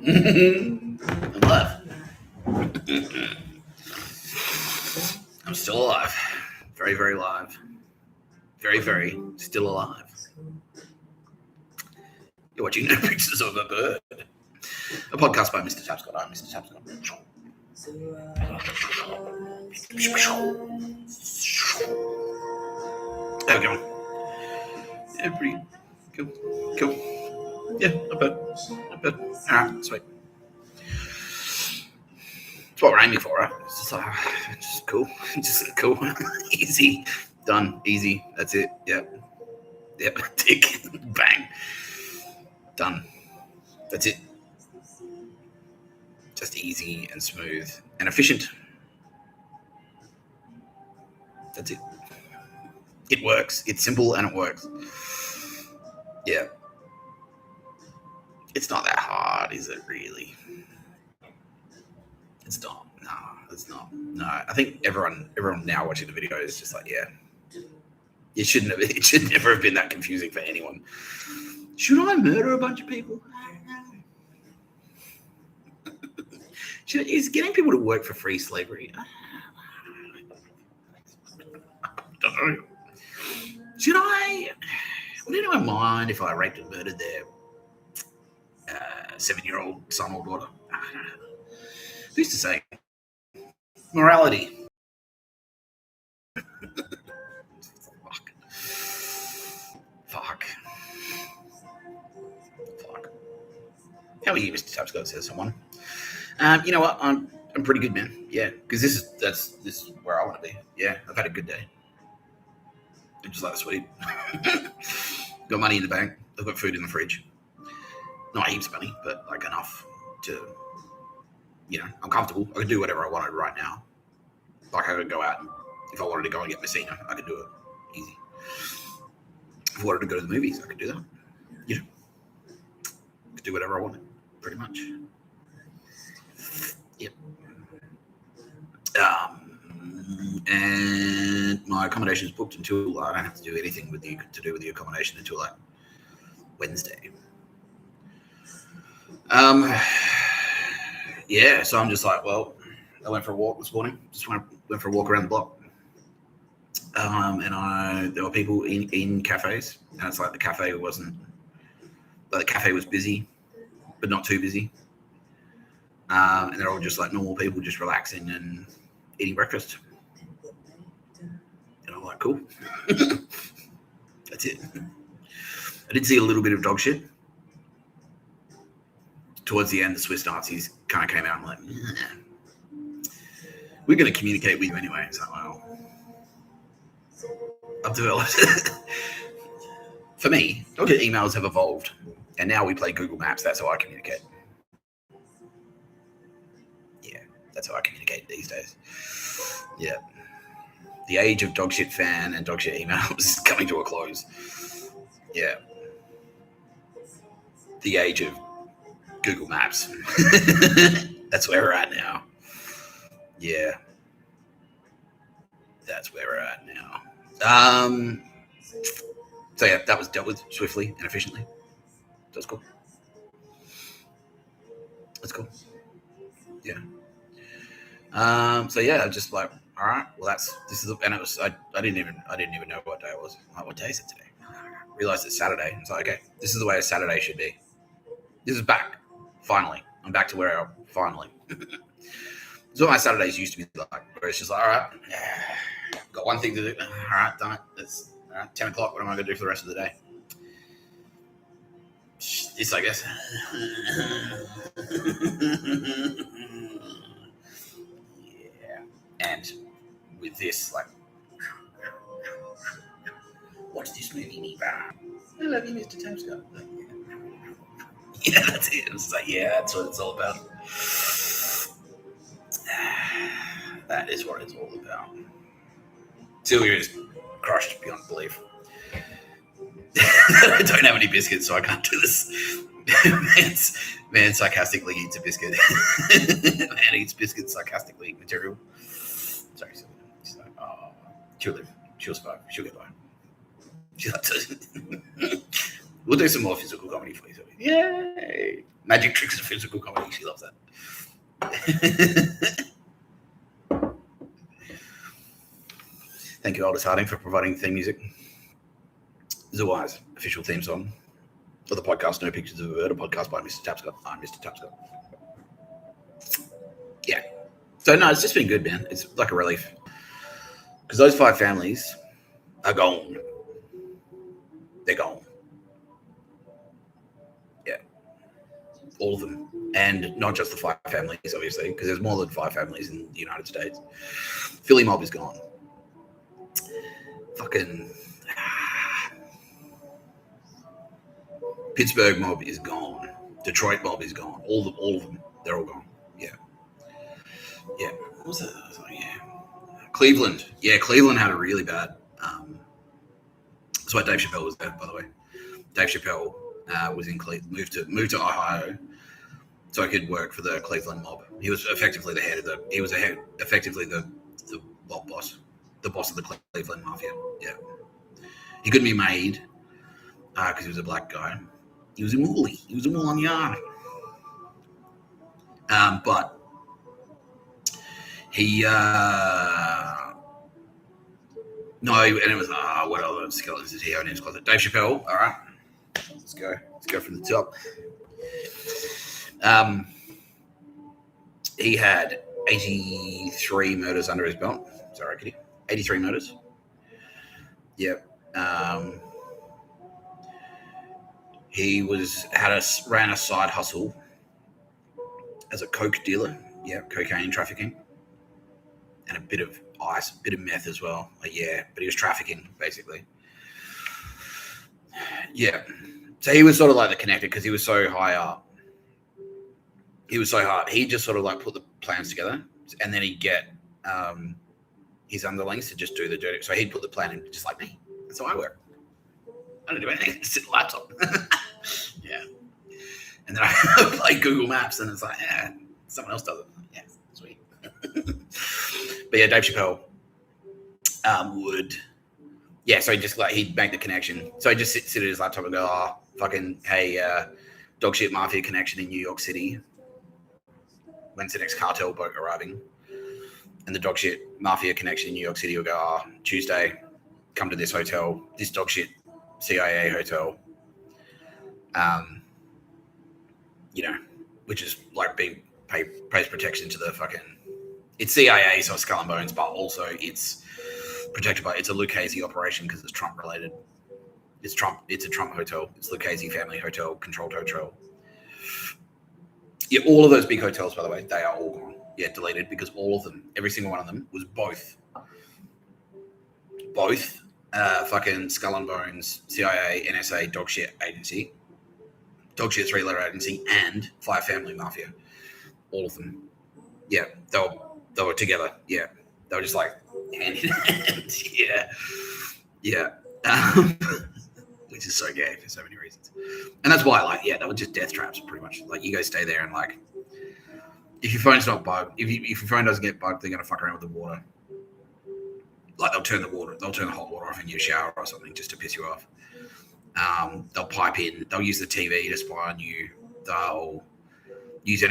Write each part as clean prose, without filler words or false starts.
I'm alive. I'm still alive. Very, very alive. Very, very still alive. You're watching No Pictures of a Bird, a podcast by Mr Tapscott. I'm Mr Tapscott. There we go. Yeah, pretty cool. Cool. Yeah, not bad. Not bad. Alright, sweet. That's what we're aiming for, right? It's just like, just cool. Just cool. Easy. Done. Easy. That's it. Yep. Yep. Tick. Bang. Done. That's it. Just easy and smooth and efficient. That's it. It works. It's simple and it works. Yeah. It's not that hard, is it, really? It's not. No, it's not. No, I think everyone now watching the video is just like, yeah. It should never have been that confusing for anyone. Should I murder a bunch of people? Is getting people to work for free slavery? I don't know. Should I? Would anyone mind if I raped and murdered their 7-year-old son or daughter? Who's to say? Morality. Fuck. How are you, Mr Tapscott? Says someone. You know what? I'm pretty good, man. Yeah, because this is where I want to be. Yeah, I've had a good day. I'm just like sweet. Got money in the bank. I've got food in the fridge. Not heaps of money, but like enough to, I'm comfortable. I can do whatever I wanted right now. Like I could go out and if I wanted to go and get Messina, I could do it easy. If I wanted to go to the movies, I could do that. I could do whatever I wanted, pretty much. Yep. And my accommodation is booked until I don't have to do anything with the accommodation until like Wednesday. Yeah, so I'm just like, well, I went for a walk this morning. Just went for a walk around the block. And there were people in cafes, and it's like the cafe was busy, but not too busy. And they're all just like normal people, just relaxing and eating breakfast. And I'm like, cool. That's it. I did see a little bit of dog shit. Towards the end, the Swiss Nazis kind of came out and like, we're going to communicate with you anyway. It's like, well, I've developed. For me, look at emails have evolved, and now we play Google Maps. That's how I communicate. Yeah, that's how I communicate these days. Yeah. The age of dogshit fan and dogshit emails is coming to a close. Yeah. The age of Google Maps. That's where we're at now. Yeah. That's where we're at now. So yeah, that was dealt with swiftly and efficiently. That's cool. That's cool. Yeah. So yeah, just like, all right, well I didn't even know what day it was. Like, what day is it today? I realized it's Saturday. It's like, okay, this is the way a Saturday should be. This is back. Finally. I'm back to where I finally. This is what my Saturdays used to be like, where it's just like, all right, got one thing to do. All right, done it. It's 10 o'clock. What am I going to do for the rest of the day? This, I guess. Yeah. And with this, like, watch this movie, Neva. I love you, Mr. Tapscott. Yeah, that's it. It's like, yeah, that's what it's all about. That is what it's all about. Sylvia is crushed beyond belief. I don't have any biscuits, so I can't do this. Man sarcastically eats a biscuit. Man eats biscuits sarcastically. Material. Sorry, Sylvia. She's like, oh, she'll live. She'll survive. She'll get by. She'll have to. We'll do some more physical comedy for you, Sylvia. Yay! Magic Tricks is a physical comedy. She loves that. Thank you, Aldous Harding, for providing theme music. Zawai's official theme song for the podcast No Pictures of a Bird, a podcast by Mr Tapscott. I'm Mr Tapscott. Yeah. So, no, it's just been good, man. It's like a relief. Because those 5 families are gone. They're gone. Yeah. All of them. And not just the 5 families, obviously, because there's more than 5 families in the United States. Philly mob is gone. Fucking Pittsburgh mob is gone. Detroit mob is gone. All of them. They're all gone. Yeah. Yeah. What was that? Yeah. Cleveland. Yeah, Cleveland had a really bad. That's why Dave Chappelle was there, by the way. Dave Chappelle was in moved to Ohio, so he could work for the Cleveland mob. He was effectively the head of the. He was effectively the mob boss, the boss of the Cleveland mafia. Yeah, he couldn't be made because he was a black guy. He was a moolie. He was a mool on yard. But he no, and it was what other skeletons did he own in his closet? Dave Chappelle. All right, let's go from the top. He had 83 murders under his belt. Is that right, Kitty? 83 murders. Yep. He ran a side hustle as a coke dealer. Yeah, cocaine trafficking, and a bit of ice, a bit of meth as well. But he was trafficking basically. Yeah. So he was sort of like the connector because he was so high up. He was so hard. He just sort of like put the plans together, and then he'd get his underlings to just do the dirty. So he'd put the plan in, just like me. That's how I work. I don't do anything. Just sit at the laptop. Yeah. And then I play Google Maps, and it's like, yeah, someone else does it. Yeah, sweet. But yeah, Dave Chappelle would. Yeah, so he'd make the connection. So he'd just sit at his laptop and go, oh, fucking, hey, dog shit mafia connection in New York City. When's the next cartel boat arriving? And the dog shit mafia connection in New York City will go, oh, Tuesday, come to this hotel, this dog shit CIA hotel. Which is like pays protection to the fucking. It's CIA, so it's Skull and Bones, but also it's protected by. It's a Lucchese operation because it's Trump related. It's Trump. It's a Trump hotel. It's Lucchese family hotel, controlled hotel. Yeah, all of those big hotels, by the way, they are all gone. Yeah, deleted because all of them, every single one of them, was both fucking Skull and Bones, CIA, NSA, dog shit agency, dog shit 3-letter agency, and 5 family mafia. All of them. Yeah, they were together. Yeah, they were just like hand in hand. Yeah. Which is so gay for so many reasons. And that's why, they were just death traps, pretty much. Like, you go stay there and, if your phone's not bugged, if your phone doesn't get bugged, they're going to fuck around with the water. Like, they'll turn the hot water off in your shower or something just to piss you off. They'll pipe in. They'll use the TV to spy on you. They'll use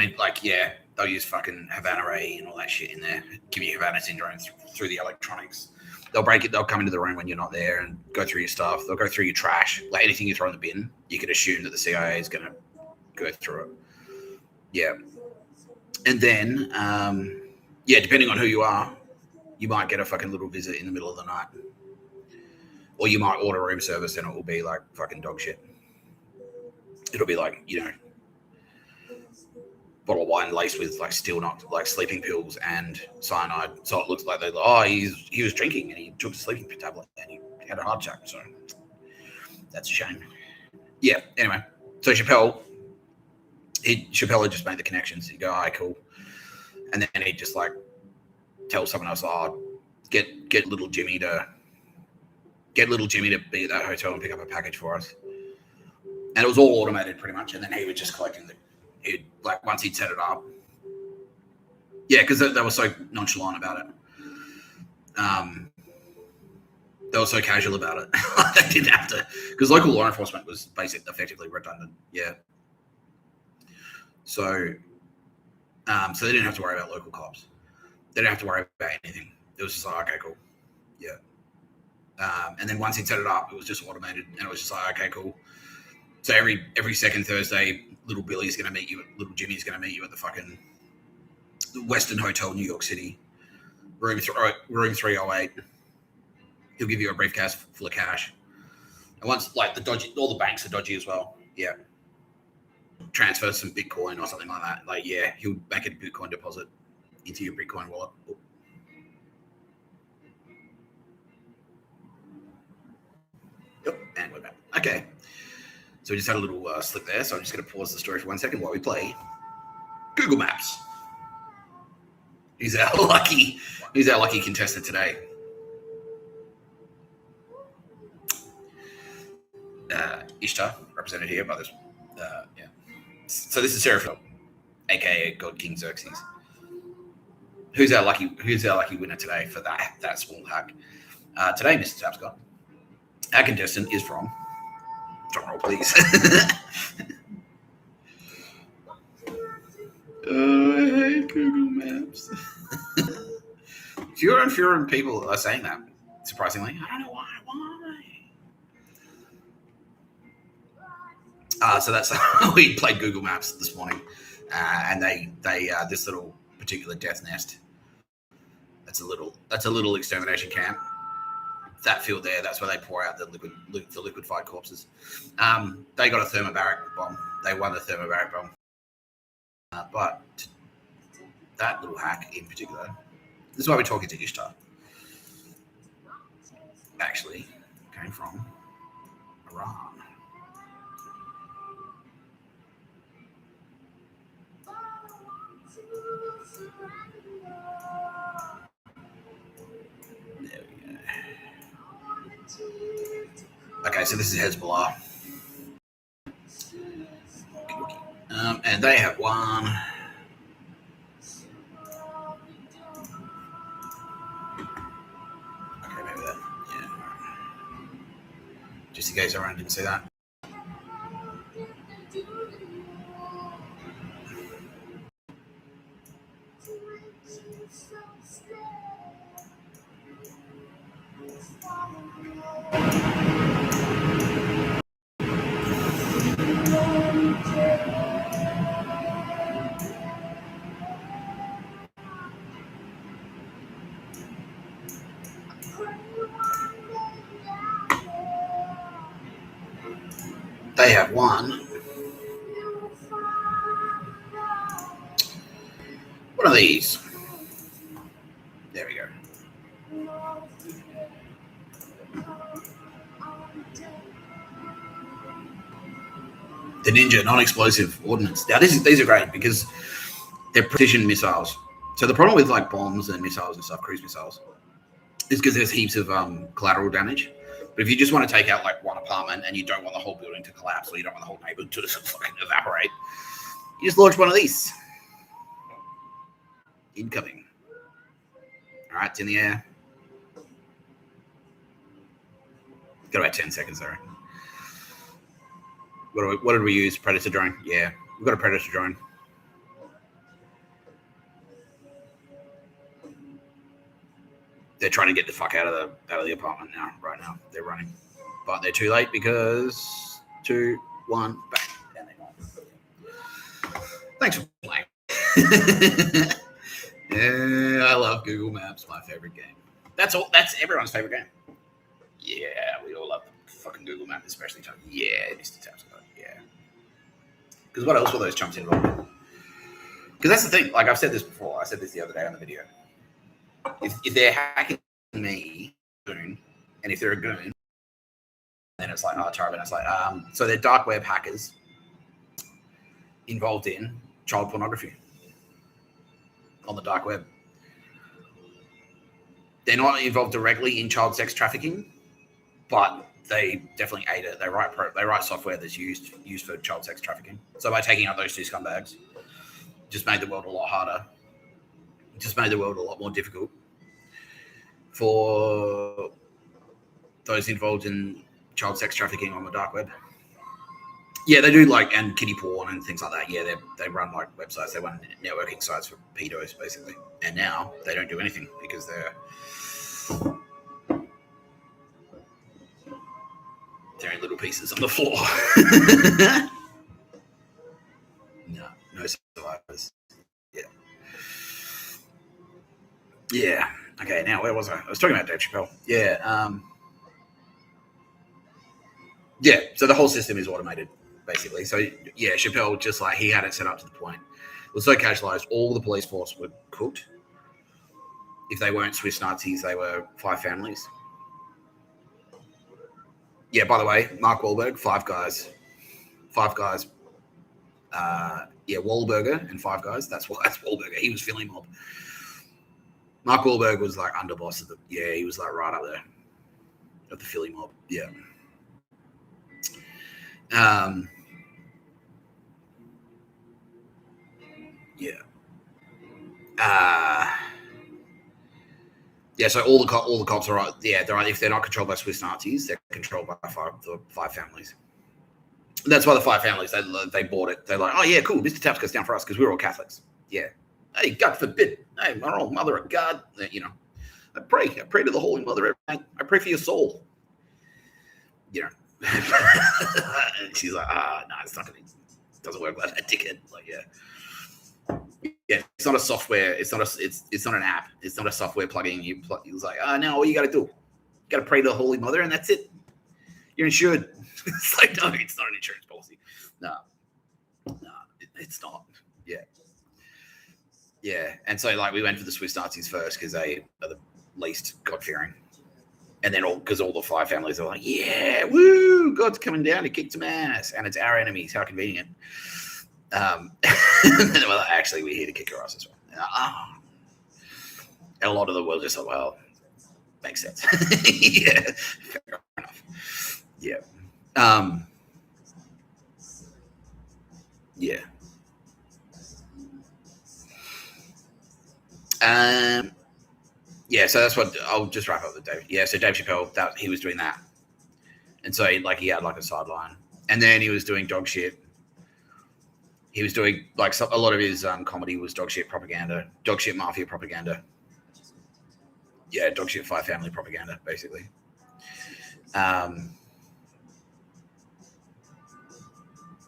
they'll use fucking Havana Ray and all that shit in there. Give you Havana syndrome through the electronics. They'll break it. They'll come into the room when you're not there and go through your stuff. They'll go through your trash. Like anything you throw in the bin, you can assume that the CIA is going to go through it. Yeah. And then, depending on who you are, you might get a fucking little visit in the middle of the night. Or you might order room service and it will be like fucking dog shit. It'll be like, bottle of wine laced with steel knocked, sleeping pills and cyanide. So it looks like he was drinking and he took a sleeping tablet and he had a heart attack. So that's a shame. Yeah. Anyway, so Chappelle had just made the connections. He'd go, all right, cool. And then he'd just tell someone else, get little Jimmy to be at that hotel and pick up a package for us. And it was all automated pretty much. And then he would just collect once he'd set it up. Yeah, because they were so nonchalant about it. They were so casual about it. They didn't have to, because local law enforcement was effectively redundant. Yeah. So so they didn't have to worry about local cops. They didn't have to worry about anything. It was just like, okay, cool. Yeah. And then once he'd set it up, it was just automated, and it was just like, okay, cool. So every second Thursday, little Billy's going to meet you, little Jimmy's going to meet you at the fucking Western Hotel, New York City, room 308. He'll give you a briefcase full of cash. And once, like, all the banks are dodgy as well. Yeah. Transfer some Bitcoin or something like that. Like, yeah, he'll make a Bitcoin deposit into your Bitcoin wallet. Yep, and we're back. Okay. So we just had a little slip there. So I'm just going to pause the story for 1 second while we play Google Maps. He's our lucky contestant today. Ishtar, represented here by this. Yeah. So this is Seraphim, aka God King Xerxes. Who's our lucky winner today for that small hack? Today, Mr. Tapscott, our contestant is from. Drum roll, please. Oh, I hate Google Maps. Fewer and fewer people are saying that. Surprisingly, I don't know why. So that's we played Google Maps this morning, and they this little particular death nest. That's a little extermination camp. That field there, that's where they pour out the liquefied corpses. They got a thermobaric bomb. They won the thermobaric bomb. But that little hack in particular, this is why we're talking to Ishtar. Actually, came from Iran. There we go. Okay, so this is Hezbollah. And they have won. Okay, maybe that. Yeah. Just in case everyone didn't see that. They have won. What are these? There we go. The Ninja non-explosive ordnance. Now these are great because they're precision missiles. So the problem with like bombs and missiles and stuff, cruise missiles, is because there's heaps of collateral damage. But if you just want to take out like one apartment and you don't want the whole building to collapse, or you don't want the whole neighborhood to just fucking evaporate, you just launch one of these. Incoming. All right, it's in the air. Got about 10 seconds, sorry. What did we use? Predator drone? Yeah, we've got a Predator drone. They're trying to get the fuck out of the apartment now. Right now, they're running, but they're too late because 2, 1, bang, and they're gone. Thanks for playing. Yeah, I love Google Maps. My favorite game. That's everyone's favorite game. Yeah, we all love fucking Google Maps, especially Tom. Yeah, Mr. Tapscott. Yeah. Because what else were those chumps involved in? Because that's the thing. Like I've said this before. I said this the other day on the video. If they're hacking me, goon, and if they're a goon, then it's like, oh, Tarvin. It's like, so they're dark web hackers involved in child pornography on the dark web. They're not involved directly in child sex trafficking, but they definitely aid it. They write software that's used for child sex trafficking. So by taking out those two scumbags, just made the world a lot harder. Just made the world a lot more difficult for those involved in child sex trafficking on the dark web. Yeah, they do like and kiddie porn and things like that. Yeah, they run like websites. They run networking sites for pedos basically. And now they don't do anything because they're in little pieces on the floor. no survivors. Yeah. Yeah. Okay. Now where was I? I was talking about Dave Chappelle. Yeah. Yeah. So the whole system is automated, basically. So yeah, Chappelle just like he had it set up to the point. It was so casualized. All the police force were cooked. If they weren't Swiss Nazis, they were Five Families. Yeah. By the way, Mark Wahlberg, Five Guys. Yeah, Wahlburger and Five Guys. That's Wahlburger. He was Philly Mob. Mark Wahlberg was like underboss of the. Yeah, he was like right up there of the Philly Mob. Yeah. Yeah. Yeah. So all the cops are right. Yeah, they're right. If they're not controlled by Swiss Nazis, they're controlled by the Five Families. That's why the Five Families they bought it. They're like, oh yeah, cool. Mr Tapscott's down for us because we're all Catholics. Yeah. Hey, God forbid. Hey, our old Mother of God. You know, I pray to the Holy Mother. I pray for your soul. You know. And she's like, no, it's not gonna. It doesn't work like that, dickhead. Like, yeah, it's not a software. It's not an app. It's not a software plugin. It's like, no, all you got to do, you got to pray to the Holy Mother, and that's it. You're insured. It's like, no, it's not an insurance policy. No, it's not. Yeah. And so like we went for the Swiss Nazis first because they are the least God-fearing. And then all the Five Families are like, yeah, woo, God's coming down to kick some ass. And it's our enemies. How convenient. And then we're like, actually, we're here to kick your ass as well. And a lot of the world just like, well, makes sense. Yeah, fair enough. Yeah. Yeah. Yeah, so that's what I'll just wrap up with Dave. Yeah, so Dave Chappelle, he was doing that, and so he had like a sideline, and then he was doing dog shit. He was doing like a lot of his comedy was dog shit propaganda, dog shit mafia propaganda. Yeah, dog shit Five Family propaganda, basically.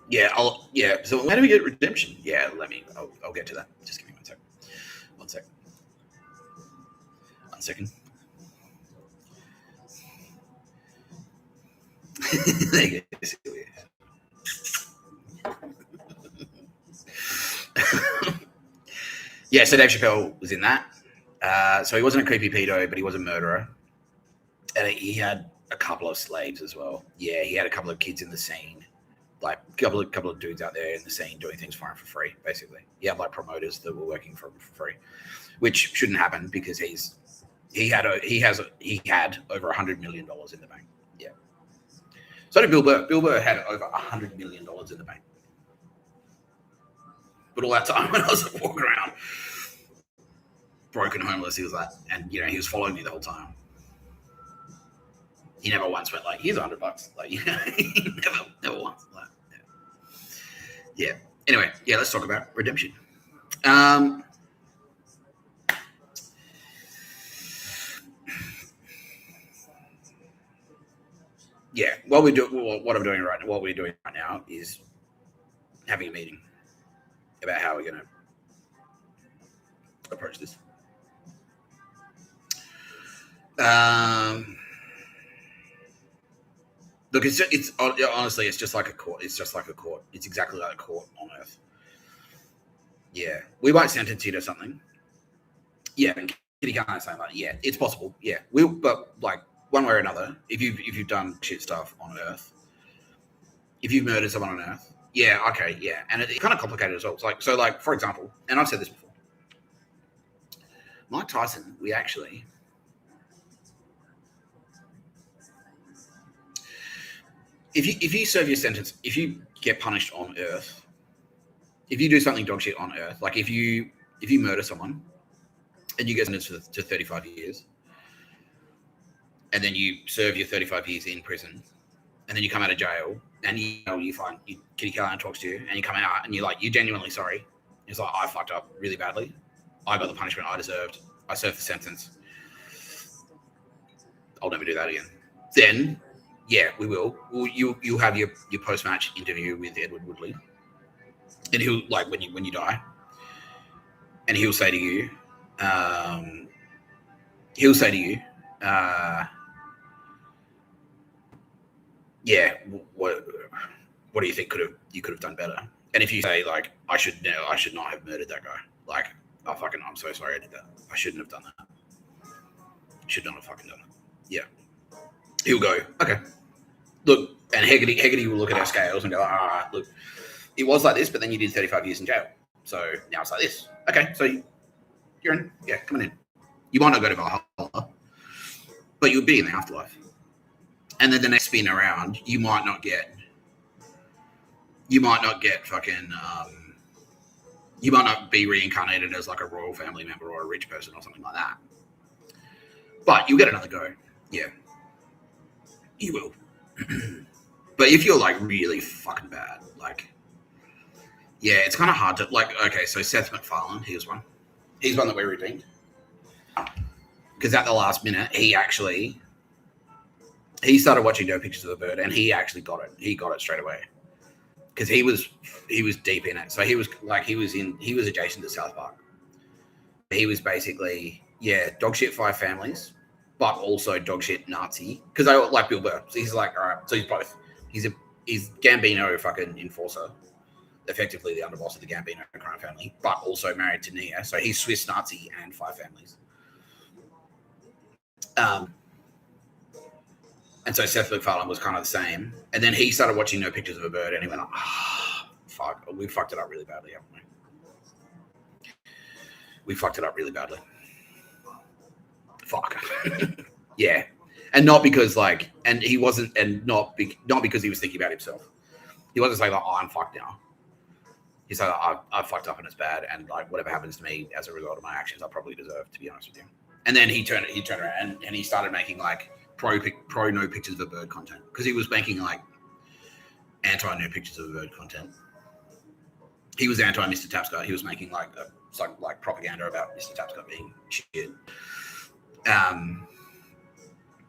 Yeah, So how do we get redemption? Yeah, I'll get to that. Just give me 1 second. 1 second. 1 second. There you go. Yeah, so Dave Chappelle was in that. So he wasn't a creepy pedo, but he was a murderer. And he had a couple of slaves as well. Yeah, he had a couple of kids in the scene. Like a couple of dudes out there in the scene doing things for him for free, basically. He had like promoters that were working for him for free, which shouldn't happen because he had over $100 million in the bank. Yeah. So did Bill Burr. Bill Burr had over $100 million in the bank. But all that time when I was walking around broken homeless, he was like, and he was following me the whole time. He never once went like, here's $100. Like, he never once. Like, yeah. Anyway, let's talk about redemption. Yeah, what we're doing right now is having a meeting about how we're going to approach this. Look, it's honestly, it's just like a court. It's just like a court. It's exactly like a court on earth. Yeah, we might sentence you to something. Yeah, Kitty can't say that. Yeah, it's possible. Yeah, but like one way or another, if you've done shit stuff on earth, if you've murdered someone on earth, yeah, okay, yeah, and it's kind of complicated as well. It's like for example, and I've said this before, Mike Tyson, we actually. If you serve your sentence, if you get punished on Earth, if you do something dog shit on Earth, like if you murder someone and you get sentenced to 35 years, and then you serve your 35 years in prison, and then you come out of jail, and you find Kitty Callahan talks to you, and you come out, and you're genuinely sorry. It's like, I fucked up really badly. I got the punishment I deserved. I served the sentence. I'll never do that again. Then, yeah, we will. You'll have your post-match interview with Edward Woodley, and he'll, like, when you die, and he'll say to you, yeah, what do you think you could have done better? And if you say, like, I should not have murdered that guy, like, I'm so sorry I did that. I shouldn't have done that. Should not have fucking done that. Yeah. He'll go, okay. Look, and Hegarty will look at our scales and go, all right, look, it was like this, but then you did 35 years in jail. So now it's like this. Okay, so you're in. Yeah, come on in. You might not go to Valhalla, but you'll be in the afterlife. And then the next spin around, you might not get fucking, you might not be reincarnated as like a royal family member or a rich person or something like that. But you'll get another go. Yeah. You will. But if you're like really fucking bad, like, yeah, it's kind of hard to, like, okay, so Seth MacFarlane, here's one. He's one that we redeemed. Because at the last minute, he started watching No Pictures of a Bird, and he actually got it. He got it straight away. Because he was deep in it. So he was adjacent to South Park. He was basically, yeah, dog shit Five Families, but also dog shit Nazi. Because I like Bill Burr. So he's like, all right, so he's both. He's Gambino fucking enforcer, effectively the underboss of the Gambino crime family, but also married to Nia. So he's Swiss Nazi and Five Families. And so Seth MacFarlane was kind of the same. And then he started watching No Pictures of a Bird, and he went, fuck, we fucked it up really badly, haven't we? We fucked it up really badly. Fuck. Yeah. And not because, like, and he wasn't, and not because he was thinking about himself. He wasn't saying, like, I'm fucked now. He said, I fucked up and it's bad, and, like, whatever happens to me as a result of my actions, I probably deserve, to be honest with you. And then he turned around and he started making, like, pro No Pictures of a Bird content, because he was making, like, anti No Pictures of a Bird content. He was anti Mr Tapscott. He was making, like, like propaganda about Mr Tapscott being shit.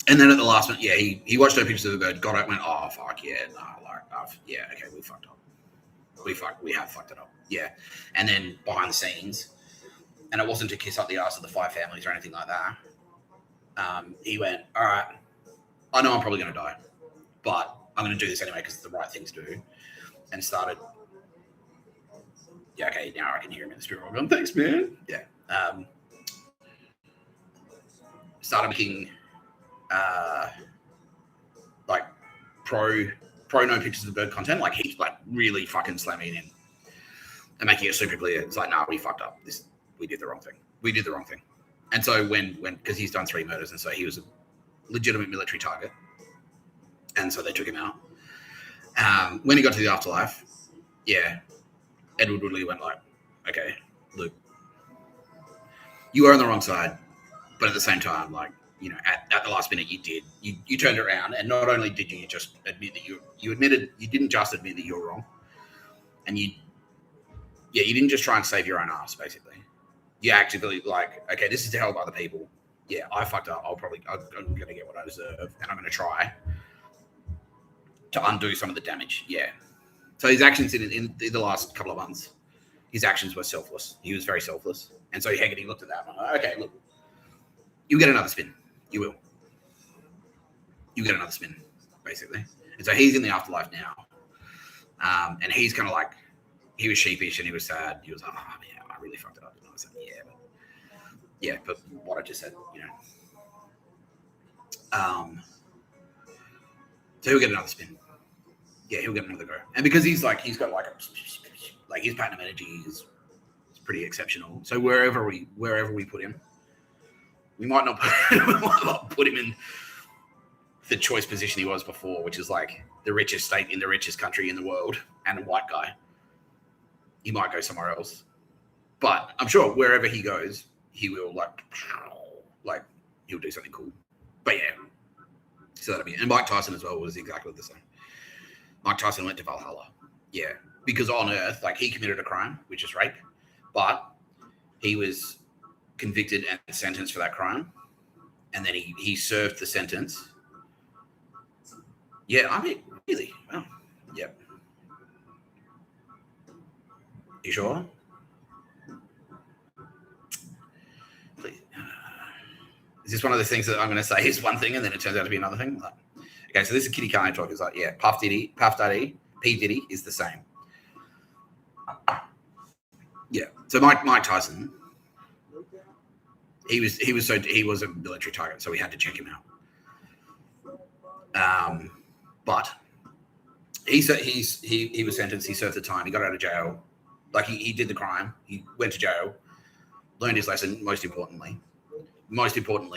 And then at the last minute, yeah, he watched No Pictures of a Bird, got it, went, oh fuck yeah, yeah, okay, we fucked up. We have fucked it up. Yeah. And then behind the scenes, and it wasn't to kiss up the ass of the Five Families or anything like that. He went, all right, I know I'm probably going to die, but I'm going to do this anyway because it's the right thing to do. And started, yeah, okay, now I can hear him in the spirit world going, thanks, man. Yeah. Started making, like, pro No Pictures of the Bird content. Like, he's, like, really fucking slamming in and making it super clear. It's like, nah, we fucked up. We did the wrong thing. And so when because he's done 3 murders, and so he was a legitimate military target, and so they took him out. When he got to the afterlife, yeah, Edward Woodley went like, okay, look, you were on the wrong side, but at the same time, like, you know, at the last minute, you turned around, and not only did you just admit that you didn't just admit that you were wrong, and you didn't just try and save your own ass, basically. You actually, like, okay, this is to help other people. Yeah, I fucked up. I'm going to get what I deserve, and I'm going to try to undo some of the damage. Yeah. So his actions in the last couple of months, his actions were selfless. He was very selfless. And so Hegarty looked at that and went, okay, look, you get another spin. You will. You get another spin, basically. And so he's in the afterlife now. And he's kind of like, he was sheepish and he was sad. He was like, oh, yeah, I really fucked it up. And I said, yeah, but what I just said, you know. So he'll get another spin. Yeah, he'll get another go. And because he's got his platinum energy is pretty exceptional. So wherever we put him, we might not put him in the choice position he was before, which is like the richest state in the richest country in the world and a white guy. He might go somewhere else. But I'm sure wherever he goes, he will like he'll do something cool. But yeah. So that'll be, and Mike Tyson as well was exactly the same. Mike Tyson went to Valhalla. Yeah, because on Earth, like he committed a crime, which is rape, but he was convicted and sentenced for that crime, and then he served the sentence. Yeah, I mean, really? Oh, yep. You sure? Please. Is this one of the things that I'm going to say is one thing and then it turns out to be another thing? Like, okay, so this is Kitty Kane talk. It's like, yeah, Puff Daddy, P Diddy is the same. Yeah. So Mike Tyson, he was a military target, so we had to check him out. But he was sentenced. He served the time. He got out of jail. Like he did the crime. He went to jail, learned his lesson. Most importantly,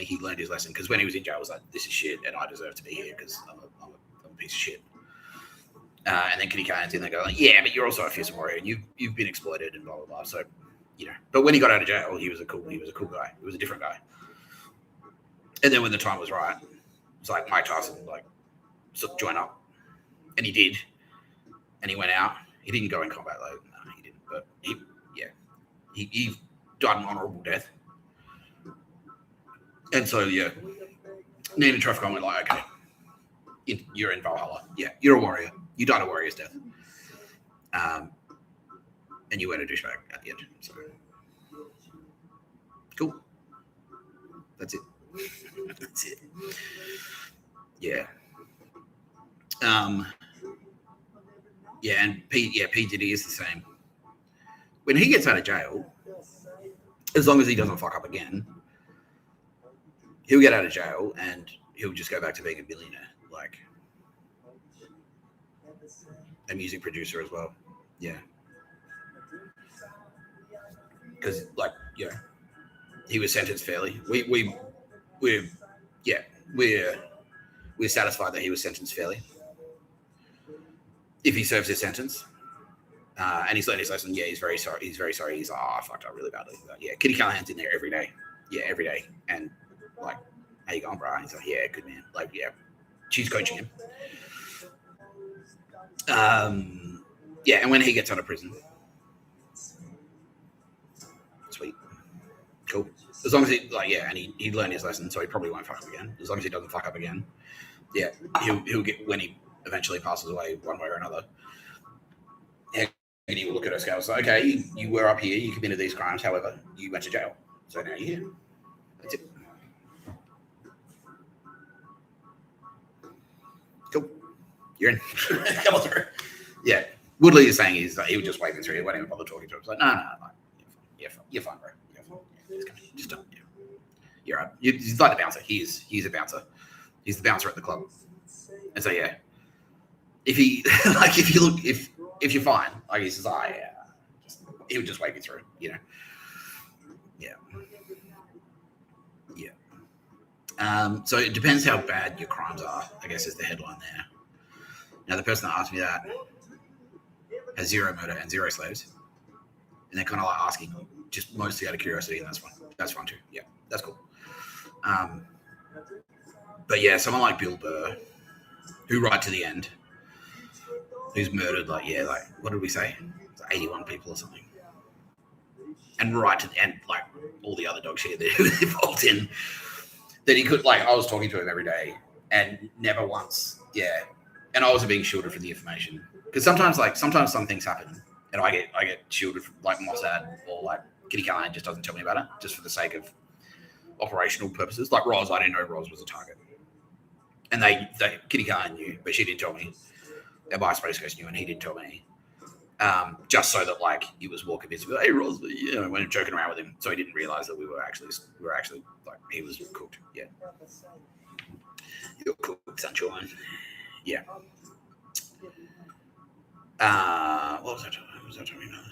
he learned his lesson because when he was in jail, he was like, "This is shit, and I deserve to be here because I'm a piece of shit." And then Kitty Kane's in there going, like, "Yeah, but you're also a fearsome warrior, and you've been exploited and blah blah blah." So, but when he got out of jail, he was a cool guy. He was a different guy. And then when the time was right, it's like Mike Tyson join up, and he did, and he went out. He didn't go in combat though. No, he didn't. But he died an honourable death. And so me and Trefcon went like, okay, you're in Valhalla. Yeah, you're a warrior. You died a warrior's death. And you went a douchebag at the end. So cool. That's it. That's it. Yeah. And P Diddy is the same. When he gets out of jail, as long as he doesn't fuck up again, he'll get out of jail and he'll just go back to being a billionaire, like a music producer as well. Yeah. Because he was sentenced fairly. We're satisfied that he was sentenced fairly. If he serves his sentence, and he's learned his lesson, he's very sorry. He's very sorry. He's I fucked up really badly. But Kitty Callahan's in there every day. Yeah, every day. And how you going, bro? And he's like, yeah, good man. She's coaching him. And when he gets out of prison, sweet, cool. As long as he and he learned his lesson, so he probably won't fuck up again. As long as he doesn't fuck up again, he'll get when he eventually passes away one way or another. And he will look at her scale and say, okay, you were up here, you committed these crimes, however, you went to jail. So now you're here. That's it. Cool. You're in. Come on through. Yeah. Woodley is saying he was just waving through. He won't even bother talking to him. It's like, no. You're fine, bro. You're fine. Just don't. You're right. He's like the bouncer. He's a bouncer. He's the bouncer at the club. And so, if he, if you're fine, he says, he would just wave you through, Yeah. So it depends how bad your crimes are, I guess, is the headline there. Now, the person that asked me that has zero murder and zero slaves. And they're kind of asking just mostly out of curiosity, and that's fine. That's fine too. Yeah, that's cool. But someone like Bill Burr, who right to the end, who's murdered what did we say? 81 people or something. And right to the end, all the other dog shit that he was involved in, that he could, I was talking to him every day and never once, and I was being shielded from the information. Because sometimes some things happen and I get shielded from Mossad or Kitty Callahan just doesn't tell me about it just for the sake of operational purposes. Like Roz, I didn't know Roz was a target. And Kitty Callahan knew, but she didn't tell me. And my Space Coast knew, and he didn't tell me. Just so that it was more convinced. Hey, Roz, when joking around with him, so he didn't realize that we were actually he was cooked. Yeah, you're cooked, sunshine. Yeah. What was I talking about?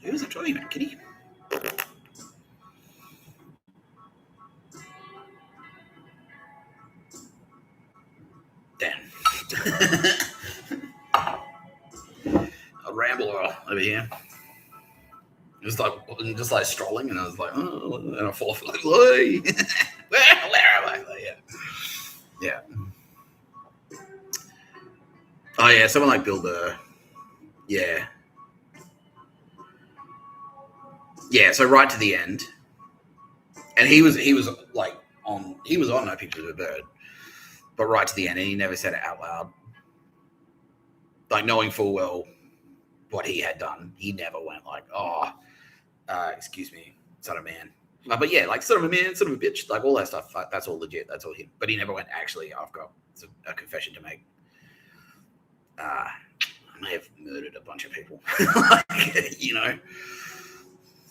Who was I talking about, Kitty? Damn. A rambler over here. Just strolling, and I was and I fall for where am I? Yeah. Oh yeah, someone like Bill Burr. Yeah, yeah. So right to the end, and he was like he was on No Pictures of a Bird, but right to the end, and he never said it out loud. Like knowing full well what he had done, he never went like, "Oh, excuse me, son of a man." But yeah, like son of a man, son of a bitch, like all that stuff. Like, that's all legit. That's all him. But he never went. Actually, I've got a confession to make. I may have murdered a bunch of people. Like,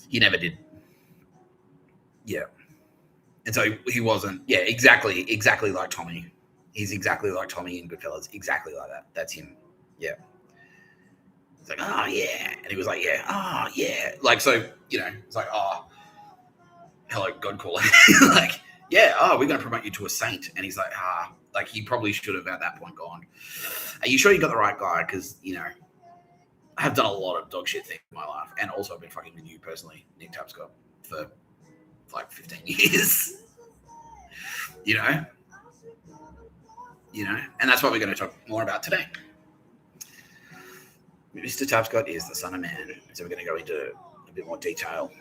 he never did. Yeah, and so he wasn't. Yeah, exactly like Tommy. He's exactly like Tommy in Goodfellas. Exactly like that. That's him. Yeah. It's like, oh yeah, and he was like, yeah, oh yeah, like so, it's like, oh, hello, God calling, like, yeah, oh, we're gonna promote you to a saint, and he's like, like he probably should have at that point gone, are you sure you got the right guy? Because I have done a lot of dog shit things in my life, and also I've been fucking with you personally, Nick Tapscott, for like 15 years, you know, and that's what we're going to talk more about today. Mr. Tapscott is the son of man, so we're going to go into a bit more detail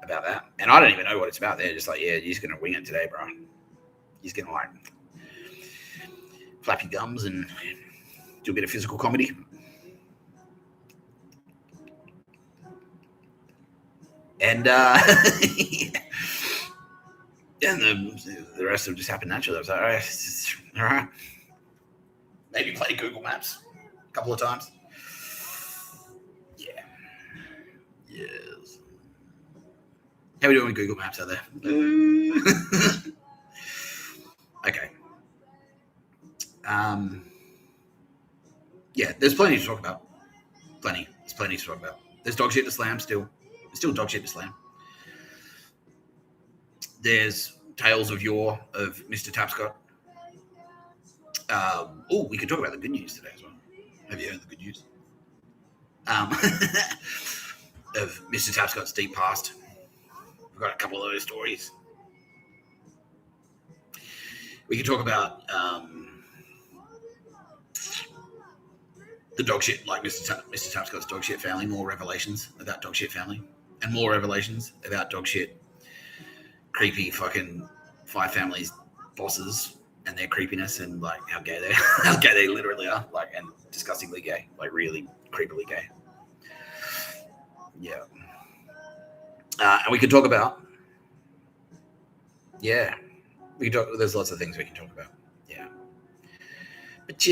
about that. And I don't even know what it's about. They're just like, yeah, you're just going to wing it today, bro. You're just going to like flap your gums and do a bit of physical comedy. And and the rest of it just happened naturally. I was like, all right. Maybe play Google Maps a couple of times. Yeah. Yes. How are we doing with Google Maps out there? Okay. Yeah, there's plenty to talk about. There's plenty to talk about. There's dog shit to slam still. There's still dog shit to slam. There's tales of yore of Mr. Tapscott. We could talk about the good news today as well. Have you heard the good news? Of Mr. Tapscott's deep past. We've got a couple of those stories. We could talk about the dog shit, like Mr. Tapscott's dog shit family, more revelations about dog shit family, and more revelations about dog shit creepy fucking Five Families bosses and their creepiness and like how gay they literally are, like, and disgustingly gay, like really creepily gay. Yeah. And we could talk about, yeah, there's lots of things we can talk about. Yeah. But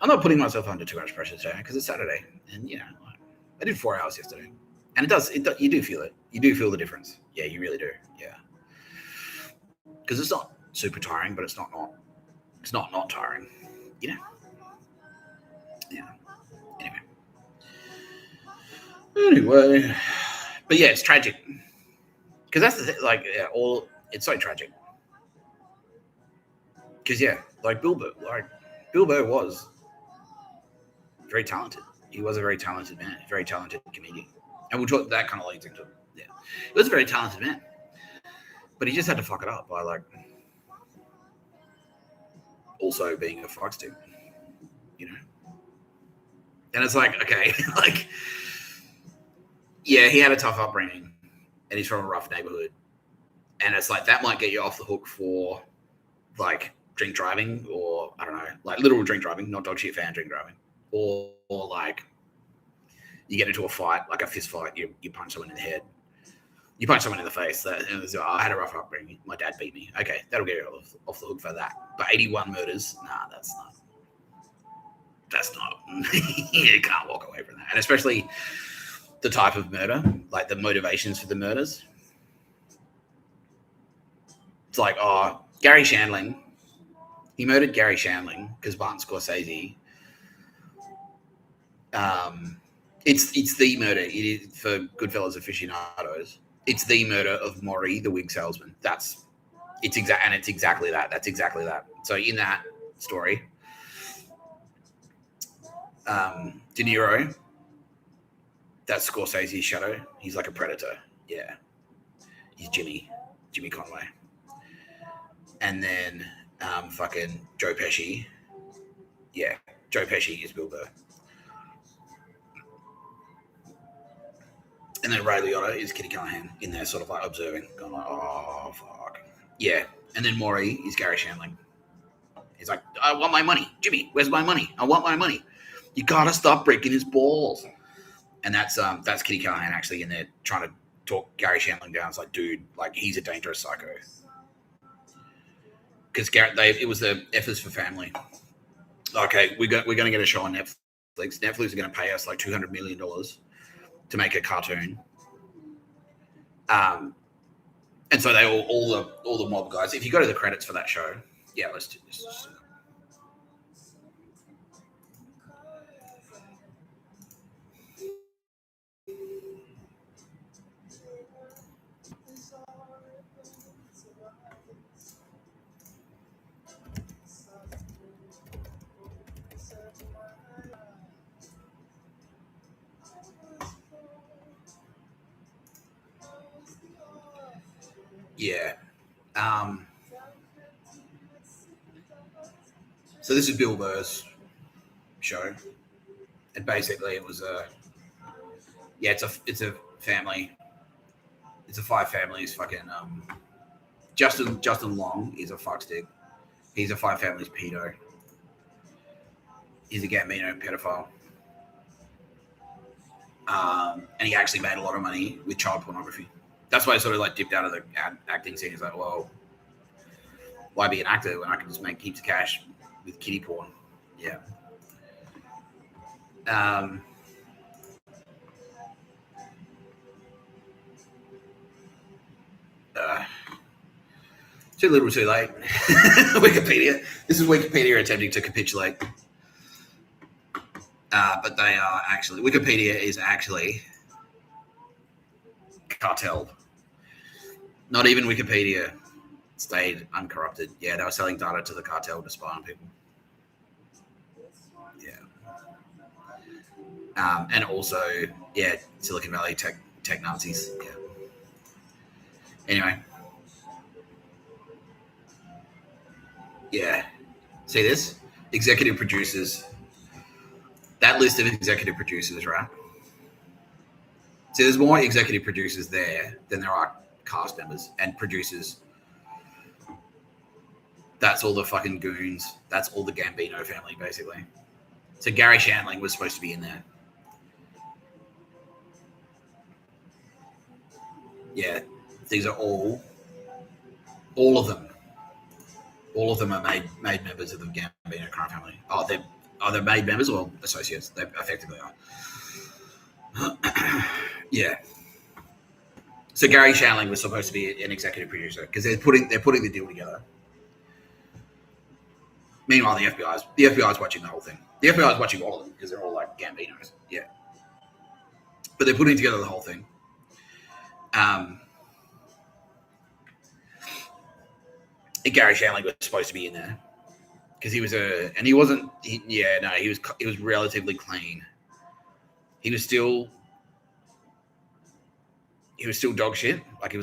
I'm not putting myself under too much pressure today because it's Saturday, and I did 4 hours yesterday, and it does. You do feel it. You do feel the difference. Yeah, you really do. Yeah, because it's not super tiring, but it's not tiring. Yeah. Anyway, but yeah, it's tragic because that's the thing. Like, yeah, it's so tragic because like Bill Burr was very talented. He was a very talented man, very talented comedian. And we'll talk, that kind of leads into it. Yeah. He was a very talented man. But he just had to fuck it up by like also being a fox dude. And it's like, okay, like, yeah, he had a tough upbringing and he's from a rough neighborhood. And it's like that might get you off the hook for like drink driving, or I don't know, like literal drink driving, not dog shit fan drink driving. Or like you get into a fight, like a fist fight, you punch someone in the head, you punch someone in the face. I had a rough upbringing. My dad beat me. Okay, that'll get you off the hook for that. But 81 murders, nah, that's not. You can't walk away from that. And especially the type of murder, like the motivations for the murders. It's like, Gary Shandling. He murdered Gary Shandling because Martin Scorsese. It's the murder. It is for Goodfellas aficionados. It's the murder of Maury, the wig salesman. It's exactly that. That's exactly that. So in that story, De Niro, that's Scorsese's shadow. He's like a predator. Yeah, he's Jimmy Conway. And then fucking Joe Pesci Yeah, Joe Pesci is Bill Burr. And then Ray Liotta is Kitty Callahan in there, sort of like observing, going like, oh, fuck. Yeah. And then Maury is Gary Shandling. He's like, I want my money. Jimmy, where's my money? I want my money. You gotta stop breaking his balls. And that's Kitty Callahan actually in there trying to talk Gary Shandling down. It's like, dude, like he's a dangerous psycho. Because it was the F is for Family. Okay, we're going to get a show on Netflix. Netflix is going to pay us like $200 million to make a cartoon. And so they all the mob guys. If you go to the credits for that show, yeah, let's do this. Yeah. So this is Bill Burr's show, and basically it was it's a family. It's a 5 families. Fucking Justin Long is a fuckstick. He's a 5 families pedo. He's a Gambino pedophile. And he actually made a lot of money with child pornography. That's why I sort of like dipped out of the acting scene. He's like, well, why be an actor when I can just make heaps of cash with kiddie porn? Yeah. Too little, too late. Wikipedia. This is Wikipedia attempting to capitulate. But they are actually, Wikipedia is actually cartel. Not even Wikipedia stayed uncorrupted. Yeah, they were selling data to the cartel to spy on people. Yeah. And also, yeah, Silicon Valley tech Nazis. Yeah. Anyway. Yeah. See this? Executive producers. That list of executive producers, right? So there's more executive producers there than there are cast members and producers. That's all the fucking goons. That's all the Gambino family, basically. So Gary Shandling was supposed to be in there. Yeah, these are all of them. All of them are made members of the Gambino crime family. Oh, they're made members or associates. They effectively are. Yeah. So Gary Shandling was supposed to be an executive producer because they're putting the deal together. Meanwhile, the FBI is watching the whole thing. The FBI is watching all of them because they're all like Gambinos. Yeah. But they're putting together the whole thing. And Gary Shandling was supposed to be in there because he was he was relatively clean. He was still dog shit. Like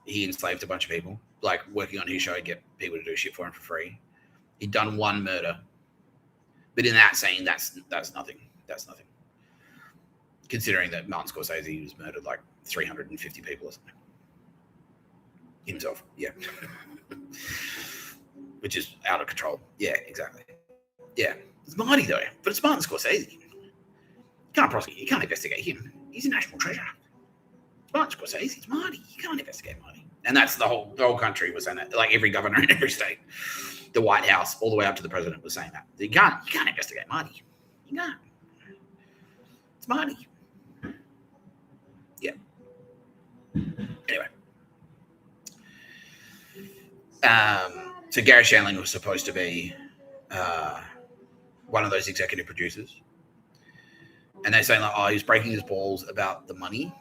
he enslaved a bunch of people. Like working on his show, he'd get people to do shit for him for free. He'd done one murder, but in that scene, that's nothing. That's nothing. Considering that Martin Scorsese was murdered like 350 people or something himself. Yeah. Which is out of control. Yeah, exactly. Yeah. It's Marty though, but it's Martin Scorsese. You can't prosecute. You can't investigate him. He's a national treasure. It's Martin Scorsese. It's Marty. You can't investigate Marty. And that's the whole country was saying that. Like every governor in every state, the White House, all the way up to the president was saying that. You can't investigate Marty. You can't. It's Marty. Yeah. Anyway. So Gary Shandling was supposed to be one of those executive producers. And they're saying, like, oh, he's breaking his balls about the money.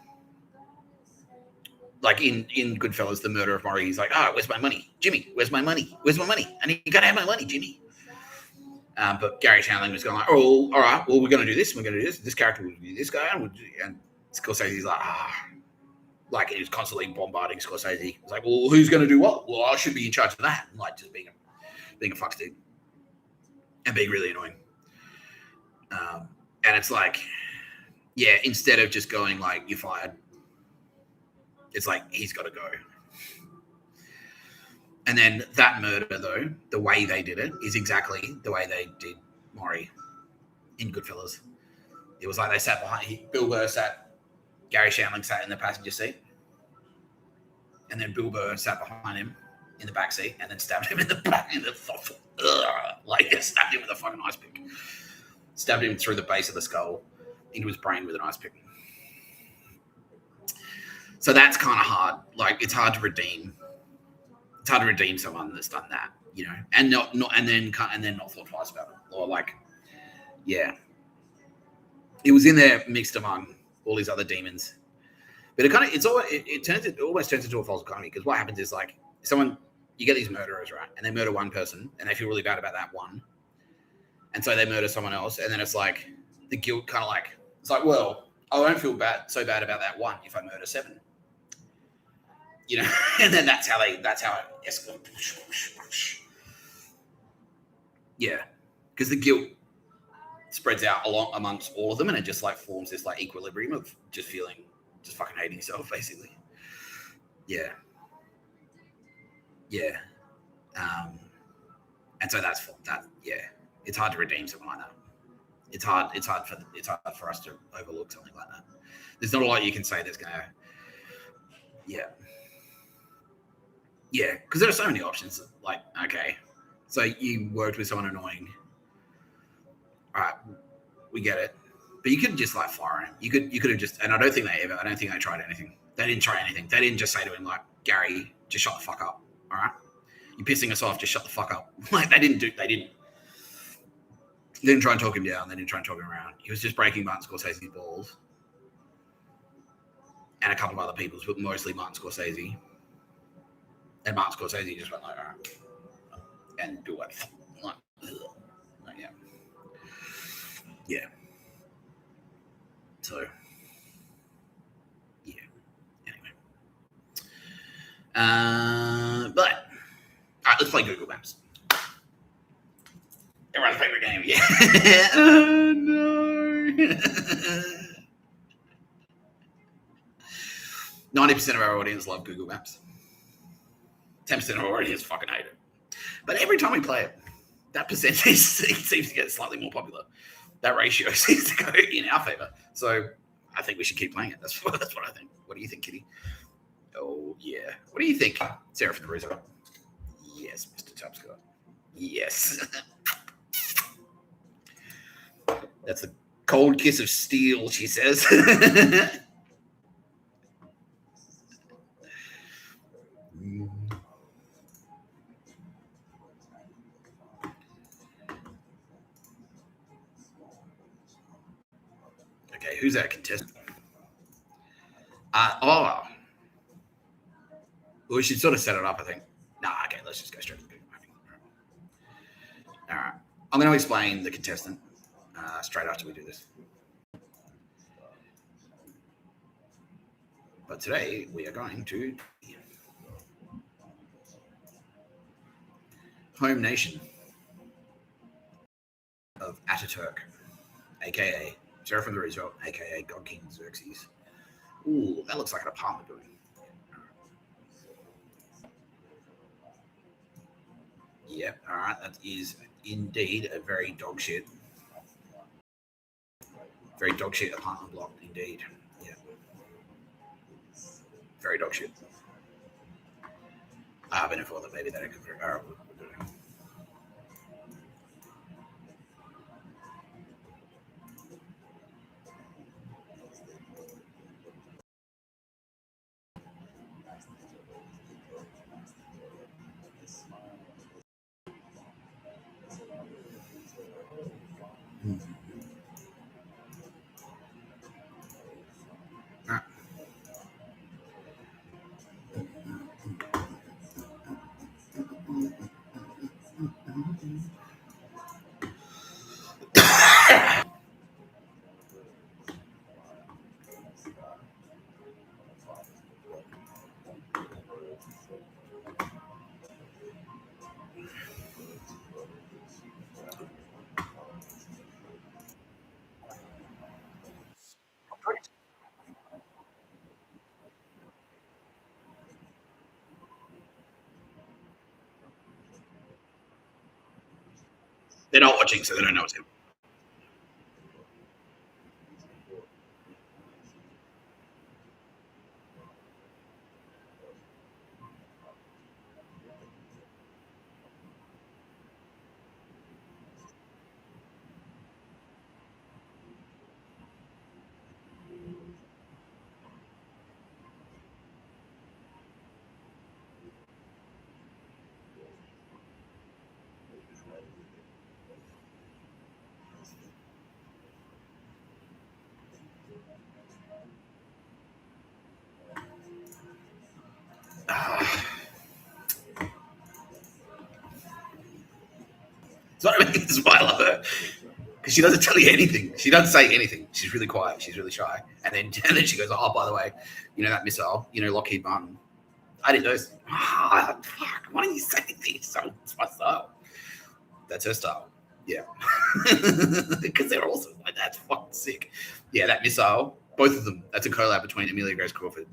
Like in Goodfellas, the murder of Maury, he's like, oh, where's my money? Jimmy, where's my money? Where's my money? And you got to have my money, Jimmy. But Gary Shandling was going like, oh, all right, well, we're going to do this. We're going to do this. This character will do this guy. And Scorsese's like, like he was constantly bombarding Scorsese. He was like, well, who's going to do what? Well, I should be in charge of that. And like just being a fuckstick and being really annoying. And it's like, yeah, instead of just going like, you're fired, it's like, he's got to go. And then that murder, though, the way they did it is exactly the way they did Maury in Goodfellas. It was like they sat behind, Bill Burr sat, Gary Shandling sat in the passenger seat, and then Bill Burr sat behind him in the back seat and then stabbed him in the back, like stabbed him with a fucking ice pick. Stabbed him through the base of the skull into his brain with an ice pick. So that's kind of hard. Like, it's hard to redeem. It's hard to redeem someone that's done that, you know, and not then not thought twice about it, or like, yeah, it was in there mixed among all these other demons. But it almost turns into a false economy, because what happens is, like, you get these murderers, right, and they murder one person and they feel really bad about that one, and so they murder someone else, and then it's like the guilt kind of like, it's like, well, I won't feel so bad about that one if I murder 7, you know. And then that's how it escalates. Yeah, because the guilt spreads out along amongst all of them, and it just like forms this like equilibrium of just fucking hating yourself, basically. Yeah. And so that's that. Yeah, it's hard to redeem something like that. It's hard for us to overlook something like that. There's not a lot you can say that's gonna. Yeah, because there are so many options. Like, okay, so you worked with someone annoying. All right, we get it. But you could just like fire him. You could have just, and I don't think they tried anything. They didn't try anything. They didn't just say to him like, Gary, just shut the fuck up. All right, you're pissing us off. Just shut the fuck up. Like, they didn't try and talk him down. They didn't try and talk him around. He was just breaking Martin Scorsese's balls, and a couple of other people's, but mostly Martin Scorsese. And Martin Scorsese just went like, all right, and do what? Like, yeah. So, yeah. Anyway, but all right, let's play Google Maps. Everyone's favorite game, yeah. Oh no. 90% of our audience love Google Maps. 10% of our audience fucking hate it. But every time we play it, that percentage seems to get slightly more popular. That ratio seems to go in our favor. So I think we should keep playing it. That's what I think. What do you think, Kitty? Oh, yeah. What do you think, Sarah from the Resort? Yes, Mr. Tapscott. Yes. That's a cold kiss of steel, she says. Okay, who's that contestant? We should sort of set it up, I think. Nah, okay, let's just go straight to the Google mapping. All right. I'm going to explain the contestant straight after we do this. But today we are going to home nation of Ataturk, aka Sarah from the Resort, aka God King Xerxes. Ooh, that looks like an apartment building. Yep, all right, that is indeed a very dog shit apartment block, indeed. Yeah, very dog shit. I've been informed that maybe that I could. All right, They're not watching, so they don't know what's happening. It's not even this is why I love her. Because she doesn't tell you anything. She doesn't say anything. She's really quiet. She's really shy. And then she goes, oh, by the way, you know that missile, Lockheed Martin. I didn't know. Fuck, why don't you say anything? It's my style. That's her style. Yeah. Because they're awesome. Like, that's fucking sick. Yeah, that missile, both of them, that's a collab between Amelia Grace Crawford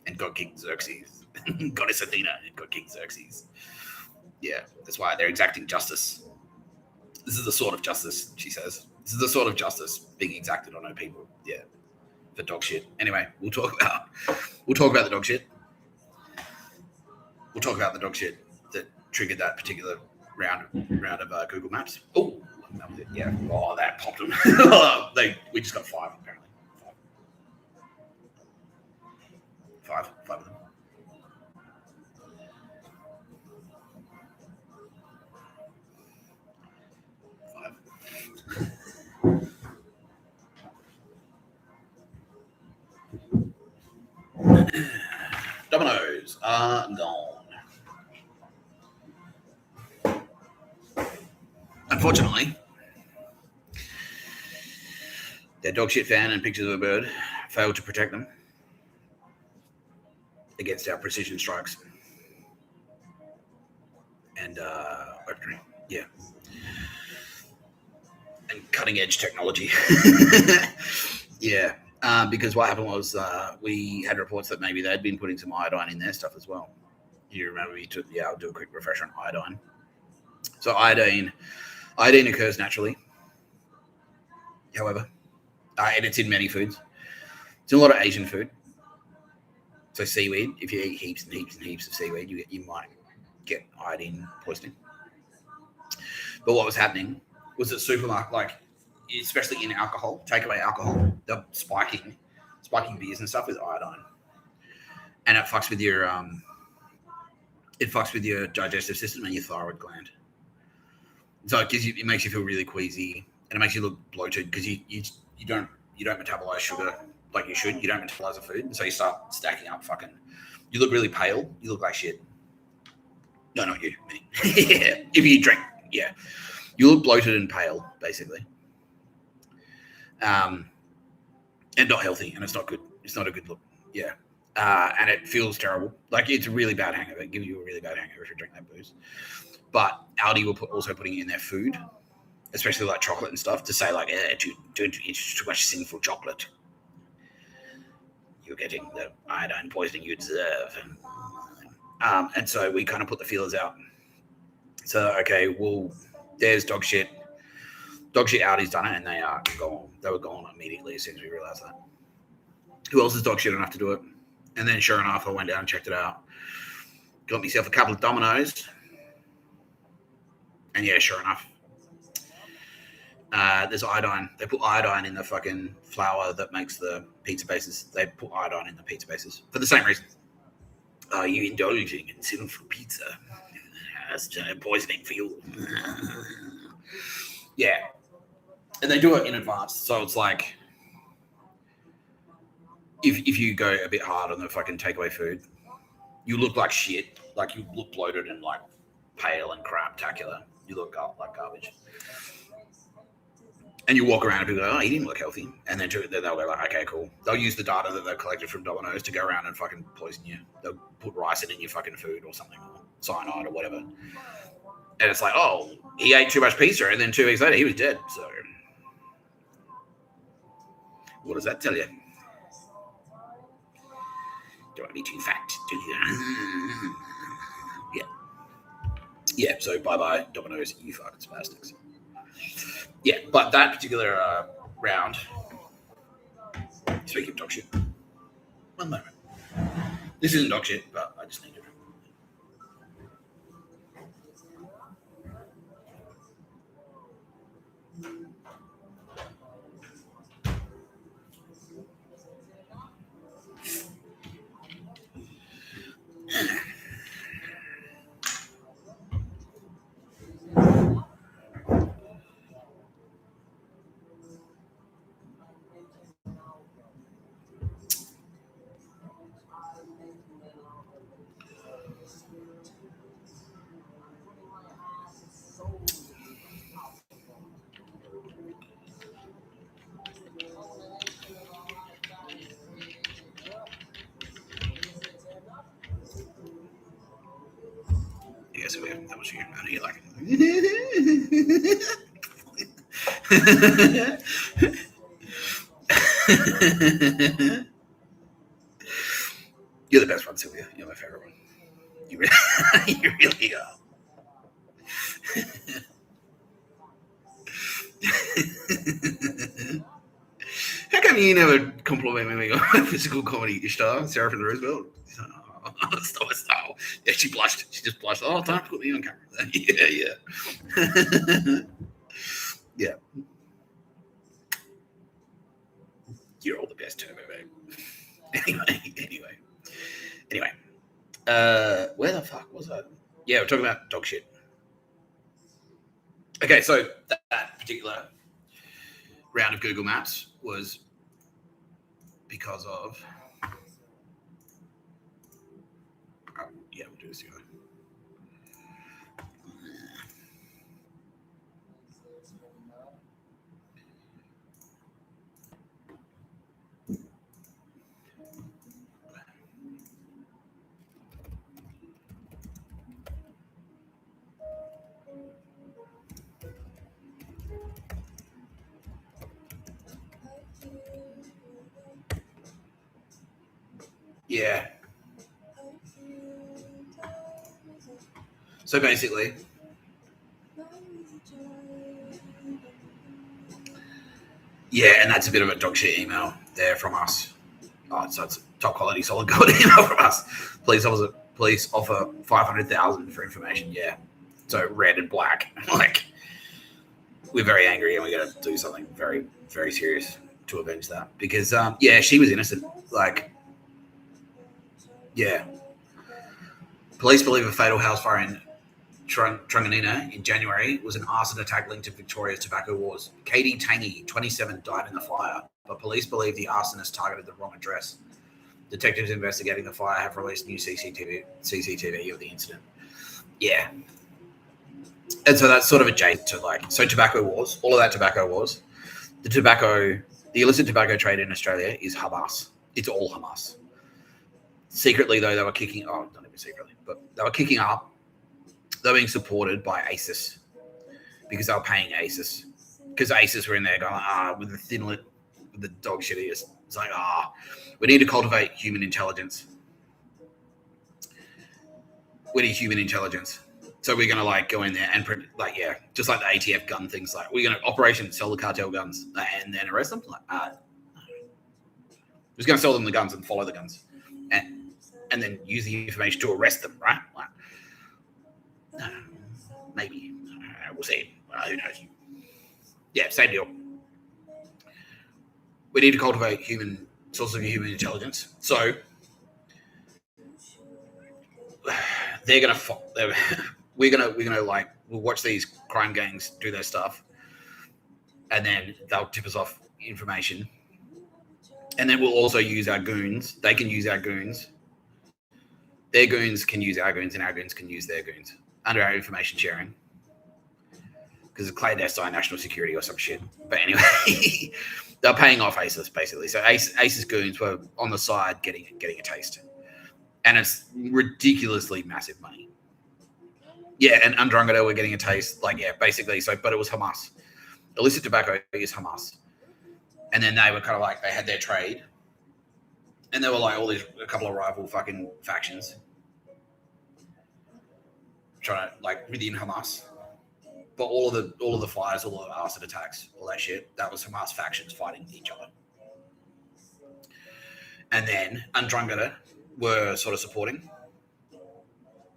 and God King Xerxes. Goddess Athena and God King Xerxes. Yeah, that's why they're exacting justice. This is the sort of justice, she says. This is the sort of justice being exacted on her people. Yeah, for dog shit. Anyway, we'll talk about the dog shit. We'll talk about the dog shit that triggered that particular round of Google Maps. Oh, that was it. Yeah. Oh, that popped them. We just got 5 apparently. 5 of them. Dominoes are gone. Unfortunately, their dog shit fan and pictures of a bird failed to protect them against our precision strikes and yeah, and cutting edge technology. Yeah. Because what happened was we had reports that maybe they'd been putting some iodine in their stuff as well. You remember I'll do a quick refresher on iodine. So iodine occurs naturally, however, and it's in many foods. It's in a lot of Asian food. So seaweed, if you eat heaps and heaps and heaps of seaweed, you might get iodine poisoning. But what was happening was that supermarket, like especially in alcohol, takeaway alcohol, they're spiking beers and stuff with iodine, and it fucks with your digestive system and your thyroid gland. So it makes you feel really queasy, and it makes you look bloated because you don't metabolize sugar like you should. You don't metabolize the food, and so you start stacking up. You look really pale. You look like shit. No, not you, me. Yeah, if you drink, yeah, you look bloated and pale, basically. And not healthy, and it's not good. It's not a good look. Yeah. And it feels terrible. Like it's a really bad hangover. It gives you a really bad hangover if you drink that booze. But Aldi were also putting it in their food, especially like chocolate and stuff, to say like, don't eat too much sinful chocolate. You're getting the iodine poisoning you deserve. And so we kind of put the feelers out. So, okay, well, there's dog shit. Dog shit Aldi's done it, and they are gone. They were gone immediately as soon as we realized that. Who else is dog shit enough to do it? And then sure enough, I went down and checked it out. Got myself a couple of Dominoes. And yeah, sure enough, there's iodine. They put iodine in the fucking flour that makes the pizza bases. They put iodine in the pizza bases for the same reason. Are you indulging in sinful pizza? That's poisoning for you. Yeah. And they do it in advance. So it's like, if you go a bit hard on the fucking takeaway food, you look like shit. Like you look bloated and like pale and crap-tacular. You look like garbage. And you walk around and people go, oh, he didn't look healthy. And then they'll go like, okay, cool. They'll use the data that they've collected from Domino's to go around and fucking poison you. They'll put ricin in your fucking food or something, or cyanide or whatever. And it's like, oh, he ate too much pizza, and then 2 weeks later he was dead. So what does that tell you? Don't want to be too fat, do you? Yeah. Yeah, so bye-bye, Domino's, you fucking spastics. Yeah, but that particular round, speaking of dog shit, one moment. This isn't dog shit, but I just need to. Yeah, so that was you. I know you like it. You're the best one, Sylvia. You're my favorite one. You really, you really are. How come you never compliment me on my physical comedy star, Sarah from the Roosevelt? Stop. Yeah, she blushed. She just blushed. Oh, time to put me on camera. Yeah. Yeah. You're all the best, Turbo, babe. Anyway. Where the fuck was I? Yeah, we're talking about dog shit. Okay, so that particular round of Google Maps was because of. Yeah, we'll do this together. Yeah. So basically, yeah, and that's a bit of a dog shit email there from us. Oh, so it's a top quality, solid gold email from us. Please offer 500,000 for information. Yeah, so red and black. Like, we're very angry and we got to do something very, very serious to avenge that because, yeah, she was innocent. Like, yeah, police believe a fatal house fire in Trunganina in January was an arson attack linked to Victoria's tobacco wars. Katie Tangy, 27, died in the fire, but police believe the arsonist targeted the wrong address. Detectives investigating the fire have released new CCTV of the incident. Yeah. And so that's sort of adjacent to so tobacco wars, all of that tobacco wars. The illicit tobacco trade in Australia is Hamas. It's all Hamas. Secretly, though, they were kicking, not even secretly, but they were kicking up. They're being supported by ISIS because they were paying ISIS. Because ISIS were in there going, with the thin lip, with the dog shit ears. It's like, we need to cultivate human intelligence. We need human intelligence. So we're going to go in there and just like the ATF gun things. Like, we're going to operation sell the cartel guns and then arrest them. We're just going to sell them the guns and follow the guns. And then use the information to arrest them, right? Maybe. We'll see. Who knows? Yeah, same deal. We need to cultivate sources of human intelligence. So we'll watch these crime gangs do their stuff, and then they'll tip us off information, and then we'll also use our goons. They can use our goons. Their goons can use our goons, and our goons can use their goons under our information sharing. Because it's clandestine national security or some shit. But anyway, they're paying off ISIS basically. So ISIS goons were on the side getting a taste, and it's ridiculously massive money. Yeah, and Andromeda were getting a taste, basically. So, but it was Hamas. Illicit tobacco is Hamas, and then they were kind of they had their trade, and there were a couple of rival fucking factions trying to within Hamas. But all of the fires, all of the acid attacks, all that shit, that was Hamas factions fighting each other. And then Andrangada were sort of supporting,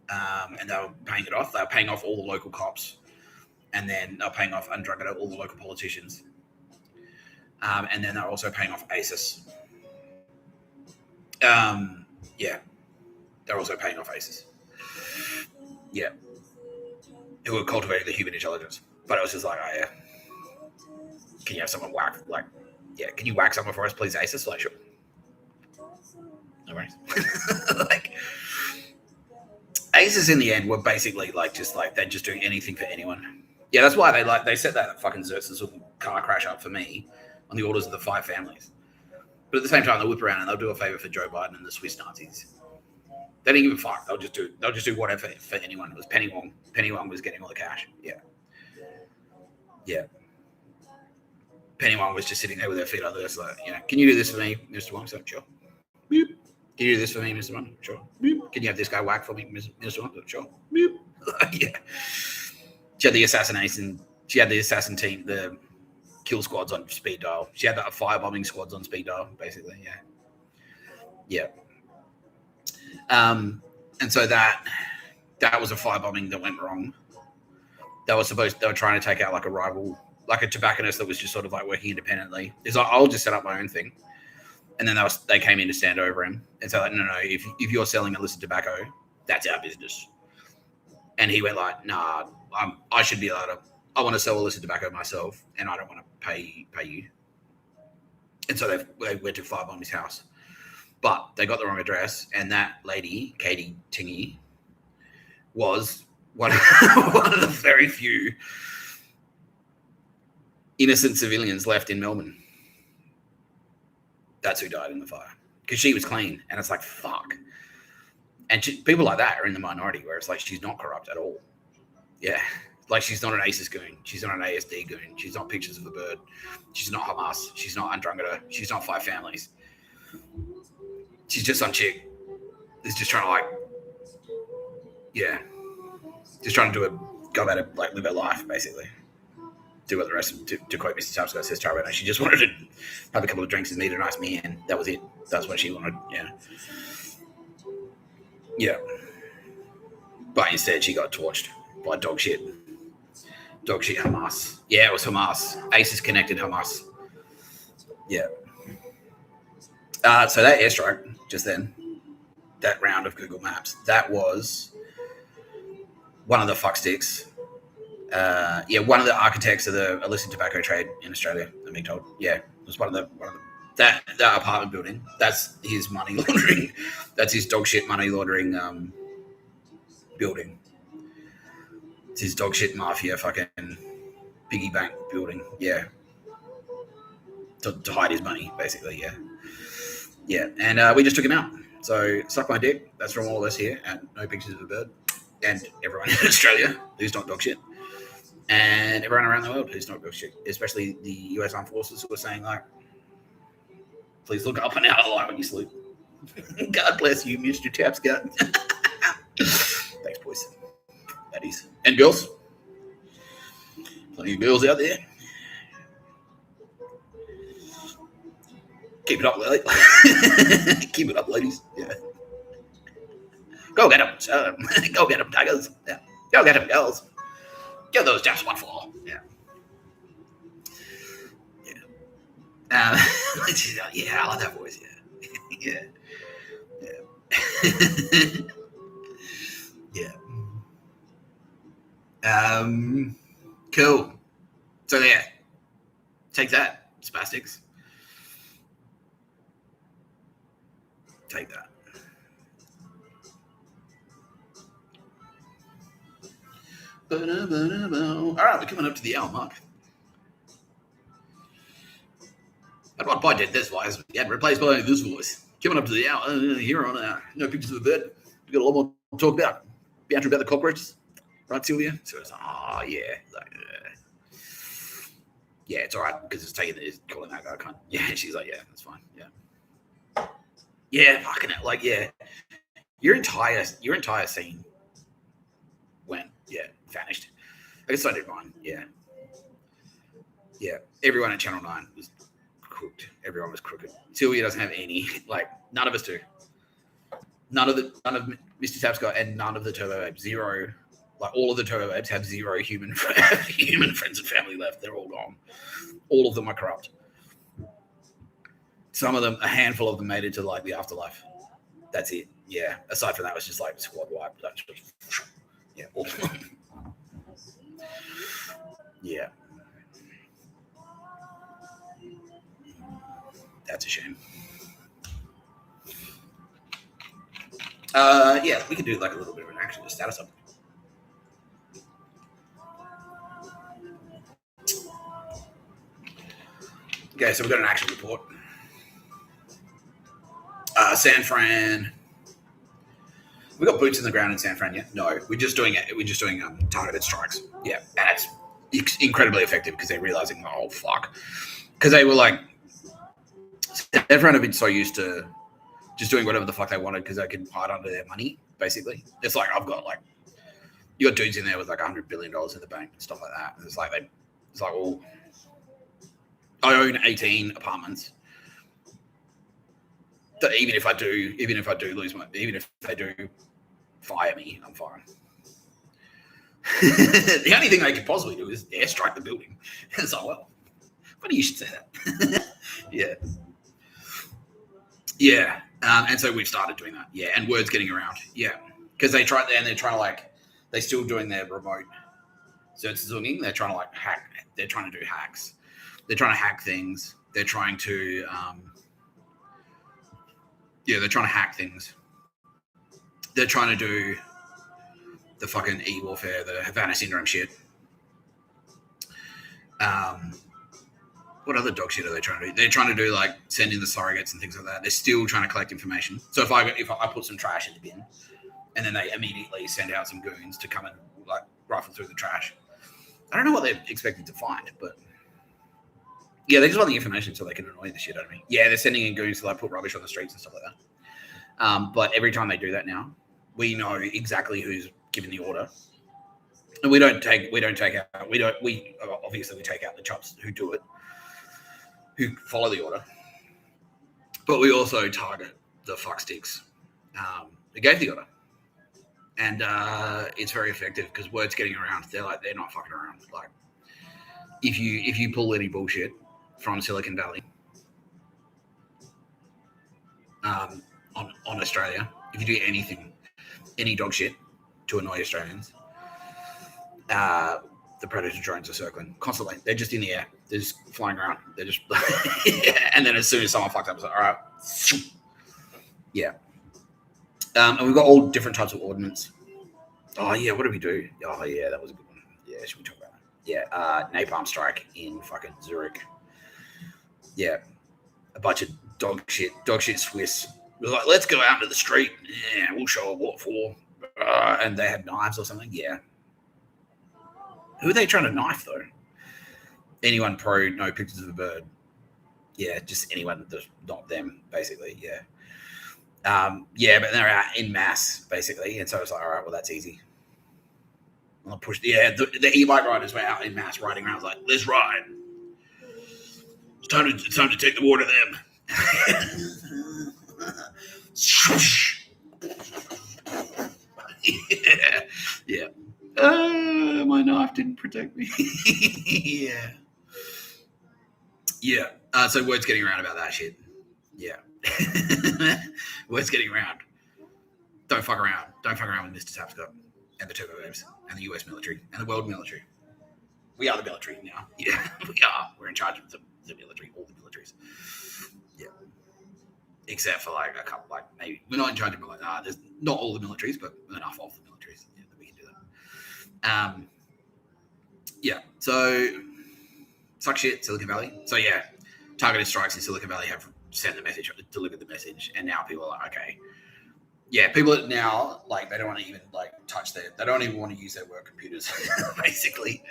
and they were paying it off. They were paying off all the local cops, and then they were paying off Andrangada, all the local politicians, and then they were also paying off ISIS. Yeah, they're also paying off ISIS. Yeah, who were cultivating the human intelligence. But it was just like, oh yeah, can you have someone whack? Like, yeah, can you whack someone for us, please, ISIS? Like, sure. No worries. Like, ISIS in the end were basically like just like they'd just do anything for anyone. Yeah, that's why they set that fucking Xerxes car crash up for me on the orders of the 5 families. But at the same time, they'll whip around and they'll do a favor for Joe Biden and the Swiss Nazis. They didn't give a fuck. They'll just do whatever for anyone. It was Penny Wong. Penny Wong was getting all the cash. Yeah. Yeah. Penny Wong was just sitting there with her feet up there. So, you know, can you do this for me, Mr. Wong? So, sure. Beep. Can you do this for me, Mr. Wong? Sure. Beep. Can you have this guy whack for me, Mr. Wong? Sure. Beep. Yeah. She had the assassination. She had the assassin team, the kill squads on speed dial. She had the firebombing squads on speed dial, basically. Yeah. Yeah. And so that was a firebombing that went wrong. They were trying to take out like a rival, like a tobacconist that was just sort of like working independently. He's like, I'll just set up my own thing. And then they came in to stand over him and say, like, no, if you're selling illicit tobacco, that's our business. And he went like, nah, I should be allowed to. I want to sell illicit tobacco myself, and I don't want to pay you. And so they went to firebomb his house. But they got the wrong address, and that lady, Katie Tingy, was one of the very few innocent civilians left in Melbourne. That's who died in the fire. Because she was clean, and it's like, fuck. And people like that are in the minority, where it's like she's not corrupt at all. Yeah. Like, she's not an ISIS goon. She's not an ASD goon. She's not Pictures of a Bird. She's not Hamas. She's not Andrangada. She's not 5 families. She's just some chick who's just trying to, like, yeah, just trying to go about it, like, live her life, basically. Do what the rest of, to quote Mr Tapscott says, Tara, she just wanted to have a couple of drinks and meet a nice man. That was it. That's what she wanted, yeah. Yeah. But instead, she got torched by dog shit. Dog shit Hamas. Yeah, it was Hamas. ISIS connected Hamas. Yeah. So that airstrike just then, that round of Google Maps, that was one of the fucksticks. One of the architects of the illicit tobacco trade in Australia, I'm being told. Yeah, it was one of the that apartment building. That's his money laundering. That's his dog shit money laundering building. It's his dog shit mafia fucking piggy bank building. Yeah. To hide his money, basically, yeah. Yeah, and we just took him out. So, suck my dick. That's from all of us here at No Pictures of a Bird. And everyone in Australia who's not dog shit. And everyone around the world who's not dog shit. Especially the US Armed Forces who are saying, like, please look up an hour light when you sleep. God bless you, Mr. Tapscott. Thanks, boys. Ladies. And girls. Plenty of girls out there. Keep it up, ladies. Keep it up, ladies. Yeah. Go get them. Go get them, tigers. Yeah. Go get them, girls. Give those chaps one for. Yeah. Yeah. Yeah, I like that voice. Yeah. Yeah. Yeah. Cool. So yeah, take that, spastics. Take that. All right, we're coming up to the hour mark. At what point did this voice get replaced by this voice? Coming up to the hour here on No Pictures of the Bird. We've got a lot more to talk about. Banter about the cockroaches. Right, Sylvia? So it's yeah. Like, yeah, it's all right because it's calling that guy cunt. Yeah, she's like, yeah, that's fine. Yeah. Yeah, fucking it. Like, yeah. Your entire scene went, vanished. I guess I did mine. Yeah. Everyone at Channel 9 was cooked. Everyone was crooked. Sylvia doesn't have any. Like, none of us do. None of Mr. Tapscott and none of the Turbo Babes. Zero. Like, all of the Turbo Babes have zero human friends and family left. They're all gone. All of them are corrupt. Some of them, a handful of them made it to, like, the afterlife. That's it. Yeah. Aside from that, it was just, like, squad wipe. Yeah. Yeah. That's a shame. Yeah, we could do like a little bit of an actual status up. Okay, so we've got an action report. San Fran. We got boots in the ground in San Fran yet? No, we're just doing it. We're just doing targeted strikes. Yeah, and it's incredibly effective because they're realizing, oh fuck, because they were like, everyone have been so used to just doing whatever the fuck they wanted because they could hide under their money. Basically, it's like I've got like, you got dudes in there with like $100 billion in the bank and stuff like that. And it's like well, I own 18 apartments. That even if I do lose my, even if they do fire me, I'm fine. The only thing they could possibly do is airstrike the building. It's like, well, funny you should say that. Yeah. And so we've started doing that. Yeah, and word's getting around. Yeah, because they're trying to like, they're still doing their remote searching. They're trying to like hack. They're trying to do hacks. They're trying to hack things. They're trying to they're trying to hack things. They're trying to do the fucking e-warfare, the Havana syndrome shit. What other dog shit are they trying to do? They're trying to do like send in the surrogates and things like that. They're still trying to collect information. So if I put some trash in the bin, and then they immediately send out some goons to come and like rifle through the trash, I don't know what they're expecting to find, but yeah, they just want the information so they can annoy the shit out of me. Yeah, they're sending in goons to like put rubbish on the streets and stuff like that. But every time they do that now, we know exactly who's given the order, and we obviously take out the chops who do it, who follow the order, but we also target the fucksticks who gave the order, and it's very effective because word's getting around. They're not fucking around. Like if you pull any bullshit from Silicon Valley on Australia, if you do any dog shit to annoy Australians, the Predator drones are circling constantly. They're just in the air. They're just flying around. They're just and then as soon as someone fucks up, it's like, all right, yeah. And we've got all different types of ordnance. Oh yeah, what do we do? Oh yeah, that was a good one. Yeah, should we talk about that? Yeah, napalm strike in fucking Zurich. Yeah, a bunch of dog shit Swiss. It was like, let's go out into the street. Yeah, we'll show them what for. And they had knives or something. Yeah. Who are they trying to knife though? Anyone pro no pictures of the bird. Yeah, just anyone that's not them, basically. Yeah. Yeah, but they're out in mass, basically. And so it's like, all right, well, that's easy. I'll push. Yeah, the e-bike riders were out in mass riding around. I was like, let's ride. It's time to take the war to them. Yeah. My knife didn't protect me. Yeah. So word's getting around about that shit. Yeah. Word's getting around. Don't fuck around. Don't fuck around with Mr. Tapscott and the Turbo Babes and the US military and the world military. We are the military now. Yeah, we are. We're in charge of the military, all the militaries. Yeah. Except for like a couple, like maybe we're not in charge of like there's not all the militaries, but enough of the militaries that we can do that. Yeah. So suck shit, Silicon Valley. So yeah, targeted strikes in Silicon Valley have sent the message, delivered the message, and now people are like, okay. Yeah, people are now like they don't want to even like touch they don't even want to use their work computers, basically.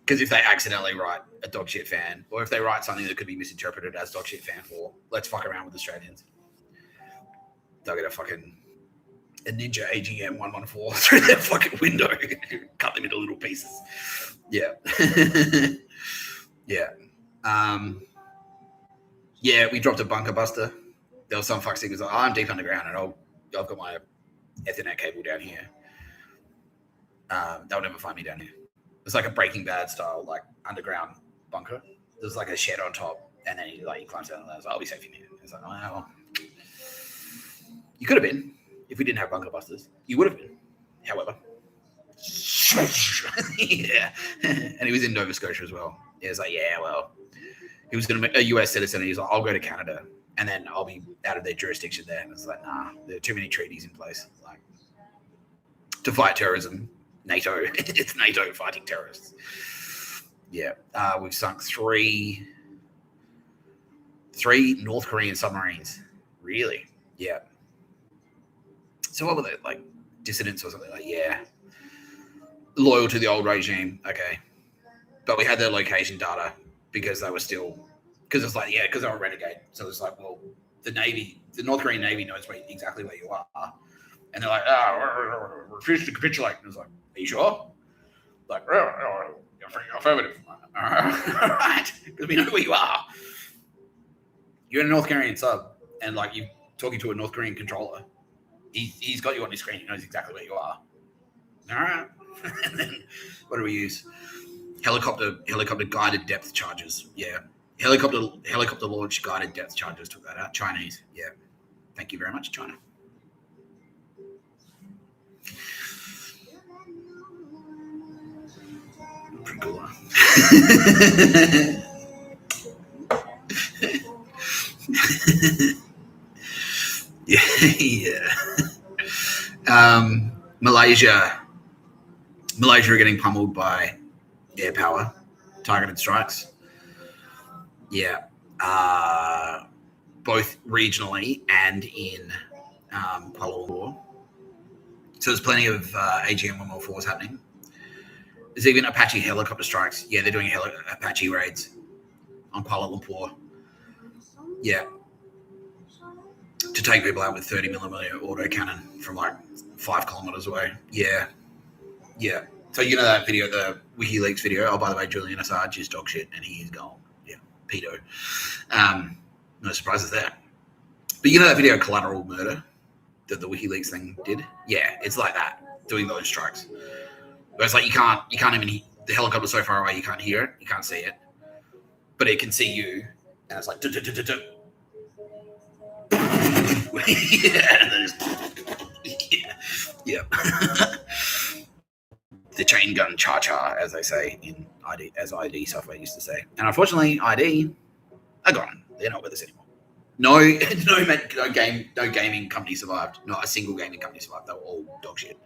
Because if they accidentally write a dog shit fan, or if they write something that could be misinterpreted as dog shit fan for, let's fuck around with Australians. They'll get a fucking a Ninja AGM 114 through their fucking window, cut them into little pieces. Yeah. Yeah. Yeah, we dropped a bunker buster. There was some fuckstick who was like, I'm deep underground and I've got my Ethernet cable down here. They'll never find me down here. It's like a Breaking Bad style, like underground bunker. There's like a shed on top, and then he climbs down and like, I'll be safe in here. It's like, oh, well, you could have been if we didn't have bunker busters. You would have been, however. Yeah, and he was in Nova Scotia as well. He was like, yeah, well, he was going to make a US citizen, and he's like, I'll go to Canada, and then I'll be out of their jurisdiction there. And it's like, nah, there are too many treaties in place, like to fight terrorism. NATO, it's NATO fighting terrorists. Yeah, we've sunk three North Korean submarines. Really? Yeah. So what were they, like dissidents or something? Like, yeah, loyal to the old regime. Okay, but we had their location data because they were still, because it's like, yeah, because they were renegade. So it's like, well, the North Korean Navy knows exactly where you are, and they're like, refuse to capitulate. And it's like, are you sure? Like, affirmative. All right, because we know where you are. You're in a North Korean sub, and like you're talking to a North Korean controller. He's got you on his screen. He knows exactly where you are. All right. And then what do we use? Helicopter guided depth charges. Yeah. Helicopter launch guided depth charges. Took that out. Chinese. Yeah. Thank you very much, China. Pretty cool, huh? Yeah. Malaysia are getting pummeled by air power targeted strikes. Yeah. Both regionally and in Kuala Lumpur. So there's plenty of AGM 114s happening. There's even Apache helicopter strikes. Yeah, they're doing Apache raids on Kuala Lumpur. Yeah. To take people out with 30mm autocannon from like 5 kilometers away. Yeah. Yeah. So you know that video, the WikiLeaks video? Oh, by the way, Julian Assange is dog shit and he is gone. Yeah. Pedo. No surprises there. But you know that video, Collateral Murder, that the WikiLeaks thing did? Yeah, it's like that, doing those strikes. But it's like you can't even, the helicopter's so far away you can't hear it, you can't see it. But it can see you, and it's like, yeah. The chain gun cha-cha, as they say in ID, as ID software used to say. And unfortunately, ID are gone. They're not with us anymore. No gaming company survived. Not a single gaming company survived. They were all dog shit.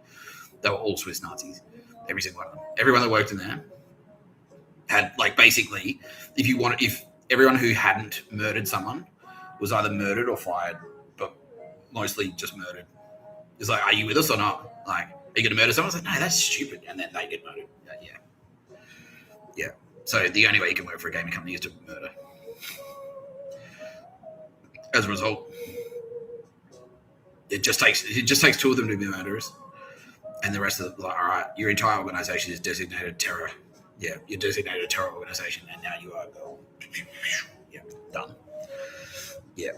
They were all Swiss Nazis. Every single one of them. Everyone that worked in there had, like, basically, if everyone who hadn't murdered someone was either murdered or fired, but mostly just murdered. It's like, are you with us or not? Like, are you going to murder someone? I was like, no, that's stupid. And then they get murdered. Yeah. So the only way you can work for a gaming company is to murder. As a result, it just takes 2 of them to be murderers, and the rest of them, like, all right, your entire organization is designated terror. Yeah, you're designated a terror organization, and now you are done. Yeah.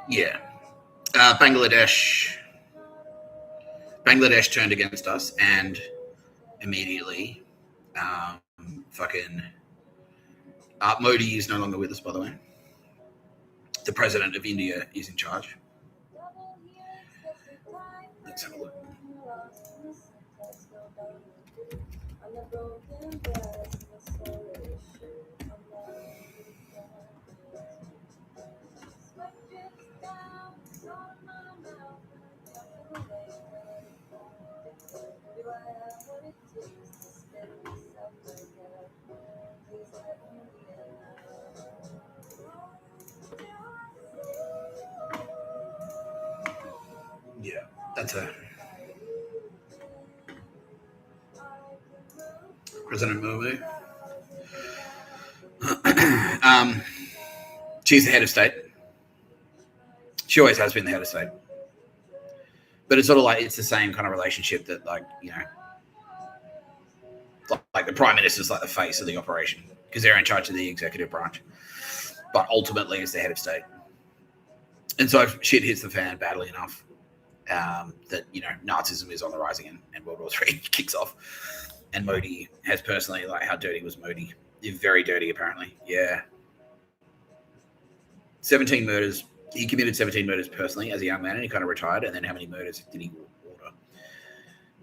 Yeah. Bangladesh turned against us, and immediately, Modi is no longer with us, by the way. The president of India is in charge. Let's have a look. Yeah, that's a President Murmu. She's the head of state. She always has been the head of state. But it's sort of like it's the same kind of relationship that, like, you know, like the prime minister is like the face of the operation because they're in charge of the executive branch, but ultimately it's the head of state. And so if shit hits the fan badly enough, that, you know, Nazism is on the rise again and World War III kicks off. And Modi has personally, like, how dirty was Modi? Very dirty, apparently. Yeah. 17 murders. He committed 17 murders personally as a young man, and he kind of retired. And then how many murders did he order?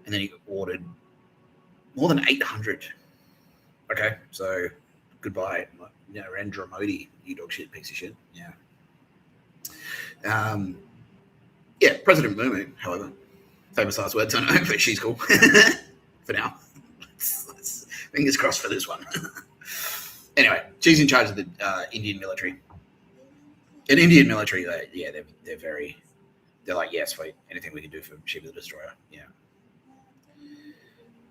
And then he ordered more than 800. Okay, so goodbye, Narendra Modi, you dog shit piece of shit. Yeah. Yeah, President Murmu, however, famous last words, I know, but she's cool for now. Let's fingers crossed for this one. Anyway, she's in charge of the Indian military. And Indian military, they're like, yeah, sweet, anything we can do for Shiva the Destroyer. Yeah.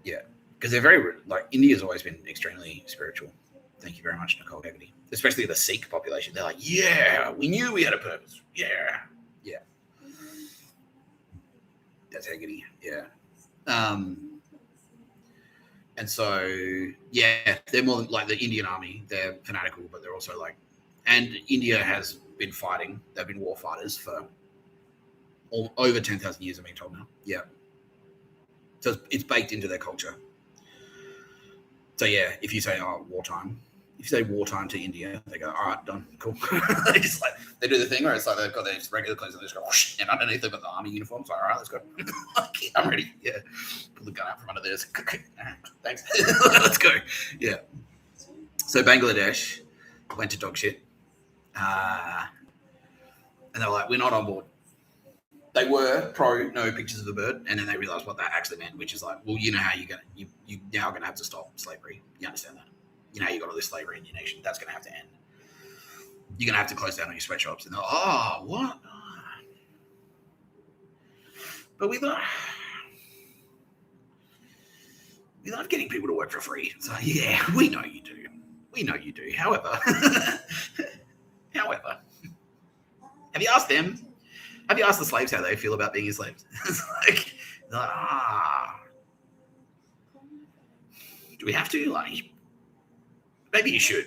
Yeah, because they're very, like, India's always been extremely spiritual. Thank you very much, Nicole Haggerty. Especially the Sikh population. They're like, yeah, we knew we had a purpose. Yeah. Yeah. That's Haggerty. Yeah. And so, yeah, they're more like the Indian army. They're fanatical, but they're also like, and India has been fighting. They've been war fighters for over 10,000 years, I'm being told now. Yeah. So it's baked into their culture. So, yeah, if you say, oh, wartime, if you say wartime to India, they go, all right, done, cool. They just like, they do the thing where it's like they've got their regular clothes and they just go, whoosh, and underneath they've got the army uniforms. Like, all right, let's go. Okay, I'm ready. Yeah. Pull the gun out from under theirs. Thanks. Let's go. Yeah. So Bangladesh went to dog shit. And they were like, we're not on board. They were pro no pictures of the bird, and then they realized what that actually meant, which is like, well, you know how you now going to have to stop slavery. You understand that? You know how you got all this slavery in your nation. That's going to have to end. You're going to have to close down all your sweatshops. And they're like, oh, what? But we love getting people to work for free. So, yeah, we know you do. We know you do. However, have you asked them? Have you asked the slaves how they feel about being slaves? It's like, they're like, do we have to? Like, maybe you should.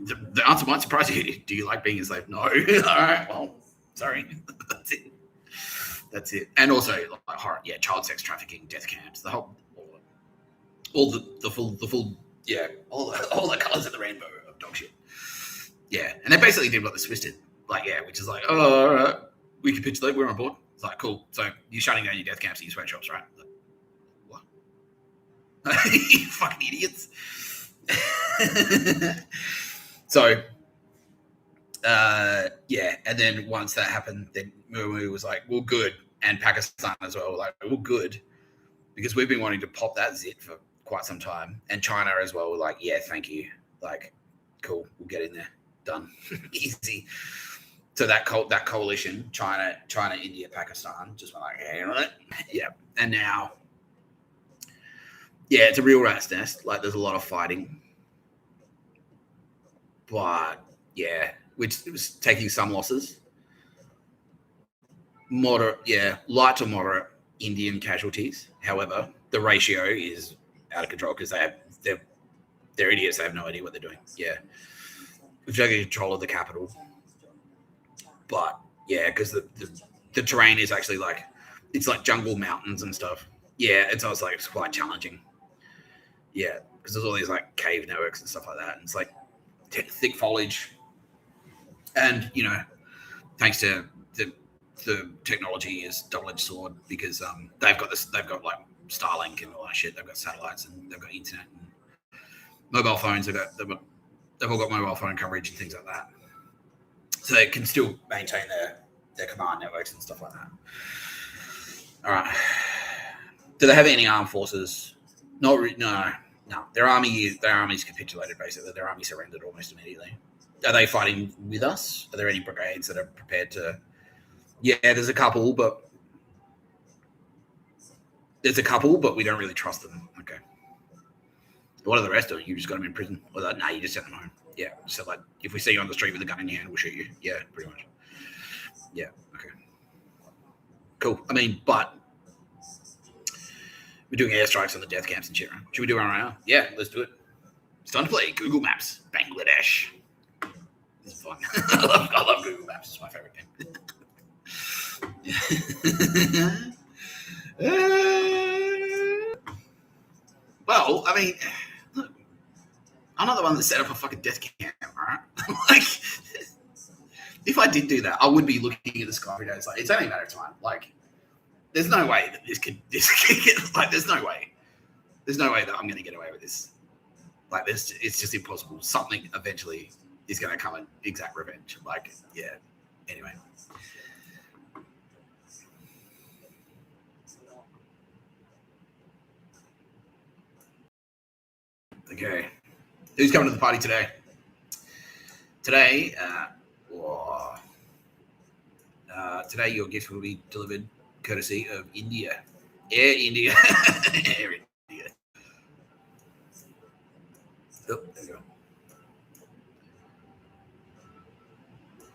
The answer might surprise you. Do you like being a slave? No. All right. Well, sorry. That's it. And also, like, horror, yeah, child sex trafficking, death camps, the whole, all the full, yeah, all the colors of the rainbow of dog shit. Yeah, and they basically did what the Swiss did. Like, yeah, which is like, oh, all right, we capitulate, we're on board. It's like, cool. So you're shutting down your death camps and your sweatshops, right? Like, what? You fucking idiots. So, yeah, and then once that happened, then Murmu was like, well, good. And Pakistan as well, like, well, good. Because we've been wanting to pop that zit for quite some time. And China as well were like, yeah, thank you. Like, cool, we'll get in there. Done. Easy. So that coalition, China, India, Pakistan, just went like, hey, yeah. And now, yeah, it's a real rat's nest. Like, there's a lot of fighting. But, yeah, which was taking some losses. Moderate, yeah, light to moderate Indian casualties. However, the ratio is out of control because they're idiots. They have no idea what they're doing. Yeah. We've taken control of the capital. But, yeah, because the terrain is actually like, it's like jungle mountains and stuff. Yeah, and so it's like, it's quite challenging. Yeah, because there's all these like cave networks and stuff like that. And it's like thick foliage. And, you know, thanks to the technology is double-edged sword because they've got like Starlink and all that shit. They've got satellites and they've got internet and mobile phones. They've all got mobile phone coverage and things like that. So they can still maintain their command networks and stuff like that. All right. Do they have any armed forces? No. Their army's capitulated basically. Their army surrendered almost immediately. Are they fighting with us? Are there any brigades that are prepared to? Yeah, there's a couple, but we don't really trust them. Okay. What are the rest of you? Just got them in prison? Or nah, you just sent them home. Yeah. So like, if we see you on the street with a gun in your hand, we'll shoot you. Yeah, pretty much. Yeah. Okay. Cool. I mean, but we're doing airstrikes on the death camps and shit. Right? Should we do it right now? Yeah, let's do it. It's time to play Google Maps, Bangladesh. This is fun. I love Google Maps. It's my favorite thing. Well, I mean, look, I'm not the one that set up a fucking death camp, right? Like, if I did do that, I would be looking at the sky every day. It's like, it's only a matter of time. Like, there's no way that this could get, like, there's no way that I'm going to get away with this. Like, it's just impossible. Something eventually is going to come and exact revenge. Like, yeah. Anyway. Okay. Who's coming to the party today? Today, today your gift will be delivered courtesy of India. Air India. Air India. Oh, there you go.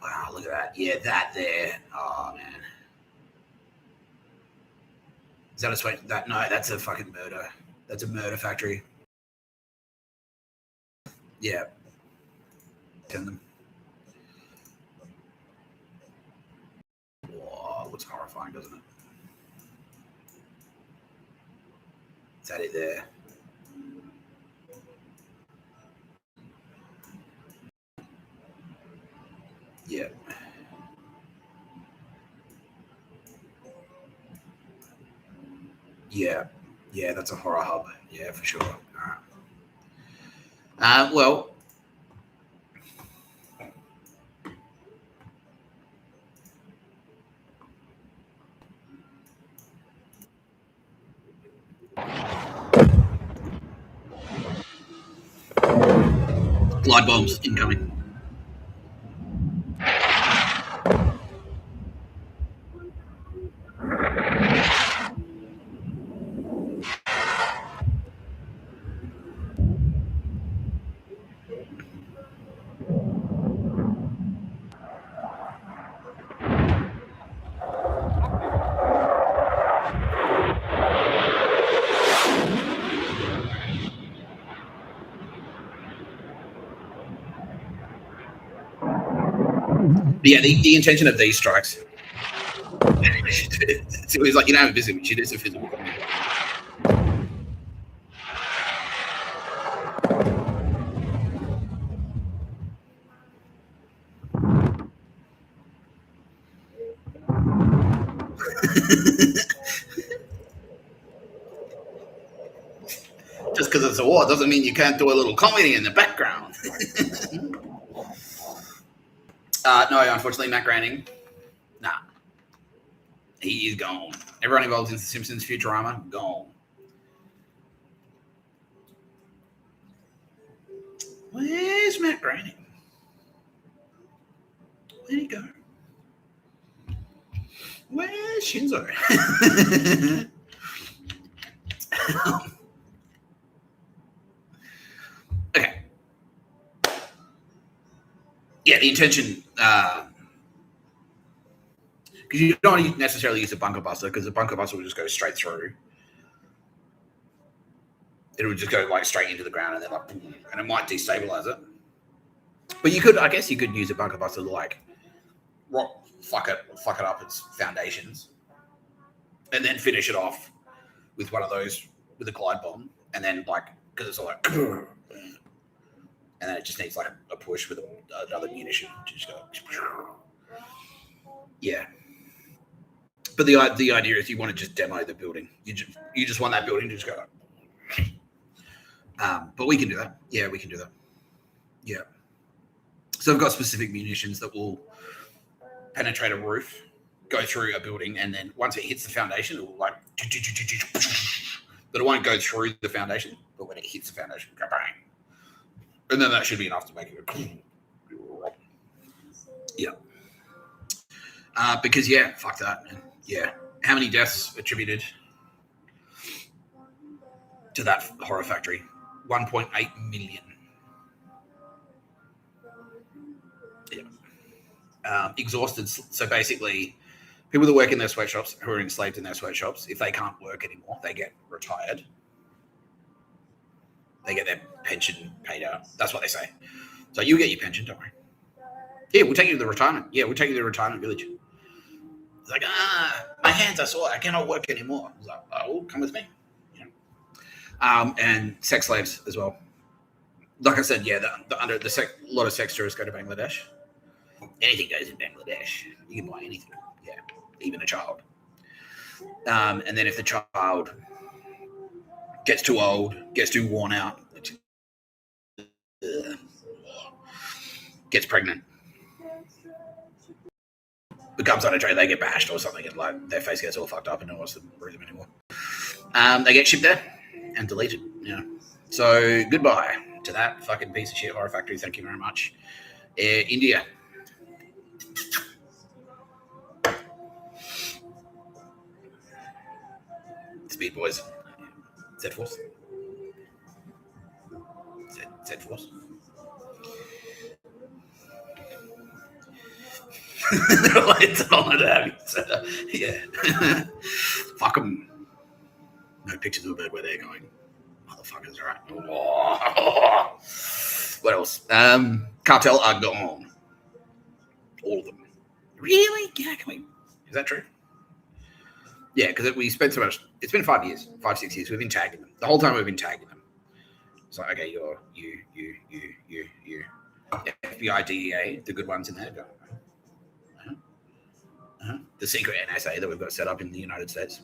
Wow, look at that. Yeah, that there. Oh, man. Is that a sweat? That no, that's a fucking murder. That's a murder factory. Yeah. Send them. Whoa, looks horrifying, doesn't it? Is that it there? Yeah. Yeah. Yeah, that's a horror hub. Yeah, for sure. All right. Well, glide bombs incoming. But yeah, the intention of these strikes. It was like, you don't have a physical, shit, it's a physical. Just because it's a war doesn't mean you can't do a little comedy in the background. No, unfortunately, Matt Groening, nah, he is gone. Everyone involved in The Simpsons, Futurama, gone. Where's Matt Groening? Where'd he go? Where's Shinzo? Okay. Yeah, the intention, because you don't necessarily use a bunker buster, because the bunker buster will just go straight through. It would just go like straight into the ground, and then like, boom, and it might destabilize it. But you could, I guess, you could use a bunker buster to like fuck it up its foundations, and then finish it off with one of those with a glide bomb, and then like, because it's all like, and then it just needs like a push with another munition to just go. Yeah. But the idea is you want to just demo the building. You just want that building to just go. But we can do that. Yeah, we can do that. Yeah. So I've got specific munitions that will penetrate a roof, go through a building, and then once it hits the foundation, it will like, but it won't go through the foundation. But when it hits the foundation, go bang, and then that should be enough to make it. Yeah. Because yeah, fuck that, man. Yeah. How many deaths attributed to that horror factory? 1.8 million. Yeah. exhausted. So basically, people that work in their sweatshops who are enslaved in their sweatshops, if they can't work anymore, they get retired. They get their pension paid out. That's what they say. So you get your pension, don't worry. Yeah, we'll take you to the retirement. Yeah, we'll take you to the retirement village. It's like, my hands are sore. I cannot work anymore. I was like, oh, come with me. And sex slaves as well. Like I said, yeah, a lot of sex tourists go to Bangladesh. Anything goes in Bangladesh. You can buy anything. Yeah, even a child. And then if the child gets too old, gets too worn out, gets pregnant, becomes unattractive, they get bashed or something, and like their face gets all fucked up and no one wants to breathe them anymore. They get shipped there and deleted. So goodbye to that fucking piece of shit horror factory. Thank you very much, India. Speed Boys. Z-Force. Z-Force. It's an honor to have you. Yeah. Fuck them. No pictures of a bird where they're going. Motherfuckers, right? Oh. What else? Cartel are gone. All of them. Really? Yeah, is that true? Yeah, because we spent so much. It's been 5 years, 6 years. We've been tagging them. The whole time we've been tagging them. It's like, okay, you're you. FBI, DEA, the good ones in there. Go. The secret NSA that we've got set up in the United States.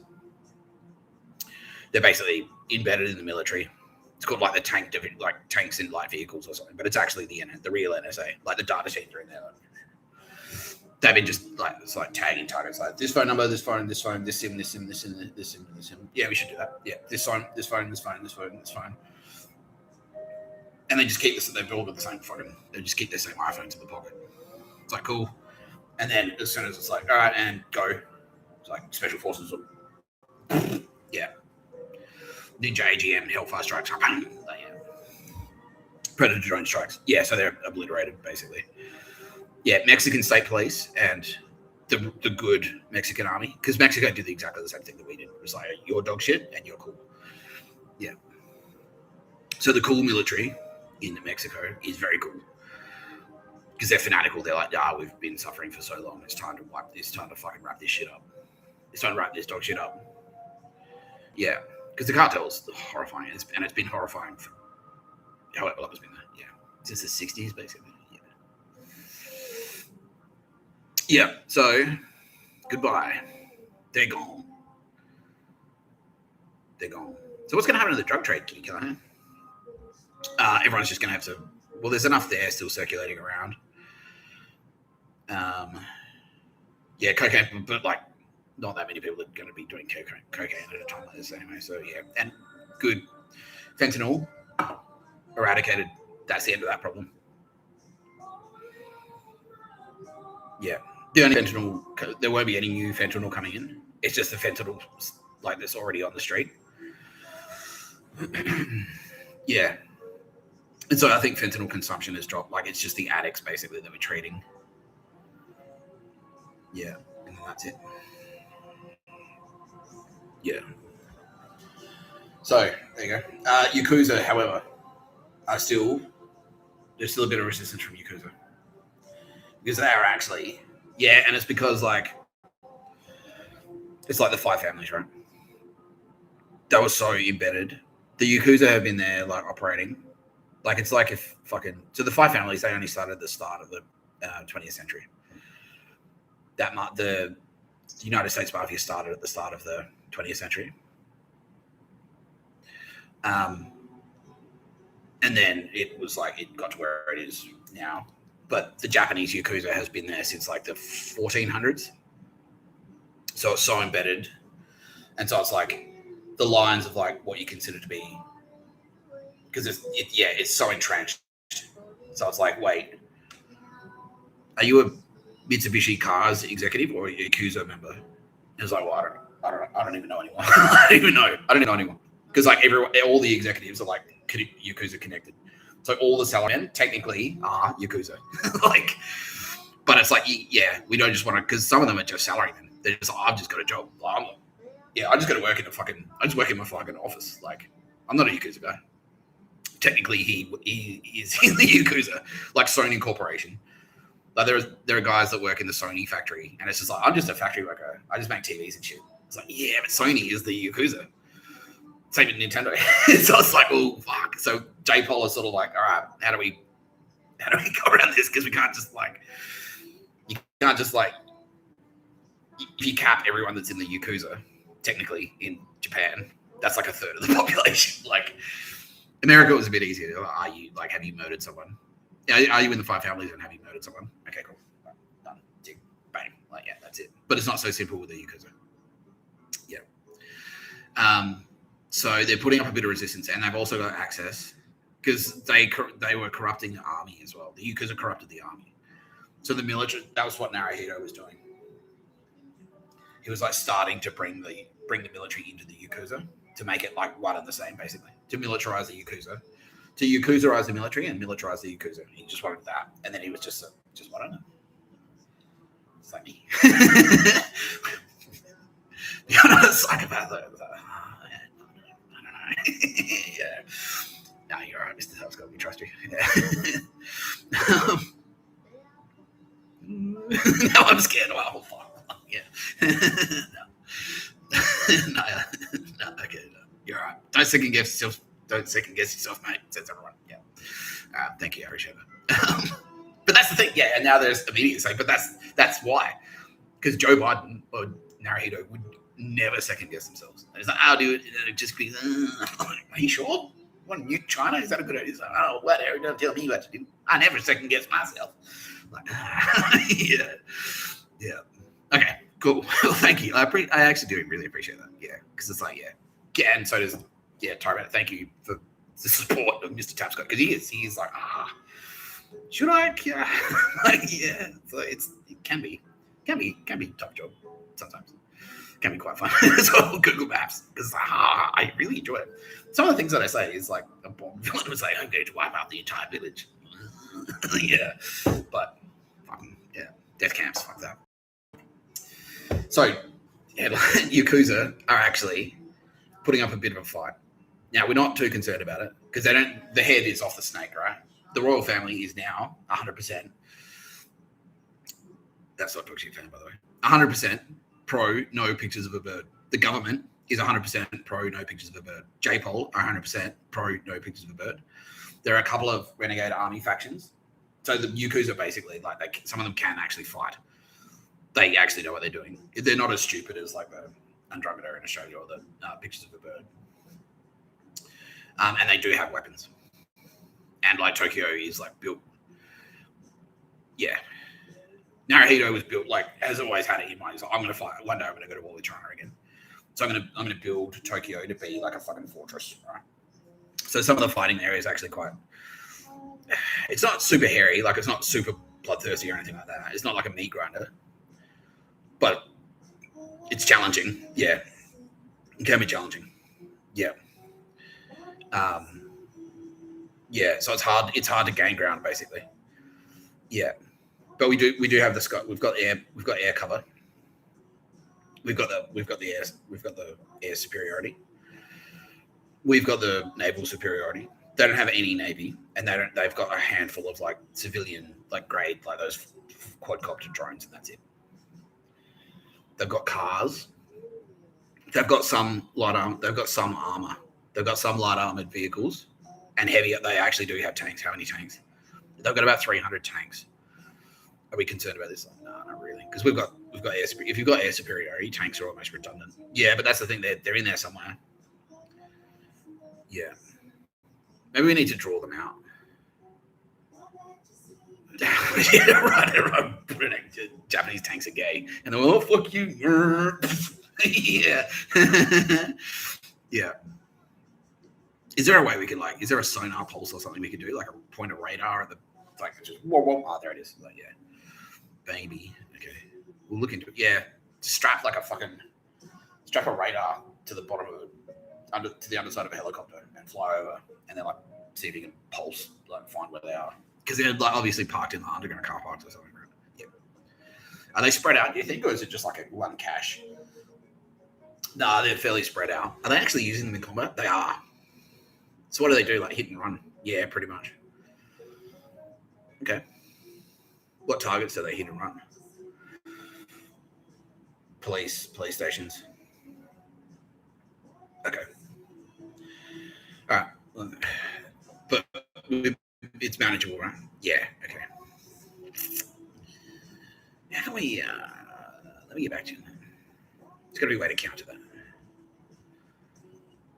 They're basically embedded in the military. It's called like the tanks in light vehicles or something, but it's actually the real NSA. Like the data sheets are in there. They've been just like tagging targets, like this phone number, this phone, this SIM, this SIM, this SIM, this SIM, this SIM. Yeah, we should do that. Yeah, this phone. And they just keep this. They've all got the same phone. They just keep their same iPhones in the pocket. It's like cool. And then as soon as it's like, all right, and go, it's like special forces. Yeah. Ninja AGM, Hellfire strikes. Yeah. Predator drone strikes. Yeah, so they're obliterated basically. Yeah, Mexican state police and the good Mexican army, because Mexico did exactly the same thing that we did. It was like, you're dog shit and you're cool. Yeah. So the cool military in Mexico is very cool. Because they're fanatical. They're like, we've been suffering for so long. It's time to fucking wrap this shit up. It's time to wrap this dog shit up. Yeah. Because the cartel's horrifying. And it's been horrifying for however long it's been there. Yeah. Since the 60s, basically. Yeah. So, goodbye. They're gone. So what's going to happen to the drug trade, Kitty Killer? Everyone's just going to have to... Well, there's enough there still circulating around. Yeah, cocaine, but like not that many people are going to be doing cocaine at a time like this anyway. So yeah, and good. Fentanyl eradicated. That's the end of that problem. Yeah, the only fentanyl, there won't be any new fentanyl coming in. It's just the fentanyl like that's already on the street. Yeah. And so I think fentanyl consumption has dropped. Like it's just the addicts basically that we're treating. Yeah, and that's it. Yeah. So there you go. Yakuza, however, there's still a bit of resistance from Yakuza because they are actually, yeah, and it's because like it's like the Five Families, right? That was so embedded. The Yakuza have been there like operating. Like it's like if fucking so the Five Families, they only started at the start of the 20th century. The United States Mafia started at the start of the 20th century, and then it was like it got to where it is now. But the Japanese Yakuza has been there since like the 1400s, so it's so embedded, and so it's like the lines of like what you consider to be. Because it's so entrenched. So it's like, wait, are you a Mitsubishi Cars executive or a Yakuza member? It was like, well, I don't even know anyone. I don't even know anyone. Because like all the executives are like Yakuza connected. So all the salarymen technically are Yakuza. Like, But it's like, yeah, we don't just want to, because some of them are just salarymen. They're just like, I've just got a job. Like, I just got to work in I just work in my fucking office. Like, I'm not a Yakuza guy. Technically, he is in the Yakuza, like Sony Corporation. Like there are guys that work in the Sony factory, and it's just like, I'm just a factory worker. I just make TVs and shit. It's like, yeah, but Sony is the Yakuza. Same with Nintendo. So it's like, oh fuck. So J Paul is sort of like, all right, how do we go around this? Because we can't just like, if you cap everyone that's in the Yakuza, technically in Japan, that's like a third of the population. Like America was a bit easier. Are you like, have you murdered someone? Are you in the 5 families and have you murdered someone? Okay, cool. Done. Tick. Bang. Like, yeah, that's it. But it's not so simple with the Yakuza. Yeah. So they're putting up a bit of resistance, and they've also got access because they were corrupting the army as well. The Yakuza corrupted the army. So the military, that was what Naruhito was doing. He was like starting to bring the military into the Yakuza to make it like one and the same, basically, to militarize the Yakuza. To Yakuzaize the military and militarize the Yakuza. He just wanted that. And then he was just wanted it. It's like me. You're not a psychopath, though. I don't know. Yeah. No, you're all right, Mr. Tapscott. We trust you. Yeah. Now I'm scared. Oh, fuck. Yeah. No. Okay. No. You're all right. Don't second guess yourself, mate, says everyone. Yeah. Thank you. I appreciate it. But that's the thing. Yeah. And now there's immediate say, but that's why. Because Joe Biden or Naruhito would never second guess themselves. It's like, I'll do it. It'd just be, are you sure? Want to mute China? Is that a good idea? It's like, oh, whatever. Don't tell me what to do. I never second guess myself. Like, yeah. Yeah. Okay. Cool. Well, thank you. I actually do really appreciate that. Yeah. Because it's like, yeah. Yeah. And so does, yeah, Tyrant. Thank you for the support of Mr. Tapscott, because he is like, should I? Yeah. Like, yeah. So it can be a tough job sometimes. It can be quite fun. So Google Maps, because I really enjoy it. Some of the things that I say is like a bomb villain would say, I'm going to wipe out the entire village. Yeah. But fucking yeah, death camps, fuck that. So yeah, Yakuza are actually putting up a bit of a fight. Now, we're not too concerned about it because the head is off the snake, right? The royal family is now 100%. That's not Dog Shit fan, by the way. 100% pro no pictures of a bird. The government is 100% pro no pictures of a bird. J-Pol are 100% pro no pictures of a bird. There are a couple of renegade army factions. So the Yakuza basically, like some of them can actually fight. They actually know what they're doing. They're not as stupid as like the Andromeda in Australia or the pictures of a bird. And they do have weapons. And like Tokyo is like built. Yeah. Naruhito was built like, has always had it in mind. He's like, I'm going to fight. One day I'm going to go to war with China again. So I'm going to build Tokyo to be like a fucking fortress, right? So some of the fighting there is actually quite, it's not super hairy. Like it's not super bloodthirsty or anything like that. It's not like a meat grinder. But it's challenging. Yeah. It can be challenging. Yeah. Yeah, so it's hard to gain ground basically. Yeah. But we do have we've got air cover. We've got the air superiority. We've got the naval superiority. They don't have any navy, and they've got a handful of like civilian like grade like those quadcopter drones, and that's it. They've got cars. They've got some light armor. They've got some armor. They've got some light armored vehicles, and heavier. They actually do have tanks. How many tanks? They've got about 300 tanks. Are we concerned about this? No, not really, because we've got air. If you've got air superiority, tanks are almost redundant. Yeah, but that's the thing. They're in there somewhere. Yeah, maybe we need to draw them out. Yeah, right. Japanese tanks are gay, and they're oh fuck you. Yeah, yeah. Is there a way we can is there a sonar pulse or something we could do, like a point of radar at the just whoa, there it is. Like yeah, baby. Okay, we'll look into it. Yeah, strap a radar to the bottom of it, to the underside of a helicopter and fly over, and then see if you can pulse, find where they are, because they're obviously parked in the underground car parks or something. Right? Yep. Are they spread out, do you think, or is it just like a one cache? No, they're fairly spread out. Are they actually using them in combat? They are. So what do they do, like hit and run? Yeah, pretty much. Okay. What targets do they hit and run? Police stations. Okay. All right. But it's manageable, right? Yeah. Okay. How can we? Let me get back to you. There's got to be a way to counter that.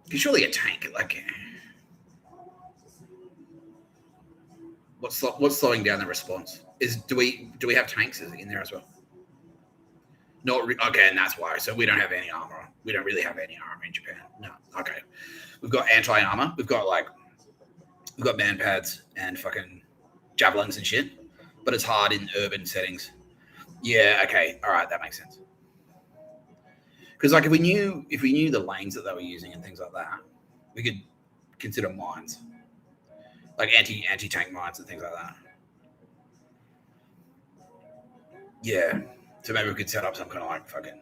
Because surely a tank, like, what's slowing down the response? Do we have tanks in there as well? Okay, and that's why. So we don't have any armor. We don't really have any armor in Japan. No. Okay. We've got anti-armor. We've got man pads and fucking javelins and shit. But it's hard in urban settings. Yeah. Okay. All right. That makes sense. Because like if we knew the lanes that they were using and things like that, we could consider mines, like anti-tank mines and things like that. Yeah. So maybe we could set up some kind of like fucking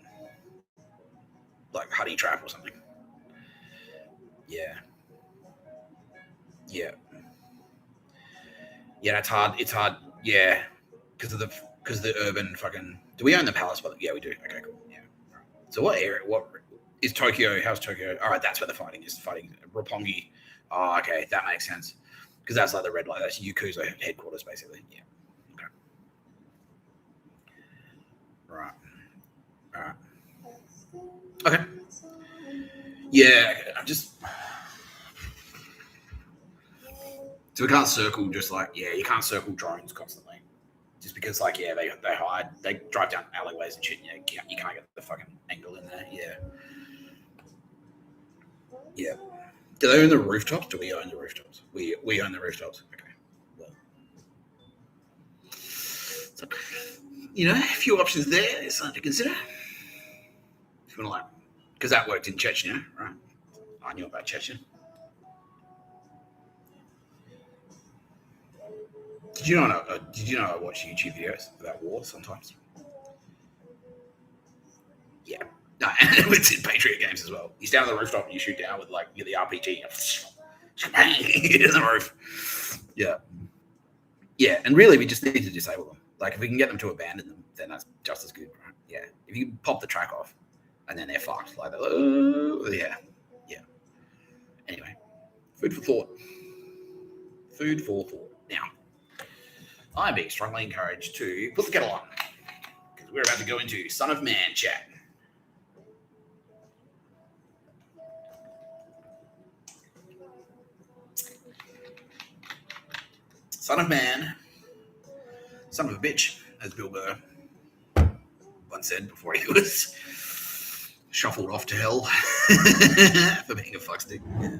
like honey trap or something. Yeah. Yeah. Yeah, it's hard. It's hard. Yeah, because of the urban fucking. Do we own the palace? But yeah, we do. Okay, cool. Yeah. Right. So what area? What is Tokyo? How's Tokyo? All right, that's where the fighting is. Fighting Roppongi. Oh, okay, that makes sense. Because that's like the red light. That's Yakuza headquarters, basically. Yeah. Okay. Right. All right. Okay. Yeah, I'm just. So we can't circle just like, yeah, you can't circle drones constantly. Just because, like, yeah, they hide, they drive down alleyways and shit. Yeah, you can't get the fucking angle in there. Yeah. Yeah. Do they own the rooftops? Do we own the rooftops? We own the rooftops. Okay. Well. So, a few options there. It's something to consider. If you want to, like, because that worked in Chechnya, right? I knew about Chechnya. Did you know I watch YouTube videos about war sometimes? Yeah. No, and it's in Patriot games as well. You stand on the rooftop and you shoot down with like the RPG in the roof. Yeah. Yeah, and really we just need to disable them. Like if we can get them to abandon them, then that's just as good, right? Yeah. If you pop the track off and then they're fucked, like yeah. Yeah. Anyway. Food for thought. Food for thought. Now, I'm being strongly encouraged to put the kettle on because we're about to go into Son of Man chat. Son of Man, son of a bitch, as Bill Burr once said before he was shuffled off to hell for being a fuckstick. Yeah.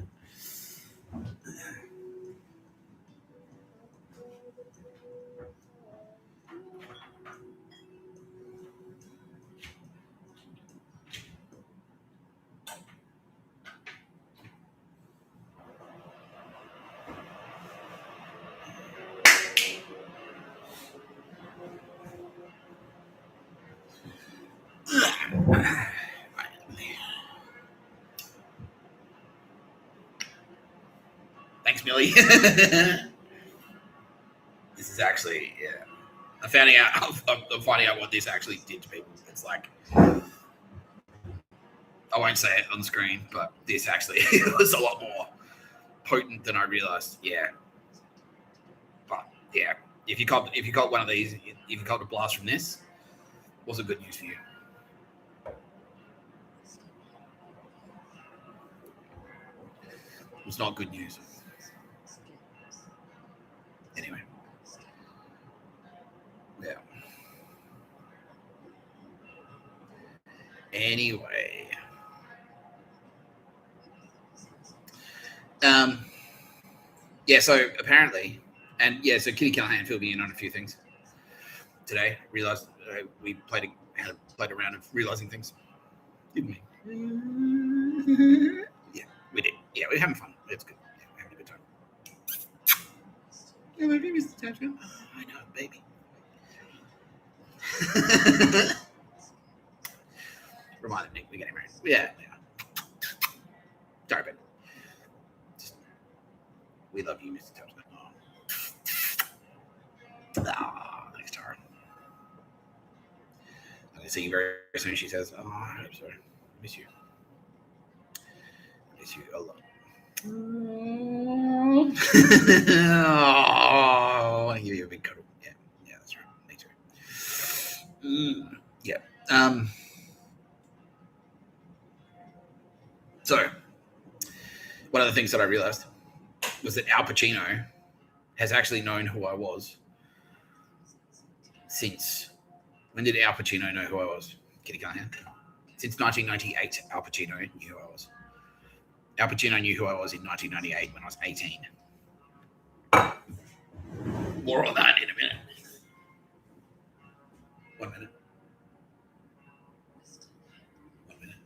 Thanks, Millie. This is actually, yeah. I'm finding out what this actually did to people. It's like, I won't say it on screen, but this actually was a lot more potent than I realized. Yeah. But yeah, if you caught one of these, if you caught a blast from this, wasn't good news for you. It was not good news. Anyway. Yeah. Anyway. Yeah, so apparently, and yeah, so Kitty Callahan filled me in on a few things today. Realized we played a round of realizing things, didn't we? Yeah, we did. Yeah, we're having fun. It's good. Yeah, we're having a good time. I love you, Mr. Tapscott. Oh, I know, baby. Reminded Nick we're getting married. Yeah. Sorry, but we love you, Mr. Tapscott. Thanks, Tara. I'm gonna see you very soon. She says, "Oh, I'm sorry, miss you. Miss you a lot." Oh, I give you a big cuddle. Yeah, that's right. Me too. Yeah. So, one of the things that I realized was that Al Pacino has actually known who I was since. When did Al Pacino know who I was? Kitty Callahan. Since 1998, Al Pacino knew who I was. Al Pacino knew who I was in 1998 when I was 18. More on that in a minute. 1 minute. 1 minute.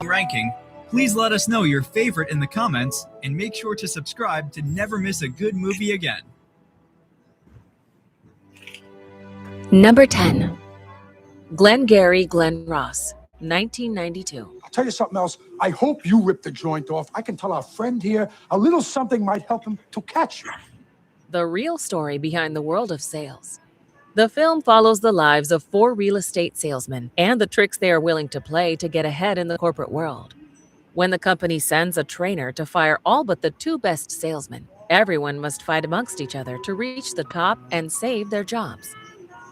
Ranking, please let us know your favorite in the comments and make sure to subscribe to never miss a good movie again. Number 10. Glengarry Glen Ross, 1992. I'll tell you something else. I hope you rip the joint off. I can tell our friend here a little something might help him to catch you. The real story behind the world of sales. The film follows the lives of 4 real estate salesmen and the tricks they are willing to play to get ahead in the corporate world. When the company sends a trainer to fire all but the 2 best salesmen, everyone must fight amongst each other to reach the top and save their jobs.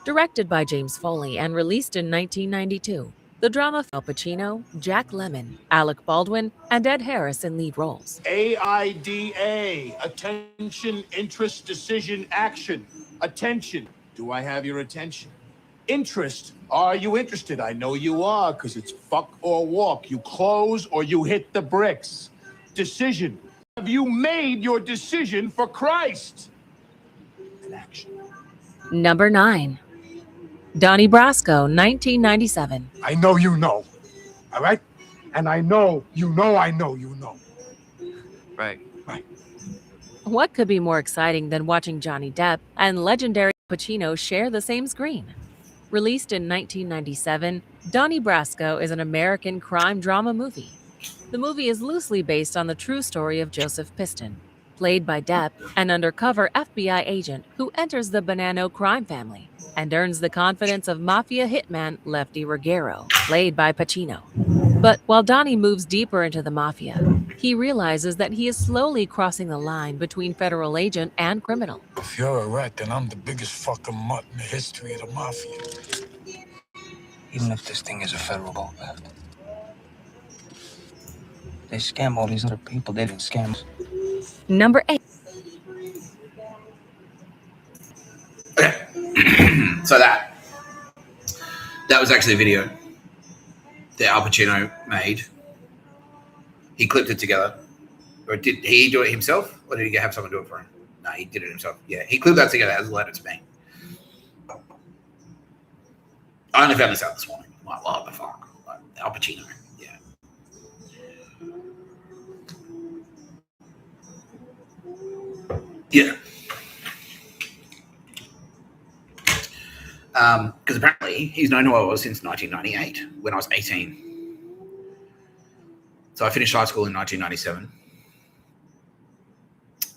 Directed by James Foley and released in 1992, the drama Al Pacino, Jack Lemmon, Alec Baldwin, and Ed Harris in lead roles. AIDA, attention, interest, decision, action. Attention. Do I have your attention? Interest. Are you interested? I know you are, because it's fuck or walk. You close or you hit the bricks. Decision. Have you made your decision for Christ? And action. Number 9. Donnie Brasco, 1997. I know you know. All right? And I know you know I know you know. Right. What could be more exciting than watching Johnny Depp and legendary Pacino share the same screen? Released in 1997, Donnie Brasco is an American crime drama movie. The movie is loosely based on the true story of Joseph Piston, played by Depp, an undercover FBI agent who enters the Bonanno crime family and earns the confidence of mafia hitman Lefty Ruggiero, played by Pacino. But while Donnie moves deeper into the mafia, he realizes that he is slowly crossing the line between federal agent and criminal. If you're a rat, then I'm the biggest fucking mutt in the history of the mafia. Even if this thing is a federal theft. They scam all these other people. They didn't scam us. Number 8. Okay. So that was actually a video that Al Pacino made. He clipped it together. Or did he do it himself? Or did he have someone do it for him? No, he did it himself. Yeah, he clipped that together as a letter to me. I only found this out this morning. I'm like, what the fuck? Like, Al Pacino. Yeah. Yeah. Because apparently he's known who I was since 1998, when I was 18. So I finished high school in 1997.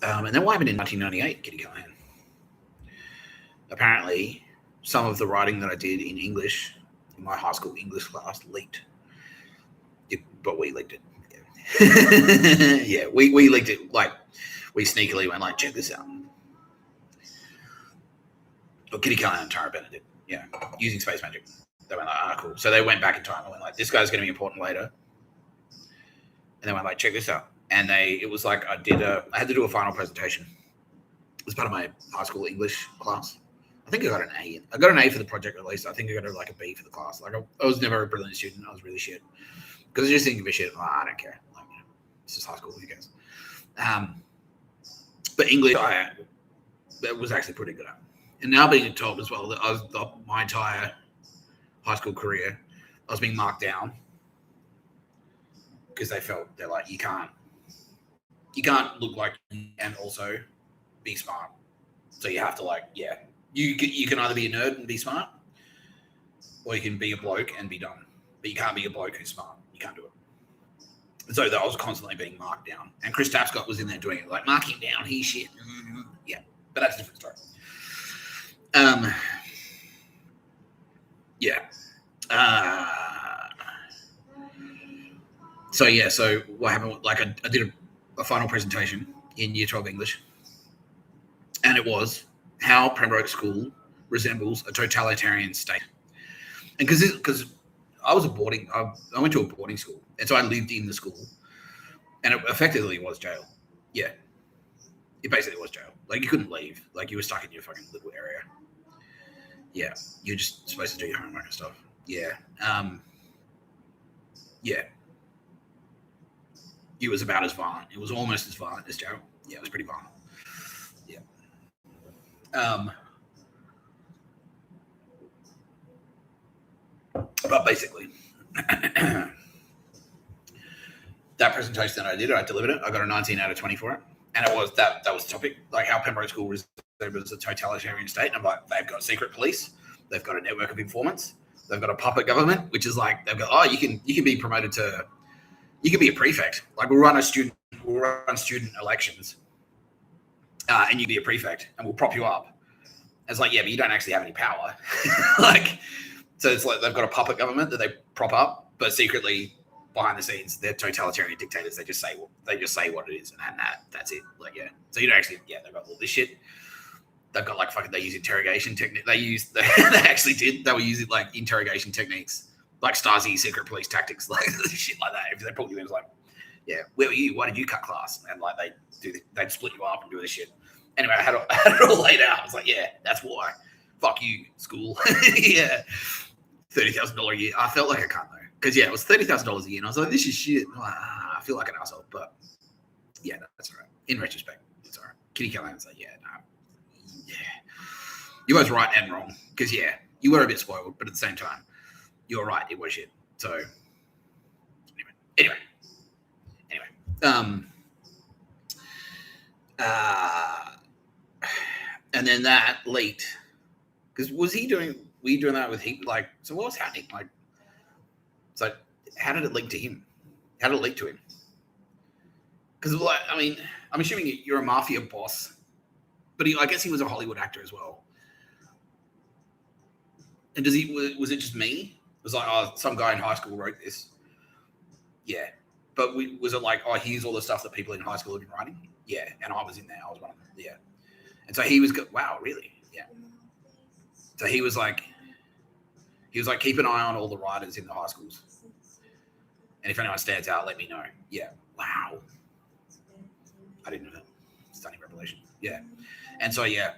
And then what happened in 1998, Kitty Callahan? Apparently, some of the writing that I did in English, in my high school English class, leaked. But we leaked it. Yeah, yeah, we leaked it. Like, we sneakily went like, check this out. Well, Kitty Callahan and Tara Bennett did. Yeah, using space magic. They went like, cool. So they went back in time and went like, this guy's going to be important later. And they went like, check this out. And it was like, I had to do a final presentation. It was part of my high school English class. I think I got an A. I got an A for the project at least. I think I got like a B for the class. Like I was never a brilliant student. I was really shit. Because I just didn't give a shit. I don't care. Like, it's just high school. Who cares? But English, that was actually pretty good at. And now being told as well that my entire high school career, I was being marked down because they're like, you can't look like and also be smart. So you have to like, yeah, you can either be a nerd and be smart, or you can be a bloke and be dumb. But you can't be a bloke who's smart. You can't do it. And so I was constantly being marked down. And Mr Tapscott was in there doing it, like, mark him down, he's shit. Yeah, but that's a different story. Yeah. So what happened? Like I did a final presentation in Year 12 English, and it was how Pembroke School resembles a totalitarian state. And because I went to a boarding school, and so I lived in the school, and it effectively was jail. Yeah, it basically was jail. Like you couldn't leave. Like you were stuck in your fucking little area. Yeah, you're just supposed to do your homework and stuff. Yeah. Yeah. It was about as violent. It was almost as violent as jail. Yeah, it was pretty violent. Yeah. But basically, that presentation that I did, I delivered it. I got a 19 out of 20 for it. And it was that was the topic, like how Pembroke School was a totalitarian state. And I'm like, they've got secret police. They've got a network of informants. They've got a puppet government, which is like, they've got, you can be promoted to, you can be a prefect. Like we'll run student elections and you be a prefect and we'll prop you up. It's like, yeah, but you don't actually have any power. Like, so it's like they've got a puppet government that they prop up, but secretly behind the scenes, they're totalitarian dictators. They just say what it is, and that's it. Like, yeah. So you don't actually, yeah, they've got all this shit. They've got like they use interrogation technique. They were using like interrogation techniques, like Stasi secret police tactics, like shit like that. If they pull you in, it's like, yeah, where were you? Why did you cut class? And like they'd split you up and do this shit. Anyway, I had it all laid out. I was like, yeah, that's why. Fuck you, school. Yeah. $30,000 a year. I felt like a cunt though. Because yeah, it was $30,000 a year. And I was like, this is shit. I feel like an asshole. But yeah, no, that's all right. In retrospect, it's all right. Kitty Callahan's like, yeah, no. Yeah. You was right and wrong. Because yeah, you were a bit spoiled, but at the same time, you were right, it was shit. So anyway. And then that leaked. Because were you doing that with him? Like, so what was happening? Like, so how did it leak to him? How did it leak to him? Because, like, I mean, I'm assuming you're a mafia boss, but I guess he was a Hollywood actor as well. And was it just me? It was like, some guy in high school wrote this. Yeah. But was it like, here's all the stuff that people in high school have been writing? Yeah. And I was in there. I was one of them. Yeah. And so he was, wow, really? Yeah. So he was like, keep an eye on all the writers in the high schools. And if anyone stands out, let me know. Yeah. Wow. I didn't know that. Stunning revelation. Yeah. And so, yeah,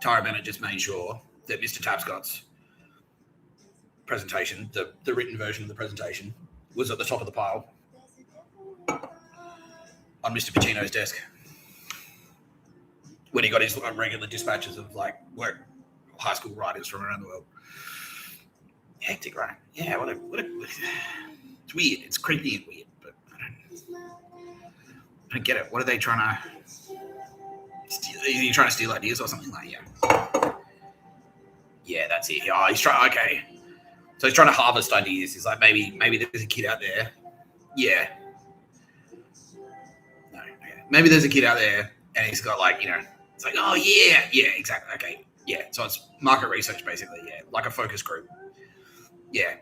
Tara Bennett just made sure that Mr. Tapscott's presentation, the written version of the presentation, was at the top of the pile on Mr. Pacino's desk when he got his regular dispatches of like work high school writers from around the world. Hectic, right? Yeah, it's weird. It's creepy and weird, but I don't get it. What are they trying to steal? Are you trying to steal ideas or something? Like, yeah, that's it. Oh, he's trying. Okay, so he's trying to harvest ideas. He's like, maybe there's a kid out there. Yeah. No. Okay. Maybe there's a kid out there, and he's got like, it's like, oh yeah, exactly. Okay, yeah. So it's market research basically. Yeah, like a focus group. Yeah.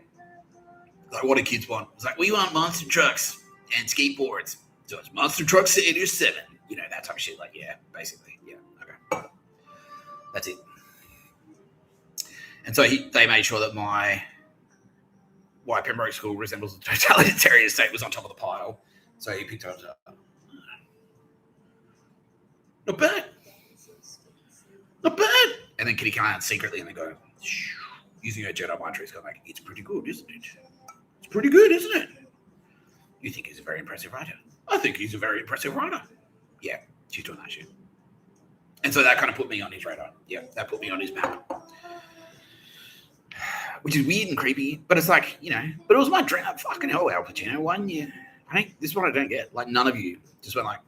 Like, what do kids want? It's like, we want monster trucks and skateboards. So it's monster trucks 8 or 7. That type of shit. Like, yeah, basically. Yeah. Okay. That's it. And so they made sure that my why Pembroke School resembles a totalitarian state was on top of the pile. So he picked it up. Not bad. Not bad. And then Kitty come out secretly and they go, using her Jedi mind tricks, go like, it's pretty good, isn't it? It's pretty good, isn't it? You think he's a very impressive writer? I think he's a very impressive writer. Yeah, she's doing that shit. And so that kind of put me on his radar. Yeah, that put me on his map. Which is weird and creepy, but it's like, but it was my dream. Fucking hell, Al Pacino, one year. I think this is what I don't get. Like, none of you just went like,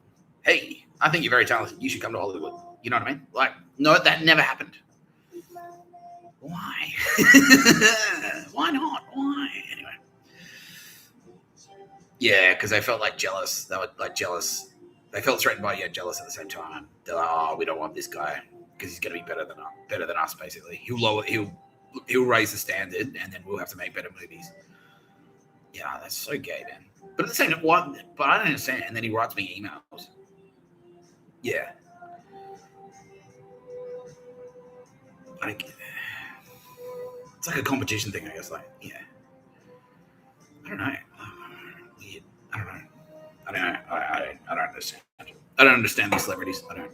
hey, I think you're very talented. You should come to Hollywood. You know what I mean? Like, no, that never happened. Why? Why not? Why? Anyway. Yeah, because they felt like jealous. They were like jealous. They felt threatened by yet jealous at the same time. They're like, oh, we don't want this guy because he's going to be better than us. Basically, he'll raise the standard, and then we'll have to make better movies. Yeah, that's so gay, man. But at the same time, but I don't understand. And then he writes me emails. Yeah. I don't get it. It's like a competition thing, I guess. Like, yeah. I don't know. Weird. I don't know. I don't understand. I don't understand these celebrities. I don't.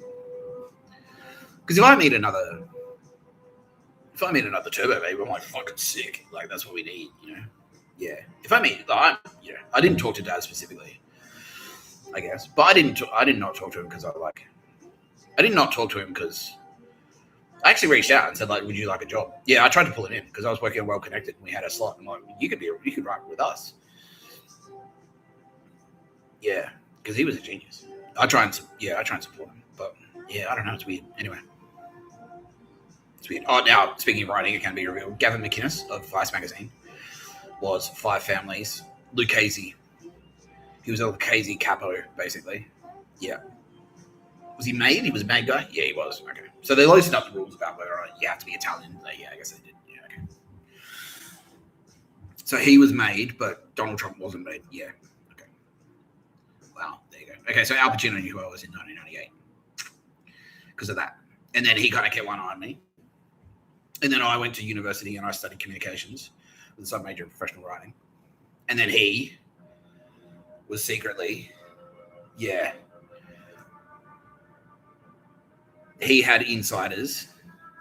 Because if I meet another Turbo Baby, I'm like fucking sick. Like, that's what we need, Yeah. If I meet, I didn't talk to Dad specifically, I guess, but I did not talk to him because I did not talk to him because I actually reached out and said, like, would you like a job? Yeah, I tried to pull it in because I was working on Well Connected and we had a slot. I'm like, you could write with us. Yeah, because he was a genius. I try and support him, but yeah, I don't know. It's weird. Anyway, it's weird. Oh, now speaking of writing, it can be revealed. Gavin McInnes of Vice magazine was Five Families. Lucchese. He was a Lucchese capo, basically. Yeah. Was he made? He was a made guy? Yeah, he was. Okay. So they loosened up the rules about whether or not you have to be Italian. Yeah, I guess they did. Yeah, okay. So he was made, but Donald Trump wasn't made. Yeah. Okay. Wow. There you go. Okay, so Al Pacino knew who I was in 1998 because of that. And then he kind of kept one eye on me. And then I went to university and I studied communications with a sub-major in professional writing. And then he was secretly, yeah, he had insiders.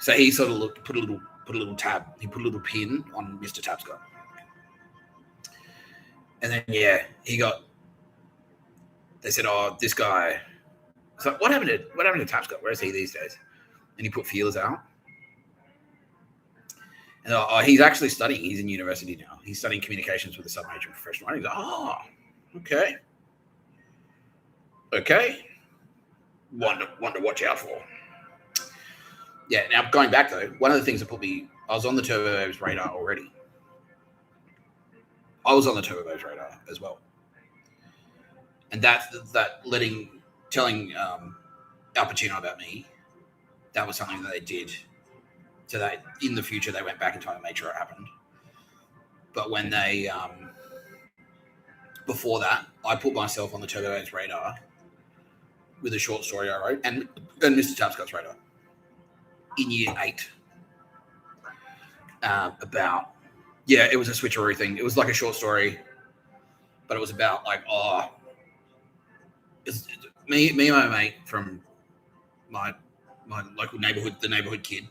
So he sort of put a little tab, he put a little pin on Mr. Tapscott. And then, yeah, they said, oh, this guy. So what happened to Tapscott? Where is he these days? And he put feelers out. And he's actually studying. He's in university now. He's studying communications with a sub-major in professional writing. He's like, oh, okay. Okay. One to watch out for. Yeah, now going back though, one of the things that I was on the Turbo Babes radar already. I was on the Turbo Babes radar as well. And telling Al Pacino about me, that was something that they did. So that in the future, they went back in time and made sure it happened. But when they, before that, I put myself on the Turbo Babes radar with a short story I wrote and Mr. Tapscott's radar in year 8 about, yeah, it was a switcheroo thing. It was like a short story but it was about like, it's me and my mate from my local neighborhood, the neighborhood kid.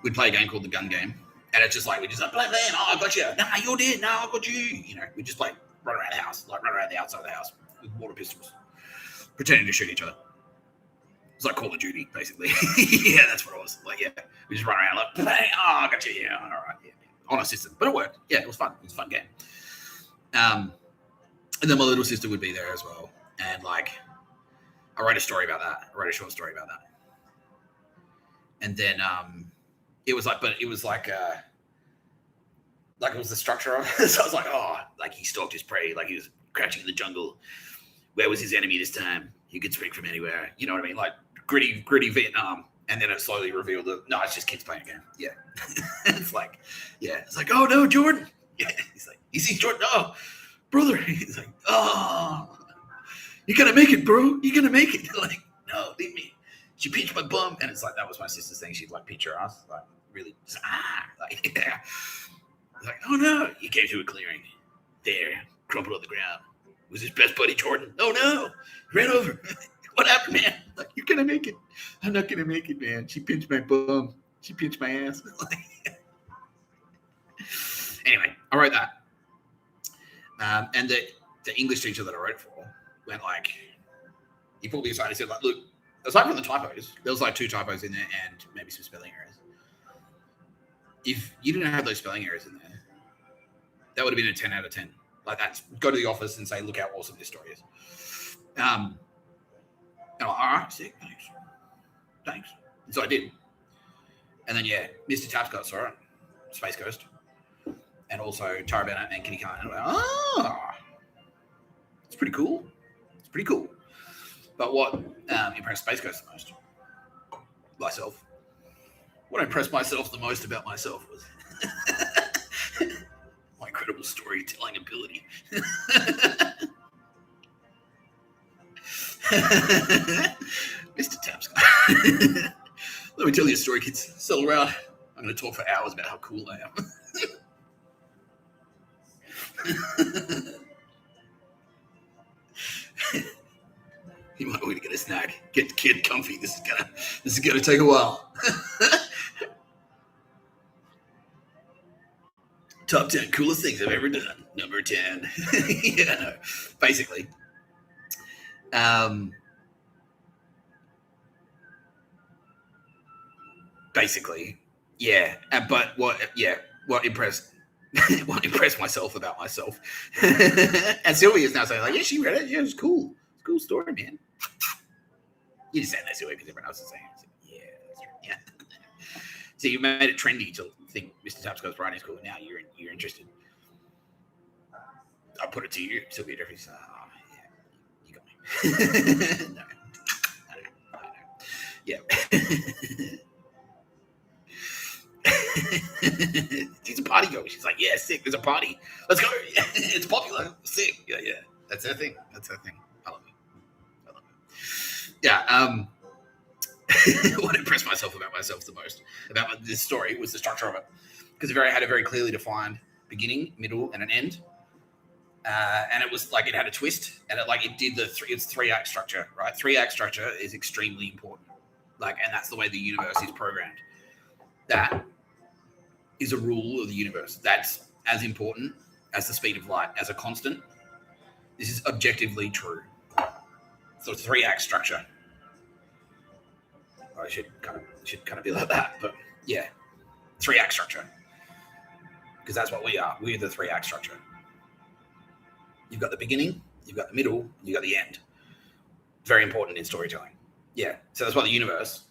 We'd play a game called the gun game, and it's just like we just like blam blam. Oh, I got you. Nah, you're dead. No, I got you. You know, we just like run around the house, like run around the outside of the house with water pistols, pretending to shoot each other. It's like Call of Duty, basically. Yeah, that's what it was. Like, yeah, we just run around like, bang, oh, I got you. Yeah, all right, yeah, on a system, but it worked. Yeah, it was fun. It was a fun game. And then my little sister would be there as well, and like, I wrote a story about that. I wrote a short story about that, and then it was like, but it was like it was the structure of it. So I was like, oh, like he stalked his prey, like he was crouching in the jungle. Where was his enemy this time? He could spring from anywhere. You know what I mean? Like gritty Vietnam. And then it slowly revealed that, no, it's just kids playing a game. Yeah. It's like, yeah. It's like, oh, no, Jordan. Yeah. He's like, you see Jordan? Oh, brother. He's like, oh, you're going to make it, bro. You're going to make it. Like, no, leave me. She pinched my bum. And it's like, that was my sister's thing. She'd like pinch her ass. Like, really, just, like, yeah. Like, oh, no. You came to a clearing. There, crumpled on the ground. Was his best buddy Jordan? Oh, no. Ran over. What happened, man? Like, you're going to make it. I'm not going to make it, man. She pinched my bum. She pinched my ass. Anyway, I wrote that. And the English teacher that I wrote for went like, he pulled me aside and said, like, look, aside from the typos, there was like 2 typos in there and maybe some spelling errors. If you didn't have those spelling errors in there, that would have been a 10 out of 10. Like, that's, go to the office and say, look how awesome this story is. And I'm like, all right, sick, thanks. And so I did. And then, yeah, Mr. Tapscott saw it, Space Coast, and also Tara Bennett and Kitty Khan. And I went, it's pretty cool. It's pretty cool. But what impressed Space Coast the most? Myself. What impressed myself the most about myself was my incredible storytelling ability. Mr. Tapscott. Let me tell you a story, kids. Settle around. I'm going to talk for hours about how cool I am. You might want to get a snack. Get the kid comfy. This is gonna take a while. Top 10 coolest things I've ever done. Number 10. Yeah, no. Basically. Yeah. But what impressed myself about myself. And Sylvia's now saying, like, yeah, she read it. Yeah, it's cool. It's a cool story, man. You just saying that, Sylvia, because everyone else is saying it. Like, yeah, that's right. Yeah. So you made it trendy to think Mr. Tapscott's writing is cool. Now you're interested. I'll put it to you, Sylvia Jeffries. Yeah, you got me. No. Yeah. She's a party girl. She's like, yeah, sick. There's a party. Let's go. Yeah, it's popular. Sick. Yeah. That's her thing. I love it. Yeah. What impressed myself about myself the most about this story was the structure of it, because it had a very clearly defined beginning, middle, and an end. And it was like it had a twist, and it did it's 3-act structure, right? 3-act structure is extremely important, and that's the way the universe is programmed. That is a rule of the universe. That's as important as the speed of light, as a constant. This is objectively true. So 3-act structure. I should kind of be like that, but yeah, 3-act structure, because that's what we are. We're the 3-act structure. You've got the beginning, you've got the middle, you've got the end. Very important in storytelling. Yeah, so that's why the universe,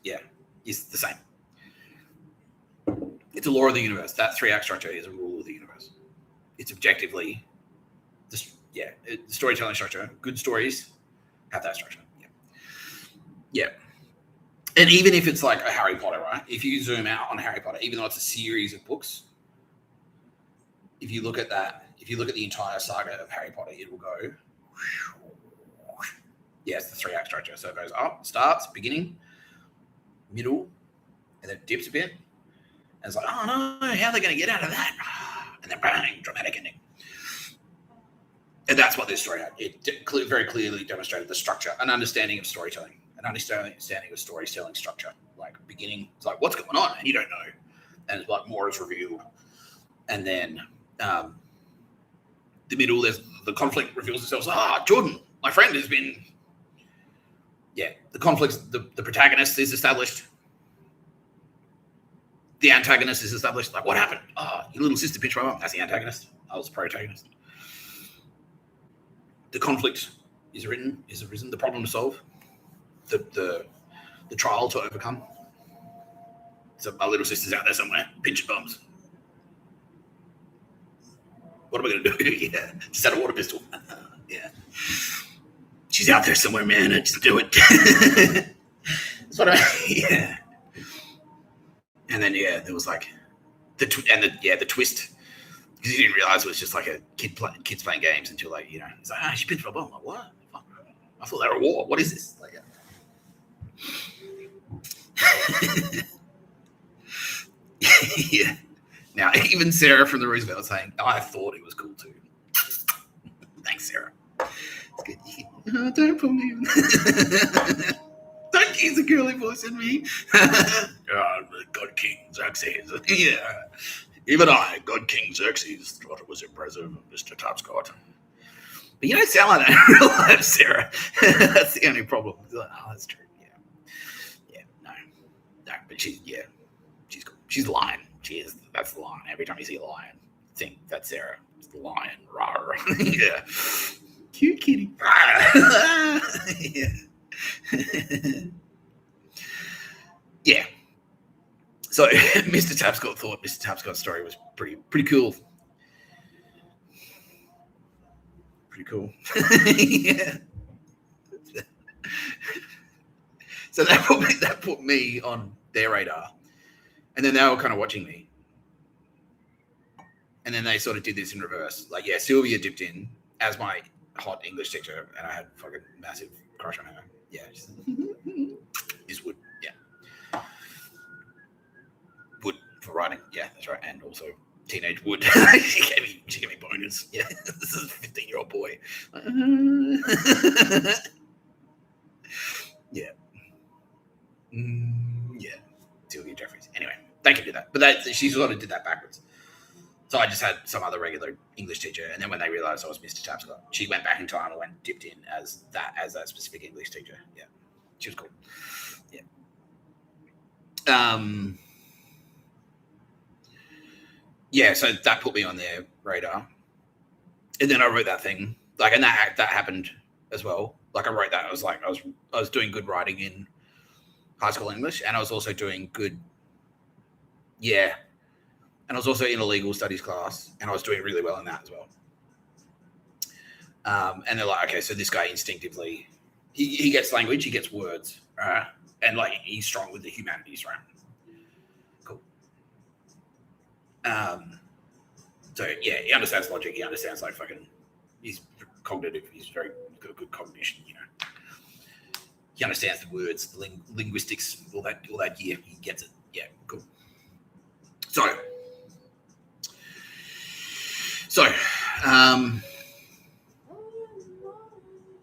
is the same. It's a law of the universe. That 3-act structure is a rule of the universe. It's objectively, the storytelling structure. Good stories have that structure. Yeah. And even if it's like a Harry Potter, right? If you zoom out on Harry Potter, even though it's a series of books, if you look at the entire saga of Harry Potter, it will go, it's the 3-act structure. So it goes up, starts, beginning, middle, and then dips a bit. And it's like, oh no, how are they going to get out of that? And then bang, dramatic ending. And that's what this story had. It very clearly demonstrated the structure, an understanding of storytelling, an understanding of storytelling structure. Like beginning, it's like, what's going on? And you don't know. And it's like more is revealed. And then the middle, there's the conflict reveals itself. Jordan, my friend, has been... Yeah, the conflict, the protagonist is established. The antagonist is established. Like, what happened? Your little sister pinched my mum. That's the antagonist. I was the protagonist. The conflict is arisen. The problem to solve. The trial to overcome. So my little sister's out there somewhere, pinching bums. What am I going to do? Yeah, just had a water pistol. Yeah. She's out there somewhere, man. I just do it. That's what yeah. And then, there was like the twist. Because you didn't realize it was just like a kids playing games until like, it's like, she pinched my bum. I'm like, what? I thought they were at war. What is this? Like, yeah. Now, even Sarah from the Roosevelt was saying, I thought it was cool too. Thanks, Sarah. It's good. Don't put me in. Don't use a girly voice in me. God King Xerxes. Yeah. Even I, God King Xerxes, thought it was impressive, Mr. Tapscott. But you don't sound like that in real life, Sarah. That's the only problem. Like, that's true. Yeah. No, but she's cool. She's the lion. She is. That's the lion. Every time you see a lion, think that's Sarah. It's the lion. Rawr. Yeah. Cute kitty. Yeah. Yeah. So Mr. Tapscott thought Mr. Tapscott's story was pretty cool. Pretty cool. Yeah. So that put me on their radar. And then they were kind of watching me. And then they sort of did this in reverse. Like, Sylvia dipped in as my hot English teacher, and I had fucking massive crush on her. Yeah. Is Wood. Yeah. Wood for writing. Yeah, that's right. And also teenage Wood. she gave me bonus. Yeah. This is a 15-year-old boy. Yeah. Yeah. Sylvia Jeffries. Anyway, they can do that. But she sort of did that backwards. So I just had some other regular English teacher, and then when they realized I was Mr. Tapscott, she went back in time and dipped in as that specific English teacher. Yeah, she was cool. Yeah. So that put me on their radar, and then I wrote that thing, like, and that happened as well. Like I wrote that. I was doing good writing in high school English, and I was also doing good. Yeah. And I was also in a legal studies class, and I was doing really well in that as well. And they're like, okay, so this guy instinctively, he gets language, he gets words, right? And like he's strong with the humanities, right? Cool. So yeah, he understands logic. He understands like fucking. He's cognitive. He's got a good cognition. He understands the words, the linguistics, all that. Yeah, he gets it. Yeah, cool. So,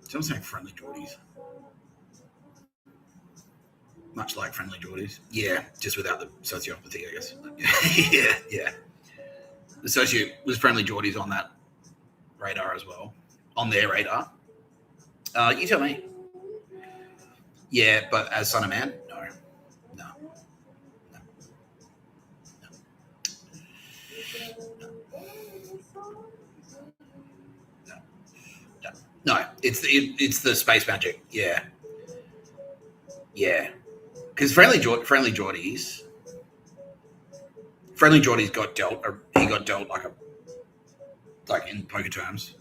someone's saying friendly Geordies. Much like friendly Geordies. Yeah, just without the sociopathy, I guess. Yeah. The socio was friendly Geordies on that radar as well. On their radar. You tell me. Yeah, but as Son of Man? No. No, it's the space magic. Yeah. Because Friendly Geordies got dealt. He got dealt like in poker terms.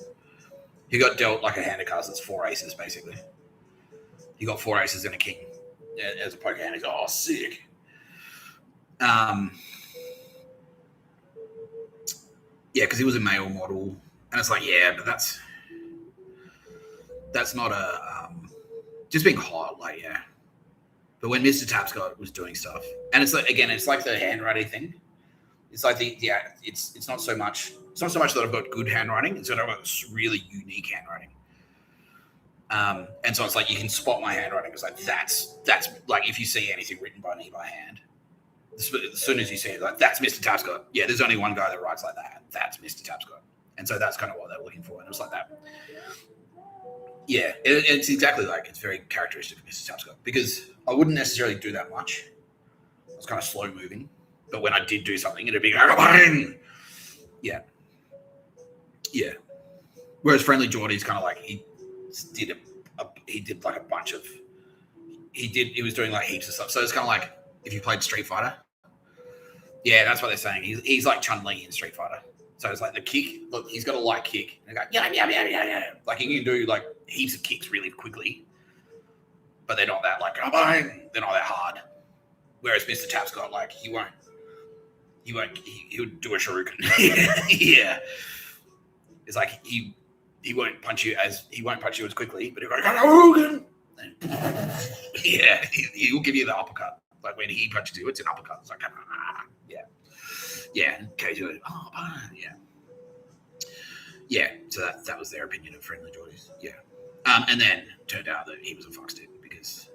He got dealt like a hand of cards that's 4 aces basically. He got 4 aces and a king as a poker hand. He's sick. Yeah, because he was a male model, and it's like, yeah, but that's not a just being hot, like, yeah. But when Mr. Tapscott was doing stuff, and it's like, again, it's like the handwriting thing. It's like it's not so much that I've got good handwriting. It's that I've got really unique handwriting. And so it's like you can spot my handwriting. It's like that's like if you see anything written by me by hand, as soon as you see it, like that's Mr. Tapscott. Yeah, there's only one guy that writes like that. That's Mr. Tapscott. And so that's kind of what they were looking for. And it was like that. Yeah, it's exactly like it's very characteristic of Mr. Tapscott because I wouldn't necessarily do that much. I was kind of slow moving. But when I did do something, it'd be like, bang! Yeah. Yeah. Whereas Friendly Geordie's kind of like he did like a bunch of he was doing like heaps of stuff. So it's kind of like if you played Street Fighter. Yeah, that's what they're saying. He's like Chun-Li in Street Fighter. So it's like the kick. Look, he's got a light kick. And go, yeah. Like he can do like heaps of kicks really quickly, but they're not that like bang. They're not that hard. Whereas Mr. Tapscott, like he would do a shuriken. Yeah. It's like he won't punch you as quickly, but he'll go Hogan. Yeah, he'll give you the uppercut. Like when he punches you, it's an uppercut. It's like yeah. Occasionally, yeah. So that was their opinion of Friendly Geordies. Yeah, and then turned out that he was a fuckstick because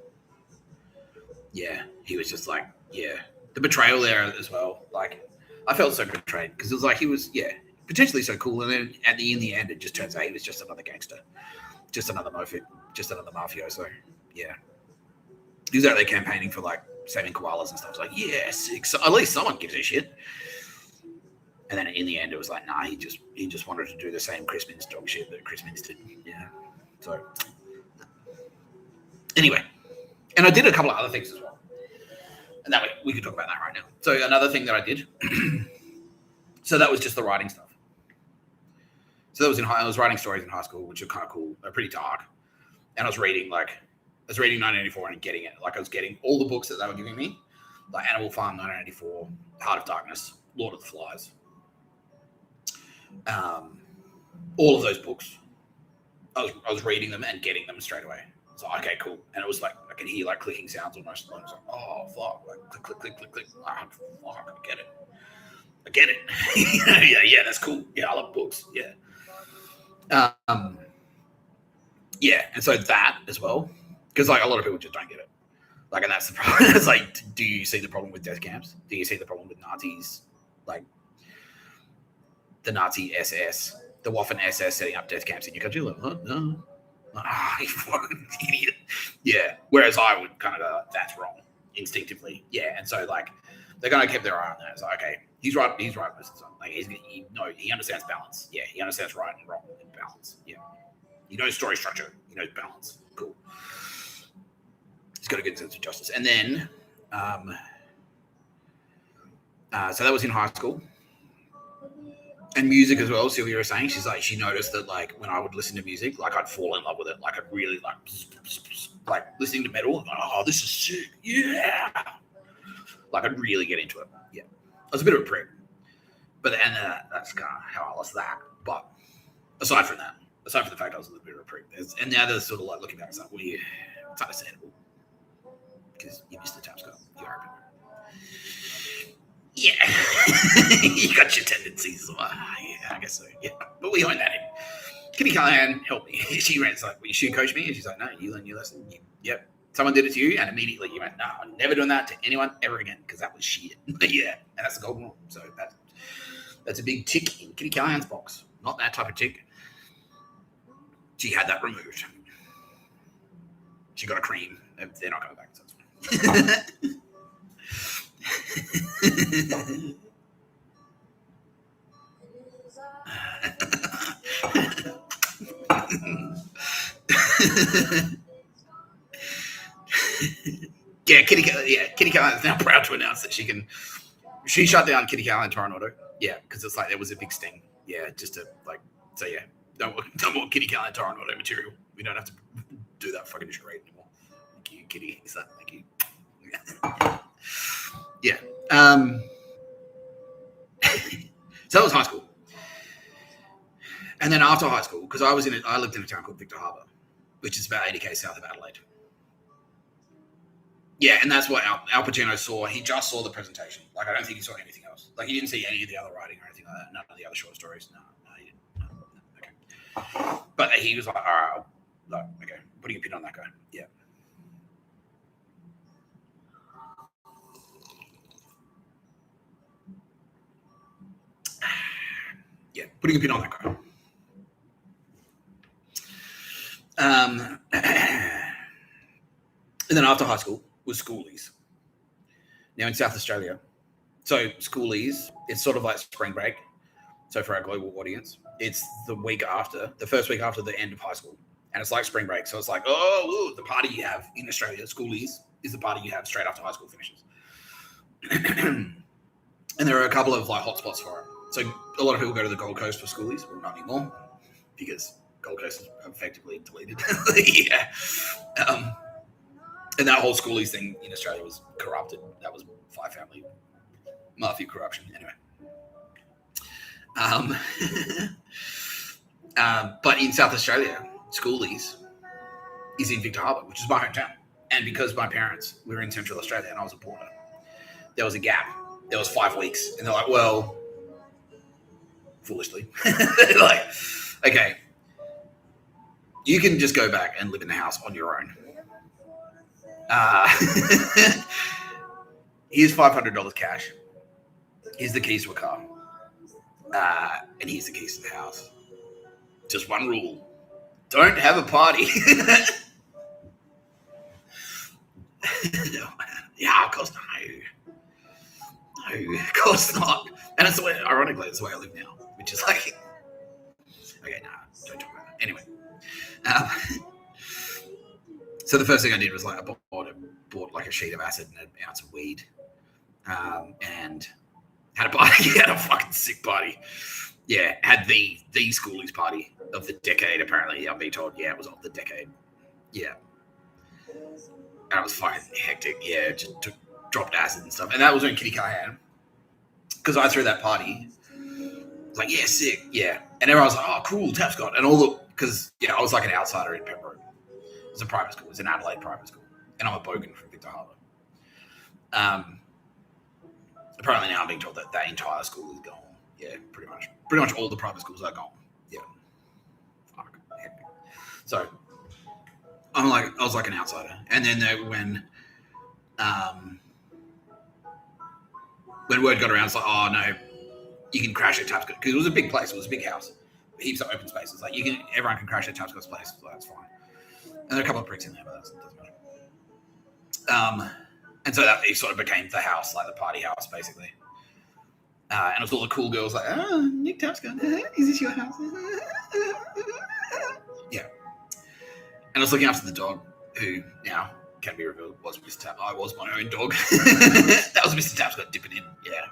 he was just like the betrayal there as well. Like I felt so betrayed because it was like he was potentially so cool, and then in the end it just turns out he was just another gangster, just another mafioso. Yeah, he was out there campaigning for like saving koalas and stuff. It's like yes, at least someone gives a shit. And then in the end, it was like, nah, he just wanted to do the same Chris Mintz dog shit that Chris Mintz did. Yeah. So anyway, and I did a couple of other things as well, and that we could talk about that right now. So another thing that I did, so that was just the writing stuff. So that was I was writing stories in high school, which are kind of cool. They're pretty dark, and I was reading 1984 and getting it. Like I was getting all the books that they were giving me, like Animal Farm 1984, Heart of Darkness, Lord of the Flies. All of those books, I was reading them and getting them straight away. So okay, cool. And it was like I could hear like clicking sounds almost. I was like, oh fuck, like click. Oh, fuck, I get it. yeah, that's cool. Yeah, I love books. Yeah. And so that as well, because like a lot of people just don't get it. Like, and that's the problem. It's like, do you see the problem with death camps? Do you see the problem with Nazis? Like the Nazi SS, the Waffen SS setting up death camps in your country? Like, huh? No. You fucking idiot. Yeah. Whereas I would kind of go, that's wrong instinctively. Yeah. And so like they kind of kept their eye on that. It's like, okay, he's right most of the time. Like he understands balance. Yeah. He understands right and wrong and balance. Yeah. He knows story structure. He knows balance. Cool. He's got a good sense of justice. And then, so that was in high school. And music as well. Sylvia was saying, she's like, she noticed that like when I would listen to music, like I'd fall in love with it. Like I'd really like listening to metal. Like, oh, this is sick. Yeah. Like I'd really get into it. Yeah. I was a bit of a prick. But that's kind of how I lost that. But aside from the fact I was a little bit of a prick. And now there's sort of like looking back, it's like, well, yeah, it's understandable. Because you missed the Tapscott. You're open. Yeah. You got your tendencies. Yeah, I guess so. Yeah. But we own that in. Kitty Callahan helped me. She ran, like, will you shoot coach me? And she's like, no, you learn your lesson. Yep. Someone did it to you, and immediately you went, no, I'm never doing that to anyone ever again, because that was shit. Yeah. And that's the golden rule. So that's a big tick in Kitty Callahan's box. Not that type of tick. She had that removed. She got a cream. They're not coming back. So Kitty Callahan is now proud to announce that she shut down Kitty Callahan Toronto. Yeah, because it's like there was a big sting. Yeah, just to like so yeah, don't want Kitty Callahan Toronto material. We don't have to do that fucking charade anymore. Thank you, Kitty. Is that thank you? Yeah. So that was high school. And then after high school, because I lived in a town called Victor Harbor, which is about 80k south of Adelaide. Yeah, and that's what Al Pacino saw. He just saw the presentation. Like, I don't think he saw anything else. Like, he didn't see any of the other writing or anything like that. None of the other short stories. No, he didn't. No. Okay. But he was like, all right, okay, putting a pin on that guy. Yeah. Yeah, putting a pin on that guy. And then after high school was schoolies. Now in South Australia, so schoolies, it's sort of like spring break. So for our global audience, it's the first week after the end of high school. And it's like spring break. So it's like, the party you have in Australia, schoolies, is the party you have straight after high school finishes. And there are a couple of like hotspots for it. So a lot of people go to the Gold Coast for schoolies, but not anymore because Gold Coast is effectively deleted. Yeah. And that whole schoolies thing in Australia was corrupted. That was Five Family Mafia corruption. Anyway. But in South Australia, schoolies is in Victor Harbor, which is my hometown. And because my parents were in Central Australia and I was a porter, there was a gap. There was 5 weeks. And they're like, well, foolishly, like, okay, you can just go back and live in the house on your own. Here's $500 cash. Here's the keys to a car. And here's the keys to the house. Just one rule. Don't have a party. Yeah, of course not. No, of course not. And it's the way, ironically, it's the way I live now, which is like, okay, don't talk about that. Anyway. So the first thing I did was like, I bought like a sheet of acid and an ounce of weed. And had a party. Had a fucking sick party. Yeah, had the schoolies party of the decade, apparently. I'm being told, yeah, it was of the decade. Yeah. And it was fucking hectic. Yeah, just dropped acid and stuff. And that was when Kitty Callahan, because I threw that party, was like, yeah, sick, yeah. And everyone was like, oh, cool, Tapscott. And because, I was like an outsider in Pembroke. It was a private school. It was an Adelaide private school. And I'm a bogan from Victor Harbor. Apparently now I'm being told that entire school is gone. Yeah, pretty much. Pretty much all the private schools are gone. Yeah. Fuck. Hectic. So I was like an outsider. And then when word got around, it's like, oh no, you can crash at Tapscott, because it was a big place. It was a big house, heaps of open spaces. Like everyone can crash at Tapscott's place. So that's fine. And there are a couple of pricks in there, but that doesn't matter. And so that it sort of became the house, like the party house, basically. And it was all the cool girls like, oh, Nick Tapscott, is this your house? Yeah. And I was looking after the dog, who now can be revealed was Mr. Tap. I was my own dog. That was Mr. Tapscott dipping in. Yeah.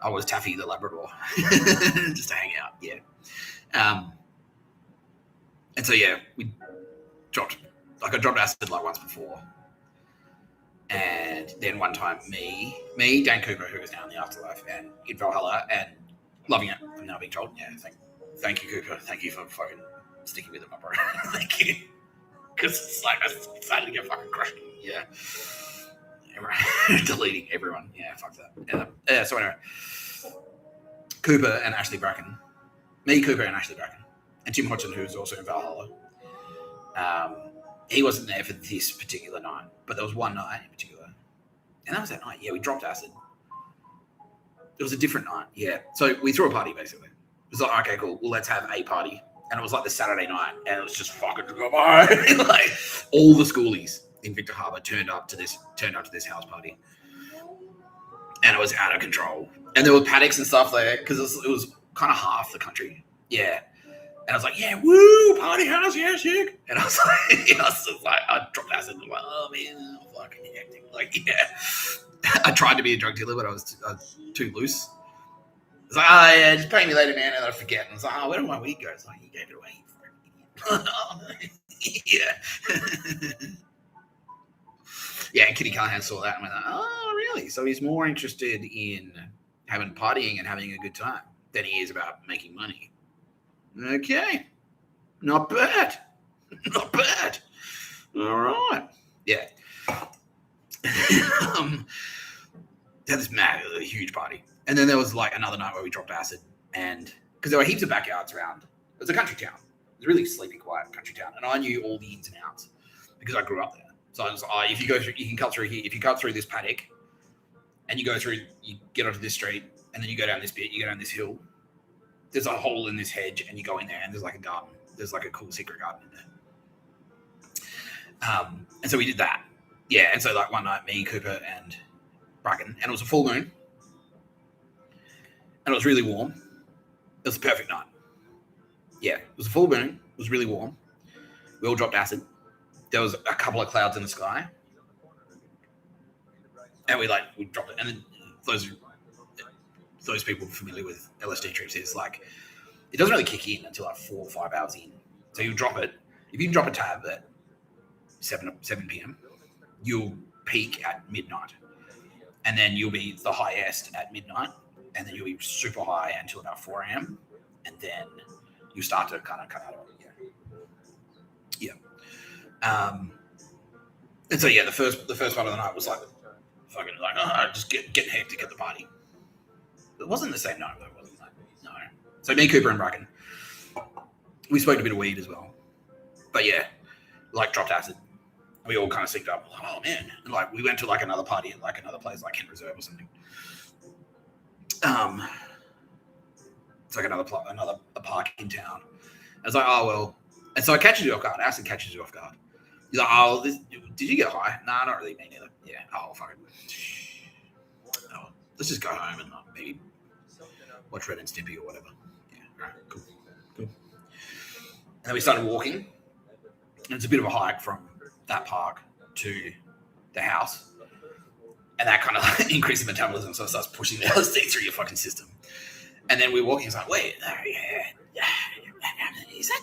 I was Taffy the Labrador. Just to hang out. Yeah. And so, yeah, I dropped acid like once before. And then one time, me, Dan Cooper, who is now in the afterlife, and in Valhalla, and loving it. I'm now being told, yeah, thank you, Cooper. Thank you for fucking sticking with it, my bro. Thank you. Because it's like, I started to get fucking crushed. Yeah. Deleting everyone. Yeah, fuck that. Yeah, so anyway. Cooper and Ashley Bracken. Me, Cooper, and Ashley Bracken. And Tim Hodgson, who's also in Valhalla. He wasn't there for this particular night, but there was one night in particular. And that was that night. Yeah, we dropped acid. It was a different night. Yeah. So we threw a party, basically. It was like, okay, cool. Well, let's have a party. And it was like the Saturday night, and it was just fucking like all the schoolies in Victor Harbor turned up to this house party. And it was out of control. And there were paddocks and stuff there, because it was kind of half the country. Yeah. And I was like, yeah, woo, party house, yeah, sick. And I was like, I dropped acid and I'm like, oh man, fucking hectic. Like, yeah. I tried to be a drug dealer, but I was too loose. It's like, oh yeah, just pay me later, man, and I forget. And I was like, oh, where did my weed go? It's like, you gave it away, you fucking idiot. Yeah. Yeah, and Kitty Callahan saw that and went, oh, really? So he's more interested in having partying and having a good time than he is about making money. Okay. Not bad. Not bad. All right. Yeah. Had this a huge party. And then there was like another night where we dropped acid, and because there were heaps of backyards around. It was a country town. It was a really sleepy, quiet country town, and I knew all the ins and outs because I grew up there. So I was like, if you go through, you can cut through here. If you cut through this paddock, and you go through, you get onto this street, and then you go down this bit, you go down this hill. There's a hole in this hedge, and you go in there, and there's like a garden. There's like a cool secret garden in there. And so we did that. Yeah, and so like one night, me, Cooper, and Bracken, and it was a full moon, and it was really warm. It was a perfect night. Yeah, it was a full moon. It was really warm. We all dropped acid. There was a couple of clouds in the sky, and we dropped it. And then those people familiar with LSD trips is like it doesn't really kick in until like 4 or 5 hours in. So you drop it. If you drop a tab at 7 p.m., you'll peak at midnight, and then you'll be the highest at midnight, and then you'll be super high until about 4 a.m., and then you start to kind of come out of it. Yeah. And so yeah, the first part of the night was like fucking like just getting hectic at the party. It wasn't the same night though, wasn't it? No. So me, Cooper, and Bracken, we smoked a bit of weed as well. But yeah, like dropped acid. We all kind of synced up. Like, oh man! And like we went to like another party at like another place, like Kent Reserve or something. It's like a park in town. I was like, oh well, and so it catches you off guard. Acid catches you off guard. You're like, oh, did you get high? Nah, not really. Me neither. Yeah. Oh, fuck it. Oh, let's just go home and maybe watch Red and Stimpy or whatever. Yeah. All right. Cool. And then we started walking, and it's a bit of a hike from that park to the house, and that kind of like increases metabolism, so it starts pushing the LSD through your fucking system. And then we're walking, it's like, wait,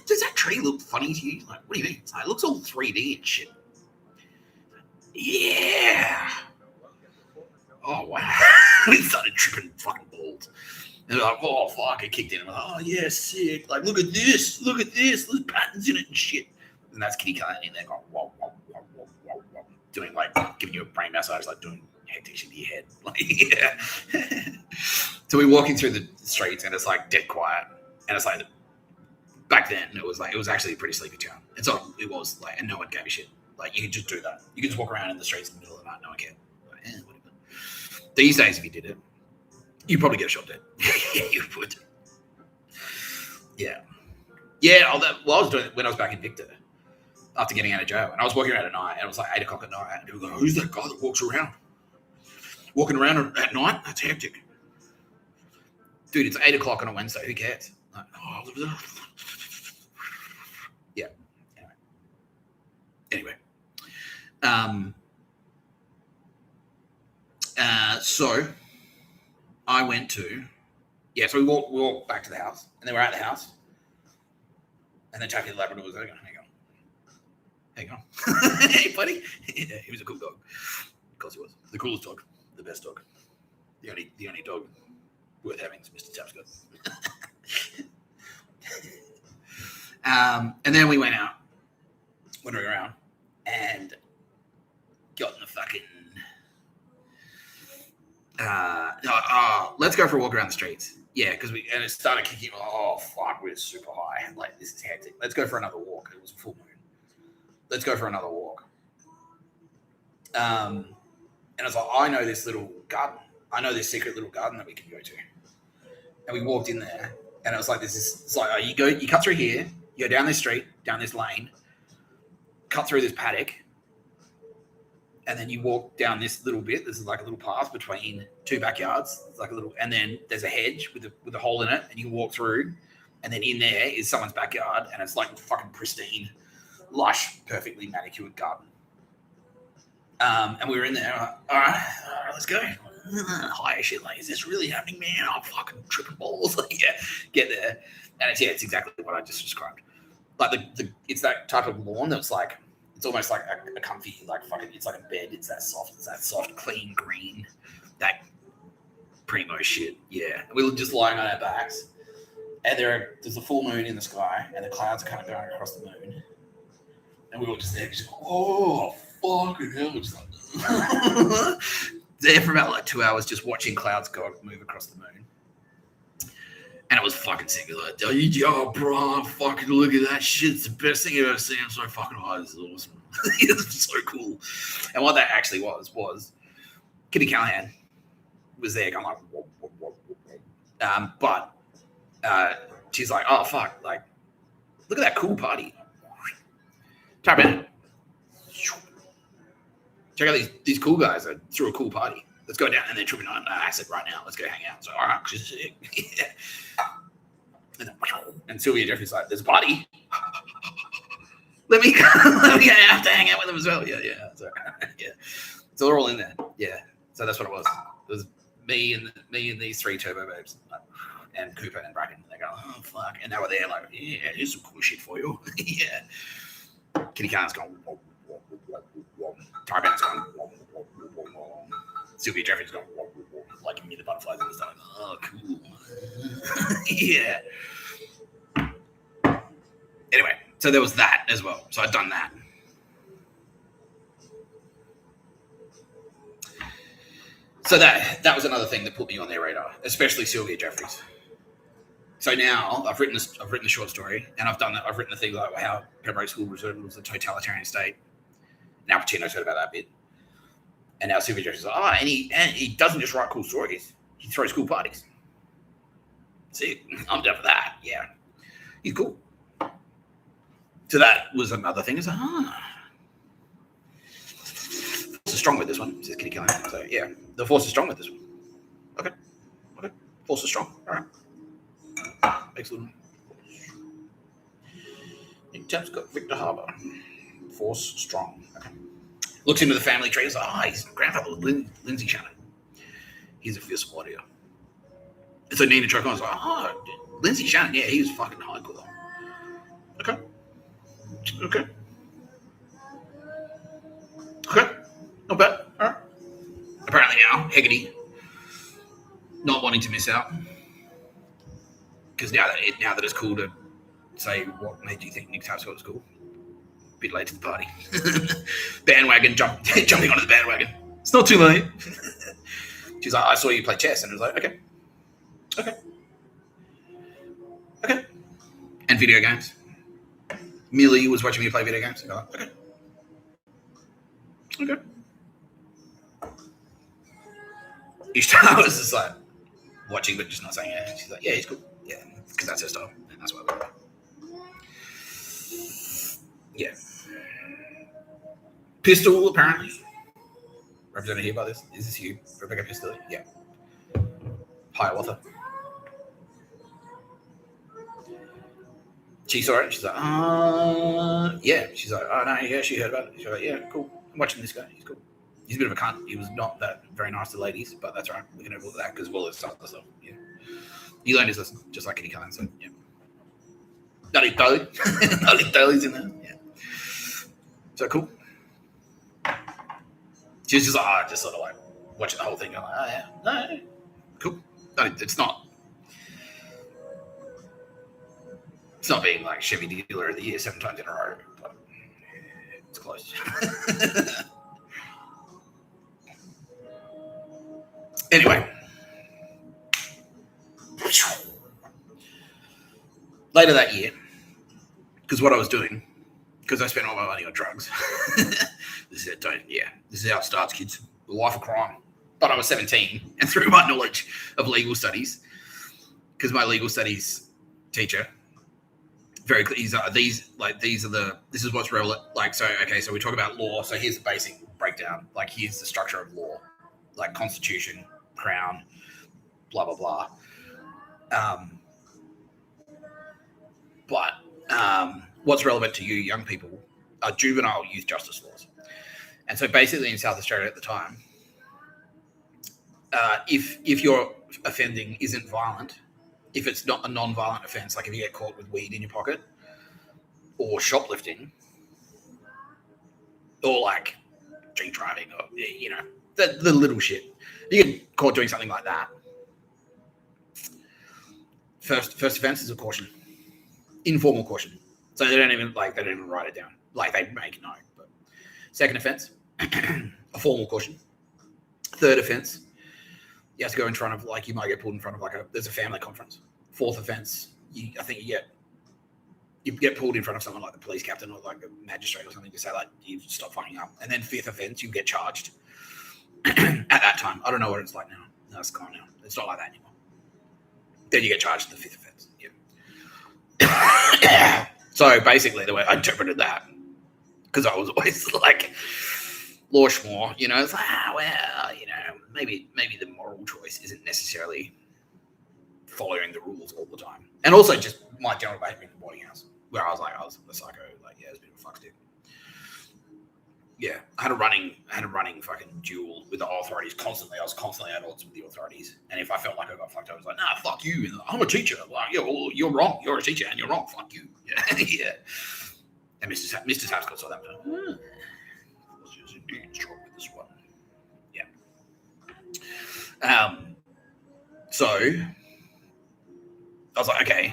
does that tree look funny to you? Like, what do you mean? It looks all 3D and shit. Yeah. Oh wow. We started tripping fucking balls. And they're like, oh fuck, it kicked in. I'm like, oh yeah, sick. Like, look at this, there's patterns in it and shit. And that's Kitty Kane in there going, whoa, whoa, whoa, whoa, whoa, whoa, doing like giving you a brain massage, like doing hectic shit to your head. Like, yeah. So we're walking through the streets and it's like dead quiet. And it's like back then it was actually a pretty sleepy town. And so it was like, and no one gave a shit. Like you could just do that. You could just walk around in the streets in the middle of the night, no one cared. Like, whatever. These days, if you did it, you'd probably get shot dead. Yeah, you would. Yeah. Yeah, I was doing it when I was back in Victor after getting out of jail. And I was walking around at night, and it was like 8 o'clock at night. And people go, who's that guy that walks around? Walking around at night? That's hectic. Dude, it's 8 o'clock on a Wednesday. Who cares? Like, yeah. Anyway. So I went to, so we walked back to the house, and then we're at the house, and then Taffy the Labrador was there. Hang on. Hey, buddy. Yeah, he was a cool dog. Of course he was. The coolest dog. The best dog. The only dog worth having is Mr Tapscott. And then we went out, wandering around, and got in the fucking let's go for a walk around the streets. Yeah, because it started kicking. Oh fuck, we're super high. Like this is hectic. Let's go for another walk. It was a full moon. Let's go for another walk. And I was like, I know this little garden. I know this secret little garden that we can go to. And we walked in there, and it was like it's like you cut through here, you go down this street, down this lane, cut through this paddock, and then you walk down this little bit. This is like a little path between two backyards. It's like a little, and then there's a hedge with a hole in it, and you walk through, and then in there is someone's backyard, and it's like fucking pristine, lush, perfectly manicured garden. And we were in there, like, all right, let's go. Higher shit, like, is this really happening, man? I'm fucking tripping balls. Like, yeah, get there, and it's exactly what I just described. Like it's that type of lawn that's like. It's almost like a comfy, like fucking, it's like a bed. It's that soft, clean green, that primo shit. Yeah. And we were just lying on our backs, and there's a full moon in the sky, and the clouds are kind of going across the moon. And we were just there, just, oh, fucking hell. It's like, there for about like 2 hours just watching clouds move across the moon. And it was fucking sick. Like, yo, bro, fucking look at that shit. It's the best thing I've ever seen. I'm so fucking high. This is awesome. It's so cool. And what that actually was Kitty Callahan was there going like, whoa, whoa, whoa, whoa. But she's like, oh, fuck. Like, look at that cool party. Type in. Check out these cool guys that threw a cool party. Let's go down and they're tripping on acid right now. Let's go hang out. So, all right. Yeah. And Sylvia Jeffrey's like, there's a party. Let me have to hang out with them as well. Yeah. So, yeah. So they're all in there. Yeah. So that's what it was. It was me and these three turbo babes. And Cooper and Bracken. They go, oh, fuck. And they were there like, yeah, here's some cool shit for you. Yeah. Kitty Khan's going, whoa, whoa, whoa, whoa. Tarban's going, whoa, whoa, whoa, whoa. Sylvia Jeffrey's going, whoa, whoa, whoa. Like, give me the butterflies and stuff. Oh, cool. Yeah. Anyway, so there was that as well. So I'd done that. So that was another thing that put me on their radar, especially Sylvia Jeffrey's. So now I've written the short story, and I've written the thing like how Pembroke School Reserve was a totalitarian state. Now Pacino's heard about that bit, and now Sylvia Jeffrey's like, oh, and he doesn't just write cool stories; he throws cool parties. See, I'm down for that. Yeah, he's cool. So that was another thing. It's like, force is strong with this one, says Kitty Callahan. So yeah, the force is strong with this one. Okay, force is strong. All right. Excellent. Mr Tapscott, Victor Harbour. Force strong. Okay. Looks into the family tree. He's like, his grandfather was Lindsay Shannon. He's a fierce warrior. And so Nina Chocon's like, Lindsay Shannon, yeah, he was fucking hardcore. Okay. Not bad. All right. Apparently now, Hegarty, not wanting to miss out. Because now that it's cool to say what made you think Nick Tapscott was cool. A bit late to the party. Bandwagon, jumping onto the bandwagon. It's not too late. She's like, I saw you play chess. And it was like, okay. And video games. Millie was watching me play video games. And I'm like, okay. Each time I was just like watching but just not saying it. She's like, yeah, he's cool. Yeah, because that's her style, and that's why I love it. Yeah. Pistol, apparently. Represented here by this. Is this you, Rebecca Pistol? Yeah. High author. She saw it. She's like, yeah. She's like, oh, no, yeah, she heard about it. She's like, yeah, cool. I'm watching this guy. He's cool. He's a bit of a cunt. He was not that very nice to ladies, but that's right. We can overlook that because well, it's other stuff. Yeah. He learned his lesson, just like Kitty Khan. So, yeah. Nutty Dolly's in there. Yeah. So cool. She was just like, just sort of like watching the whole thing. Going like, oh, yeah. No. Cool. No, it's not. It's not being like Chevy Dealer of the Year 7 times in a row, but it's close. Anyway. Later that year, because what I was doing, because I spent all my money on drugs. This is how it starts, kids. The life of crime. But I was 17, and through my knowledge of legal studies, because my legal studies teacher, very clear. This is what's relevant. Like, so we talk about law. So here's the basic breakdown. Like, here's the structure of law, like Constitution, Crown, blah blah blah. But what's relevant to you young people are juvenile youth justice laws. And so basically in South Australia at the time, if your offending isn't violent, if it's not a non-violent offence, like if you get caught with weed in your pocket or shoplifting or like drink driving or, you know, the little shit, you get caught doing something like that. First offence is a caution. Informal caution. So they don't even write it down. Like, they make note. But second offence, a formal caution. Third offence, you have to go in front of, like, you might get pulled in front of, like, there's a family conference. Fourth offence, I think you get pulled in front of someone like the police captain or like a magistrate or something to say, like, you stop fucking up. And then fifth offence, you get charged. At that time, I don't know what it's like now. No, it's gone now. It's not like that anymore. Then you get charged the fifth offence. Yeah. So basically, the way I interpreted that, because I was always like, law schmore, you know, it's like, well, you know, maybe the moral choice isn't necessarily following the rules all the time. And also just my general behavior in the boarding house, where I was a psycho, like, yeah, it's a bit of a fuck stick. Yeah, I had a running fucking duel with the authorities constantly. I was constantly at odds with the authorities. And if I felt like I got fucked, I was like, nah, fuck you. And I'm a teacher. Like, yeah, well, you're wrong. You're a teacher and you're wrong. Fuck you. Yeah. Yeah. And Mr. Tapscott saw that. Was indeed strong with this one. Yeah. So I was like, okay.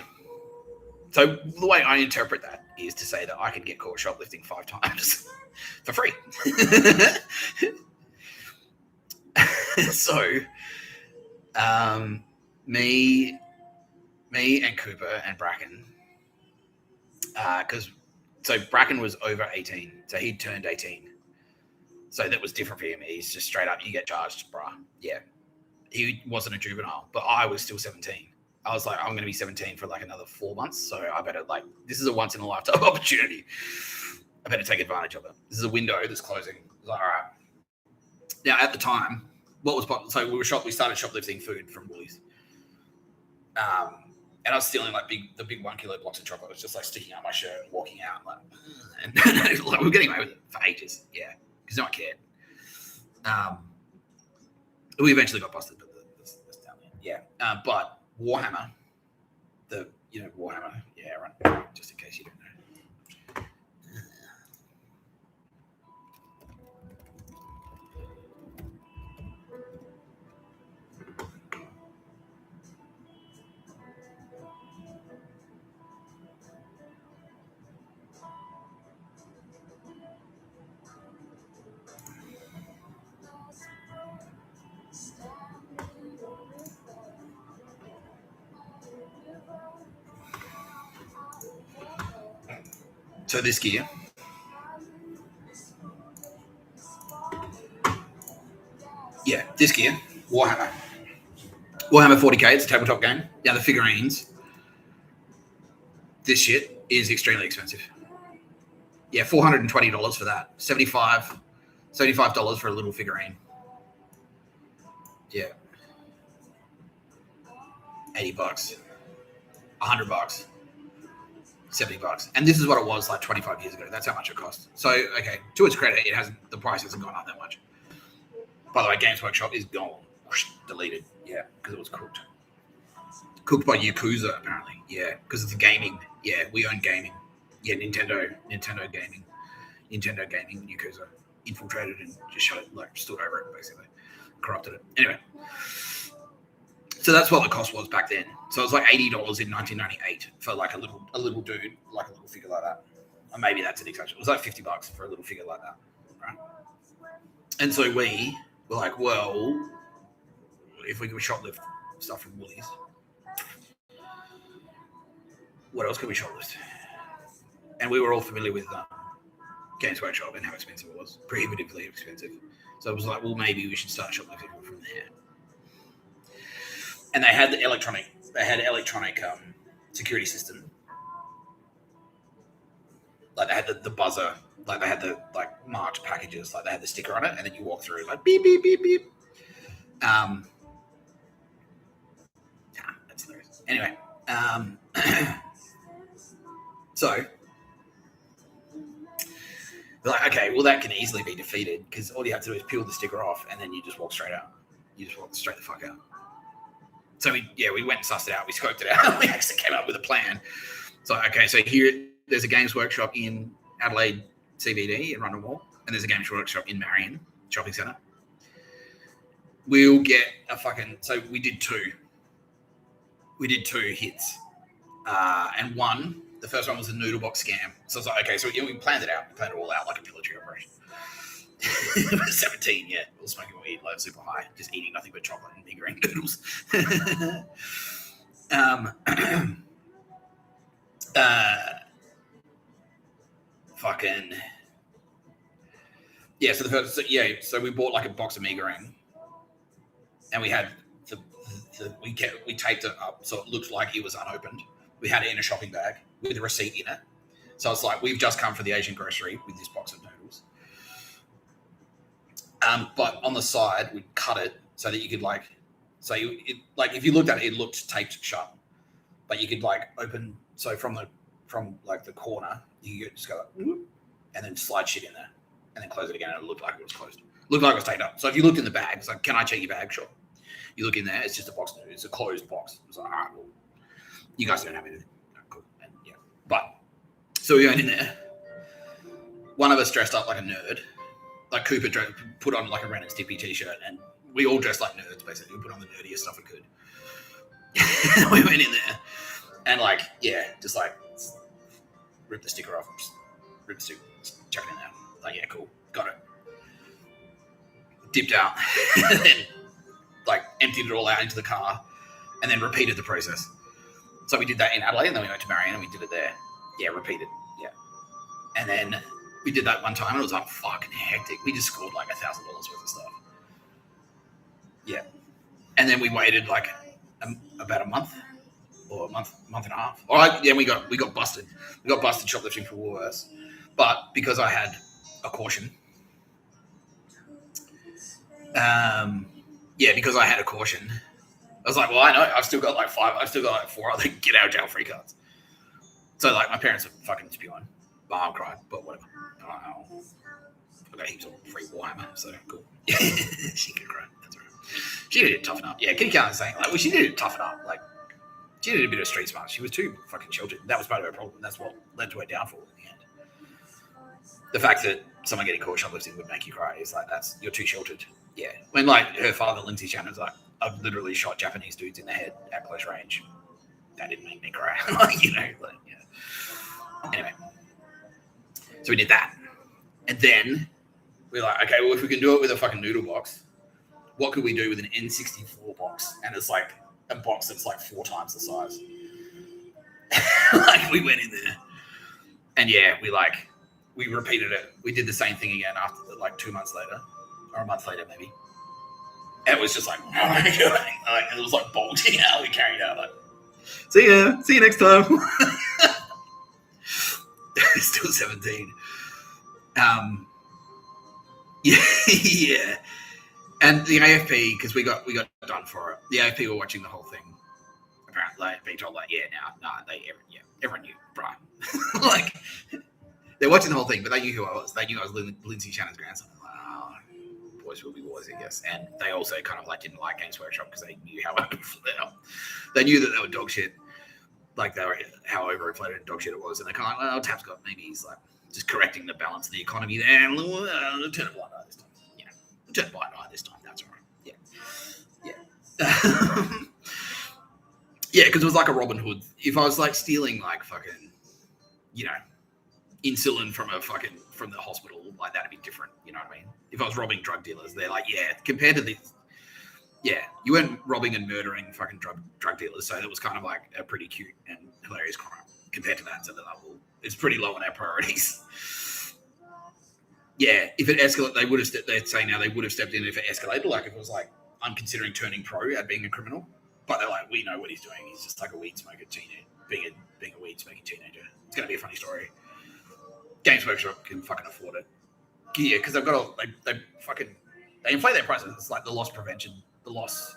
So the way I interpret that is to say that I could get caught shoplifting 5 times for free. So me and Cooper and Bracken, because Bracken was over 18, so he'd turned 18. So that was different for him. He's just straight up, you get charged, bruh. Yeah. He wasn't a juvenile, but I was still 17. I was like, I'm going to be 17 for like another 4 months. So I better, like, this is a once in a lifetime opportunity. I better take advantage of it. This is a window that's closing. I was like, all right. Now, at the time, we started shoplifting food from Woolies. And I was stealing like the big 1 kilo blocks of chocolate. I was just like sticking out my shirt and walking out. Like, and like, we were getting away with it for ages. Yeah. Because no one cared. We eventually got busted, but that's down there. Yeah. But Warhammer, Warhammer, yeah, right. Just in case you don't know. So this gear, Warhammer 40k, it's a tabletop game. Now the figurines, this shit is extremely expensive. Yeah, $420 for that. $75 for a little figurine. Yeah. $80, $100, $70. And this is what it was like 25 years ago. That's how much it cost. So, okay, to its credit, the price hasn't gone up that much. By the way, Games Workshop is gone. Deleted. Yeah, because it was cooked. Cooked by Yakuza, apparently. Yeah, because it's gaming. Yeah, we own gaming. Yeah, Nintendo gaming. Nintendo gaming, Yakuza infiltrated and just stood over it, basically. Corrupted it. Anyway. So that's what the cost was back then. So it was like $80 in 1998 for like a little dude, like a little figure like that. Or maybe that's an exception. It was like $50 for a little figure like that, right? And so we were like, well, if we could shoplift stuff from Woolies, what else could we shoplift? And we were all familiar with Games Workshop and how expensive it was, prohibitively expensive. So it was like, well, maybe we should start shoplifting from there. And they had electronic security system. Like they had the buzzer, like they had the marked packages, like they had the sticker on it, and then you walk through like beep beep beep beep. That's hilarious. Anyway, so they're like, okay, well that can easily be defeated because all you have to do is peel the sticker off, and then you just walk straight out. You just walk straight the fuck out. So we went and sussed it out. We scoped it out. We actually came up with a plan. So, okay, so here there's a Games Workshop in Adelaide CBD in Rundle Mall, and there's a Games Workshop in Marion Shopping Centre. We'll get so we did two. We did 2 hits. And the first one was a noodle box scam. So it's like, okay, so we planned it out. We planned it all out like a military operation. We were 17, yeah. We were smoking weed, like super high, just eating nothing but chocolate and fingering noodles. Fucking yeah. So we bought like a box of Meagering, and we had we taped it up so it looked like it was unopened. We had it in a shopping bag with a receipt in it. So it's like we've just come from the Asian grocery with this box of noodles. But on the side, we'd cut it so that you could like if you looked at it, it looked taped shut, but you could like open. So from the corner, you could just go like, and then slide shit in there, and then close it again. And it looked like it was closed. Looked like it was taped up. So if you looked in the bag, it's like, can I check your bag? Sure. You look in there, it's just a box. It's a closed box. It's like, all right, well, you guys don't have anything. Cool. And yeah, but so we went in there. One of us dressed up like a nerd. Like Cooper put on like a Ren and Stimpy t-shirt, and we all dressed like nerds, basically. We put on the nerdiest stuff we could. We went in there, and like, yeah, just like rip the sticker off, rip the sticker, chuck it in there. Like, yeah, cool, got it. Dipped out, and then like emptied it all out into the car, and then repeated the process. So we did that in Adelaide, and then we went to Marion, and we did it there. Yeah, repeated, yeah, and then we did that one time, and it was like fucking hectic. We just scored like $1,000 worth of stuff. Yeah. And then we waited like about a month or a month and a half. All right, yeah, we got busted. We got busted shoplifting for Woolworths. But because I had a caution, because I had a caution, I was like, well, I know, I've still got like 4 other get out of jail free cards. So like my parents are fucking spewing. My mom cried, but whatever. I got heaps of free Warhammer, so cool. She could cry. That's all right. She needed to toughen up. Yeah, Kitty Carlin's saying, like, well, she needed to toughen up. Like, she needed a bit of street smart. She was too fucking sheltered. That was part of her problem. That's what led to her downfall in the end. The fact that someone getting caught shoplifting would make you cry is like, you're too sheltered. Yeah. When like her father, Lindsay Shannon's like, I've literally shot Japanese dudes in the head at close range. That didn't make me cry. Like, you know, like, yeah. Anyway. So we did that. And then we're like, okay, well, if we can do it with a fucking noodle box, what could we do with an N64 box? And it's like a box that's like 4 times the size. Like, we went in there. And yeah, we repeated it. We did the same thing again after like 2 months later, or a month later maybe. And it was just like, it was like bolting out. We carried out like, see you next time. Still 17. Yeah. And the AFP, because we got done for it. The AFP were watching the whole thing. Apparently, being told like, everyone knew, bruh. Like, they're watching the whole thing, but they knew who I was. They knew I was Lindsay Shannon's grandson. Like, oh, boys will be boys, I guess. And they also kind of like didn't like Games Workshop because they knew how they knew that they were dog shit. Like, they were how overinflated and dog shit it was, and they're kind of like, well, Tapscott, maybe he's like just correcting the balance of the economy there, and turn a blind eye this time. You know, turn a blind eye this time. That's all right. Yeah. Yeah, because it was like a Robin Hood. If I was like stealing like fucking, you know, insulin from the hospital, like that'd be different. You know what I mean? If I was robbing drug dealers, they're like, yeah, compared to this. Yeah, you weren't robbing and murdering fucking drug dealers, so that was kind of like a pretty cute and hilarious crime compared to that. So that level, it's pretty low on our priorities. Yeah, if it escalated, they would have. They're saying now they would have stepped in if it escalated. Like if it was like, I'm considering turning pro at being a criminal, but they're like, we know what he's doing. He's just like a weed smoker teenager, being a weed smoking teenager. It's gonna be a funny story. Games Workshop can fucking afford it. Yeah, because they've got they inflate their prices. It's like the loss prevention. The loss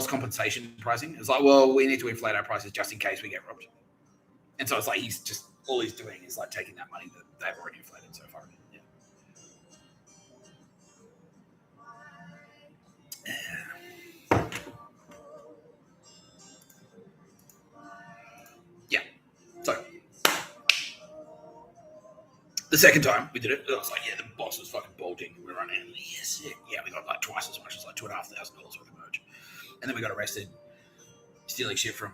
compensation pricing. It's like, well, we need to inflate our prices just in case we get robbed. And so it's like all he's doing is like taking that money that they've already inflated so far. Yeah. So the second time we did it, I was like, yeah, the box was fucking bulging. We were running, yes, yeah, we got like twice as much as like $2,500 worth of merch. And then we got arrested stealing shit from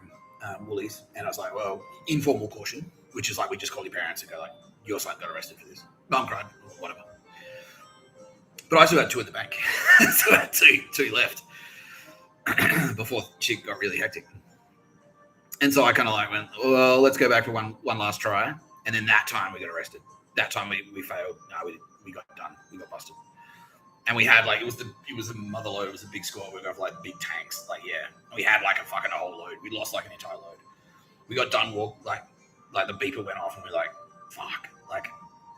Woolies. And I was like, well, informal caution, which is like we just call your parents and go like, your son got arrested for this. Mum cried, whatever. But I still had 2 in the bank. So I had two left before shit got really hectic. And so I kind of like went, well, let's go back for one last try. And then that time we got arrested. That time we failed. No, we got done. We got busted. And we had like, it was a mother load. It was a big score. We got like big tanks. Like, yeah. We had like a fucking whole load. We lost like an entire load. We got done, like the beeper went off and we're like, fuck. Like,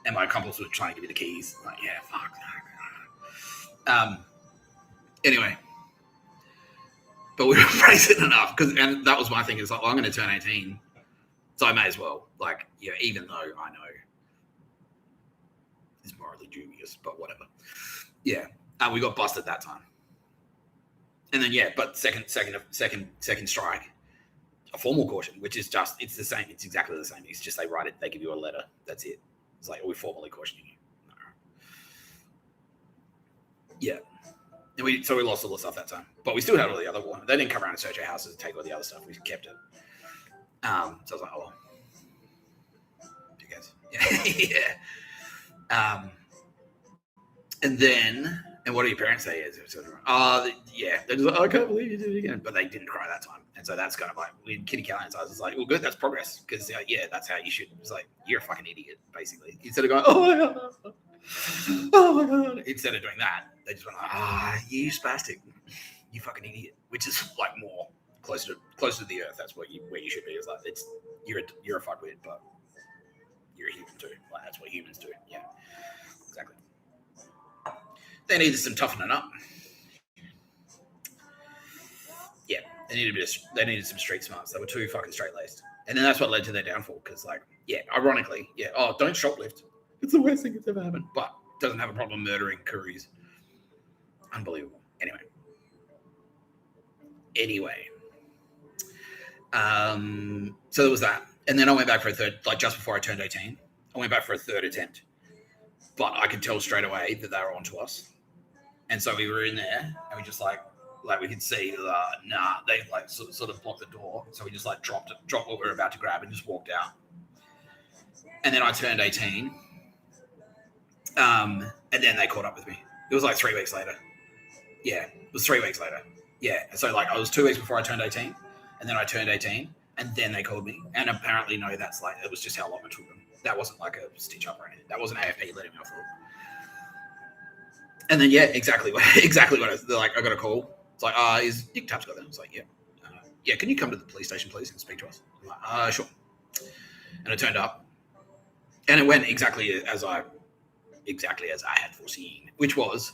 and my accomplice was trying to give me the keys. Like, yeah, fuck. Anyway. But we were racing enough. And that was my thing. Is like, well, I'm going to turn 18. So I may as well. Like, yeah, even though I know it's morally dubious, but whatever. Yeah. We got busted that time. And then, yeah, but second strike. A formal caution, which is just, it's the same. It's exactly the same. It's just they write it, they give you a letter. That's it. It's like, we're formally cautioning you. No. Yeah. And so we lost all the stuff that time. But we still had all the other one. They didn't come around and search our houses and take all the other stuff. We kept it. So I was like, oh. You guys. Yeah. And then, and what do your parents say? Yeah. They're just like, oh, I can't believe you did it again. But they didn't cry that time. And so that's kind of like, when Kitty Callahan's eyes was like, well, good, that's progress. Because, yeah, that's how you should. It's like, you're a fucking idiot, basically. Instead of going, oh, my God. Oh, my God. Instead of doing that, they just went, you spastic. You fucking idiot. Which is, like, more closer to the earth. That's where you should be. It's like, you're a fuckwit, but you're a human too. Like, that's what humans do. Yeah, exactly. They needed some toughening up. Yeah, they needed some street smarts. They were too fucking straight-laced. And then that's what led to their downfall. Because, like, yeah, ironically, yeah, don't shoplift. It's the worst thing that's ever happened. But doesn't have a problem murdering couriers. Unbelievable. Anyway. So there was that. And then I went back for a third, like just before I turned 18. I went back for a third attempt. But I could tell straight away that they were onto us. And so we were in there and we just like we could see, they like sort of blocked the door. So we just like dropped what we were about to grab and just walked out. And then I turned 18. And then they caught up with me. It was like 3 weeks later. Yeah, it was 3 weeks later. Yeah, so like I was 2 weeks before I turned 18. And then I turned 18. And then they called me. And apparently, no, that's like, it was just how long it took them. That wasn't like a stitch up or anything. That wasn't AFP letting me off the hook. And then, yeah, exactly what they're like, I got a call. It's like, is Nick Tapscott there? I was like, yeah. Yeah, can you come to the police station, please, and speak to us? I'm like, sure. And it turned up. And it went exactly as I had foreseen, which was,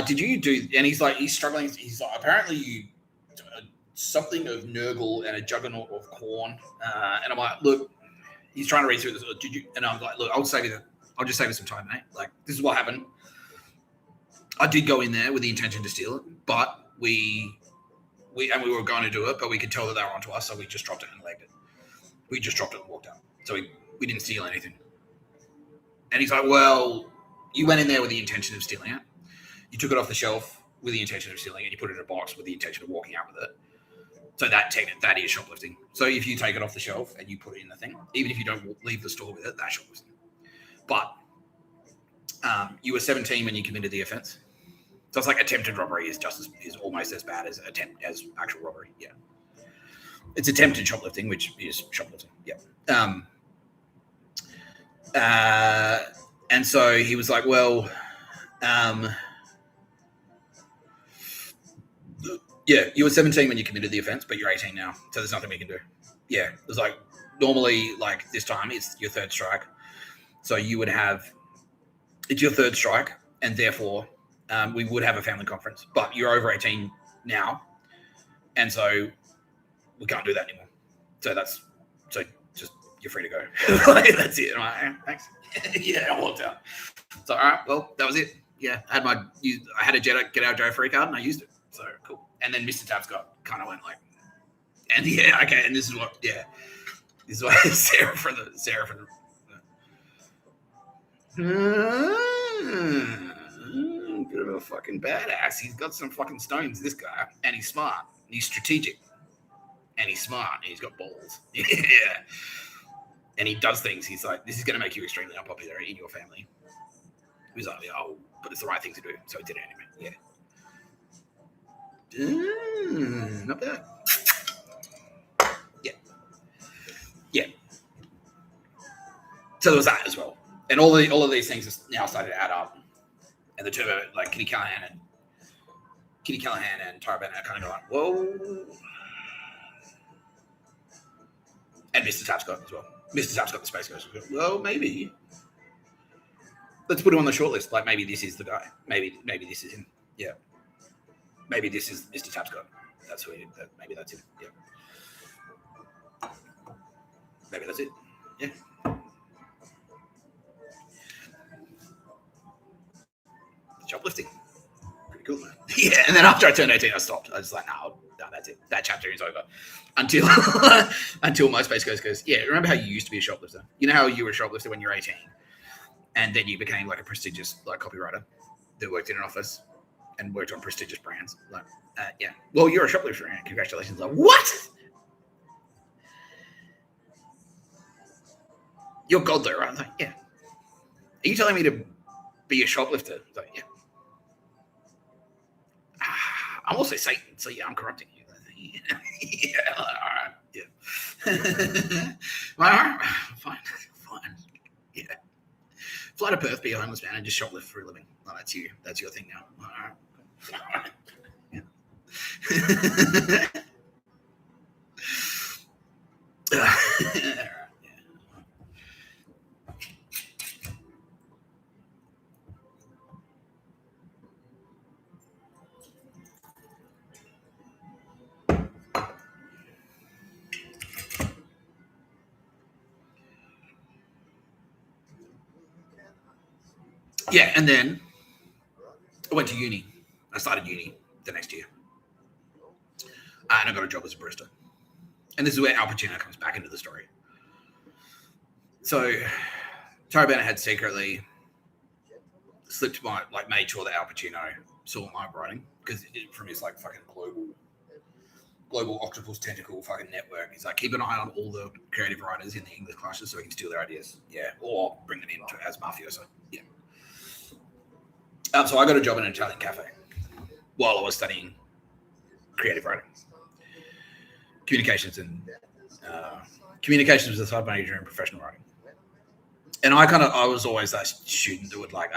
did you do, and he's struggling. He's like, apparently you something of Nurgle and a juggernaut of corn. And I'm like, look, he's trying to read through this. Did you? And I'm like, look, I'll just save you some time, mate. Like, this is what happened. I did go in there with the intention to steal it, but we were going to do it, but we could tell that they were onto us, so we just dropped it and legged it. We just dropped it and walked out. So we didn't steal anything. And he's like, well, you went in there with the intention of stealing it. You took it off the shelf with the intention of stealing it. You put it in a box with the intention of walking out with it. So that is shoplifting. So if you take it off the shelf and you put it in the thing, even if you don't leave the store with it, that's shoplifting. But you were 17 when you committed the offense. So it's like attempted robbery is almost as bad as actual robbery. Yeah. It's attempted shoplifting, which is shoplifting. Yeah. And so he was like, well, yeah, you were 17 when you committed the offense, but you're 18 now, so there's nothing we can do. Yeah, it was like, normally, like this time, it's your third strike. So it's your third strike, and therefore we would have a family conference, but you're over 18 now, and so we can't do that anymore. So just you're free to go. Like, that's it. I'm like, thanks. Yeah, I walked out. So all right, well, that was it. Yeah, I had a get out of jail free card, and I used it. So cool. And then Mr Tapscott kind of went like, and yeah, okay, and this is what Sarah from the bit of a fucking badass. He's got some fucking stones, this guy, and he's smart, and he's strategic, and he's smart, and he's got balls. Yeah. And he does things. He's like, this is going to make you extremely unpopular in your family. He's like, oh, but it's the right thing to do, so it did it anyway. Yeah. Not bad. Yeah. So there was that as well, and all of these things have now started to add up, and the two of it, like Kitty Callahan and Tara Bennett, are kind of going, whoa. And Mr. Tapscott as well. Mr. Tapscott, the Space Ghost. Well, maybe. Let's put him on the shortlist. Like, maybe this is the guy. Maybe this is him. Yeah. Maybe this is Mr. Tapscott. That's who he, maybe that's him. Yeah. Maybe that's it. Yeah. Shoplifting. Pretty cool, man. Yeah. And then after I turned 18, I stopped. I was like, no, that's it. That chapter is over. Until my Space Ghost goes, yeah, remember how you used to be a shoplifter? You know how you were a shoplifter when you were 18? And then you became like a prestigious like copywriter that worked in an office and worked on prestigious brands. Like, yeah. Well, you're a shoplifter, and congratulations. Like, what? You're gold though, right? Like, yeah. Are you telling me to be a shoplifter? Like, yeah. I'm also Satan, so yeah, I'm corrupting you. Yeah, all right, yeah. All right, fine. Yeah. Fly to Perth, be a homeless man, and just shoplift for a living. Oh, that's you. That's your thing now. All right. Yeah. Yeah, and then I went to uni. I started uni the next year. And I got a job as a barista. And this is where Al Pacino comes back into the story. So Tara Bennett had secretly slipped my, like, made sure that Al Pacino saw my writing, because from his like fucking global octopus tentacle fucking network, he's like, keep an eye on all the creative writers in the English classes so he can steal their ideas. Yeah, or bring them in as mafioso. Yeah. So I got a job in an Italian cafe while I was studying creative writing. Communications was the side major in professional writing. And I was always that student that would like,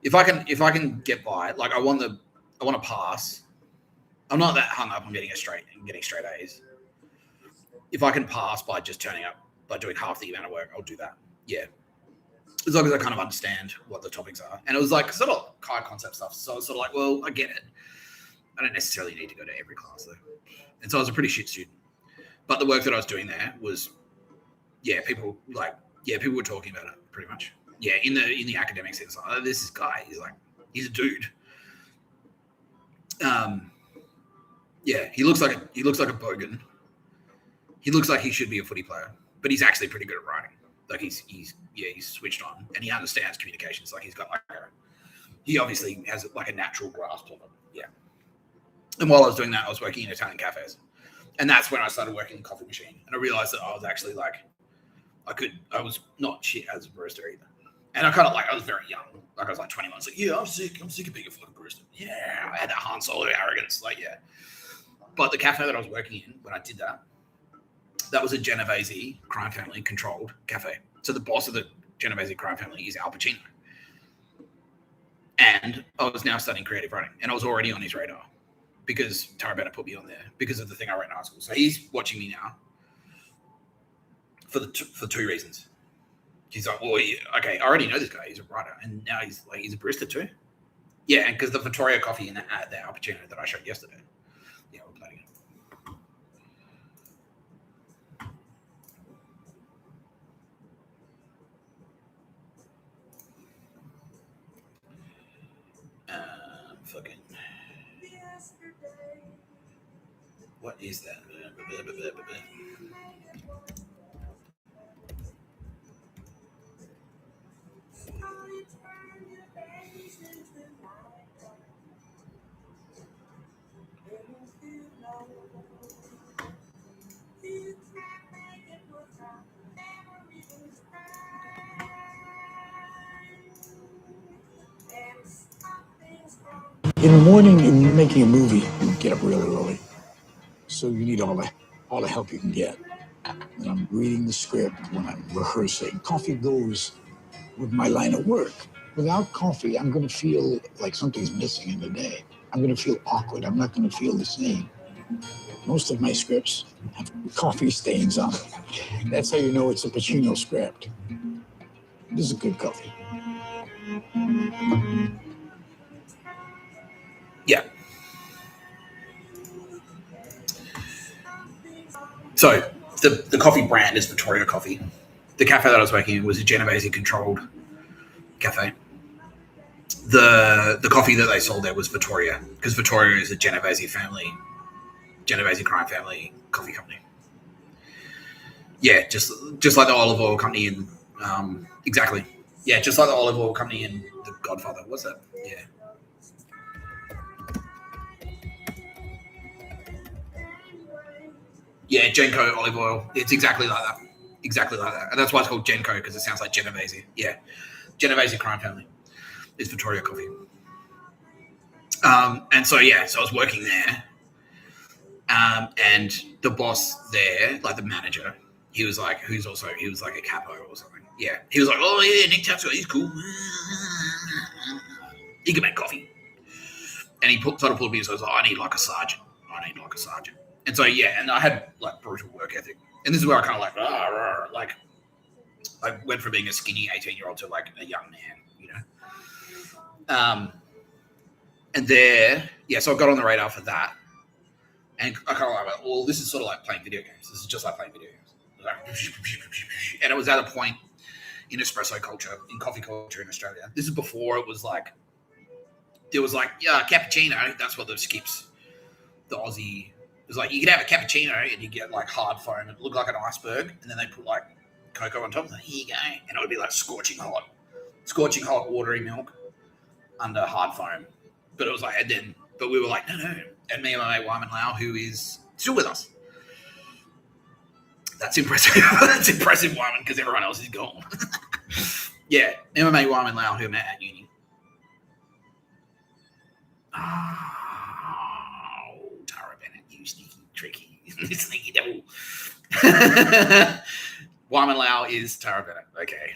if I can get by, like I want to pass. I'm not that hung up on getting straight A's. If I can pass by just turning up, by doing half the amount of work, I'll do that. Yeah. As long as I kind of understand what the topics are. And it was like sort of high concept stuff. So I was sort of like, well, I get it. I don't necessarily need to go to every class though. And so I was a pretty shit student. But the work that I was doing there was, people were talking about it pretty much. Yeah, in the academic sense, like, oh, this guy, he's a dude. He looks like a bogan. He looks like he should be a footy player, but he's actually pretty good at writing. Like he's switched on and he understands communications. Like he's got he obviously has like a natural grasp of it. Yeah. And while I was doing that, I was working in Italian cafes, and that's when I started working in the coffee machine. And I realized that I was actually like, I was not shit as a barista either. And I was very young. Like I was like 21. I was like, yeah, I'm sick of being a fucking barista. Yeah, I had that Han Solo arrogance. Like, yeah. But the cafe that I was working in when I did that, that was a Genovese crime family controlled cafe. So the boss of the Genovese crime family is Al Pacino. And I was now studying creative writing, and I was already on his radar because Tara Bennett put me on there because of the thing I wrote in high school. So he's watching me now for two reasons. He's like, well, I already know this guy. He's a writer, and now he's a barista too. Yeah, and because the Vittoria coffee in the Al Pacino that I showed yesterday. Yeah, we're playing it. Fucking. What is that? In the morning, in making a movie, you get up really early. So you need all the help you can get. When I'm reading the script, when I'm rehearsing, coffee goes with my line of work. Without coffee, I'm going to feel like something's missing in the day. I'm going to feel awkward. I'm not going to feel the same. Most of my scripts have coffee stains on them. That's how you know it's a Pacino script. This is good coffee. Yeah. So the coffee brand is Vittoria Coffee. The cafe that I was working in was a Genovese controlled cafe. The coffee that they sold there was Vittoria, because Vittoria is a Genovese crime family coffee company. Yeah, just like the olive oil company in exactly. Yeah, just like the olive oil company in The Godfather. What's that? Yeah. Yeah, Genco olive oil. It's exactly like that. Exactly like that. And that's why it's called Genco, because it sounds like Genovese. Yeah. Genovese crime family is Vittoria Coffee. And so, yeah, so I was working there. And the boss there, like the manager, he was like a capo or something. Yeah. He was like, oh, yeah, Nick Tapscott, he's cool. He can make coffee. And he started pulling me, so I was like, I need like a sergeant. And so, yeah, and I had like brutal work ethic. And this is where I kind of like I went from being a skinny 18-year-old to like a young man, you know. And there, yeah, so I got on the radar for that. And I kind of like, well, this is sort of like playing video games. This is just like playing video games. And it was at a point in espresso culture, in coffee culture in Australia. This is before it was like, there was like, yeah, cappuccino. That's what the skips, the Aussie. It was like, you could have a cappuccino and you get like hard foam. It looked like an iceberg. And then they put like cocoa on top. Like, here you go. And it would be like scorching hot watery milk under hard foam. But it was like, but we were like, no. And me and my mate Wyman Lau, who is still with us. That's impressive. That's impressive, Wyman, because everyone else is gone. Yeah, me and my mate Wyman Lau, who I met at uni. Oh, Tara Bennett, you sneaky, tricky, sneaky devil. Wyman Lau is Tara Bennett. Okay.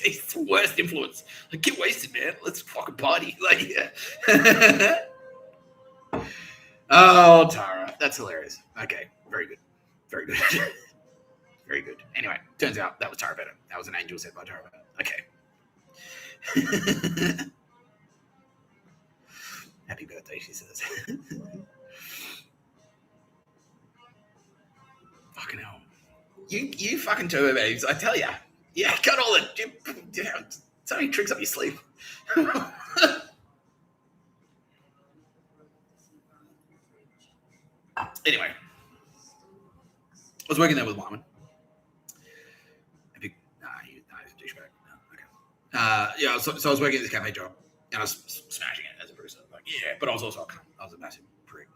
It's the worst influence. Like, get wasted, man. Let's fucking party. Like, yeah. Oh, Tara. That's hilarious. Okay. Very good. Very good. Very good. Anyway, turns out that was Tara Bennett. That was an angel said by Tara Bennett. Okay. Happy birthday, she says. Fucking hell. You fucking turbo babes, I tell ya. Yeah, got all the so many tricks up your sleeve. Anyway, I was working there with Wyman. He's a douchebag. Okay. Yeah, so I was working at this cafe job, and I was smashing it as a barista. Like, yeah, but I was also a massive prick.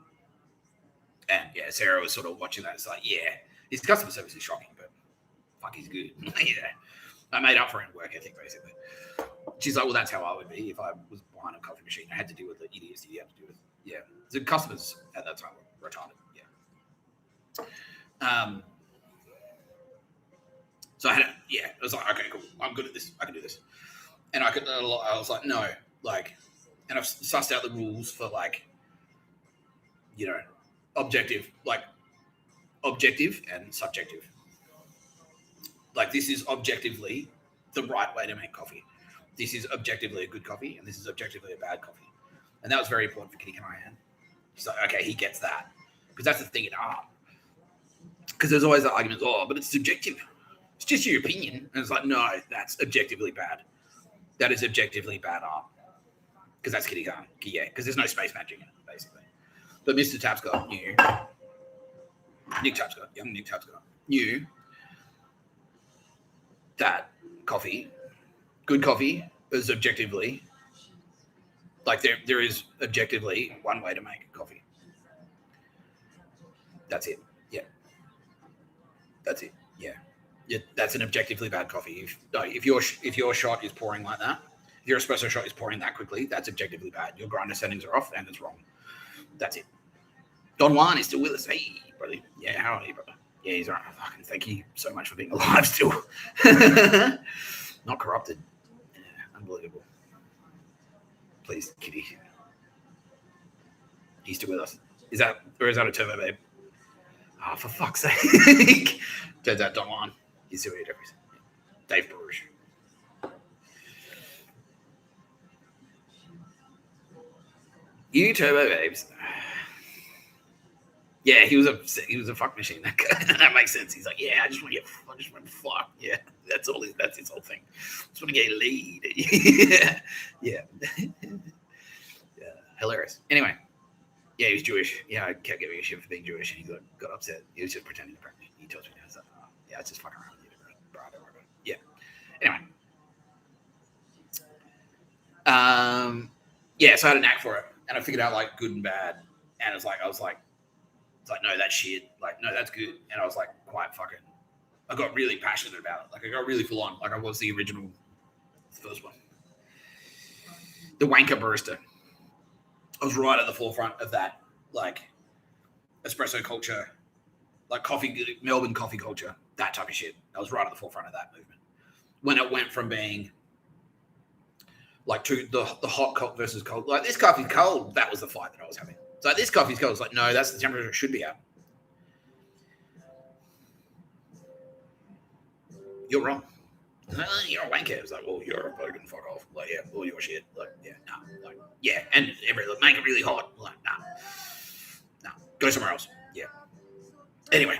And yeah, Sarah was sort of watching that. It's like, yeah, his customer service is shocking, but fuck, he's good. Yeah. I made up for it in work ethic, basically. She's like, well, that's how I would be if I was behind a coffee machine. I had to deal with the idiocy you have to deal with. Yeah. The customers at that time were retarded. Yeah. So I was like, okay, cool. I'm good at this. I can do this. And I was like, no, like, and I've sussed out the rules for like, you know, objective and subjective. Like, this is objectively the right way to make coffee. This is objectively a good coffee, and this is objectively a bad coffee. And that was very important for Kitty Canahan. She's like, okay, he gets that. Because that's the thing in art. Because there's always that argument, but it's subjective. It's just your opinion. And it's like, no, that's objectively bad. That is objectively bad art. Because that's Kitty Canahan. Yeah, because there's no space matching in it, basically. But Mr. Tapscott knew, young Nick Tapscott, knew that good coffee is objectively, like there is objectively one way to make coffee. That's it. Yeah. That's it. Yeah. that's an objectively bad coffee. If your shot is pouring like that, if your espresso shot is pouring that quickly, that's objectively bad. Your grinder settings are off, and it's wrong. That's it. Don Juan is still with us. Hey, brother. Yeah, how are you, brother? Yeah, he's all right. Fucking thank you so much for being alive still. Not corrupted. Yeah, unbelievable. Please, Kitty. He's still with us. Is that a turbo babe? Oh, for fuck's sake. Turns out Don Juan. He's still here, Jeffries. Dave Burr. You turbo babes. Yeah, he was a fuck machine. That guy. That makes sense. He's like, yeah, I just want to fuck. Yeah, that's his whole thing. Just want to get laid. yeah. Yeah, hilarious. Anyway, yeah, he was Jewish. Yeah, I kept giving a shit for being Jewish, and he got upset. He was just pretending. Apparently, he tells me now. So, yeah, it's just fucking around with you, bro. Don't worry about it. Yeah. Anyway, yeah. So I had a knack for it, and I figured out like good and bad, and I was like, it's like, no, that's shit. Like, no, that's good. And I was like, quite fucking, I got really passionate about it. Like, I got really full on. Like, I was the original first one. The wanker barista. I was right at the forefront of that, like, espresso culture, like Melbourne coffee culture, that type of shit. I was right at the forefront of that movement. When it went from being, like, to the hot versus cold. Like, this coffee's cold. That was the fight that I was having. So this coffee's cold. It's like, no, that's the temperature it should be at. You're wrong. You're a wanker. It's like, well, you're a bogan, fuck off. Like, yeah, all your shit. Like, yeah, no. Like, yeah, and make it really hot. Like, no. Go somewhere else. Yeah. Anyway.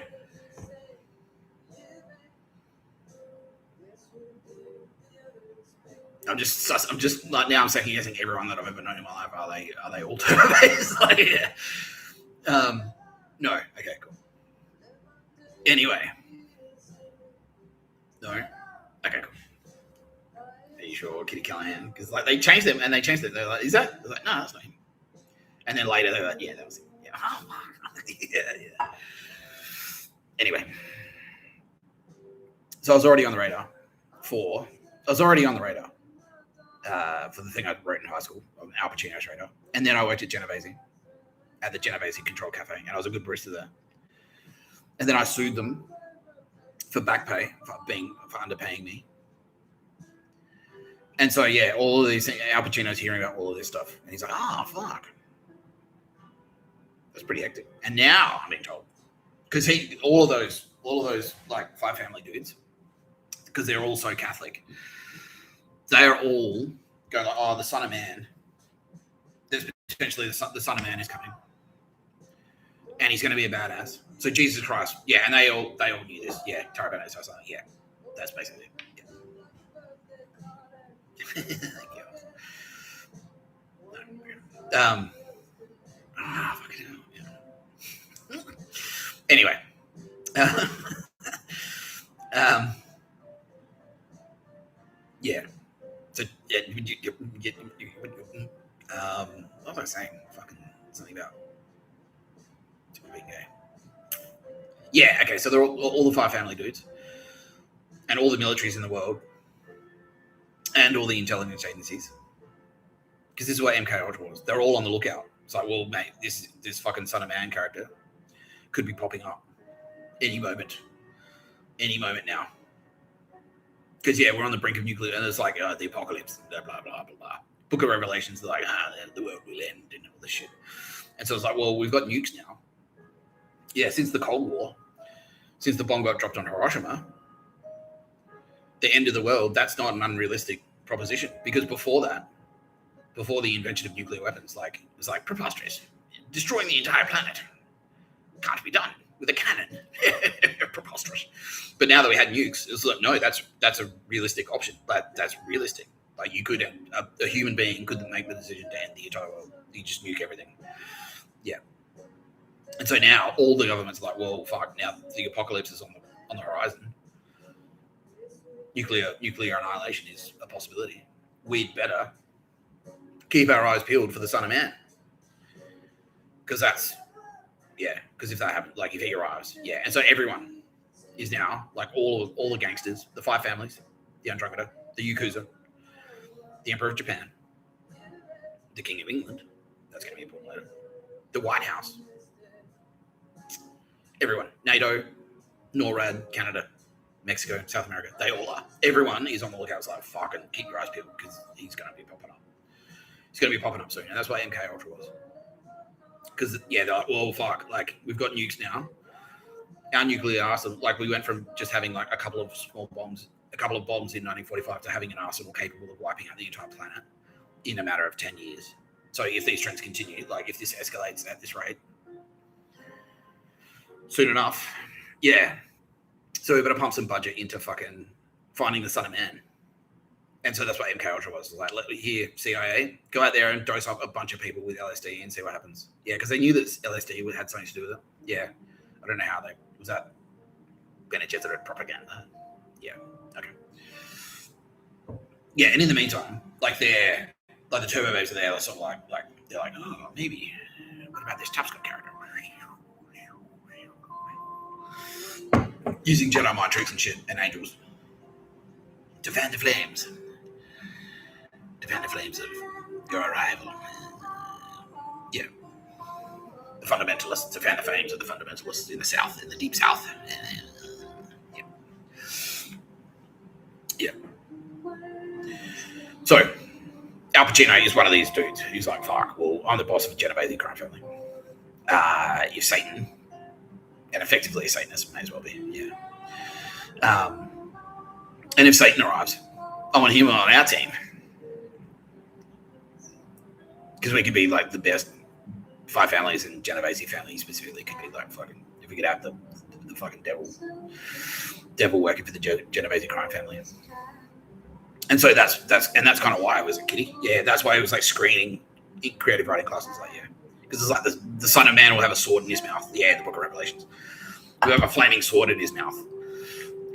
I'm just like now I'm second guessing everyone that I've ever known in my life. Are they all turbo-based? Like, yeah. No. Okay, cool. Anyway. No. Okay, cool. Are you sure, Kitty Callahan? Because like they changed them. They're like, is that? I was like, no, that's not him. And then later they're like, yeah, that was him. Yeah. Oh, yeah. Anyway. So I was already on the radar for the thing I wrote in high school, Al Pacino's radar. And then I worked at the Genovese Control Cafe, and I was a good barista there. And then I sued them for back pay, for underpaying me. And so, yeah, all of these things, Al Pacino's hearing about all of this stuff. And he's like, oh, fuck. That's pretty hectic. And now I'm being told, because all of those like five family dudes, because they're all so Catholic, they are all going like, oh, the Son of Man. There's potentially the Son of Man is coming, and he's going to be a badass. So Jesus Christ, yeah, and they all knew this, yeah. Tarabana, so I was like, yeah, that's basically it. Yeah. Fucking hell, yeah. Anyway, yeah. So, what was I saying? Fucking something about being gay. Yeah, okay, so they're all the five family dudes and all the militaries in the world and all the intelligence agencies. Because this is what MK Ultra was. They're all on the lookout. It's like, well, mate, this fucking Son of Man character could be popping up any moment now. Because, yeah, we're on the brink of nuclear, and it's like, the apocalypse, blah, blah, blah, blah, blah. Book of Revelations, they're like, the world will end and all this shit. And so it's like, well, we've got nukes now. Yeah, since the Cold War, since the bomb got dropped on Hiroshima, the end of the world, that's not an unrealistic proposition. Because before the invention of nuclear weapons, like, it was like preposterous. Destroying the entire planet can't be done with a cannon. Preposterous. But now that we had nukes, it's like, no, that's a realistic option. But that's realistic. Like, you could, a human being could make the decision to end the entire world. You just nuke everything. Yeah. And so now all the governments are like, well, fuck, now the apocalypse is on the horizon. Nuclear annihilation is a possibility. We'd better keep our eyes peeled for the Son of Man. Because if that happens, like if he arrives, yeah. And so everyone is now like all the gangsters, the 5 families, the Andromeda, the Yakuza, the Emperor of Japan, the King of England. That's going to be important later. The White House. Everyone. NATO, NORAD, Canada, Mexico, South America. They all are. Everyone is on the lookout. It's like, fucking keep your eyes peeled because he's going to be popping up. He's going to be popping up soon. And that's why MK Ultra was. Because, yeah, they're like, well, fuck. Like, we've got nukes now. Our nuclear arsenal, like, we went from just having, like, a couple of bombs in 1945 to having an arsenal capable of wiping out the entire planet in a matter of 10 years. So if these trends continue, like, if this escalates at this rate, soon enough, yeah. So we better pump some budget into fucking finding the Son of Man. And so that's what MK Ultra was. Like, here, CIA, go out there and dose up a bunch of people with LSD and see what happens. Yeah, because they knew that LSD had something to do with it. Yeah. I don't know how was that Bene Gesserit propaganda? Yeah. Okay. Yeah, and in the meantime, like the Turbo Babes are there, they're sort of they're like, oh, maybe. What about this Tapscott character? Using Jedi mind tricks and shit and angels to fan the flames. To fan the flames of your arrival. Yeah. The fundamentalists, to fan the flames of the fundamentalists in the South, in the deep South. Yeah. Yeah. So, Al Pacino is one of these dudes who's like, fuck, well, I'm the boss of a Genovese crime family. You're Satan. And effectively a Satanist may as well be, yeah. And if Satan arrives, I want him on our team. Because we could be like the best 5 families, and Genovese family specifically could be like fucking, if we could have the fucking devil working for the Genovese crime family. And so that's kind of why I was a kiddie. Yeah, that's why it was like screening in creative writing classes, like, yeah. Because it's like the Son of Man will have a sword in his mouth. Yeah, the Book of Revelations. He'll have a flaming sword in his mouth.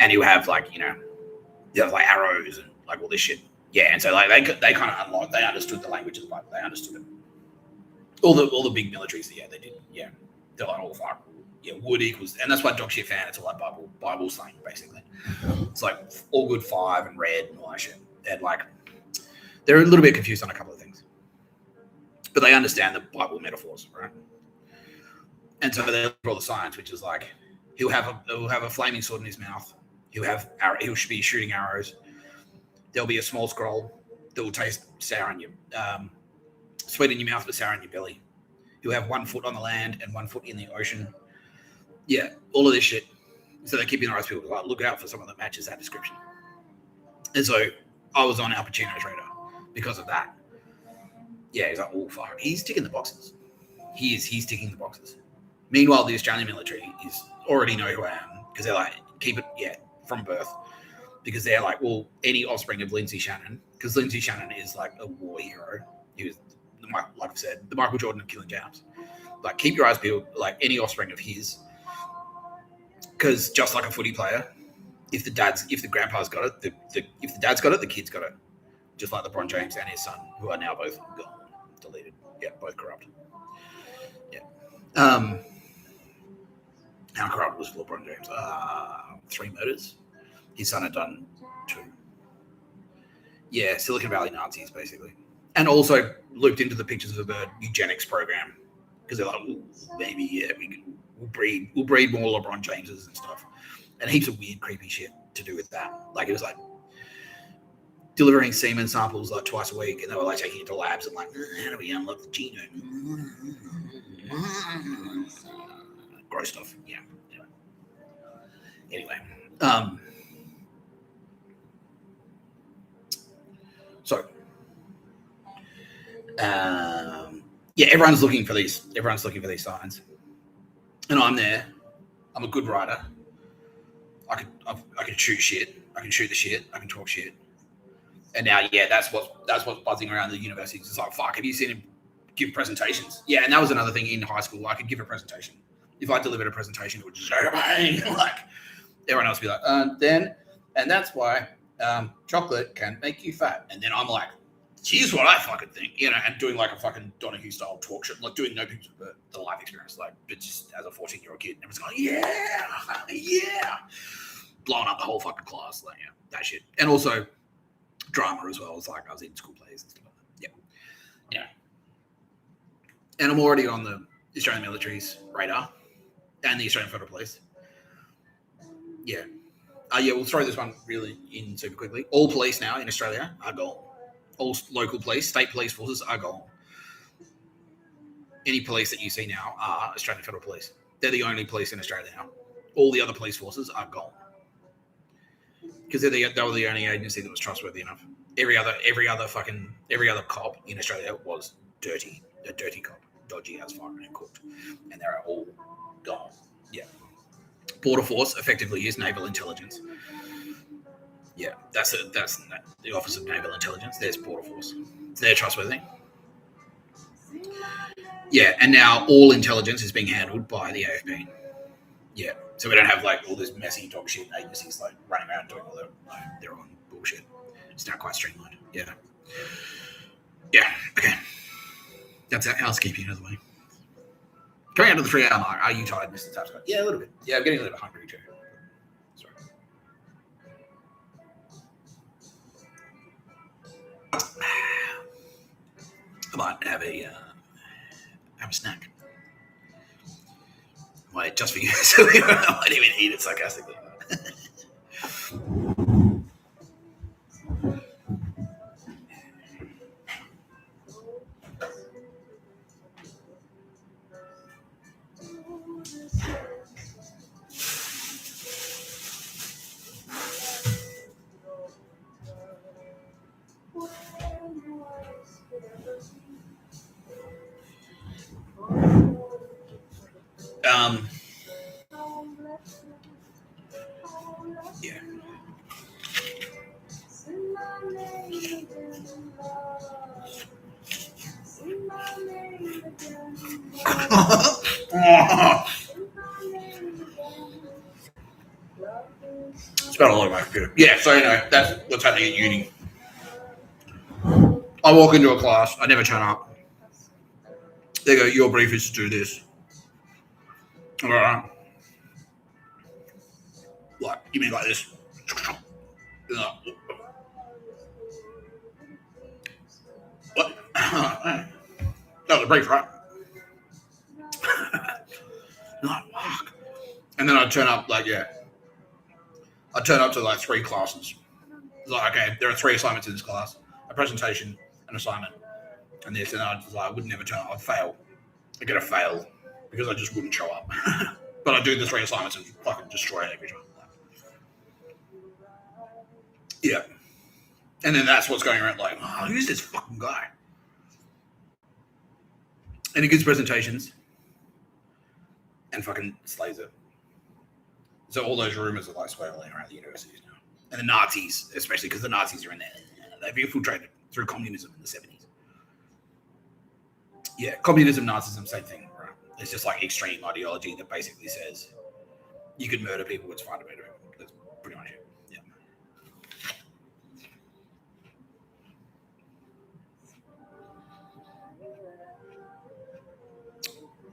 And he'll have like, like arrows and like all this shit. Yeah, and so like they kind of unlocked, they understood the language of the Bible. They understood it. All the big militaries, yeah, they did. Yeah. They're like, oh fuck. Yeah, wood equals, and that's why dog shit fan, it's all like Bible slang, basically. It's like all good 5 and red and all that shit. And like they're a little bit confused on a couple of things. But they understand the Bible metaphors, right? And so they look for all the science, which is like he'll have a flaming sword in his mouth. He'll be shooting arrows. There'll be a small scroll that will taste sour in your sweet in your mouth, but sour in your belly. He'll have 1 foot on the land and 1 foot in the ocean. Yeah, all of this shit. So they're keeping their eyes peeled. Like, look out for someone that matches that description. And so I was on Al Pacino's radar because of that. Yeah, he's like, oh fuck, he's ticking the boxes. He's ticking the boxes. Meanwhile, the Australian military is already know who I am because they're like, keep it, yeah, from birth. Because they're like, well, any offspring of Lindsay Shannon, because Lindsay Shannon is like a war hero. He was, like I've said, the Michael Jordan of killing jams. Like, keep your eyes peeled, like any offspring of his. Because just like a footy player, if the grandpa's got it, if the dad's got it, the kid's got it. Just like LeBron James and his son, who are now both gone, deleted. Yeah, both corrupt. Yeah. How corrupt was LeBron James? 3 murders. His son had done 2. Yeah, Silicon Valley Nazis, basically. And also looped into the Pictures of a Bird eugenics program. Because they're like, maybe, yeah, we'll breed more LeBron Jameses and stuff. And heaps of weird, creepy shit to do with that. Like, it was like delivering semen samples like twice a week, and they were like taking it to labs and like, how do we unlock the genome? Gross stuff. Yeah. Anyway. Yeah, everyone's looking for these signs, and I'm there. I'm a good writer. I can shoot shit. I can shoot the shit. I can talk shit. And now, yeah, that's what's buzzing around the universities. It's like, fuck, have you seen him give presentations? Yeah, and that was another thing in high school. I could give a presentation. If I delivered a presentation, it would just like everyone else would be like, and that's why chocolate can make you fat. And then I'm like Here's what I fucking think, and doing like a fucking Donahue style talk show, like doing no pictures of the life experience, like, but just as a 14-year-old kid, and everyone's going, yeah, blowing up the whole fucking class, like, that shit. And also drama as well. It's like I was in school plays and stuff like that. Yeah. And I'm already on the Australian military's radar and the Australian Federal Police. Yeah. We'll throw this one really in super quickly. All police now in Australia are gone. All local police, state police forces are gone. Any police that you see now are Australian Federal Police. They're the only police in Australia now. All the other police forces are gone. Because they were the only agency that was trustworthy enough. Every other cop in Australia was dirty. A dirty cop. Dodgy as fuck and cooked. And they're all gone. Yeah. Border Force effectively is naval intelligence. Yeah, that's the Office of Naval Intelligence. There's Border Force. They're trustworthy. Yeah, and now all intelligence is being handled by the AFP. Yeah, so we don't have like all this messy dog shit agencies like running around doing all their own bullshit. It's now quite streamlined. Yeah. Okay. That's our housekeeping out of the way. Coming out of the 3 hour mark. Are you tired, Mr. Tapscott? Yeah, a little bit. Yeah, I'm getting a little bit hungry too. Sorry. I might have a snack. Might just for you, so I might even eat it sarcastically. Yeah. Spent a lot of my computer. Yeah, so anyway, that's what's happening at uni. I walk into a class, I never turn up. They go, your brief is to do this. All right. Like, you mean like this? What? That was a brief, right? Like, fuck. And then I turn up, like, I turn up to like 3 classes. It's like, okay, there are 3 assignments in this class: a presentation, an assignment, and this. And I would never turn up. I'd fail. I get a fail because I just wouldn't show up. But I do the 3 assignments and fucking destroy it every time. Yeah. And then that's what's going around, like, oh, who's this fucking guy? And he gives presentations and fucking slays it. So all those rumors are like swirling around the universities now. And the Nazis, especially because the Nazis are in there. They've infiltrated through communism in the 70s. Yeah, communism, Nazism, same thing. Right? It's just like extreme ideology that basically says you can murder people, it's fine to murder people. That's pretty much it.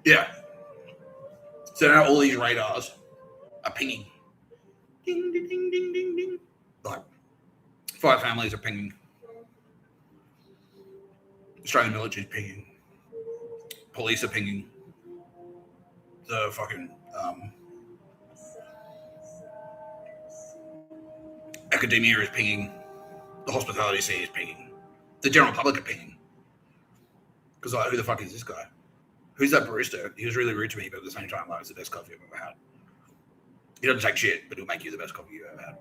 Yeah. So now all these radars are pinging. Ding, ding, ding, ding, ding, ding. Like, 5 families are pinging. Australian military is pinging. Police are pinging. The fucking academia is pinging. The hospitality scene is pinging. The general public are pinging. Because, like, who the fuck is this guy? Who's that barista? He was really rude to me, but at the same time, like, it's the best coffee I've ever had. He doesn't take shit, but he'll make you the best coffee you've ever had.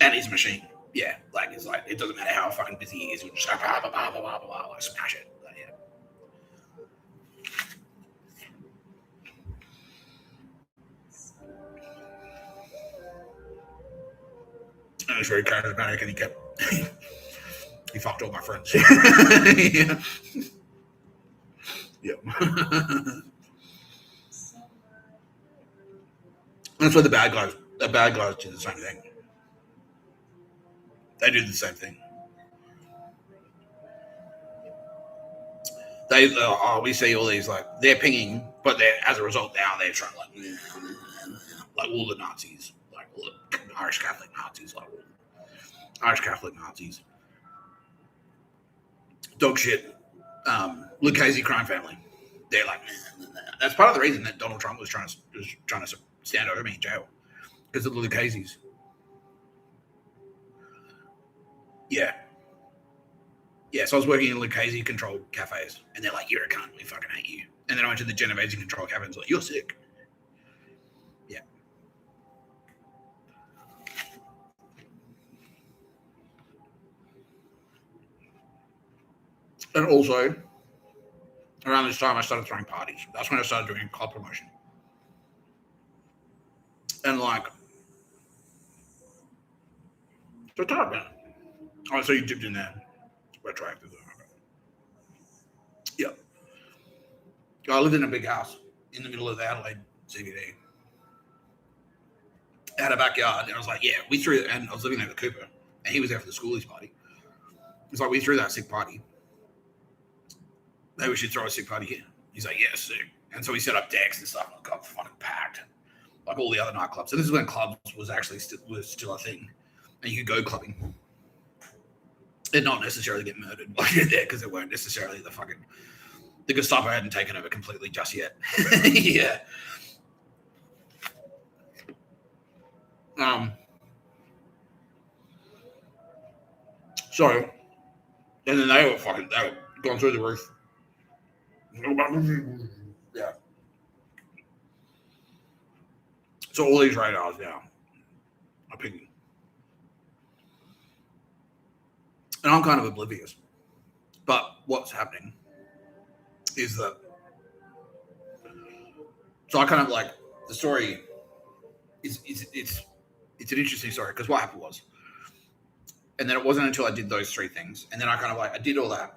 And he's a machine. Yeah, like, it's like, it doesn't matter how fucking busy he is, he'll just like, blah, blah, blah, blah, blah, blah, like, smash it. Like, yeah. And he was very charismatic, and he kept, he fucked all my friends. Yeah. Yeah. That's why the bad guys do the same thing. They do the same thing. we see all these like they're pinging, but they're as a result now they're trying like all the Nazis, like all the Irish Catholic Nazis, dog shit. Lucchese crime family. They're like, that's part of the reason that Donald Trump was trying to stand over me in jail because of the Lucchese's. Yeah. Yeah, so I was working in Lucchese controlled cafes, and they're like, "You're a cunt. We fucking hate you." And then I went to the Genovese controlled cafe and was like, "You're sick." Yeah. And also, around this time, I started throwing parties. That's when I started doing club promotion. And like, so it's hard, man. Oh, so you dipped in there retroactively. Yeah. I lived in a big house in the middle of the Adelaide CBD. I had a backyard, and I was like, yeah, we threw, and I was living there with Cooper, and he was there for the schoolies party. It's like, we threw that sick party. Maybe we should throw a sick party here. He's like, yeah, sick. And so we set up decks and stuff, and it got fucking packed, like all the other nightclubs. So this is when clubs was actually still a thing, and you could go clubbing and not necessarily get murdered like there because they weren't necessarily the Gestapo hadn't taken over completely just yet. Yeah. So, and then they were going through the roof. Yeah. So all these radars now are pinging. And I'm kind of oblivious. But what's happening is that, so I kind of like, the story it's an interesting story because what happened was, and then it wasn't until I did those three things, and then I kind of like, I did all that.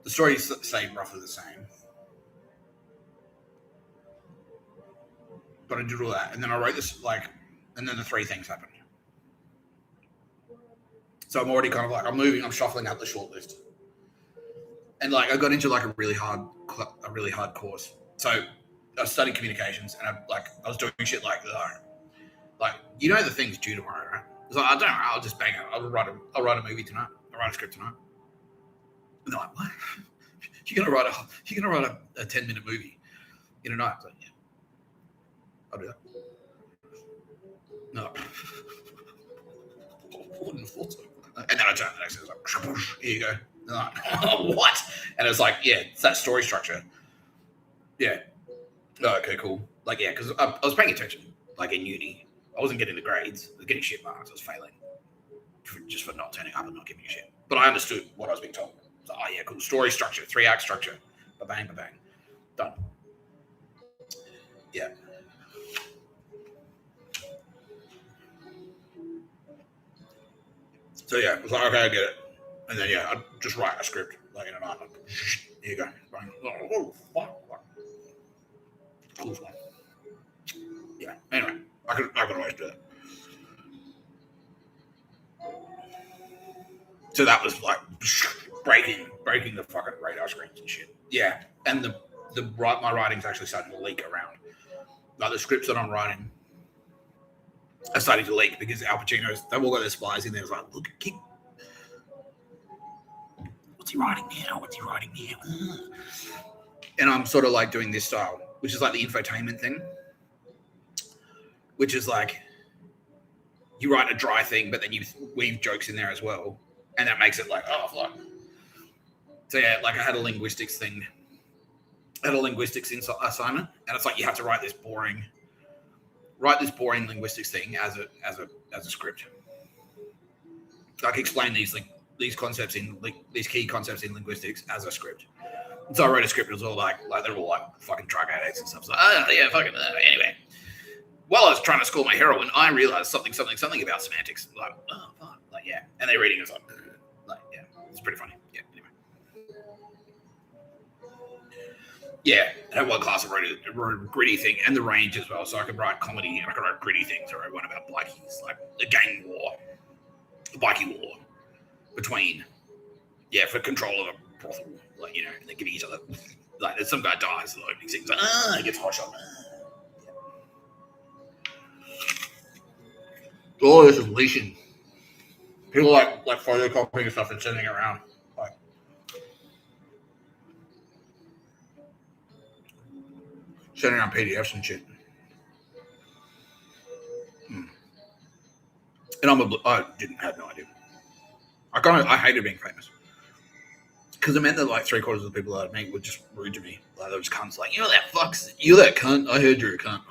The story stayed roughly the same. But I did all that, and then I wrote this, like, and then the three things happened. So I'm already kind of like, I'm shuffling out the short list. And like, I got into like a really hard course. So I studied communications, and I was doing shit like, you know, the thing's due tomorrow, right? It's like, I don't know, I'll just bang it. I'll write a movie tonight. I'll write a script tonight. And they're like, what? You're gonna write a 10-minute movie in a night? I was like, yeah, I'll do that. No, I wouldn't have thought so. And then I turned the next day, I was like, here you go. And I'm like, what? And it was like, yeah, it's that story structure. Yeah. Oh, okay, cool. Like, yeah, because I was paying attention, like in uni. I wasn't getting the grades. I was getting shit marks. I was failing just for not turning up and not giving a shit. But I understood what I was being told. So, oh, yeah, cool. Story structure, 3-act structure. Ba-bang, ba-bang. Done. Yeah. So, yeah, I was like, okay, I get it. And then, yeah, I'd just write a script, like in a night. Here you go. Oh, fuck. Cool one. Yeah, anyway, I could always do that. So that was like breaking the fucking radar screens and shit. Yeah, and my writing's actually starting to leak around. Like the scripts that I'm writing are starting to leak because Al Pacino's, they've all got their spies in there. It's like, look, what's he writing now? And I'm sort of like doing this style, which is like the infotainment thing, which is like you write a dry thing, but then you weave jokes in there as well. And that makes it like, oh, fuck. So yeah, like I had a linguistics thing. I had a linguistics assignment, and it's like you have to write this boring linguistics thing as a script. Like explain these concepts these key concepts in linguistics as a script. And so I wrote a script. It was all like they're all like fucking drug addicts and stuff. So yeah, fucking anyway. While I was trying to score my heroin, I realized something about semantics. Like, oh fuck, like yeah. And they're reading it like yeah, it's pretty funny. Yeah, anyway. Yeah, I had one class I wrote a gritty thing and the range as well. So I could write comedy and I could write gritty things. I wrote one about bikies, like the gang war, the bikie war between, for control of a brothel. like, and they're giving each other, like, there's some guy dies in the opening scene, he's like, he gets hot shot. All this is leashing. People like photocopying stuff and sending it around. Like, sending around PDFs and shit. And I had no idea. I hated being famous. Because it meant that like 3/4 of the people that I'd meet were just rude to me. Like, they were just cunts. Like, you're that cunt. I heard you're a cunt.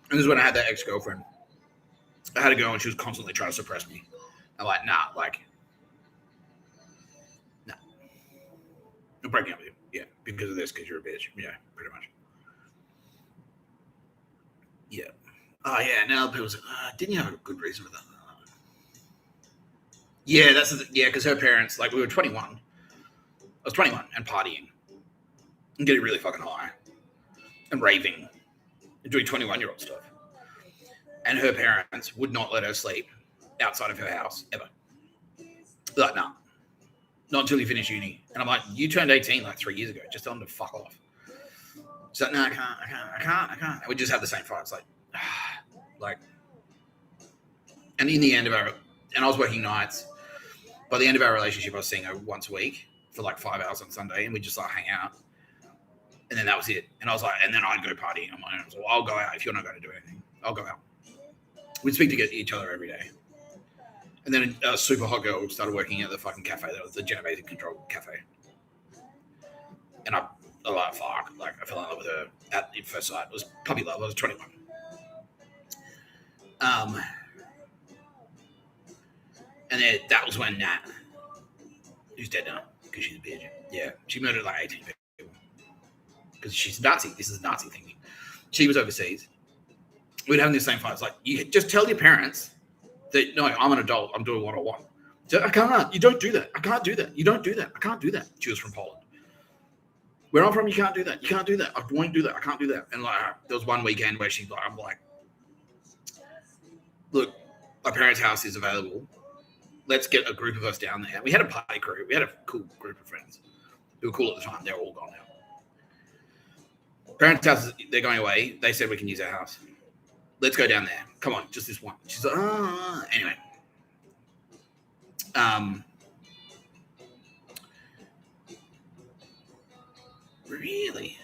And this is when I had that ex-girlfriend. I had a girl and she was constantly trying to suppress me. I'm like, nah. I'm breaking up with you. Yeah, because of this, because you're a bitch. Yeah, pretty much. Yeah. Oh, yeah, now people say, didn't you have a good reason for that? Yeah, because her parents, like, we were 21. I was 21 and partying and getting really fucking high and raving and doing 21-year-old stuff. And her parents would not let her sleep outside of her house ever. Like, nah, not until you finish uni. And I'm like, you turned 18 like 3 years ago. Just tell them to fuck off. She's like, no, I can't. And we just have the same fights. Like, and in the end of and I was working nights. By the end of our relationship, I was seeing her once a week for like 5 hours on Sunday, and we just like hang out. And then that was it. And I was like, and then I'd go partying on my own. So I'll go out if you're not going to do anything. I'll go out. We'd speak to each other every day. And then a super hot girl started working at the fucking cafe. That was the Genovese Control Cafe. And I like, fuck. Like, I fell in love with her at first sight. It was puppy love. I was 21. And then that was when Nat, who's dead now because she's a bitch. Yeah, she murdered like 18 people because she's Nazi. This is Nazi thinking. She was overseas. We'd have the same fights. Like, you just tell your parents that, no, I'm an adult. I'm doing what I want. So, I can't. You don't do that. I can't do that. You don't do that. I can't do that. She was from Poland. Where I'm from, you can't do that. You can't do that. I won't do that. I can't do that. And like, there was one weekend where I'm like, look, my parents' house is available. Let's get a group of us down there. We had a party crew. We had a cool group of friends who were cool at the time. They're all gone now. Parents' house, they're going away. They said we can use our house. Let's go down there. Come on, just this one. She's like, anyway. Really?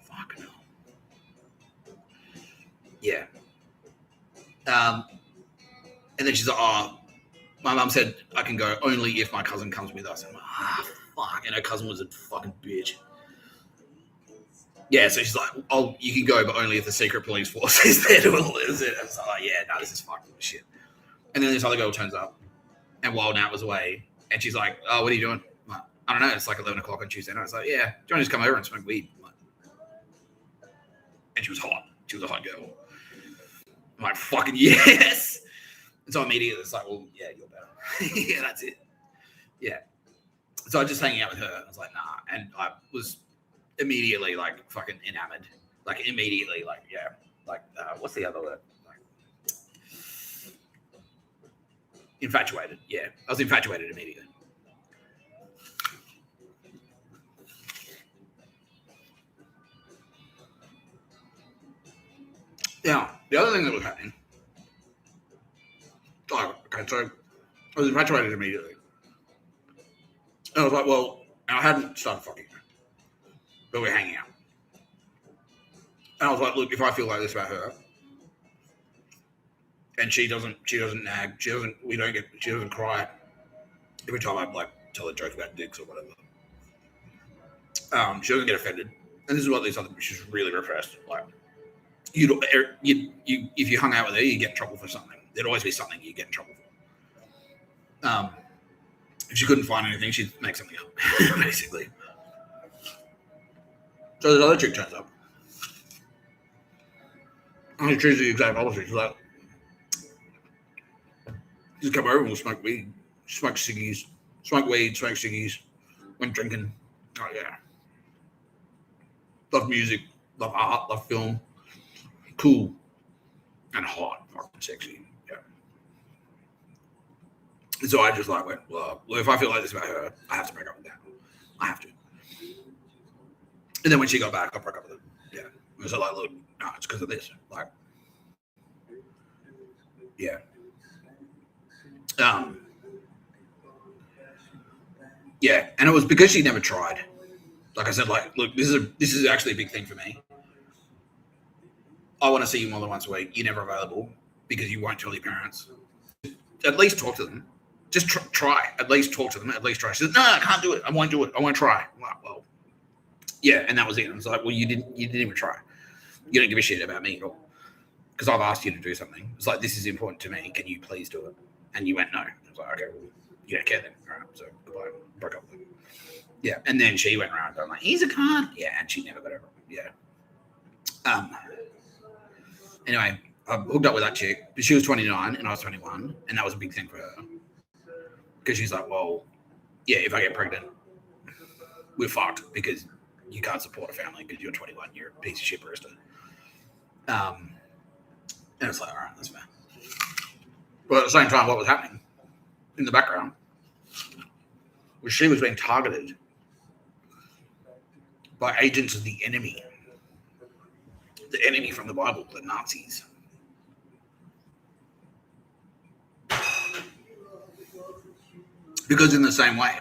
Fuck no. Yeah. And then she's like, my mum said I can go only if my cousin comes with us. I'm like, fuck. And her cousin was a fucking bitch. Yeah, so she's like, oh, you can go, but only if the secret police force is there to lose it. I was like, yeah, no, this is fucking shit. And then this other girl turns up, and while Nat was away, and she's like, oh, what are you doing? I'm like, I don't know, it's like 11 o'clock on Tuesday night. I was like, yeah, do you want to just come over and smoke weed? And she was hot. She was a hot girl. I'm like, fucking yes. And so immediately it's like, well, yeah, you're better. Yeah, that's it. Yeah. So I was just hanging out with her. I was like, nah. And I was immediately like fucking enamored. Like immediately, like, yeah. Like, what's the other word? Like, infatuated. Yeah. I was infatuated immediately. Now, the other thing that was happening. Oh, okay, so I was infatuated immediately. And I was like, well, and I hadn't started fucking her, but we're hanging out. And I was like, look, if I feel like this about her, and she doesn't nag, she doesn't cry every time I like tell a joke about dicks or whatever. She doesn't get offended. And this is what these other, she's really repressed. Like, you if you hung out with her, you get in trouble for something. There'd always be something you get in trouble for. If she couldn't find anything, she'd make something up, basically. So this other chick turns up. And she's the exact opposite. She's like, just come over and we'll smoke weed. Smoke ciggies. Smoke weed, smoke ciggies. Went drinking. Oh, yeah. Love music. Love art. Love film. Cool. And hot. Fucking sexy. Yeah. And so I just like went, well, if I feel like this about her, I have to break up with that. I have to. And then when she got back, I broke up with her. Yeah. It was like, look, no, it's because of this. Like, yeah. Yeah, and it was because she never tried. Like I said, like, look, this is actually a big thing for me. I want to see you more than once a week. You're never available because you won't tell your parents. At least talk to them. Just try. At least talk to them. At least try. She said, no, I can't do it. I won't do it. I won't try. Well, yeah, and that was it. I was like, well, you didn't even try. You don't give a shit about me at all. Because I've asked you to do something. It's like, this is important to me. Can you please do it? And you went, no. I was like, okay, well, you don't care then. All right, so goodbye. Broke up with him. Yeah, and then she went around going like, he's a cunt. Yeah, and she never got over it. Yeah. Anyway, I hooked up with that chick. But she was 29 and I was 21, and that was a big thing for her. Because she's like, well, yeah, if I get pregnant, we're fucked because you can't support a family because you're 21. You're a piece of shit barista. And it's like, all right, that's fair. But at the same time, what was happening in the background was she was being targeted by agents of the enemy from the Bible, the Nazis. Because in the same way,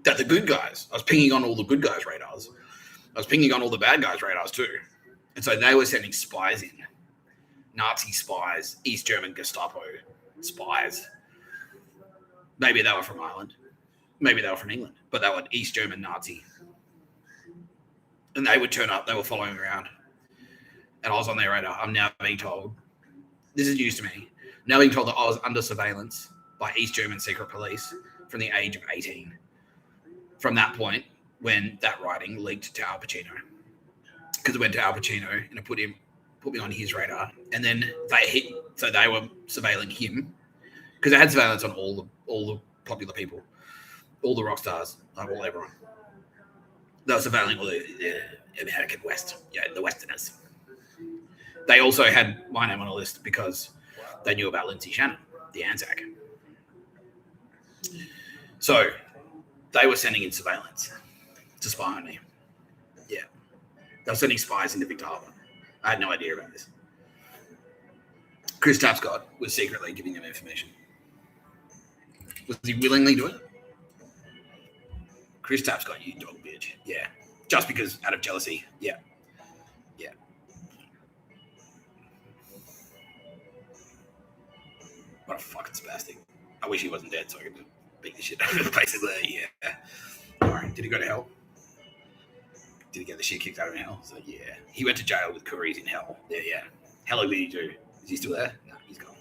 that the good guys, I was pinging on all the good guys' radars. I was pinging on all the bad guys' radars too. And so they were sending spies in. Nazi spies, East German Gestapo spies. Maybe they were from Ireland. Maybe they were from England. But they were East German Nazi. And they would turn up. They were following me around. And I was on their radar. I'm now being told, this is news to me, now being told that I was under surveillance by East German secret police from the age of 18. From that point, when that writing leaked to Al Pacino. Because it went to Al Pacino and it put me on his radar. And then they were surveilling him. Because they had surveillance on all the popular people, all the rock stars, all everyone. They were surveilling all the American West, the Westerners. They also had my name on a list because they knew about Lindsay Shannon, the Anzac. So they were sending in surveillance to spy on me. Yeah. They were sending spies into Victor Harbour. I had no idea about this. Chris Tapscott was secretly giving them information. Was he willingly doing it? Chris Tapscott, you dog bitch. Yeah. Just because out of jealousy. Yeah. Yeah. What a fucking spastic. I wish he wasn't dead so I could beat the shit out of him, basically. Yeah. Alright, did he go to hell? Did he get the shit kicked out of him in hell? So, yeah. He went to jail with Curry's in hell. Yeah. How long did he do? Is he still there? No, he's gone.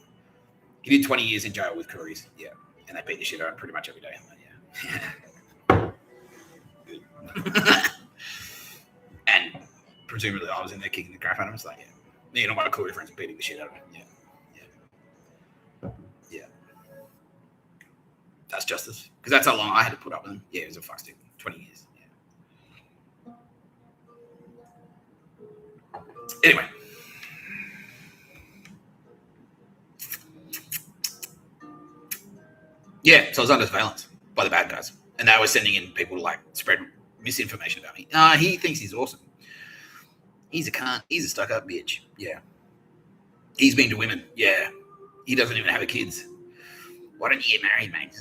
He did 20 years in jail with Curry's. Yeah. And they beat the shit out of him pretty much every day. Yeah. Good. And presumably I was in there kicking the crap out of him. It's like, yeah. You know, my Curry friends beating the shit out of him. Yeah. That's justice. Because that's how long I had to put up with him. Yeah, it was a fuckstick. 20 years. Yeah. Anyway. Yeah, so I was under surveillance by the bad guys. And they were sending in people to like spread misinformation about me. He thinks he's awesome. He's a cunt. He's a stuck-up bitch. Yeah. He's been to women. Yeah. He doesn't even have kids. Why don't you get married, mate?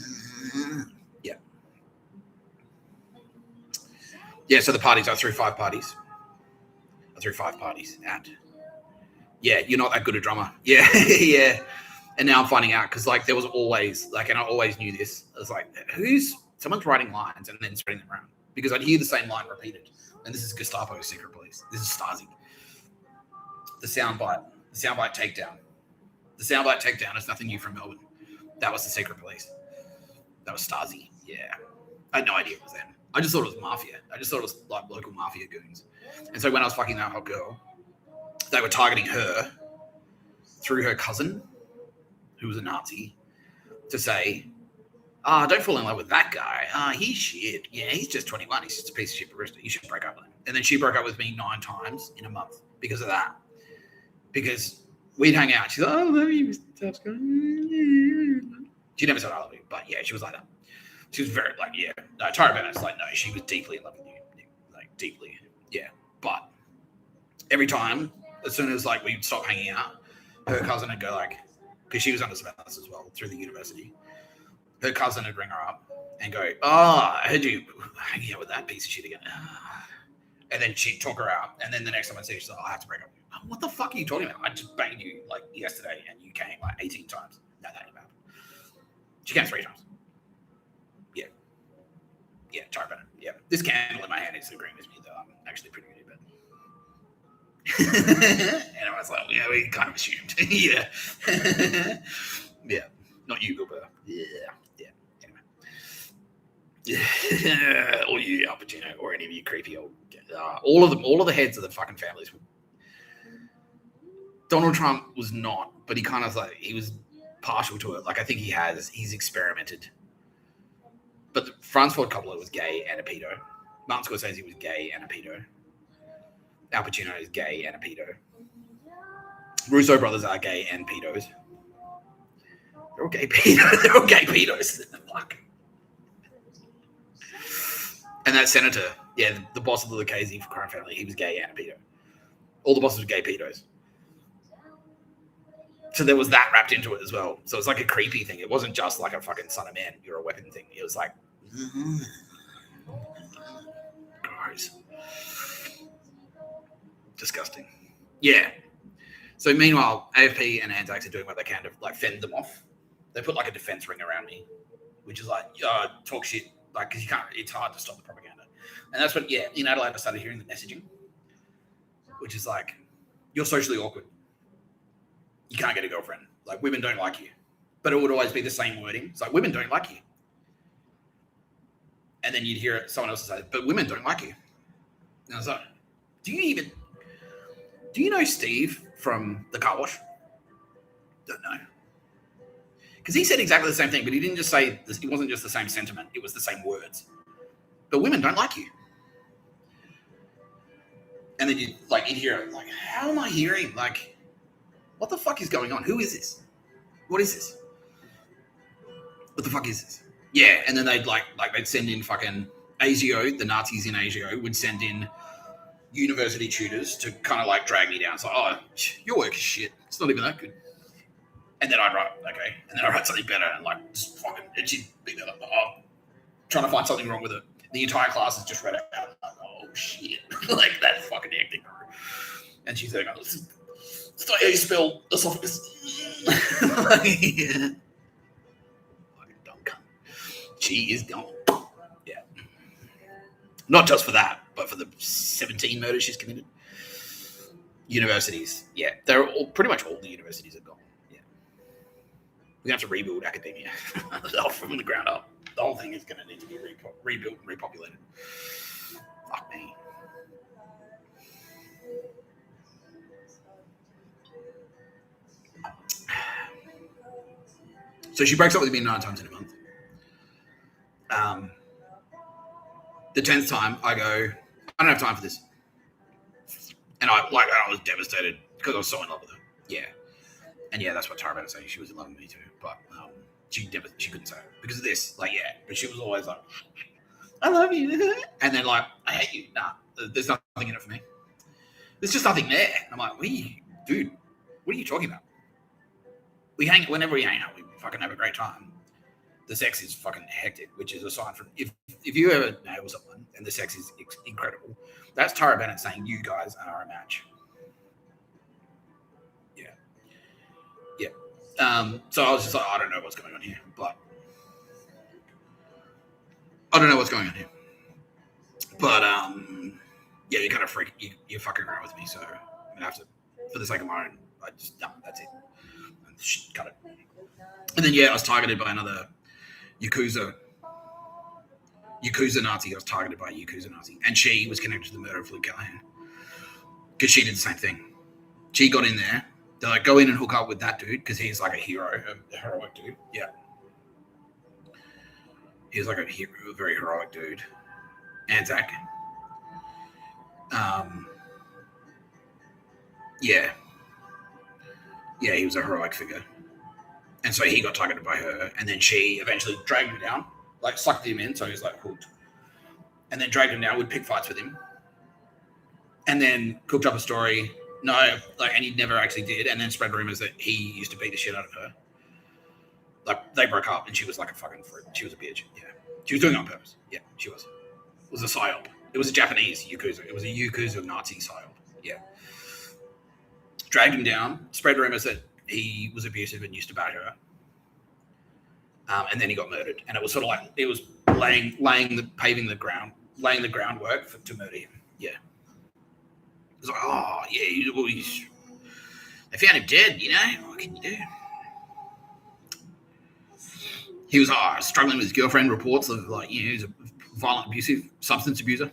Yeah. Yeah, so the parties, I threw 5 parties. And yeah, you're not that good a drummer. Yeah, yeah. And now I'm finding out because like there was always like, and I always knew this. I was like, someone's writing lines and then spreading them around because I'd hear the same line repeated. And this is Gestapo secret police. This is Stasi. The soundbite takedown. The soundbite takedown is nothing new from Melbourne. That was the secret police. That was Stasi. Yeah. I had no idea it was them. I just thought it was mafia. I just thought it was like local mafia goons. And so when I was fucking that hot girl, they were targeting her through her cousin, who was a Nazi, to say, don't fall in love with that guy. He's shit. Yeah, he's just 21. He's just a piece of shit barista. You should break up with him. And then she broke up with me 9 times in a month because of that. Because we'd hang out. She's like, I love you, Mr. Tapscott. She never said I love you, but yeah, she was like that. She was very like, yeah. No, Tara Bennett's like, no, she was deeply in love with you. Like, deeply. Yeah. But every time, as soon as like we'd stop hanging out, her cousin would go like, because she was under surveillance as well through the university. Her cousin would ring her up and go, I heard you hanging out with that piece of shit again. And then she'd talk her out. And then the next time I'd see her, she's like, I have to break up with you. What the fuck are you talking about? I just banged you like yesterday and you came like 18 times. No, that ain't bad. She came 3 times. Yeah. Yeah, Tara Bennett. Yeah. This candle in my hand is agreeing with me, though. I'm actually pretty good at it. And I was like, yeah, we kind of assumed. Yeah. Yeah. Not you, Bill Burr. Yeah. Yeah. Anyway. Yeah. Or you, Al Pacino, or any of you creepy old. All of the heads of the fucking families. Donald Trump was not, but he kind of like, he was partial to it. Like, I think he's experimented. But Franz Ford Coppola was gay and a pedo. Martin Scorsese was gay and a pedo. Al Pacino is gay and a pedo. Russo brothers are gay and pedos. They're all gay pedos. They're all gay pedos. Fuck. And that senator, yeah, the boss of the Lucchese crime family, he was gay and a pedo. All the bosses were gay pedos. So there was that wrapped into it as well. So it's like a creepy thing. It wasn't just like a fucking son of man, you're a weapon thing. It was like, gross. Disgusting. Yeah. So meanwhile, AFP and Anzacs are doing what they can to like fend them off. They put like a defense ring around me, which is like, talk shit. Like, because you can't, it's hard to stop the propaganda. And that's what, yeah, in Adelaide, I started hearing the messaging, which is like, you're socially awkward. You can't get a girlfriend. Like, women don't like you. But it would always be the same wording. It's like, women don't like you. And then you'd hear it, someone else say, but women don't like you. And I was like, do you know Steve from the car wash? Don't know. Because he said exactly the same thing, but he didn't just say, it wasn't just the same sentiment. It was the same words. But women don't like you. And then you'd hear it, like, how am I hearing? Like, what the fuck is going on? Who is this? What is this? What the fuck is this? Yeah, and then they'd they'd send in fucking ASIO, the Nazis in ASIO would send in university tutors to kind of like drag me down. It's like, oh, your work is shit. It's not even that good. And then I'd write, okay, and then I'd write something better and like just fucking, and she'd be like, oh, trying to find something wrong with it. The entire class has just read it out. Like, oh shit, like that's fucking hectic. And she's like, oh, it's not how you spell esophagus. Yeah. Fucking dumb cunt. She is gone. Yeah. Not just for that, but for the 17 murders she's committed. Universities, yeah, they're all, pretty much all the universities are gone. Yeah, we have to rebuild academia from the ground up. The whole thing is going to need to be rebuilt and repopulated. Fuck me. So she breaks up with me 9 times in a month. The 10th time, I go, I don't have time for this. And I was devastated because I was so in love with her. Yeah. And yeah, that's what Tara was saying. She was in love with me too. But she couldn't say it because of this. Like, yeah. But she was always like, I love you. And then like, I hate you. Nah, there's nothing in it for me. There's just nothing there. I'm like, dude, what are you talking about? Whenever we hang out, we fucking have a great time. The sex is fucking hectic, which is a sign from if you ever nail someone and the sex is incredible, that's Tara Bennett saying you guys are a match. Yeah. Yeah. So I was just like, I don't know what's going on here, but yeah, you kind of you're fucking around with me, so I'm gonna have to, for the sake of my own, that's it. Cut it. And then yeah, I was targeted by another Yakuza Nazi. I was targeted by a Yakuza Nazi. And she was connected to the murder of Luke Callahan. Because she did the same thing. She got in there. They're like, go in and hook up with that dude, because he's like a hero, a heroic dude. Yeah. He was like a very heroic dude. Anzac. Yeah, he was a heroic figure. And so he got targeted by her, and then she eventually dragged him down, like sucked him in, so he was like hooked. And then dragged him down, would pick fights with him. And then cooked up a story. No, like, and he never actually did. And then spread rumors that he used to beat the shit out of her. Like, they broke up, and she was like a fucking fruit. She was a bitch. Yeah, she was doing it on purpose. Yeah, she was. It was a psyop. It was a Japanese yakuza. It was a yakuza Nazi psyop. Yeah. Dragged him down. Spread rumors that he was abusive and used to bat her. And then he got murdered. And it was sort of like it was paving the groundwork to murder him. Yeah. It was like, oh yeah, they found him dead. You know, what can you do? He was struggling with his girlfriend. Reports of like, you know, he's a violent, abusive, substance abuser.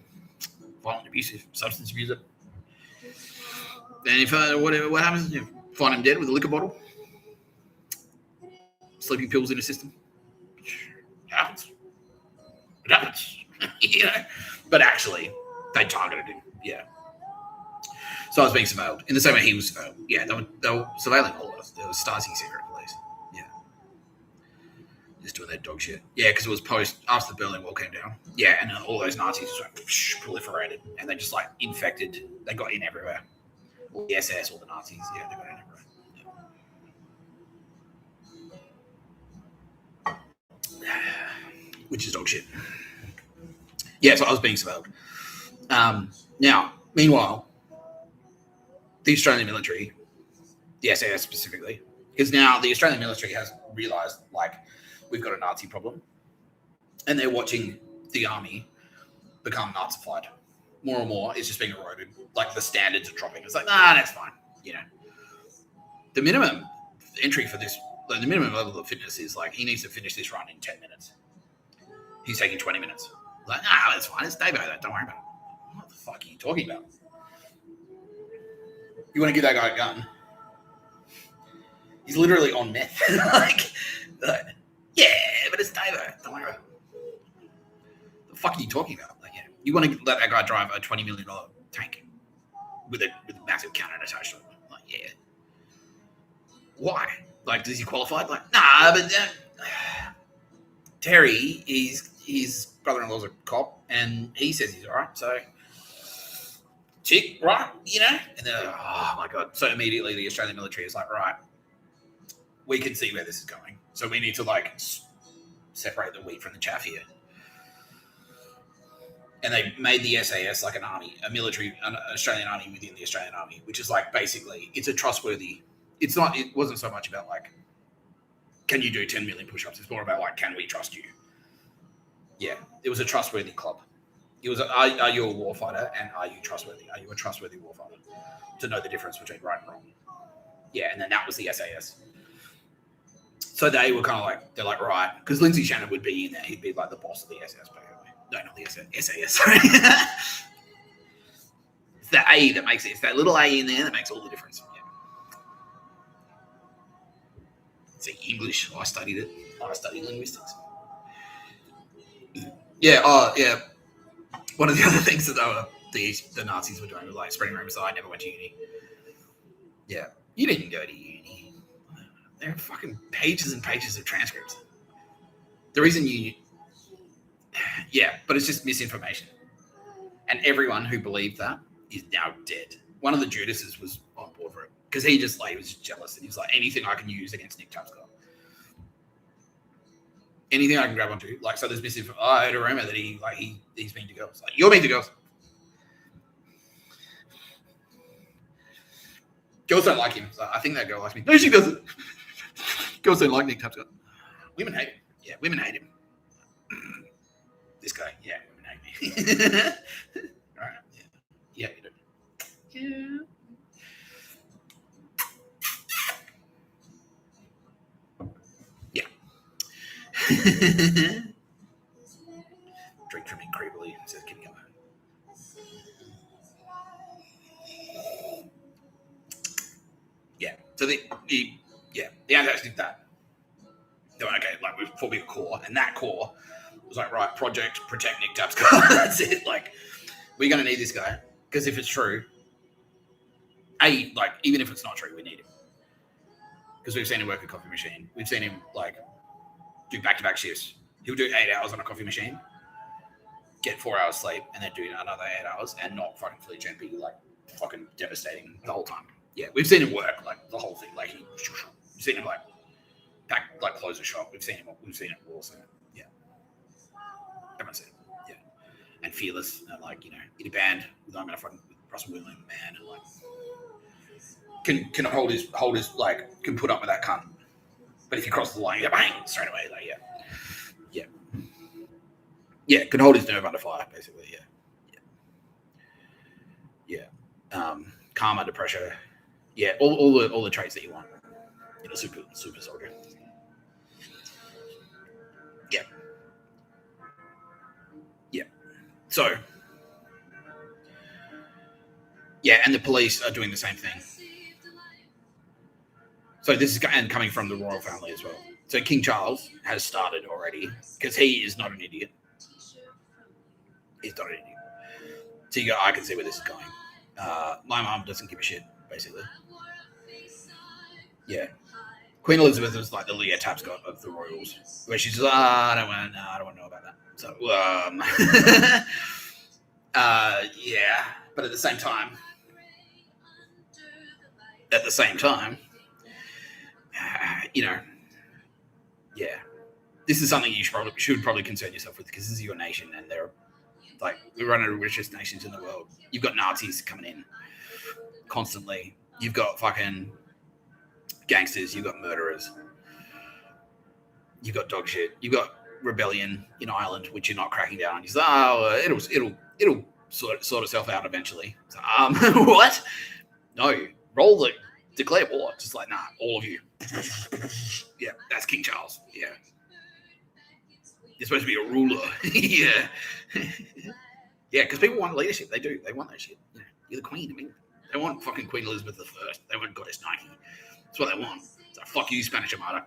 And if what happens, you find him dead with a liquor bottle, sleeping pills in his system. It happens. You know. But actually, they targeted him. Yeah. So I was being surveilled in the same way he was surveilled. Yeah, they were surveilling all of us. There was Stasi secret police. Yeah. Just doing that dog shit. Yeah, because it was after the Berlin Wall came down. Yeah, and all those Nazis just like, proliferated, and they just like infected. They got in everywhere. All the SS, all the Nazis. Yeah, they got in everywhere. Yeah. Which is dog shit. Yeah, so I was being surveilled. Now, meanwhile, the Australian military, the SAS specifically, because now the Australian military has realised, like, we've got a Nazi problem, and they're watching the army become Nazified. More and more, it's just being eroded. Like, the standards are dropping. It's like, that's fine. You know, the minimum entry for this, like, the minimum level of fitness is like he needs to finish this run in 10 minutes. He's taking 20 minutes. Like, that's fine. It's Davo. Don't worry about it. What the fuck are you talking about? You want to give that guy a gun? He's literally on meth. like, yeah, but it's Davo. Don't worry about it. The fuck are you talking about? Like, yeah, you want to let that guy drive a $20 million tank with a massive cannon attached to it? Like, yeah. Why? Like, does he qualify? Like, nah, but Terry, his brother-in-law's a cop, and he says he's all right. So, chick, right? You know? And then, oh my god! So immediately, the Australian military is like, right, we can see where this is going. So we need to like separate the wheat from the chaff here. And they made the SAS like an army, an Australian army within the Australian army, which is like basically it's a trustworthy. It wasn't so much about like, can you do 10 million push-ups? It's more about like, can we trust you? Yeah, it was a trustworthy club. It was, are you a warfighter and are you trustworthy? Are you a trustworthy warfighter to know the difference between right and wrong? Yeah, and then that was the SAS. So they were kind of like, they're like, right, because Lindsay Shannon would be in there. He'd be like the boss of the SAS, basically. No, not the SAS. Sorry. It's that A that makes it. It's that little A in there that makes all the difference. Yeah. See, English. I studied it. I studied linguistics. Yeah. Yeah. One of the other things that the Nazis were doing was like spreading rumors. I never went to uni. Yeah, you didn't go to uni. There are fucking pages and pages of transcripts. The reason yeah, but it's just misinformation. And everyone who believed that is now dead. One of the Judases was on board for it because he was just jealous, and he was like, anything I can use against Nick Tapscott. Anything I can grab onto. Like, so there's misinformation. I heard a rumor that he's mean to girls. Like, you're mean to girls. Girls don't like him. So I think that girl likes me. No, she doesn't. Girls don't like Nick Tapscott. Women hate him. Yeah, women hate him. This guy, yeah, women hate me. All right, yeah, you do. Yeah. Drink from him creepily. Says, "Can you come home?" Yeah. So the Anzacs did that. They went, okay, like we've formed a core, and that core was like, right, project protect Nick Tapscott. That's it. Like, we're going to need this guy because if it's true, like, even if it's not true, we need him because we've seen him work a coffee machine. We've seen him like do back-to-back shifts. He'll do 8 hours on a coffee machine, get 4 hours sleep, and then do another 8 hours and not fucking flinch and be like fucking devastating the whole time. Yeah, we've seen him work like the whole thing. Like we've seen him like close a shop. We've seen it also. Yeah, everyone's seen it. Yeah, and fearless and like in a band with I'm gonna fucking Russell William man and like can hold his like can put up with that cunt. But if he crosses the line, you bang straight away. Like yeah, can hold his nerve under fire basically. Yeah. Calm under pressure. Yeah, all the traits that you want in a super soldier. Yeah. So, yeah, and the police are doing the same thing. So this is coming from the royal family as well. So King Charles has started already because he is not an idiot. He's not an idiot. So I can see where this is going. My mom doesn't give a shit, basically. Yeah. Queen Elizabeth was like the Leah Tapscott of the royals, where she's I don't want to know about that. So, yeah. But at the same time, yeah. This is something you should probably concern yourself with because this is your nation and they're like we're one of the richest nations in the world. You've got Nazis coming in constantly. You've got fucking gangsters. You've got murderers. You've got dog shit. You've got rebellion in Ireland, which you're not cracking down on. You say, it'll sort itself out eventually. So, what? No, declare war. Just like, nah, all of you. Yeah, that's King Charles. Yeah. You're supposed to be a ruler. Yeah. Yeah, because people want leadership. They do. They want that shit. Yeah. You're the queen. I mean, they want fucking Queen Elizabeth I. They want Goddess Nike. That's what they want. So fuck you, Spanish Armada.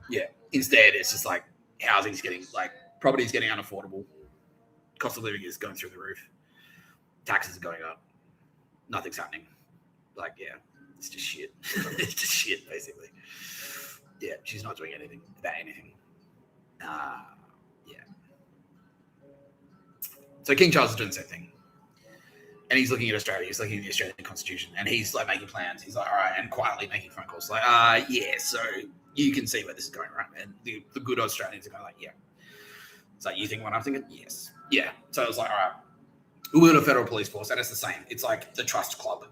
Yeah. Instead, it's just like housing's getting, like, property's getting unaffordable. Cost of living is going through the roof. Taxes are going up. Nothing's happening. Like, yeah, it's just shit. It's just shit, basically. Yeah, she's not doing anything about anything. Yeah. So King Charles is doing the same thing. And he's looking at Australia. He's looking at the Australian Constitution. And he's like making plans. He's like, all right, and quietly making phone calls. Like, yeah, so you can see where this is going, right? And the good Australians are going like, yeah. It's like, you think what I'm thinking? Yes. Yeah. So it was like, all right, we're a federal police force. And it's the same. It's like the trust club.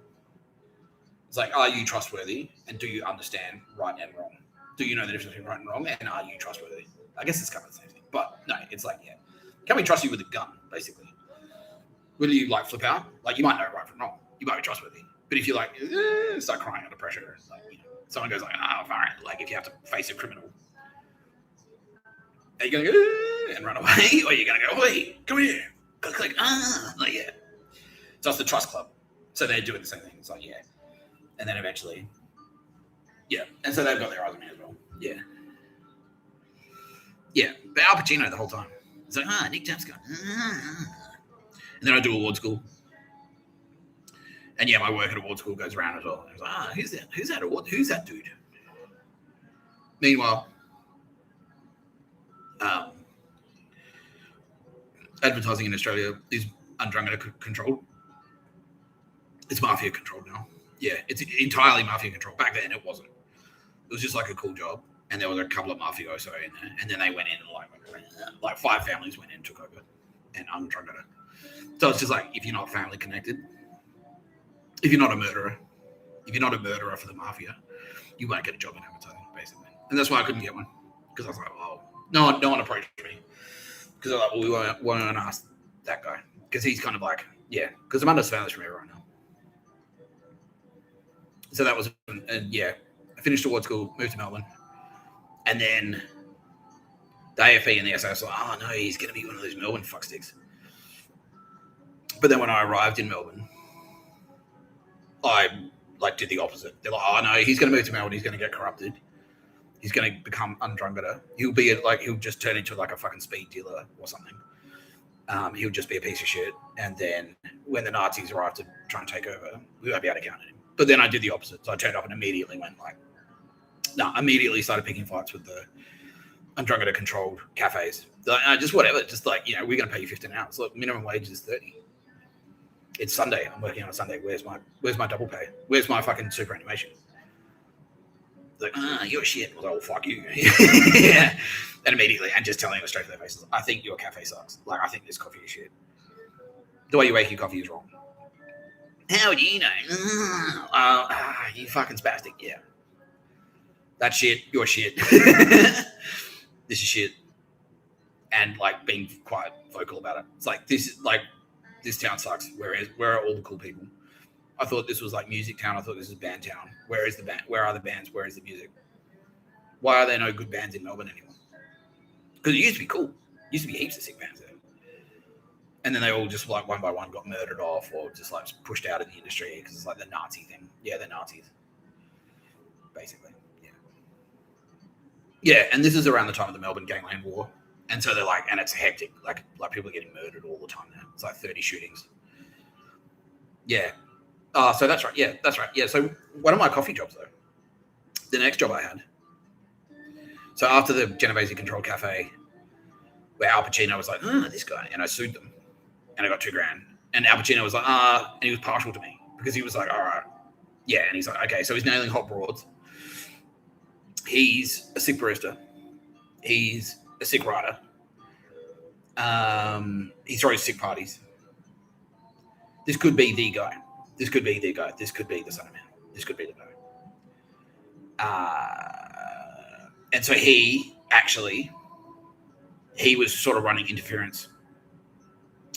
It's like, are you trustworthy? And do you understand right and wrong? Do you know the difference between right and wrong? And are you trustworthy? I guess it's kind of the same thing. But no, it's like, yeah. Can we trust you with a gun, basically? Will you, like, flip out? Like, you might know right from wrong. You might be trustworthy. But if you, like, start crying under pressure, like, someone goes like, oh, all right. Like, if you have to face a criminal, are you going to go and run away? Or are you going to go, wait, come here. Click, like, yeah. So it's the trust club. So they're doing the same thing. It's like, yeah. And then eventually, yeah. And so they've got their eyes on me as well. Yeah. Yeah. But Al Pacino the whole time. It's like, Nick Tapscott. And then I do award school. And yeah, my work at award school goes around as well. I was like, who's that? Who's that award? Who's that dude? Meanwhile, advertising in Australia is under control. It's mafia controlled now. Yeah, it's entirely mafia controlled. Back then, it wasn't. It was just like a cool job, and there was a couple of mafioso in there, and then they went in and like 5 families went in and took over, and undrunk it. So it's just like, if you're not family connected, if you're not a murderer for the mafia, you won't get a job in advertising, basically. And that's why I couldn't get one, because I was like, well, no one approached me, because I was like, well, we won't ask that guy, because he's kind of like, yeah, because I'm under surveillance from everyone now. So that was, and yeah, I finished award school, moved to Melbourne, and then the AFP and the SAS were like, oh no, he's going to be one of those Melbourne fucksticks. But then when I arrived in Melbourne, I did the opposite. They're like, oh no, he's going to move to Melbourne, he's going to get corrupted, He's going to become undrunketer. He'll just turn into like a fucking speed dealer or something. He'll just be a piece of shit. And then when the Nazis arrive to try and take over, we won't be able to count him. But then I did the opposite. So I turned up and immediately immediately started picking fights with the undrunketer controlled cafes. Like, just whatever. Just like, we're going to pay you 15 hours. Look, minimum wage is 30. It's Sunday. I'm working on a Sunday. Where's my double pay? Where's my fucking superannuation? Like, you're shit. Well, fuck you. Yeah. And immediately, and just telling them straight to their faces, I think your cafe sucks. Like, I think this coffee is shit. The way you make your coffee is wrong. How do you know? You fucking spastic. Yeah. That's shit. You're shit. This is shit. And like being quite vocal about it. It's like, this town sucks. Where are all the cool people? I thought this was like music town. I thought this was band town. Where is the band? Where are the bands? Where is the music? Why are there no good bands in Melbourne anymore? Because it used to be cool. It used to be heaps of sick bands there. And then they all just like one by one got murdered off or just like pushed out of the industry because it's like the Nazi thing. Yeah, they're Nazis. Basically. Yeah. Yeah, and this is around the time of the Melbourne Gangland War. And so they're like, and it's hectic. Like people are getting murdered all the time now. It's like 30 shootings. Yeah. So that's right. Yeah, that's right. Yeah. So one of my coffee jobs though, the next job I had. So after the Genovese controlled cafe, where Al Pacino was like, this guy, and I sued them, and I got $2,000. And Al Pacino was like, and he was partial to me because he was like, all right, yeah, and he's like, okay, so he's nailing hot broads. He's a sick barista. He's a sick writer. He throws sick parties. This could be the guy. This could be the guy. This could be the son of man. This could be the guy. And so he was sort of running interference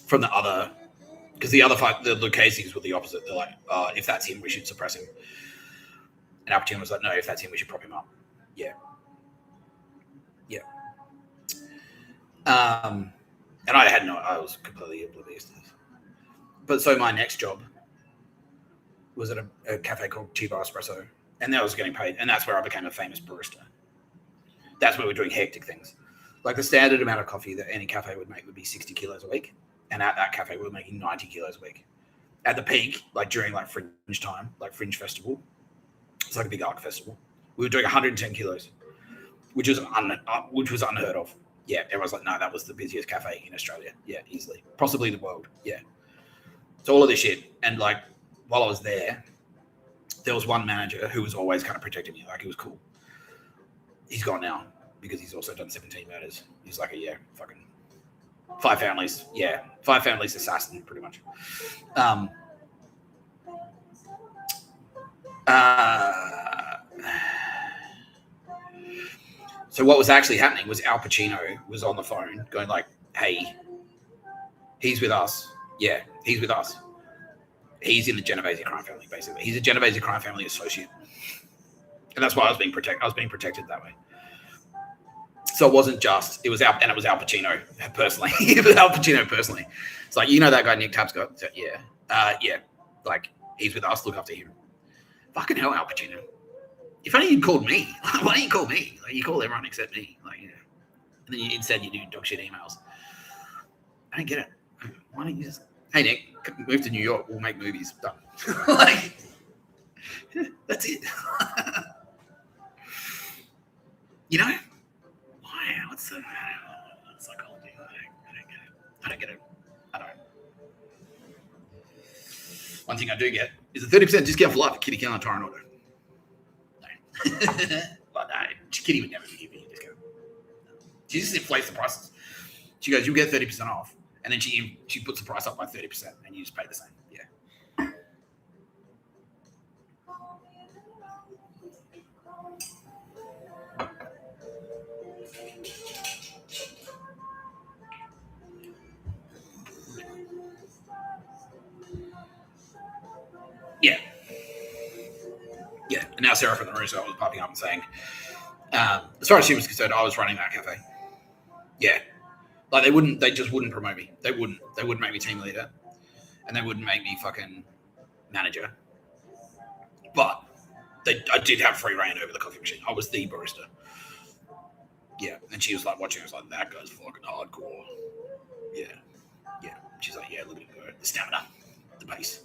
from the other, because the other fight, the Lucchese's were the opposite. They're like, if that's him, we should suppress him. And Al Pacino was like, no, if that's him, we should prop him up. Yeah. Yeah. And I was completely oblivious to this. But so my next job was at a cafe called Chiba Espresso, and I was getting paid, and that's where I became a famous barista. That's where we're doing hectic things. Like the standard amount of coffee that any cafe would make would be 60 kilos a week. And at that cafe, we were making 90 kilos a week. At the peak, like during like Fringe time, like Fringe Festival, it's like a big arc festival. We were doing 110 kilos, which was unheard of. Yeah, everyone's like, no, that was the busiest cafe in Australia. Yeah, easily. Possibly the world. Yeah. So all of this shit. And like, while I was there was one manager who was always kind of protecting me. Like, he was cool. He's gone now because he's also done 17 murders. He's like fucking 5 families. Yeah, 5 families assassin, pretty much. So what was actually happening was Al Pacino was on the phone going like, hey, he's with us. Yeah, he's with us. He's in the Genovese crime family, basically. He's a Genovese crime family associate. And that's why I was being protected. I was being protected that way. So it wasn't just, it was Al Pacino personally. It was Al Pacino personally. It's like, that guy, Nick Tapscott? So, yeah. Yeah. Like, he's with us. Look after him. Fucking hell, Al Pacino. If only you'd called me. Why don't you call me? Like, you call everyone except me. Like, And then instead you do dog shit emails. I don't get it. Why don't you just, hey, Nick, move to New York. We'll make movies. Done. Like, that's it. Why? What's the psychology? I don't get it. I don't. One thing I do get is a 30% discount for life at Kitty Keller Tire and Auto. No. But no, Kitty would never give me a discount. She just inflates the prices. She goes, you'll get 30% off. And then she puts the price up by 30% and you just pay the same. Yeah. Yeah. Yeah. And now Sarah from the Russo was popping up and saying, as far as she was concerned, I was running that cafe. Yeah. Like they just wouldn't promote me. They wouldn't make me team leader and they wouldn't make me fucking manager. But I did have free reign over the coffee machine. I was the barista. Yeah, and she was like watching. I was like, that guy's fucking hardcore. Yeah, yeah. She's like, yeah, look at him go. The stamina, the pace,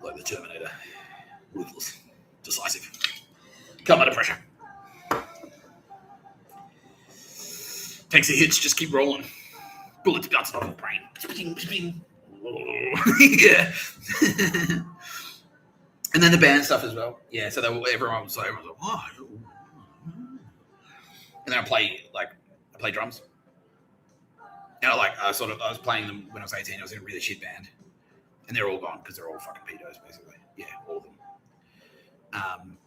like the Terminator, ruthless, decisive, come under pressure. Takes the hits, just keep rolling. Bullets bouncing off the brain. Yeah. And then the band stuff as well. Yeah, so everyone was like, "Whoa!" And then I play drums. And I was playing them when I was 18. I was in a really shit band, and they're all gone because they're all fucking pedos, basically. Yeah, all of them.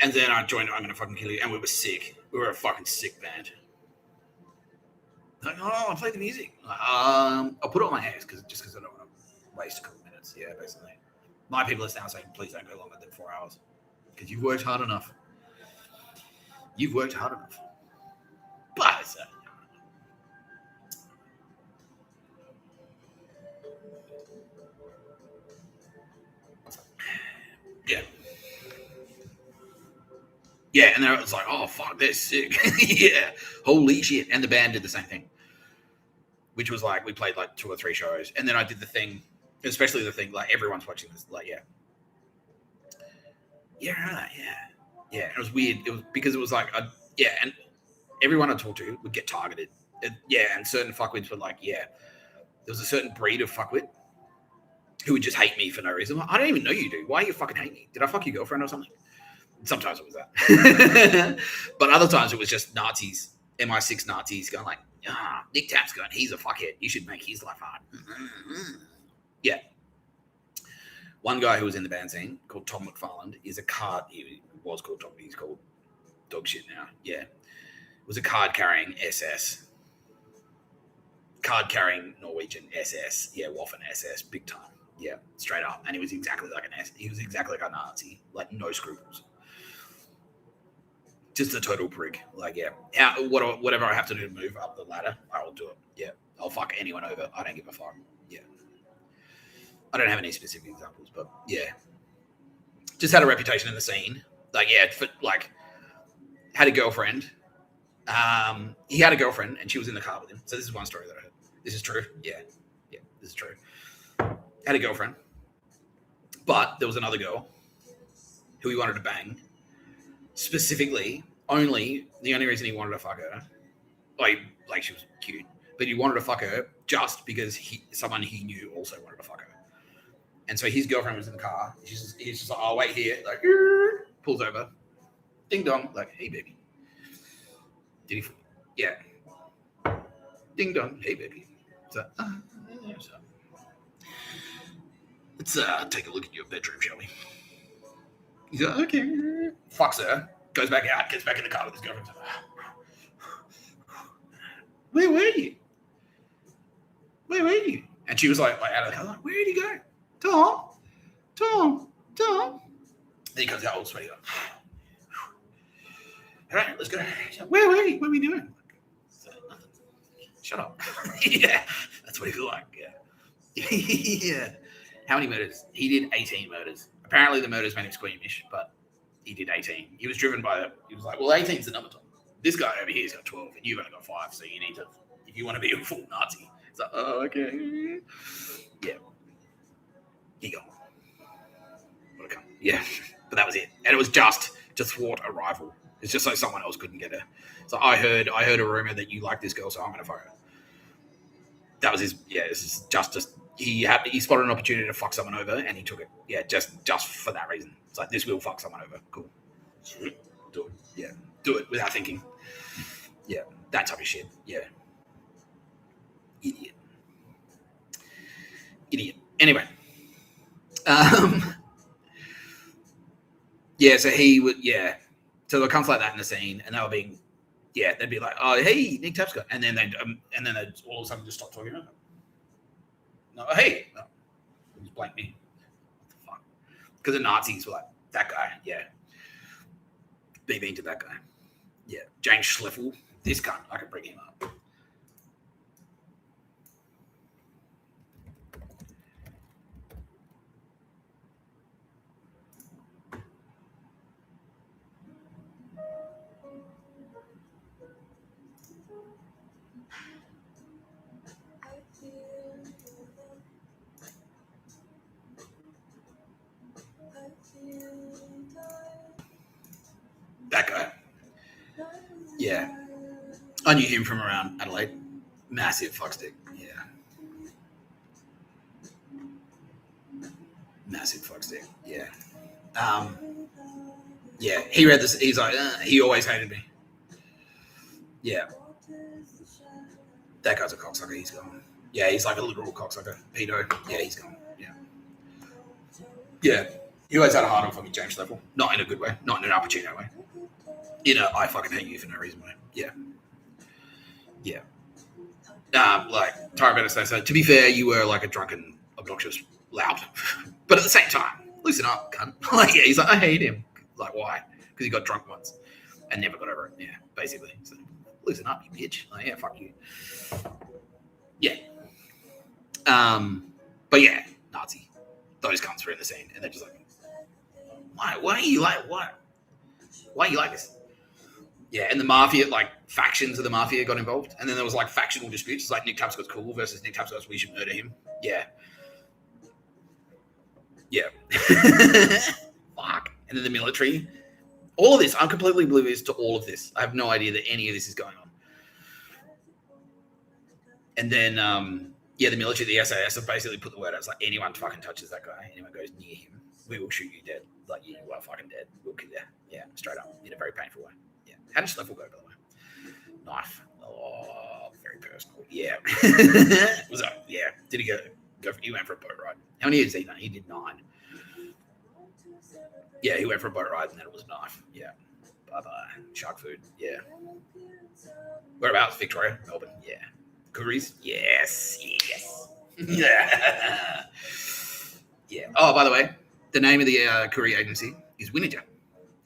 And then I joined I'm Gonna Fucking Kill You, and we were sick. We were a fucking sick band. Like, oh, I play the music. I'll put it on my ass because I don't want to waste a couple minutes. Yeah, basically. My people are now saying, please don't go longer than 4 hours because you've worked hard enough. You've worked hard enough. But it's yeah. Yeah, and then it was like, oh, fuck, they're sick. Yeah, holy shit. And the band did the same thing, which was like, we played like 2 or 3 shows. And then I did the thing, especially the thing, like everyone's watching this, like, yeah. Yeah, I know that, yeah. Yeah, it was weird. It was because it was like, yeah, and everyone I talked to would get targeted. Yeah, and certain fuckwits were like, yeah. There was a certain breed of fuckwit who would just hate me for no reason. Like, I don't even know you, dude. Why you fucking hate me? Did I fuck your girlfriend or something? Sometimes it was that. But other times it was just Nazis, MI6 Nazis going like, Nick Tapscott, he's a fuckhead. You should make his life hard. Yeah. One guy who was in the band scene called Tom McFarland is a card. He was called Tom, he's called dog shit now. Yeah. Was a card carrying SS. Card carrying Norwegian SS. Yeah, Waffen SS, big time. Yeah, straight up. And he was exactly like he was exactly like a Nazi, like no scruples. Just a total prick. Like, yeah, whatever I have to do to move up the ladder, I will do it. Yeah, I'll fuck anyone over. I don't give a fuck. Yeah. I don't have any specific examples, but yeah. Just had a reputation in the scene. Like, yeah, had a girlfriend. He had a girlfriend and she was in the car with him. So this is one story that I heard. This is true. Yeah. Yeah, this is true. Had a girlfriend. But there was another girl who he wanted to bang. Specifically, the only reason he wanted to fuck her, like she was cute, but he wanted to fuck her just because someone he knew also wanted to fuck her. And so his girlfriend was in the car. He's just like, I'll wait here. Like, pulls over. Ding dong. Like, hey, baby. Did he? Yeah. Ding dong. Hey, baby. So, let's take a look at your bedroom, shall we? He's like, okay. Fucks her. Goes back out. Gets back in the car with his girlfriend. Where were you? Where were you? And she was like out of the car. Like, where did he go? Tom. Then he comes out all sweaty. Like, all right, let's go. Like, where were you? What were we doing? Nothing. Shut up. Yeah, that's what he was like. Yeah. Yeah. How many murders? He did 18 murders. Apparently the murders made him squeamish, but he did 18. He was driven by he was like, well, 18's the number, Tom. This guy over here's got 12, and you've only got 5, so you need to, if you want to be a full Nazi. It's like, oh, okay. Yeah. He got what a cunt. Yeah. But that was it. And it was just to thwart a rival. It's just so someone else couldn't get her. So I heard a rumor that you like this girl, so I'm going to fuck her. That was his, yeah, this is just he spotted an opportunity to fuck someone over and he took it. Yeah, just for that reason. It's like, this will fuck someone over. Cool. Do it. Yeah. Do it without thinking. Yeah. That type of shit. Yeah. Idiot. Anyway. Yeah, so he would, yeah. So there comes like that in the scene and they were being, yeah, they'd be like, oh, hey, Nick Tapscott. And then they'd all of a sudden just stop talking about it. No, hey. No. Just blank me. What the fuck? Because the Nazis were like, that guy, yeah. Be mean to that guy. Yeah. James Schliffel, this guy, I could bring him up. That guy. Yeah. I knew him from around Adelaide. Massive fuckstick. Yeah. Massive fuckstick. Yeah. Yeah. He read this. He's like, he always hated me. Yeah. That guy's a cocksucker. He's gone. Yeah, he's like a literal cocksucker. Pedo. Yeah, he's gone. Yeah. Yeah. He always had a hard on for me, James Level. Not in a good way. Not in an Pacino way. In a I fucking hate you for no reason way. Yeah. Yeah. Like, Tara Bennett says, so to be fair, you were like a drunken, obnoxious, loud. But at the same time, loosen up, cunt. Like, yeah, he's like, I hate him. Like, why? Because he got drunk once and never got over it. Yeah, basically. So, loosen up, you bitch. Like, yeah, fuck you. Yeah. But yeah, Nazi. Those cunts were in the scene, and they're just like, why are you like, what? Why are you like this? Yeah, and the mafia, like, factions of the mafia got involved. And then there was, like, factional disputes. It's like Nick Tapscott's cool versus Nick Tapscott's we should murder him. Yeah. Yeah. Fuck. And then the military. All of this. I'm completely oblivious to all of this. I have no idea that any of this is going on. And then, yeah, the military, the SAS have basically put the word out. It's like, anyone fucking touches that guy, anyone goes near him, we will shoot you dead. Like, you are fucking dead. We'll kill you. Yeah, straight up. In a very painful way. Yeah. How did Schleifel go, by the way? Knife. Oh, very personal. Yeah. Was that? Yeah. Did he go for, he went for a boat ride. How many years did he done? He did 9. Yeah, he went for a boat ride and then it was a knife. Yeah. Bye-bye. Shark food. Yeah. Whereabouts? Victoria? Melbourne? Yeah. Curries? Yes. Yes. Yeah. Yeah. Oh, by the way, the name of the courier agency is Winnidger.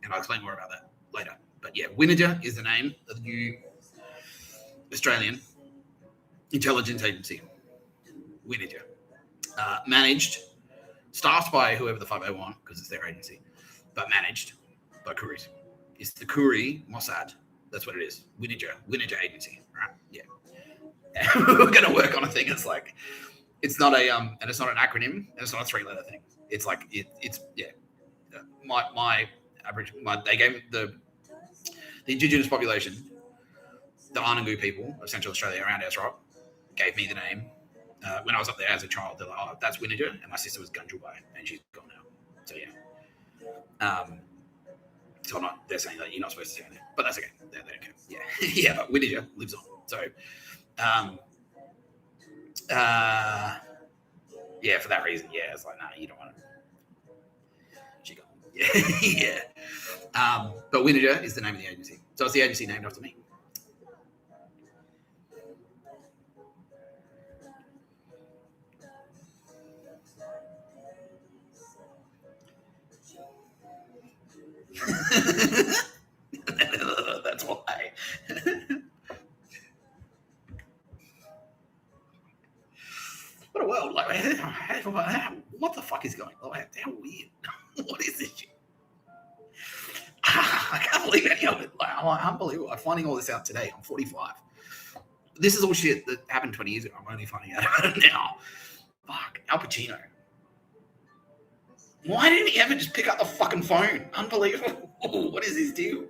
And I'll explain more about that later. But yeah, Winnidger is the name of the new Australian intelligence agency. Winnidger. Managed, staffed by whoever the fuck they want, because it's their agency, but managed by Couriers. It's the Kouri Mossad. That's what it is. Winnidger agency. Right? Yeah. And we're going to work on a thing. It's like, it's not a, and it's not an acronym, and it's not a 3-letter thing. It's like, it's, yeah. They gave the indigenous population, the Anangu people of Central Australia around Ayers Rock, gave me the name. When I was up there as a child, they're like, oh, that's Winnidger, and my sister was Gunjulbai, and she's gone now. So, yeah. So I'm not, they're saying that you're not supposed to say that, but that's okay. They don't care. Yeah. Yeah, but Winnidger lives on. So, yeah, for that reason, yeah, it's like, nah, you don't want to. She gone. Yeah. Yeah. But Winnidger is the name of the agency. So it's the agency named after me. That's why. What a world! Like, what the fuck is going on? Like, how weird! What is this shit? I can't believe any of it. Like, I'm unbelievable. I'm finding all this out today. I'm 45. This is all shit that happened 20 years ago. I'm only finding out about it now. Fuck, Al Pacino. Why didn't he ever just pick up the fucking phone? Unbelievable. What is his deal?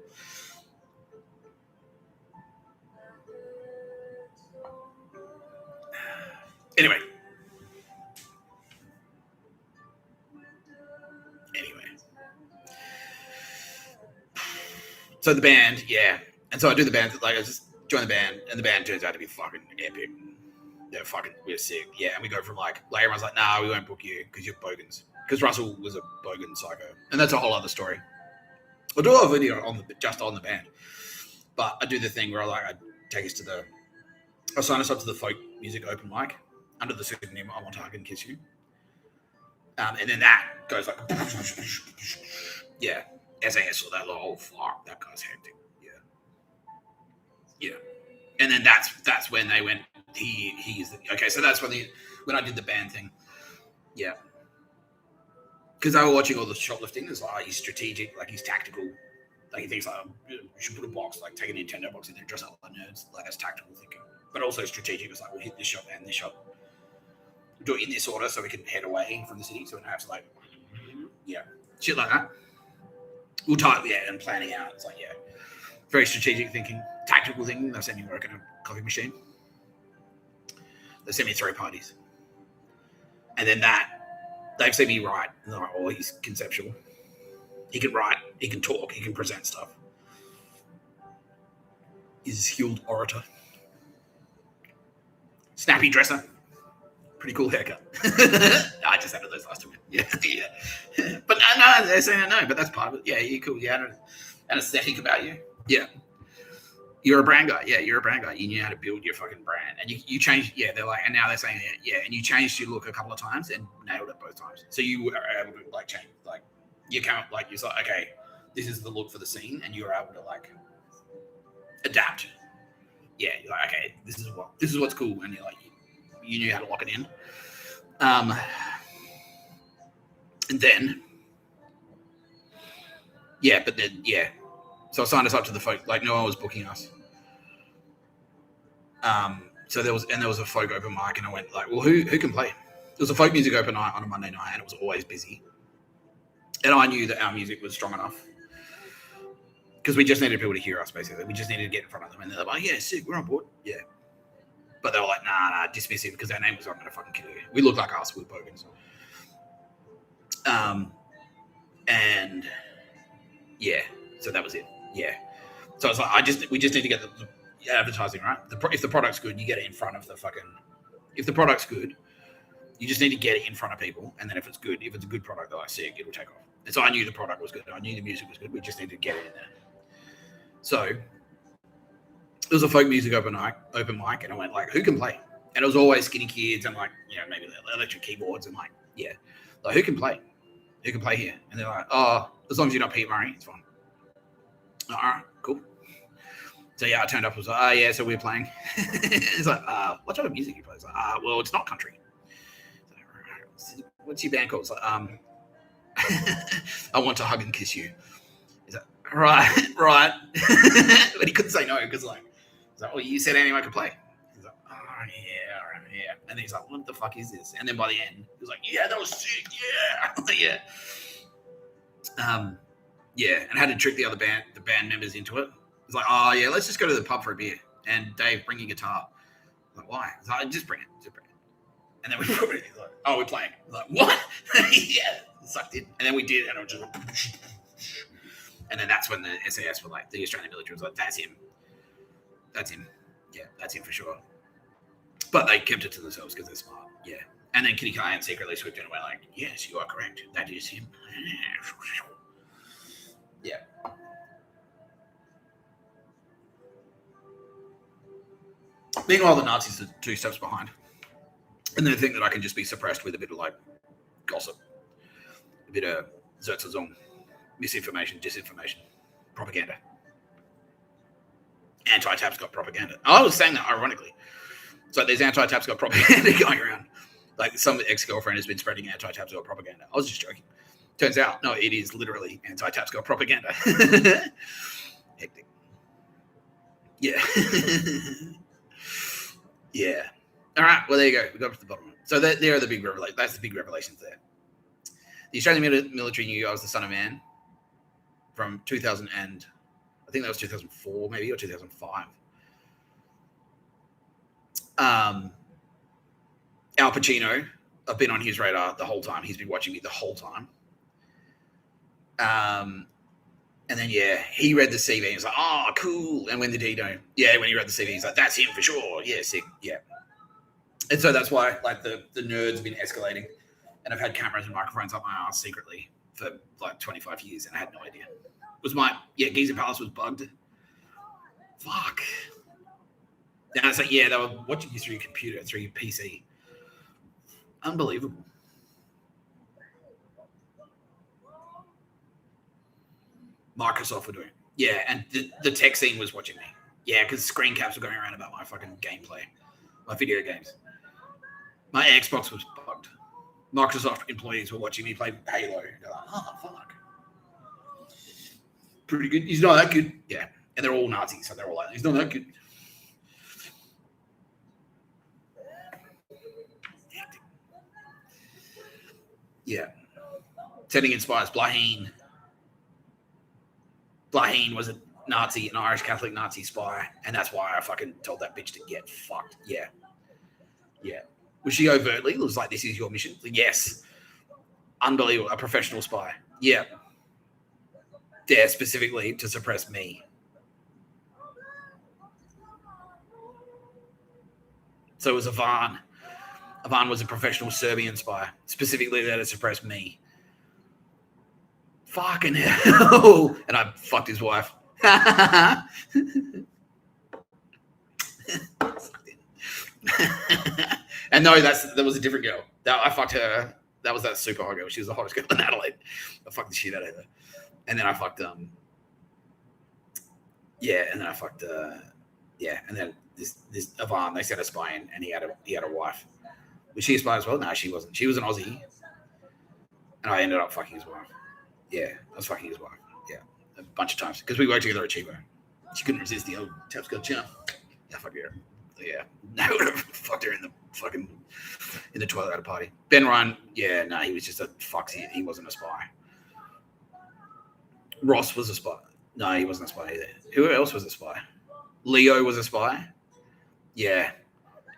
Anyway. So the band, yeah. And so I do the band, like I just join the band, and the band turns out to be fucking epic. We're sick. Yeah, and we go from like everyone's like, nah, we won't book you because you're bogans. Because Russell was a bogan psycho. And that's a whole other story. I'll do a video just on the band. But I do the thing where I take us to I'll sign us up to the folk music open mic under the pseudonym I Want to Hug and Kiss You. And then that goes like, yeah, SAS or that little, oh fuck, that guy's hectic. Yeah. Yeah. And then that's when they went, he's okay, so that's when I did the band thing. Yeah. Because they were watching all the shoplifting. It's like, he's strategic, like he's tactical. Like he thinks like, you should put a box, like take a Nintendo box in there, dress up like nerds. Like that's tactical thinking. but also strategic. It was like, we'll hit this shot and this shot. We'll do it in this order so we can head away from the city, so we don't have to like, shit like that. We'll type, and planning out. It's like, very strategic thinking, tactical thinking. They'll send me work in a coffee machine. They send me 3 parties. And then they've seen me write. And they're like, oh, he's conceptual. He can write, he can talk, he can present stuff. He's a skilled orator. Snappy dresser. Pretty cool haircut. I just added those last 2 minutes. Yeah. But no, they're saying no, but that's part of it. Yeah, you're cool. Yeah, an aesthetic about you. Yeah. You're a brand guy. Yeah, you're a brand guy. You knew how to build your fucking brand. And you changed, they're like, and now they're saying, and you changed your look a couple of times and nailed it both times. So you were able to like change, like, you can't, like, you're like, okay, this is the look for the scene, and you were able to like adapt. Yeah, you're like, okay, this is what's cool, and you're like, you knew how to lock it in. And then, so I signed us up to the folk, like no one was booking us. So there was a folk open mic, and I went like, well, who can play? There was a folk music open night on a Monday night, and it was always busy. And I knew that our music was strong enough because we just needed people to hear us, basically. We just needed to get in front of them. And they're like, yeah, sick, we're on board. Yeah. But they were like, nah, dismissive, because our name was not going to fucking kill you. We look like us, we're bogans. And yeah, so that was it. Yeah. So it's like, we just need to get the advertising, right? If the product's good, you get it in front of if the product's good, you just need to get it in front of people. And then if it's a good product, they're like, sick, it'll take off. And so I knew the product was good. I knew the music was good. We just needed to get it in there. So it was a folk music open mic, and I went like, who can play? And it was always skinny kids and like, maybe electric keyboards and like, like who can play? Who can play here? And they're like, oh, as long as you're not Pete Murray, it's fine. All right, cool. So I turned up and was like, so we're playing. It's like, what type of music you play? It's like, well, it's not country. Like, what's your band called? It's like, I want to hug and kiss you. He's like, right. But he couldn't say no because like, he's like, well, you said anyone could play. He's like, oh yeah, all right, yeah. And then he's like, what the fuck is this? And then by the end, he was like, yeah, that was sick, yeah. And had to trick the band members into it. It's like, oh yeah, let's just go to the pub for a beer. And Dave, bring your guitar. I'm like, why? He's like, just bring it. And then we put it. He's like, oh, we're playing. I'm like, what? Yeah, sucked in. And then we did, and it was just. And then that's when the SAS were like, the Australian military was like, that's him. Yeah, that's him for sure. But they kept it to themselves because they're smart. Yeah. And then Kitty Kyan secretly swooped in and went like, yes, you are correct. That is him. Yeah. Meanwhile, the Nazis are 2 steps behind. And they think that I can just be suppressed with a bit of like gossip, a bit of Zertzazong, misinformation, disinformation, propaganda, anti-Tapscott propaganda. I was saying that ironically. So there's anti-Tapscott propaganda going around. Like some ex-girlfriend has been spreading anti-Tapscott propaganda. I was just joking. Turns out, no, it is literally anti-Tapscott propaganda. Hectic. Yeah. Yeah. All right. Well, there you go. We got up to the bottom. So there are the big revelations. That's the big revelations there. The Australian military knew I was the son of man from 2000 and I think that was 2004 maybe or 2005. Al Pacino, I've been on his radar the whole time. He's been watching me the whole time. And then, he read the CV and he was like, oh, cool. And when did he know? Yeah, when he read the CV, he's like, that's him for sure. Yeah, sick. Yeah. And so that's why, like, the nerds have been escalating. And I've had cameras and microphones up my ass secretly for, like, 25 years, and I had no idea. It was Geezer Palace was bugged. Fuck. And it's like, they were watching you through your computer, through your PC. Unbelievable. Microsoft were doing it. Yeah, and the tech scene was watching me. Yeah, because screen caps were going around about my fucking gameplay, my video games. My Xbox was bugged. Microsoft employees were watching me play Halo. They're like, oh, fuck. Pretty good. He's not that good. Yeah, and they're all Nazis, so they're all like, he's not that good. Yeah. Sending in spies. Blaheen was a Nazi, an Irish Catholic Nazi spy, and that's why I fucking told that bitch to get fucked. Yeah. Yeah. Was she overtly? It was like, this is your mission? Yes. Unbelievable. A professional spy. Yeah. There specifically to suppress me. So it was Ivan. Ivan was a professional Serbian spy, specifically there to suppress me. Fucking hell. And I fucked his wife. And no, that was a different girl. I fucked her. That was that super hot girl. She was the hottest girl in Adelaide. I fucked the shit out of her. And then I fucked and then I fucked and then this Ivan, they sent a spy in, and he had a wife. Was she a spy as well? No, she wasn't. She was an Aussie. And I ended up fucking his wife. Yeah, I was fucking his wife. Yeah, a bunch of times. Because we worked together at Chivo. She couldn't resist the old Tapscott charm. Yeah, fuck her. Yeah, I would have fucked her in the toilet at a party. Ben Ryan, yeah, no, he was just a foxy. He wasn't a spy. Ross was a spy. No, he wasn't a spy either. Who else was a spy? Leo was a spy. Yeah.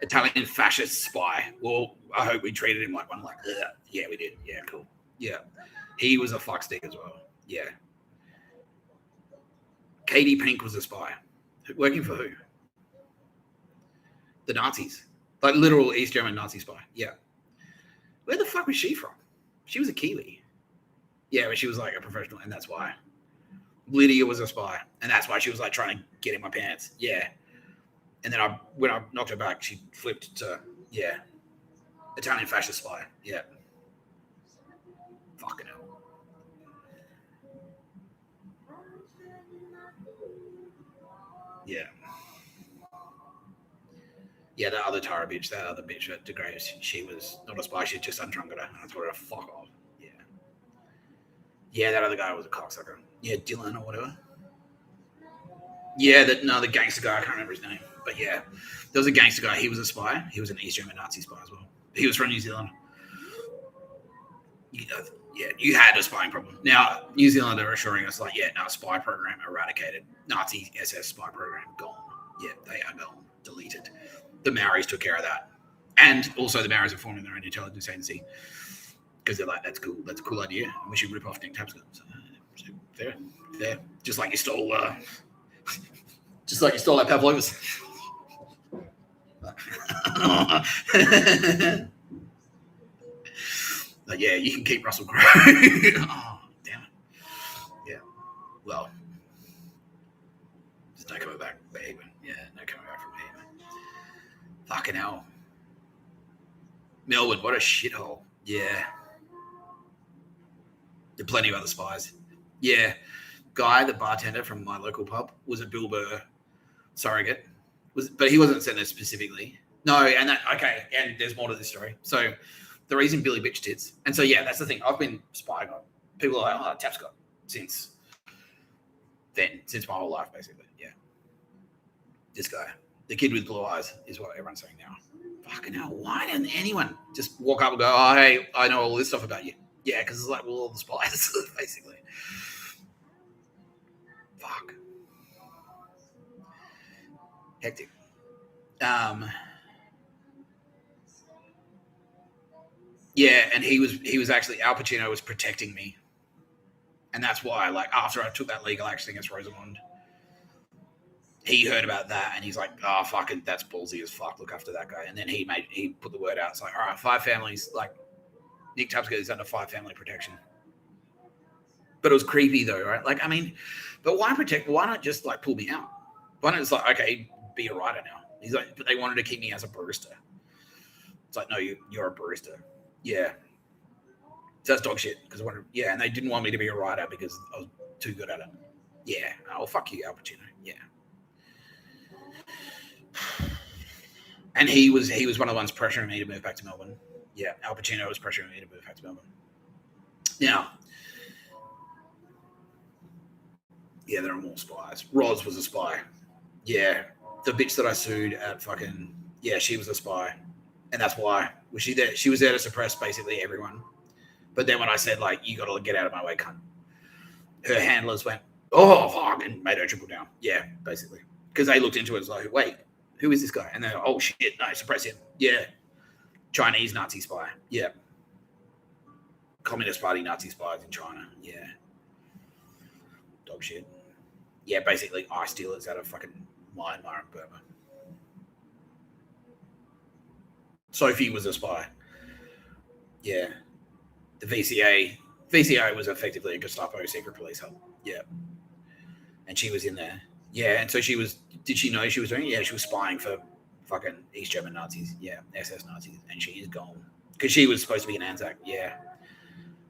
Italian fascist spy. Well, I hope we treated him like one. Like, ugh. Yeah, we did. Yeah, cool. Yeah. He was a fuckstick as well. Yeah. Katie Pink was a spy. Working for who? The Nazis. Like literal East German Nazi spy. Yeah. Where the fuck was she from? She was a Kiwi. Yeah, but she was like a professional, and that's why. Lydia was a spy, and that's why she was like trying to get in my pants. Yeah. And then when I knocked her back, she flipped to, yeah, Italian fascist spy. Yeah. Fucking hell. Yeah. Yeah, that other Tara bitch, that other bitch at DeGraves, she was not a spy, she just undrunk her. I told her to fuck off. Yeah. Yeah, that other guy was a cocksucker. Yeah, Dylan or whatever. Yeah, the gangster guy, I can't remember his name. But yeah, there was a gangster guy. He was a spy. He was an East German Nazi spy as well. He was from New Zealand. You had a spying problem. Now, New Zealand are assuring us, like, spy program eradicated. Nazi SS spy program gone. Yeah, they are gone. Deleted. The Maoris took care of that. And also the Maoris are forming their own intelligence agency. Because they're like, that's cool. That's a cool idea. And we should rip off Nick Tapscott. So, fair. Just like you stole that Pavlovas. Like, yeah, you can keep Russell Crowe. Oh, damn it. Yeah. Well, there's no coming back, babe. Yeah, no coming back from me. Fucking hell. Melbourne, what a shithole. Yeah. There are plenty of other spies. Yeah. Guy, the bartender from my local pub, was a Bill Burr surrogate. But he wasn't sent there specifically. No, and there's more to this story. So the reason Billy bitch tits, and so yeah, that's the thing. I've been spying on people are like, Tapscott since my whole life, basically. Yeah. This guy, the kid with blue eyes, is what everyone's saying now. Fucking hell, why didn't anyone just walk up and go, oh, hey, I know all this stuff about you? Yeah, because it's like, well, all the spies, basically. Fuck. Hectic. Yeah, and he was actually, Al Pacino was protecting me. And that's why, like, after I took that legal action against Rosamond, he heard about that and he's like, oh, fucking, that's ballsy as fuck. Look after that guy. And then he put the word out. It's like, all right, 5 families, like, Nick Tapscott is under 5 family protection. But it was creepy though, right? Like, I mean, but why not just like pull me out? Why not just like, okay, be a writer now? He's like, but they wanted to keep me as a barista. It's like, no, you're a barista. Yeah. So that's dog shit. And they didn't want me to be a writer because I was too good at it. Yeah. Oh, fuck you, Al Pacino. Yeah. And he was one of the ones pressuring me to move back to Melbourne. Yeah, Al Pacino was pressuring me to move back to Melbourne. Now, yeah, there are more spies. Roz was a spy. Yeah, the bitch that I sued at fucking, yeah, she was a spy. And that's why. Was she there? She was there to suppress basically everyone. But then when I said, like, you got to get out of my way, cunt, her handlers went, oh, fuck, and made her triple down. Yeah, basically. Because they looked into it as like, wait, who is this guy? And they're like, oh, shit, no, suppress him. Yeah. Chinese Nazi spy. Yeah. Communist Party Nazi spies in China. Yeah. Dog shit. Yeah, basically ice dealers out of fucking Myanmar and Burma. Sophie was a spy. Yeah. The VCA was effectively a Gestapo secret police hub. Yeah. And she was in there. Yeah, and so did she know she was doing it? Yeah, she was spying for fucking East German Nazis. Yeah, SS Nazis. And she is gone. Because she was supposed to be an Anzac. Yeah.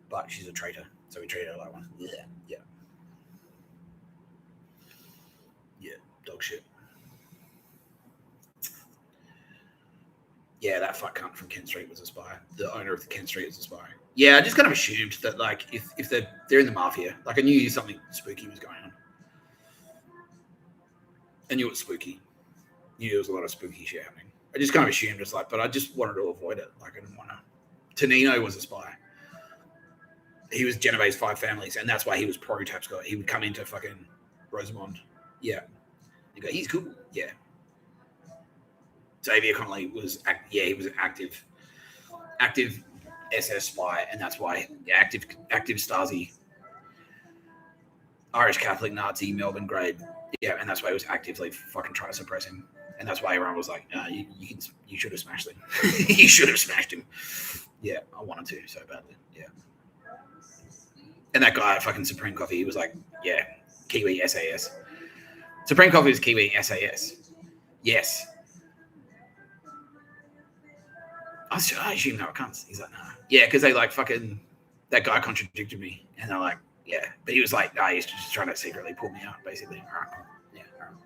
But she's a traitor. So we treat her like one. Yeah, yeah. Yeah, dog shit. Yeah, that fuck cunt from Kent Street was a spy. The owner of the Kent Street is a spy. Yeah, I just kind of assumed that, like, if they're in the mafia, like, I knew something spooky was going on. I knew it was spooky. I knew there was a lot of spooky shit happening. I just kind of assumed it's like, but I just wanted to avoid it. Like, I didn't want to. Tonino was a spy. He was Genevieve's Five Families, and that's why he was pro Tapscott. He would come into fucking Rosamond. Yeah. You go, he's cool. Yeah. Xavier Connolly was, he was an active SS spy, and that's why active Stasi, Irish Catholic Nazi, Melbourne grade. Yeah, and that's why he was actively fucking trying to suppress him. And that's why everyone was like, you should have smashed him. You should have smashed him. Yeah, I wanted to so badly. Yeah. And that guy at fucking Supreme Coffee, he was like, yeah, Kiwi SAS. Supreme Coffee is Kiwi SAS. Yes. I assume they were cunts. He's like, no. Yeah, because they like fucking, that guy contradicted me. And they're like, yeah. But he was like, no, he's just trying to secretly pull me out, basically. All right, cool. Yeah, all right.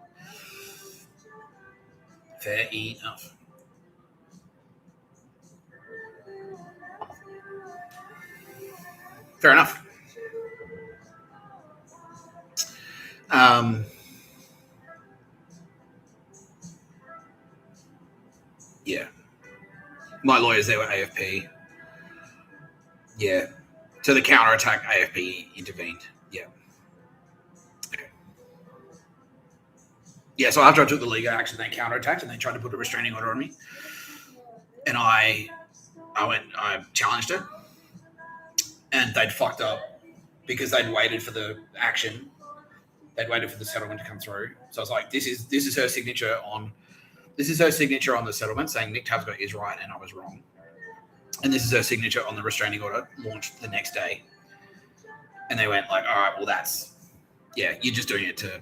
Fair enough. Fair enough. Yeah. My lawyers, they were AFP. Yeah. So the counterattack, AFP intervened. Yeah. Okay. Yeah, so after I took the legal action, they counterattacked and they tried to put a restraining order on me. And I challenged it. And they'd fucked up because they'd waited for the action. They'd waited for the settlement to come through. So I was like, this is her signature on the settlement saying Nick Tapscott is right and I was wrong. And this is her signature on the restraining order launched the next day. And they went like, all right, well you're just doing it to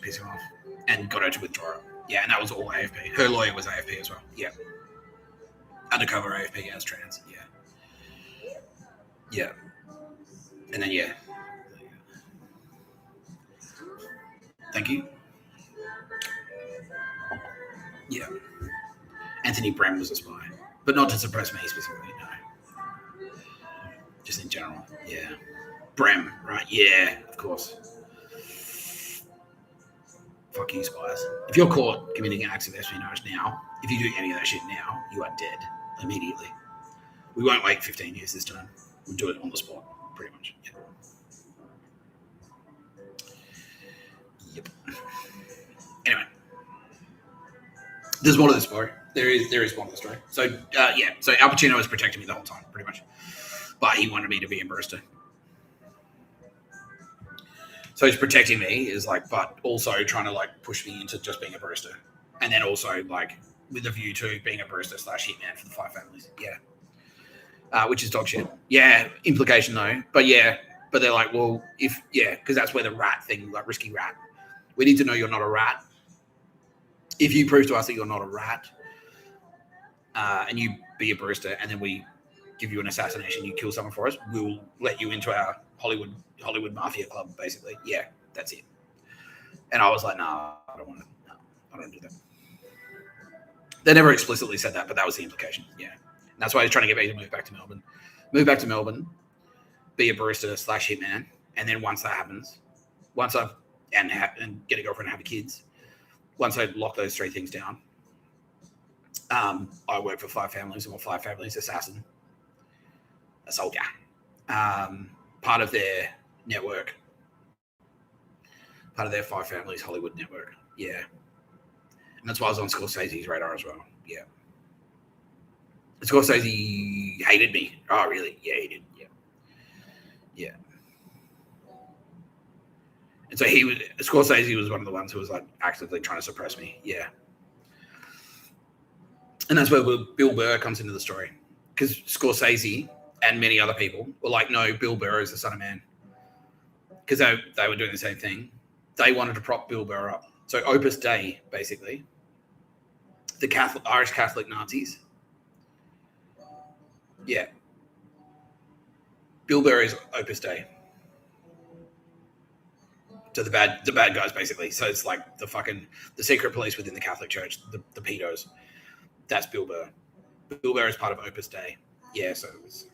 piss him off, and got her to withdraw it. Yeah, and that was all AFP. Her lawyer was AFP as well. Yeah. Undercover AFP as trans. Yeah. Yeah. And then yeah. Thank you. Yeah. Anthony Brem was a spy, but not to suppress me specifically, no. Just in general, yeah. Brem, right? Yeah, of course. Fuck you, spies. If you're caught committing acts of espionage now, if you do any of that shit now, you are dead immediately. We won't wait 15 years this time. We'll do it on the spot, pretty much. Yeah. Yep. Anyway. There's more to the story. There is more to the story. So, so Al Pacino was protecting me the whole time, pretty much. But he wanted me to be a barrister. So he's protecting me, is like, but also trying to like push me into just being a barrister. And then also like with a view to being a barrister / hitman for the Five Families. Yeah. Which is dog shit. Yeah, implication though. But yeah, but they're like, well, because that's where the rat thing, like risky rat. We need to know you're not a rat. If you prove to us that you're not a rat, and you be a barrister, and then we give you an assassination, you kill someone for us, we'll let you into our Hollywood mafia club, basically. Yeah, that's it. And I was like, nah, I don't want to. No, I don't do that. They never explicitly said that, but that was the implication. Yeah, and that's why he's trying to get me to move back to Melbourne, be a barrister / hitman, and then once that happens, and get a girlfriend and have kids. Once I lock those three things down, I work for Five Families. I'm a Five Families assassin, a soldier. part of their network, part of their Five Families Hollywood network. Yeah. And that's why I was on Scorsese's radar as well. Yeah. Scorsese hated me. Oh, really? Yeah, he did. Yeah. Yeah. And so Scorsese was one of the ones who was like actively trying to suppress me. Yeah. And that's where Bill Burr comes into the story. Because Scorsese and many other people were like, no, Bill Burr is the son of man. Because they were doing the same thing. They wanted to prop Bill Burr up. So Opus Dei, basically, the Irish Catholic Nazis. Yeah. Bill Burr is Opus Dei. So the bad guys, basically. So it's like the secret police within the Catholic Church, the pedos. That's Bill Burr. Bill Burr is part of Opus Dei. Yeah, so it was...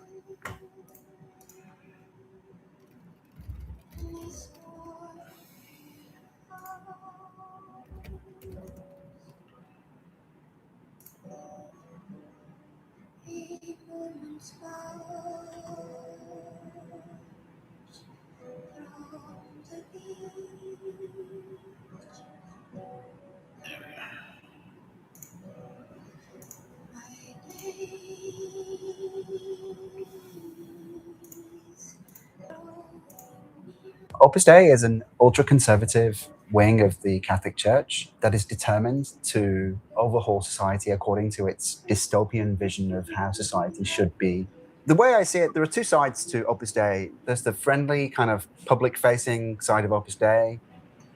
Opus Dei is an ultra-conservative wing of the Catholic Church that is determined to overhaul society according to its dystopian vision of how society should be. The way I see it, there are two sides to Opus Dei. There's the friendly, kind of public-facing side of Opus Dei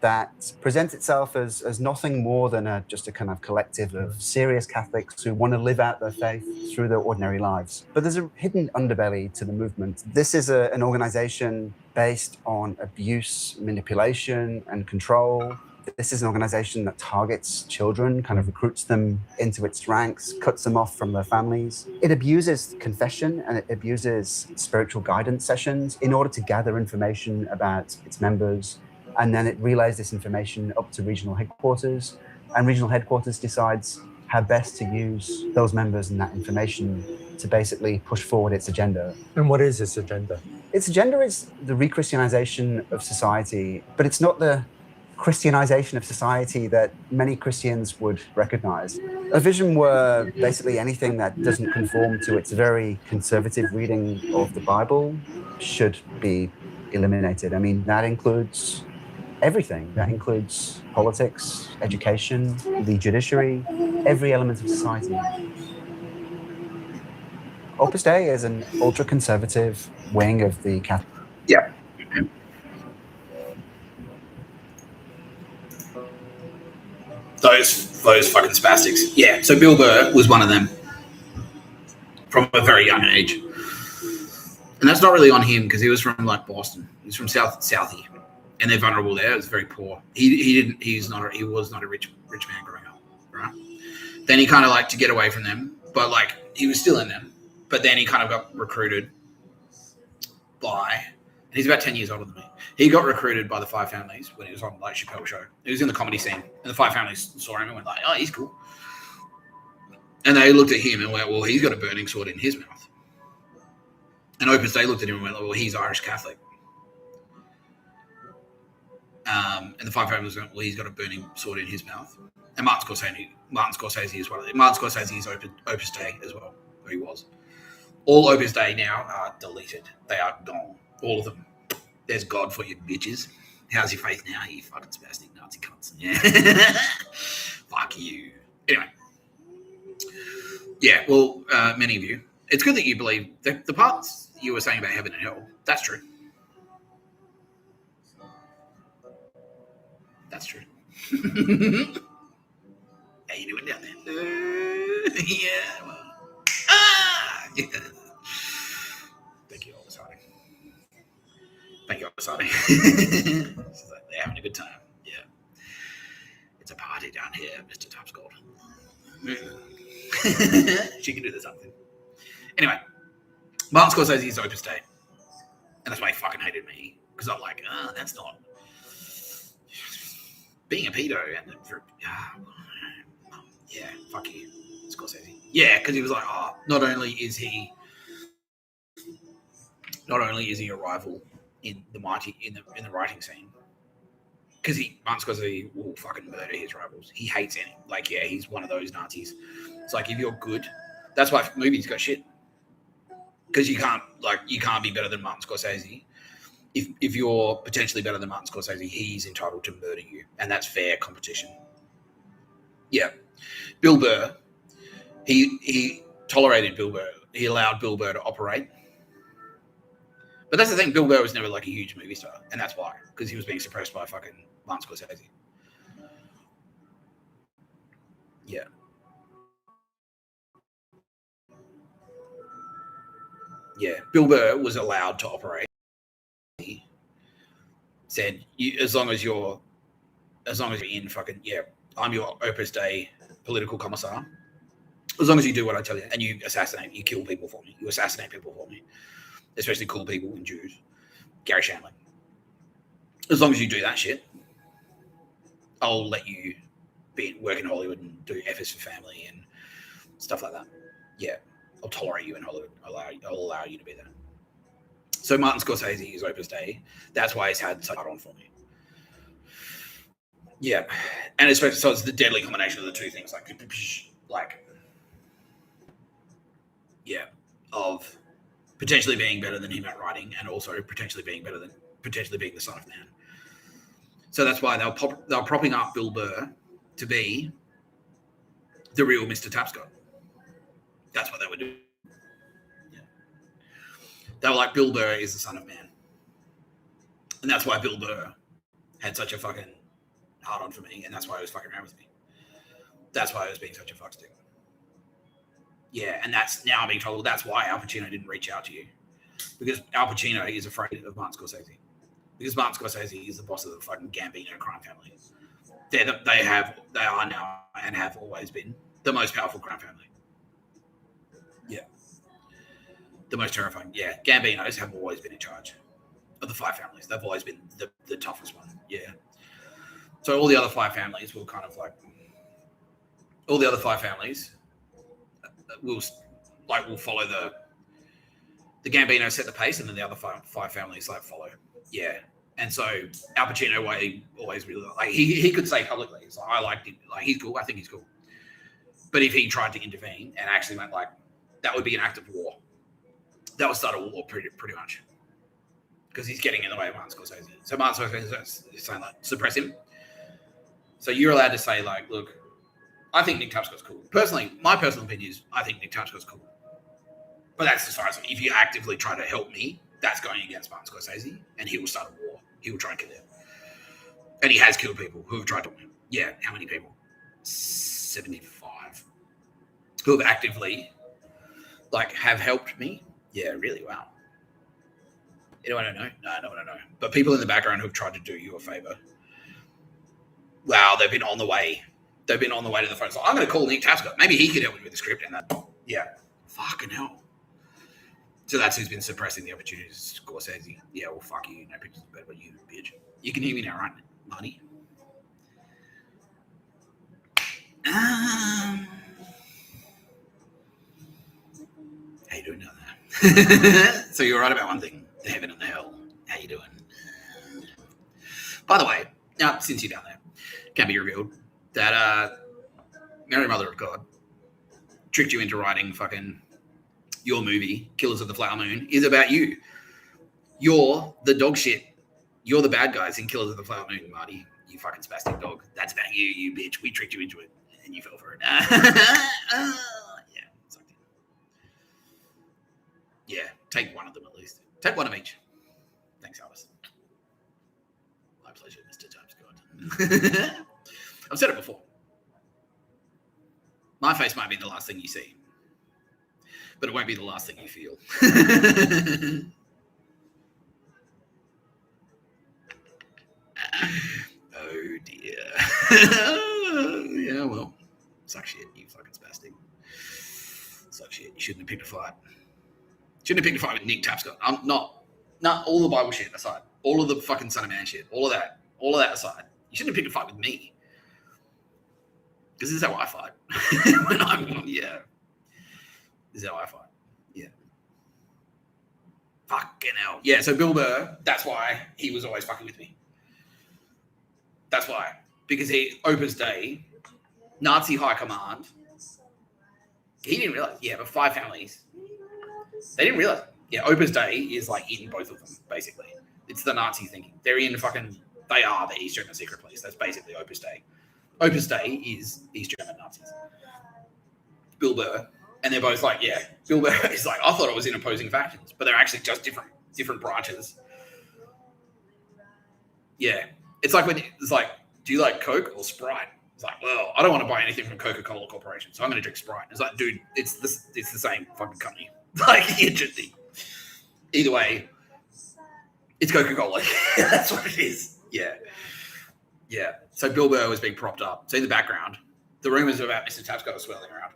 that presents itself as nothing more than just a kind of collective of serious Catholics who want to live out their faith through their ordinary lives. But there's a hidden underbelly to the movement. This is an organization based on abuse, manipulation, and control. This is an organization that targets children, kind of recruits them into its ranks, cuts them off from their families. It abuses confession and it abuses spiritual guidance sessions in order to gather information about its members. And then it relays this information up to regional headquarters, and regional headquarters decides how best to use those members and that information to basically push forward its agenda. And what is its agenda? Its agenda is the re-Christianization of society, but it's not the Christianization of society that many Christians would recognize. A vision where basically anything that doesn't conform to its very conservative reading of the Bible should be eliminated. I mean, that includes everything. That includes politics, education, the judiciary, every element of society. Opus Dei is an ultra-conservative wing of the Catholic. Yeah. Those fucking spastics. Yeah. So Bill Burr was one of them from a very young age. And that's not really on him because he was from like Boston. He was from Southie. And they're vulnerable there. It was very poor. He was not a rich man growing up, right? Then he kind of like to get away from them, but like he was still in them. But then he kind of got recruited by, and he's about 10 years older than me. He got recruited by the Five Families when he was on like Chappelle Show. He was in the comedy scene, and the Five Families saw him and went like, "Oh, he's cool." And they looked at him and went, "Well, he's got a burning sword in his mouth." And Opus Dei looked at him and went, "Well, he's Irish Catholic." And the Five Families went, "Well, he's got a burning sword in his mouth." And Martin Scorsese is one of them. Martin Scorsese is Opus Dei as well, or he was. All Opus Dei now are deleted. They are gone. All of them. There's God for you, bitches. How's your faith now, you fucking spastic Nazi cunts? Yeah. Fuck you. Anyway. Yeah, well, many of you. It's good that you believe the parts you were saying about heaven and hell. That's true. That's true. How you doing down there? Yeah. Well. Yeah. Thank you, Opus Dei. Thank you, Opus Dei. Like they're having a good time. Yeah. It's a party down here, Mr Tapscott. She can do this something. Anyway, Martin Scorsese is Opus Dei. And that's why he fucking hated me. Because I'm like, that's not being a pedo and yeah, fuck you, Scorsese. Yeah, because he was like, not only is he not only is he a rival in the writing scene, because Martin Scorsese will fucking murder his rivals. He hates any. Like, yeah, he's one of those Nazis. It's like, if you're good, that's why movies got shit. Because you can't be better than Martin Scorsese. If you're potentially better than Martin Scorsese, he's entitled to murder you, and that's fair competition. Yeah, Bill Burr, he tolerated Bill Burr. He allowed Bill Burr to operate. But that's the thing, Bill Burr was never like a huge movie star, and that's why, because he was being suppressed by fucking Martin Scorsese. Yeah. Yeah, Bill Burr was allowed to operate. He said, as long as you're in fucking, yeah, I'm your Opus Dei political commissar. As long as you do what I tell you, and you kill people for me, you assassinate people for me, especially cool people and Jews. Gary Shandling. As long as you do that shit, I'll let you work in Hollywood and do F is for family and stuff like that. Yeah, I'll tolerate you in Hollywood. I'll allow you to be there. So Martin Scorsese is Opus Dei. That's why he's had such on for me. Yeah, and especially so it's the deadly combination of the two things, yeah, of potentially being better than him at writing, and also potentially being the Son of Man. So that's why they're propping up Bill Burr to be the real Mr. Tapscott. That's what they were doing. Yeah. They were like, Bill Burr is the Son of Man, and that's why Bill Burr had such a fucking hard on for me, and that's why he was fucking around with me. That's why I was being such a fuckstick. Yeah, and that's now I'm being told that's why Al Pacino didn't reach out to you, because Al Pacino is afraid of Martin Scorsese, because Martin Scorsese is the boss of the fucking Gambino crime family. They are now and have always been the most powerful crime family. Yeah, the most terrifying. Yeah, Gambinos have always been in charge of the five families. They've always been the toughest one. Yeah. So all the other five families will kind of like, all the other five families will follow the Gambino set the pace, and then the other five families like follow. Yeah. And so Al Pacino always really like he could say publicly, it's like, I liked him, like he's cool, I think he's cool. But if he tried to intervene and actually went like, that would be an act of war. That would start a war pretty much. Because he's getting in the way of Martin Scorsese. So Martin Scorsese is saying like, suppress him. So you're allowed to say like, look, I think Nick Tapscott's cool. Personally, my personal opinion is I think Nick Tapscott's cool. But that's as far as if you actively try to help me, that's going against Martin Scorsese, and he will start a war. He will try and kill him. And he has killed people who have tried to win. Yeah, how many people? 75. Who have actively have helped me. Yeah, really, wow. Anyone I don't know? No, I don't know. But people in the background who have tried to do you a favor. Wow, they've been on the way. They've been on the way to the phone. So I'm going to call Nick Tapscott. Maybe he could help me with the script and that. Yeah. Fucking hell. So that's who's been suppressing the opportunities. Scorsese. Yeah, well, fuck you. No pictures of bed, but you, bitch. You can hear me now, right? Money. How you doing down there? So you're right about one thing. The heaven and the hell. How you doing? By the way, now, since you're down there, can be revealed that Mary Mother of God tricked you into writing fucking your movie, Killers of the Flower Moon, is about you. You're the dog shit. You're the bad guys in Killers of the Flower Moon, Marty. You fucking spastic dog. That's about you, you bitch. We tricked you into it, and you fell for it. Yeah, sucked in. Yeah, take one of them at least. Take one of each. Thanks, Alice. My pleasure, Mr. Tapscott. I've said it before. My face might be the last thing you see, but it won't be the last thing you feel. Oh dear. Yeah, well, suck shit, you fucking spastic. Suck shit. You shouldn't have picked a fight. Shouldn't have picked a fight with Nick Tapscott. I'm not all the Bible shit aside. All of the fucking Son of Man shit. All of that aside. You shouldn't have picked a fight with me. Because this is how I fight. This is how I fight. Yeah. Fucking hell. Yeah, so Bill Burr, that's why he was always fucking with me. That's why. Because Opus Dei, Nazi high command, he didn't realize. Yeah, but 5 families, they didn't realize. Yeah, Opus Dei is like in both of them, basically. It's the Nazi thinking. They are the East German secret police. That's basically Opus Dei. Opus Dei is East German Nazis. Bill Burr, and they're both like, yeah, Bill Burr is like, I thought it was in opposing factions, but they're actually just different branches. Yeah. It's like do you like Coke or Sprite? It's like, well, I don't want to buy anything from Coca-Cola Corporation, so I'm going to drink Sprite. It's like, dude, it's the same fucking company. Like, either way, it's Coca-Cola. That's what it is. Yeah. Yeah. So Bill Burr was being propped up. So in the background, the rumors about Mr. Tapscott are swirling around.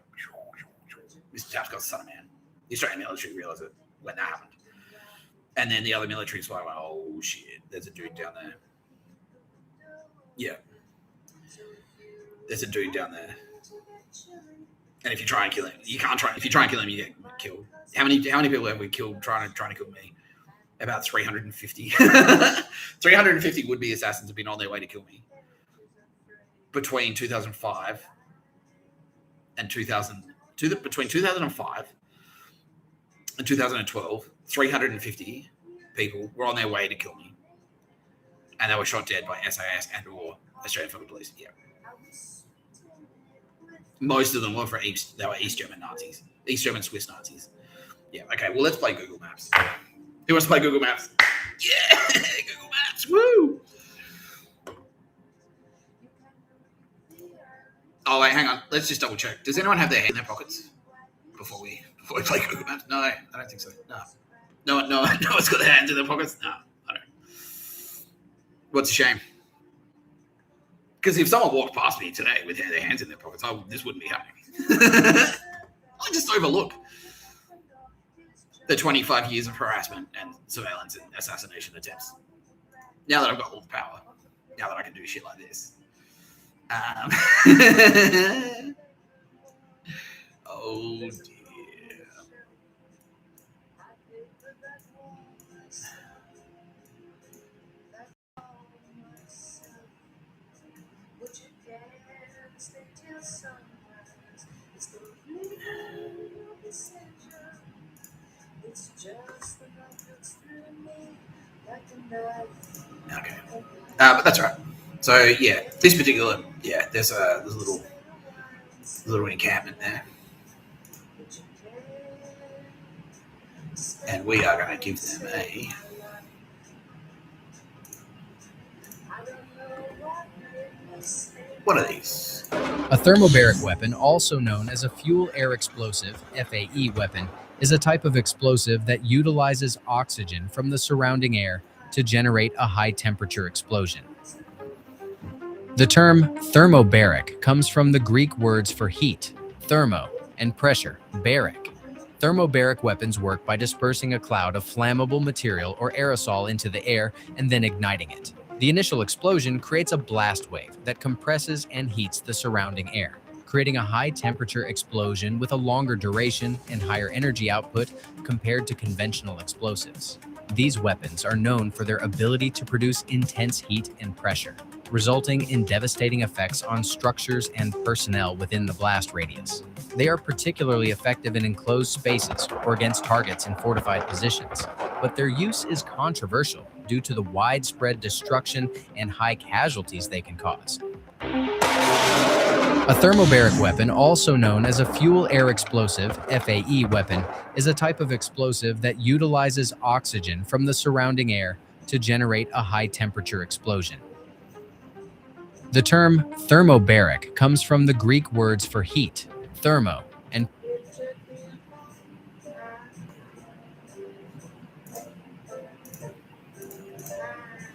Mr. Tapscott's son of man. The Australian military realized it when that happened. And then the other militaries were like, oh, shit, there's a dude down there. Yeah. There's a dude down there. And if you try and kill him, you can't try. If you try and kill him, you get killed. How many people have we killed trying to kill me? About 350. 350 would-be assassins have been on their way to kill me. Between 2005 and 2005 and 2012, 350 people were on their way to kill me. And they were shot dead by SAS and or Australian Federal Police. Yeah. Most of them were they were East German Nazis. East German Swiss Nazis. Yeah, okay, well, let's play Google Maps. Who wants to play Google Maps? Yeah, Google Maps, woo! Oh, wait, hang on. Let's just double check. Does anyone have their hand in their pockets before we play Google Maps? No, I don't think so. No one's got their hands in their pockets? No, I don't. What's a shame? Because if someone walked past me today with their hands in their pockets, this wouldn't be happening. I just overlook the 25 years of harassment and surveillance and assassination attempts. Now that I've got all the power, now that I can do shit like this. Oh dear. Okay. But that's all right. So yeah, this particular there's a little encampment there, and we are going to give them a. What are these? A thermobaric weapon, also known as a fuel-air explosive (FAE) weapon, is a type of explosive that utilizes oxygen from the surrounding air to generate a high-temperature explosion. The term thermobaric comes from the Greek words for heat, thermo, and pressure, baric. Thermobaric weapons work by dispersing a cloud of flammable material or aerosol into the air and then igniting it. The initial explosion creates a blast wave that compresses and heats the surrounding air, creating a high-temperature explosion with a longer duration and higher energy output compared to conventional explosives. These weapons are known for their ability to produce intense heat and pressure, resulting in devastating effects on structures and personnel within the blast radius. They are particularly effective in enclosed spaces or against targets in fortified positions, but their use is controversial due to the widespread destruction and high casualties they can cause. A thermobaric weapon, also known as a fuel-air explosive (FAE) weapon, is a type of explosive that utilizes oxygen from the surrounding air to generate a high-temperature explosion. The term thermobaric comes from the Greek words for heat, thermo, and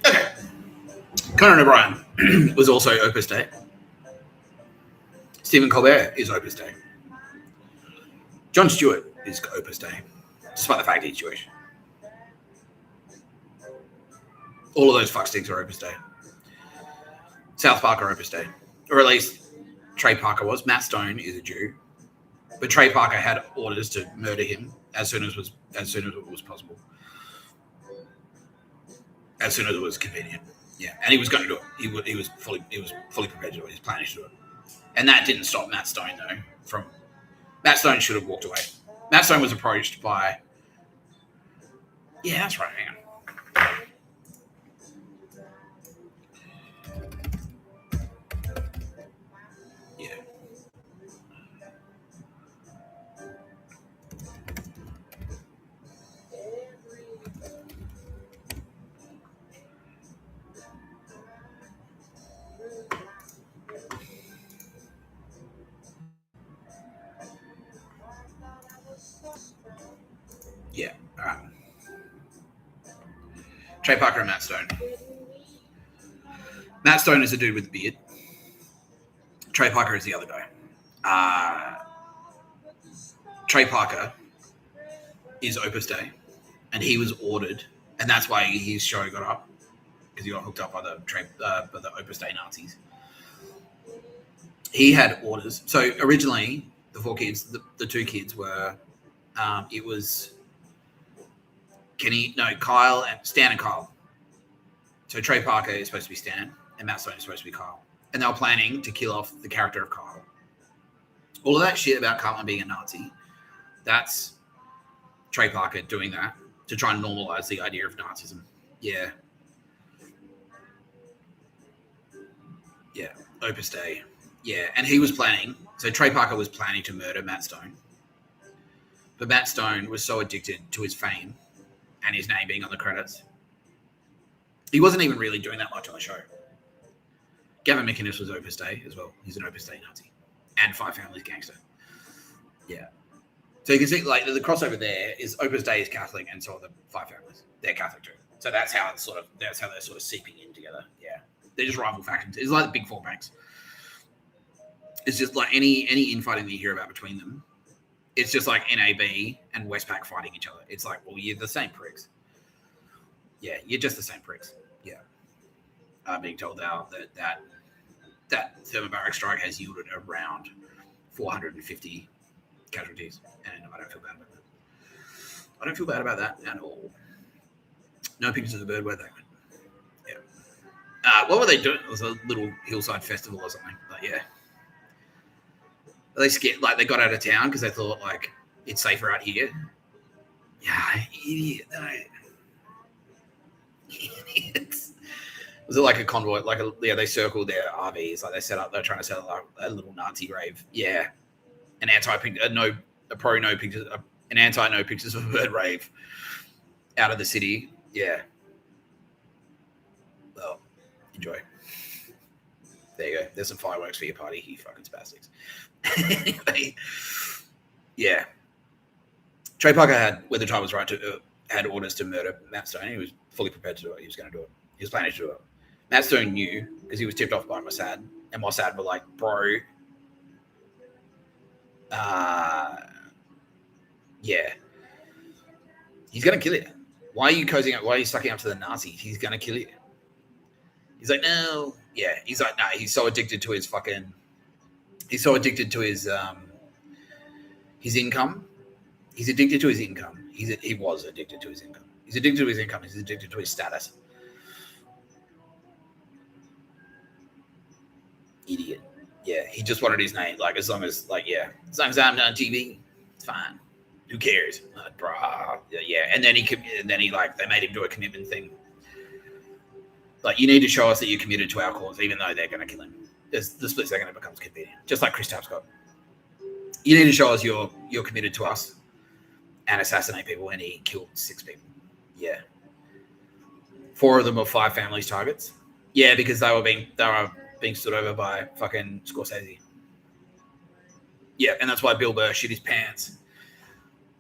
Okay. Conan O'Brien was also Opus Dei. Stephen Colbert is Opus Dei. Jon Stewart is Opus Dei, despite the fact he's Jewish. All of those fucksticks are Opus Dei. South Park are Opus Dei, or at least Trey Parker was. Matt Stone is a Jew, but Trey Parker had orders to murder him as soon as it was possible. as soon as it was convenient. Yeah, and he was going to do it. He was fully prepared to do it. He was planning to do it, and that didn't stop Matt Stone though. Matt Stone should have walked away. Matt Stone was approached by. Yeah, that's right. Hang on. Yeah. Yeah. All right. Trey Parker and Matt Stone. Matt Stone is the dude with the beard. Trey Parker is the other guy. Trey Parker is Opus Dei, and he was ordered, and that's why his show got up, because he got hooked up by the Opus Dei Nazis. He had orders. So originally, the four kids, the two kids were, it was Kyle and Stan and Kyle. So Trey Parker is supposed to be Stan, and Matt Stone is supposed to be Kyle. And they were planning to kill off the character of Kyle. All of that shit about Cartman being a Nazi, that's Trey Parker doing that to try and normalize the idea of Nazism. Yeah. Yeah. Opus Dei. Yeah. And he was planning, so Trey Parker was planning to murder Matt Stone. But Matt Stone was so addicted to his fame and his name being on the credits, he wasn't even really doing that much on the show. Gavin McInnes was Opus Dei as well. He's an Opus Dei Nazi and Five Families gangster. Yeah. So you can see, like, the crossover there is Opus Dei is Catholic, and so are the Five Families. They're Catholic too. So that's how they're sort of seeping in together. Yeah. They're just rival factions. It's like the big four banks. It's just like any infighting that you hear about between them. It's just like NAB and Westpac fighting each other. It's like, well, you're the same pricks. Yeah, you're just the same pricks. Yeah. I'm being told now that thermobaric strike has yielded around 450 casualties, and I don't feel bad about that. I don't feel bad about that at all. No pictures of the bird where they went. Yeah. What were they doing? It was a little hillside festival or something. But yeah. They scared, like they got out of town because they thought like it's safer out here. Yeah, idiot. Idiots. Was it like a convoy? They circled their RVs, like they're trying to set up a little Nazi rave. Yeah, an anti no pictures of a bird rave out of the city. Yeah. Well, enjoy. There you go. There's some fireworks for your party, you fucking spastics. Anyway, yeah. Trey Parker had, when the time was right, had orders to murder Matt Stone. He was fully prepared to do it. He was going to do it. He was planning to do it. Matt Stone knew because he was tipped off by Mossad, and Mossad were like, "Bro, yeah, he's going to kill you. Why are you cozying up? Why are you sucking up to the Nazis? He's going to kill you." He's like, "No." Yeah, he's like, "No." He's so addicted to his fucking. He's so addicted to his income. He's addicted to his income. He was addicted to his income. He's addicted to his income. He's addicted to his status. Idiot. Yeah, he just wanted his name. Like, as long as I'm on TV, it's fine. Who cares? Bruh. Yeah. And then they made him do a commitment thing. Like, you need to show us that you're committed to our cause, even though they're going to kill him. The split second it becomes convenient, just like Chris Tapscott. You need to show us you're committed to us and assassinate people, and he killed 6 people. Yeah. 4 of them were Five Families targets. Yeah, because they were being stood over by fucking Scorsese. Yeah, and that's why Bill Burr shit his pants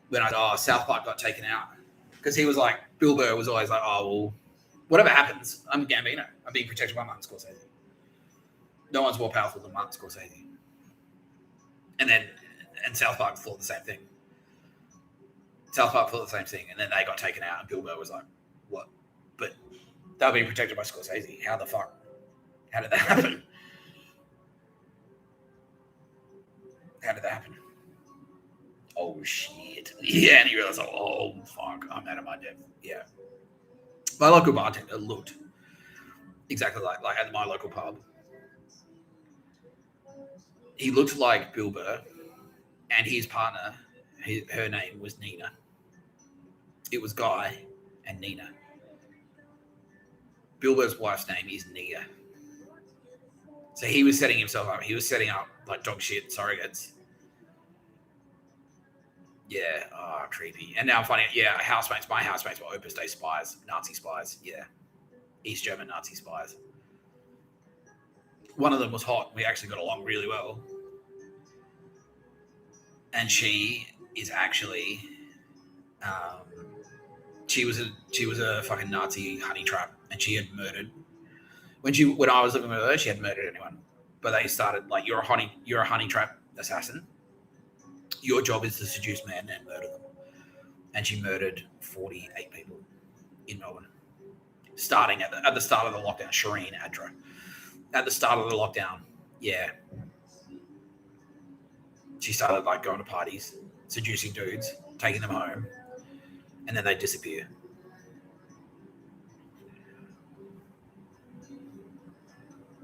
when South Park got taken out. Because he was like, Bill Burr was always like, oh, well, whatever happens, I'm Gambino. I'm being protected by Martin Scorsese. No one's more powerful than Martin Scorsese. And South Park thought the same thing. South Park thought the same thing, and then they got taken out, and Bill Burr was like, what? But they were being protected by Scorsese. How the fuck? How did that happen? How did that happen? Oh, shit. Yeah, and he realized, oh, fuck, I'm out of my depth. Yeah. My local bartender looked exactly like at my local pub. He looked like Bill Burr, and his partner, her name was Nina. It was Guy and Nina. Bill Burr's wife's name is Nia. So he was setting himself up. He was setting up like dog shit surrogates. Yeah, creepy. And now I'm finding out, my housemates were Opus Dei spies, Nazi spies. Yeah, East German Nazi spies. One of them was hot. We actually got along really well. And she is actually, she was a fucking Nazi honey trap, and she had murdered. When I was living with her, she had murdered anyone. But they started like, you're a honey trap assassin. Your job is to seduce men and murder them. And she murdered 48 people in Melbourne, starting at the start of the lockdown. Shireen Adra, at the start of the lockdown, yeah, she started like going to parties, seducing dudes, taking them home, and then they disappear.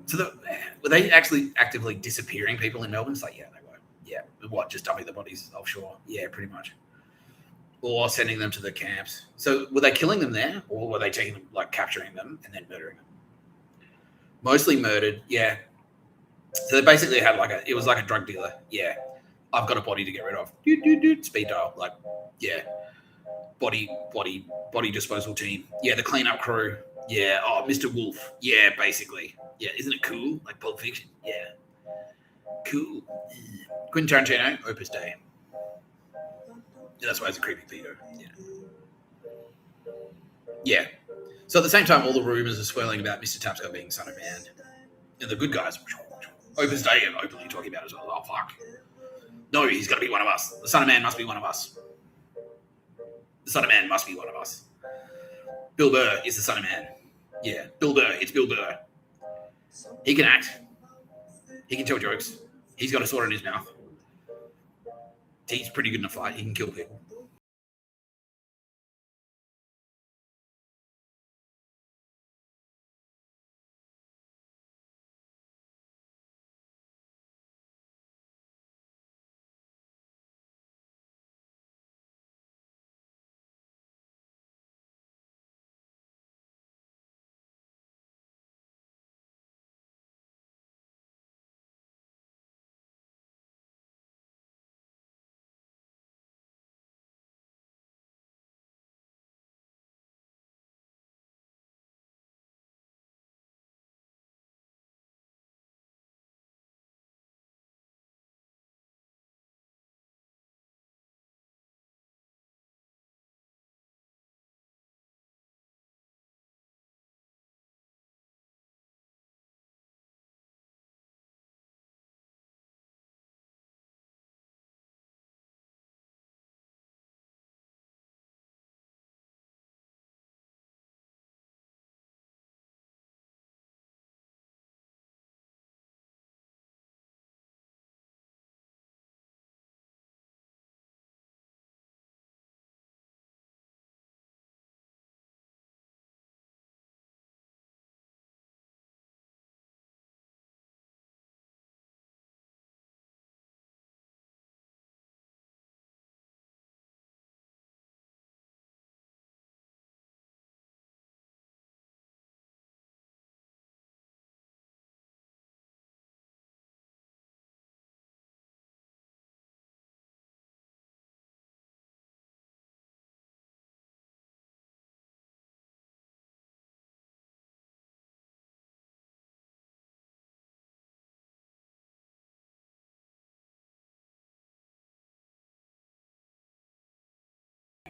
So were they actually actively disappearing people in Melbourne? It's like, yeah, they were. Yeah, what? Just dumping the bodies offshore? Yeah, pretty much. Or sending them to the camps. So were they killing them there, or were they taking them, like capturing them and then murdering them? Mostly murdered. Yeah. So they basically had it was like a drug dealer. Yeah, I've got a body to get rid of. Speed dial. Like, yeah, body disposal team. Yeah, the cleanup crew. Yeah. Oh, Mr. Wolf. Yeah, basically. Yeah, isn't it cool? Like Pulp Fiction. Yeah. Cool. Quentin Tarantino, Opus Dei. Yeah, that's why he's a creepy pedo. Yeah. Yeah. So at the same time, all the rumors are swirling about Mr. Tapscott being Son of Man. And the good guys, Opus Dei, are openly talking about it as well. Oh, fuck. No, he's got to be one of us. The Son of Man must be one of us. The Son of Man must be one of us. Bill Burr is the Son of Man. Yeah, Bill Burr. It's Bill Burr. He can act. He can tell jokes. He's got a sword in his mouth. He's pretty good in a fight. He can kill people.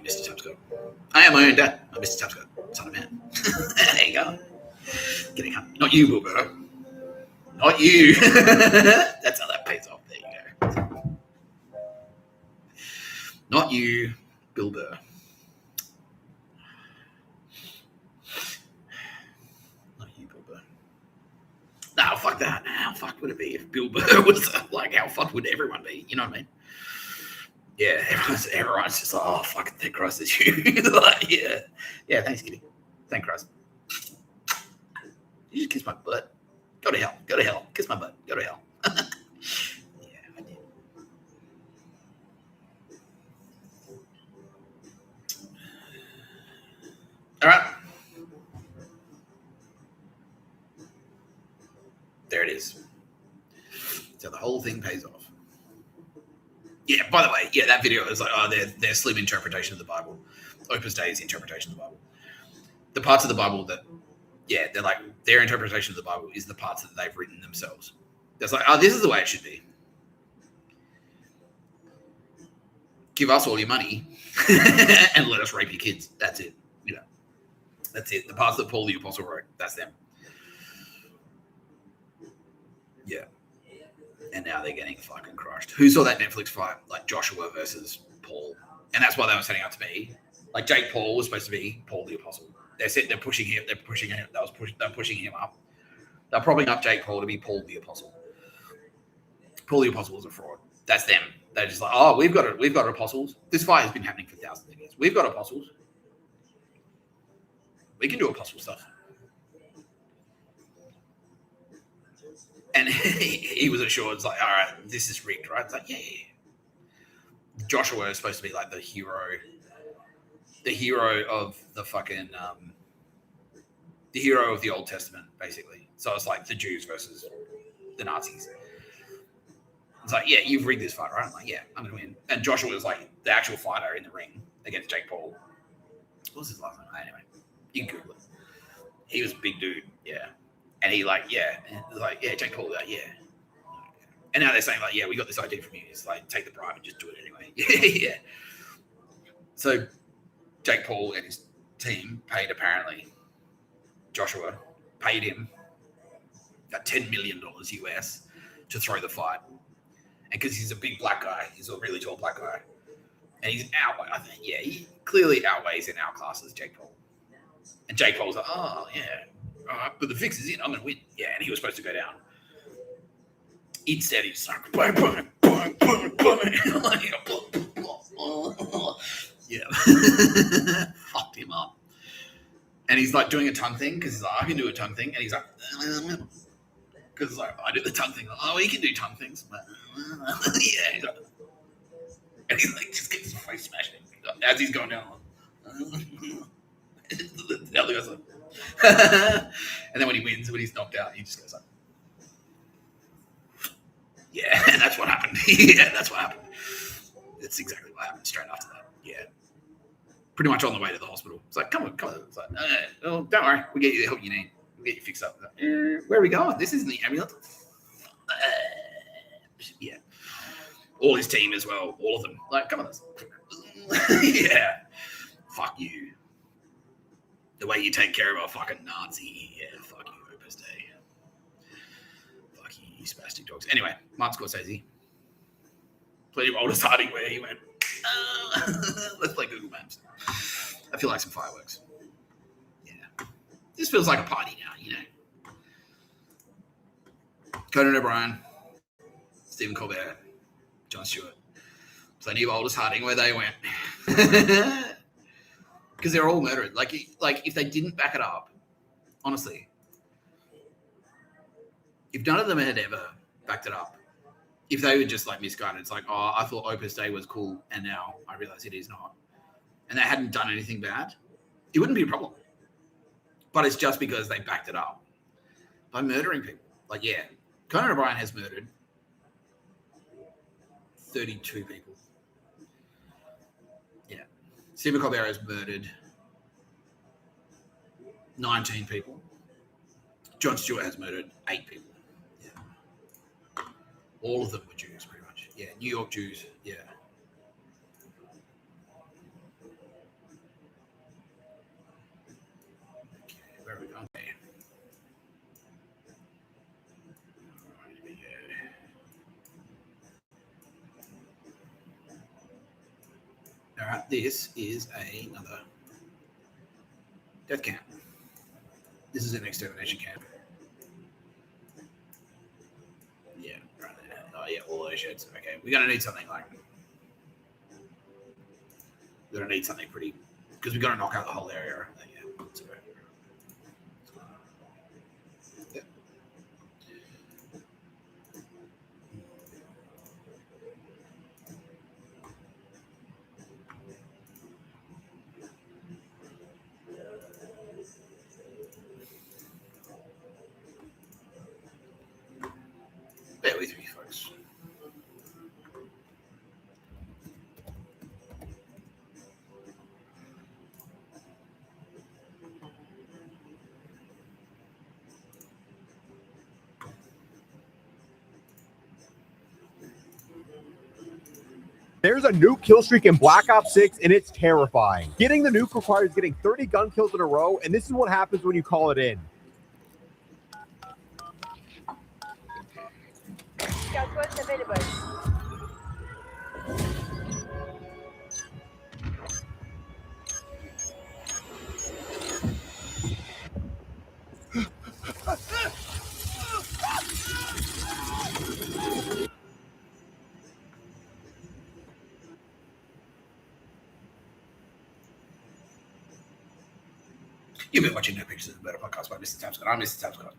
Mr. Tapscott. I am my own dad. I'm Mr. Tapscott, Son of Man. There you go. Getting up. Not you, Bill Burr. Not you. That's how that pays off. There you go. Not you, Bill Burr. Not you, Bill Burr. No, fuck that. How fucked would it be if Bill Burr was like, how fucked would everyone be? You know what I mean? Yeah, everyone's just like, oh, fuck, thank Christ it's you. Like, yeah. Yeah, thanks, Kitty. Thank Christ. You just kiss my butt. Go to hell. Go to hell. Kiss my butt. Go to hell. Yeah, I did. All right. There it is. So the whole thing pays off. Yeah, by the way, yeah, that video is like, oh, their slim interpretation of the Bible. Opus Dei's interpretation of the Bible. The parts of the Bible that, yeah, they're like, their interpretation of the Bible is the parts that they've written themselves. It's like, oh, this is the way it should be. Give us all your money and let us rape your kids. That's it. You know, that's it. The parts that Paul the Apostle wrote, that's them. Yeah. And now they're getting fucking crushed. Who saw that Netflix fight? Like Joshua versus Paul. And that's why they were setting up to be. Like Jake Paul was supposed to be Paul the Apostle. They're pushing him. They're pushing him. They're pushing him up. They're propping up Jake Paul to be Paul the Apostle. Paul the Apostle was a fraud. That's them. They're just like, oh, we've got apostles. This fight has been happening for thousands of years. We've got apostles. We can do apostle stuff. And he was assured, it's like, all right, this is rigged, right? It's like, yeah. Joshua is supposed to be like the hero of the fucking, the hero of the Old Testament, basically. So it's like the Jews versus the Nazis. It's like, yeah, you've rigged this fight, right? I'm like, yeah, I'm going to win. And Joshua was like the actual fighter in the ring against Jake Paul. What was his last name? Anyway, you can Google it. He was a big dude, yeah. And he like, yeah, Jake Paul, like, yeah. And now they're saying like, yeah, we got this idea from you. It's like, take the bribe and just do it anyway. Yeah. So Jake Paul and his team paid, apparently, Joshua paid him about $10 million US to throw the fight. And because he's a big black guy, he's a really tall black guy. And he's I think, yeah, he clearly outweighs and outclasses Jake Paul. And Jake Paul's like, oh, yeah. All right, but the fix is in. I'm going to win. Yeah, and he was supposed to go down. Instead, he's like, boom, boom, boom, boom, boom. Yeah. Fucked him up. And he's like doing a tongue thing because he's like, I can do a tongue thing. And he's like, because like, I do the tongue thing. Like, oh, he can do tongue things. Yeah. He's like, and he's like, just gets his face smashed as he's going down. The other guy's like, and then when he wins, when he's knocked out, he just goes like, yeah, that's what happened. Yeah, that's what happened. That's exactly what happened straight after that. Yeah. Pretty much on the way to the hospital. It's like, come on. It's like, oh, don't worry. We'll get you the help you need. We'll get you fixed up. Like, where are we going? This isn't the ambulance. Yeah. All his team as well. All of them. Like, come on. Yeah. Fuck you. The way you take care of a fucking Nazi. Yeah, fuck you, Opus Dei. Fuck you spastic dogs. Anyway, Martin Scorsese. Plenty of Oldest Harding where he went, let's play Google Maps. I feel like some fireworks. Yeah. This feels like a party now, you know. Conan O'Brien, Stephen Colbert, Jon Stewart. Plenty of Oldest Harding where they went. Because they're all murdered. Like if they didn't back it up, honestly, if none of them had ever backed it up, if they were just like misguided, it's like, oh, I thought Opus Dei was cool, and now I realize it is not, and they hadn't done anything bad, it wouldn't be a problem. But it's just because they backed it up by murdering people. Like, yeah, Conan O'Brien has murdered 32 people. Yeah. Stephen Colbert has murdered 19 people. Jon Stewart has murdered 8 people. Yeah. All of them were Jews, pretty much. Yeah, New York Jews. Yeah. Okay, where are we going? Okay. All right, this is another death camp. This is an extermination camp. Yeah, right there. Oh, yeah, all those sheds. Okay, we're going to need something like... We're going to need something pretty... Because we've got to knock out the whole area. Yeah, so Bear with me, folks. There's a nuke kill streak in Black Ops 6, and it's terrifying. Getting the nuke requires getting 30 gun kills in a row, and this is what happens when you call it in. Southwest available. You've been watching No Pictures of the Better podcast by Mr. Tapscott. I'm Mr. Tapscott.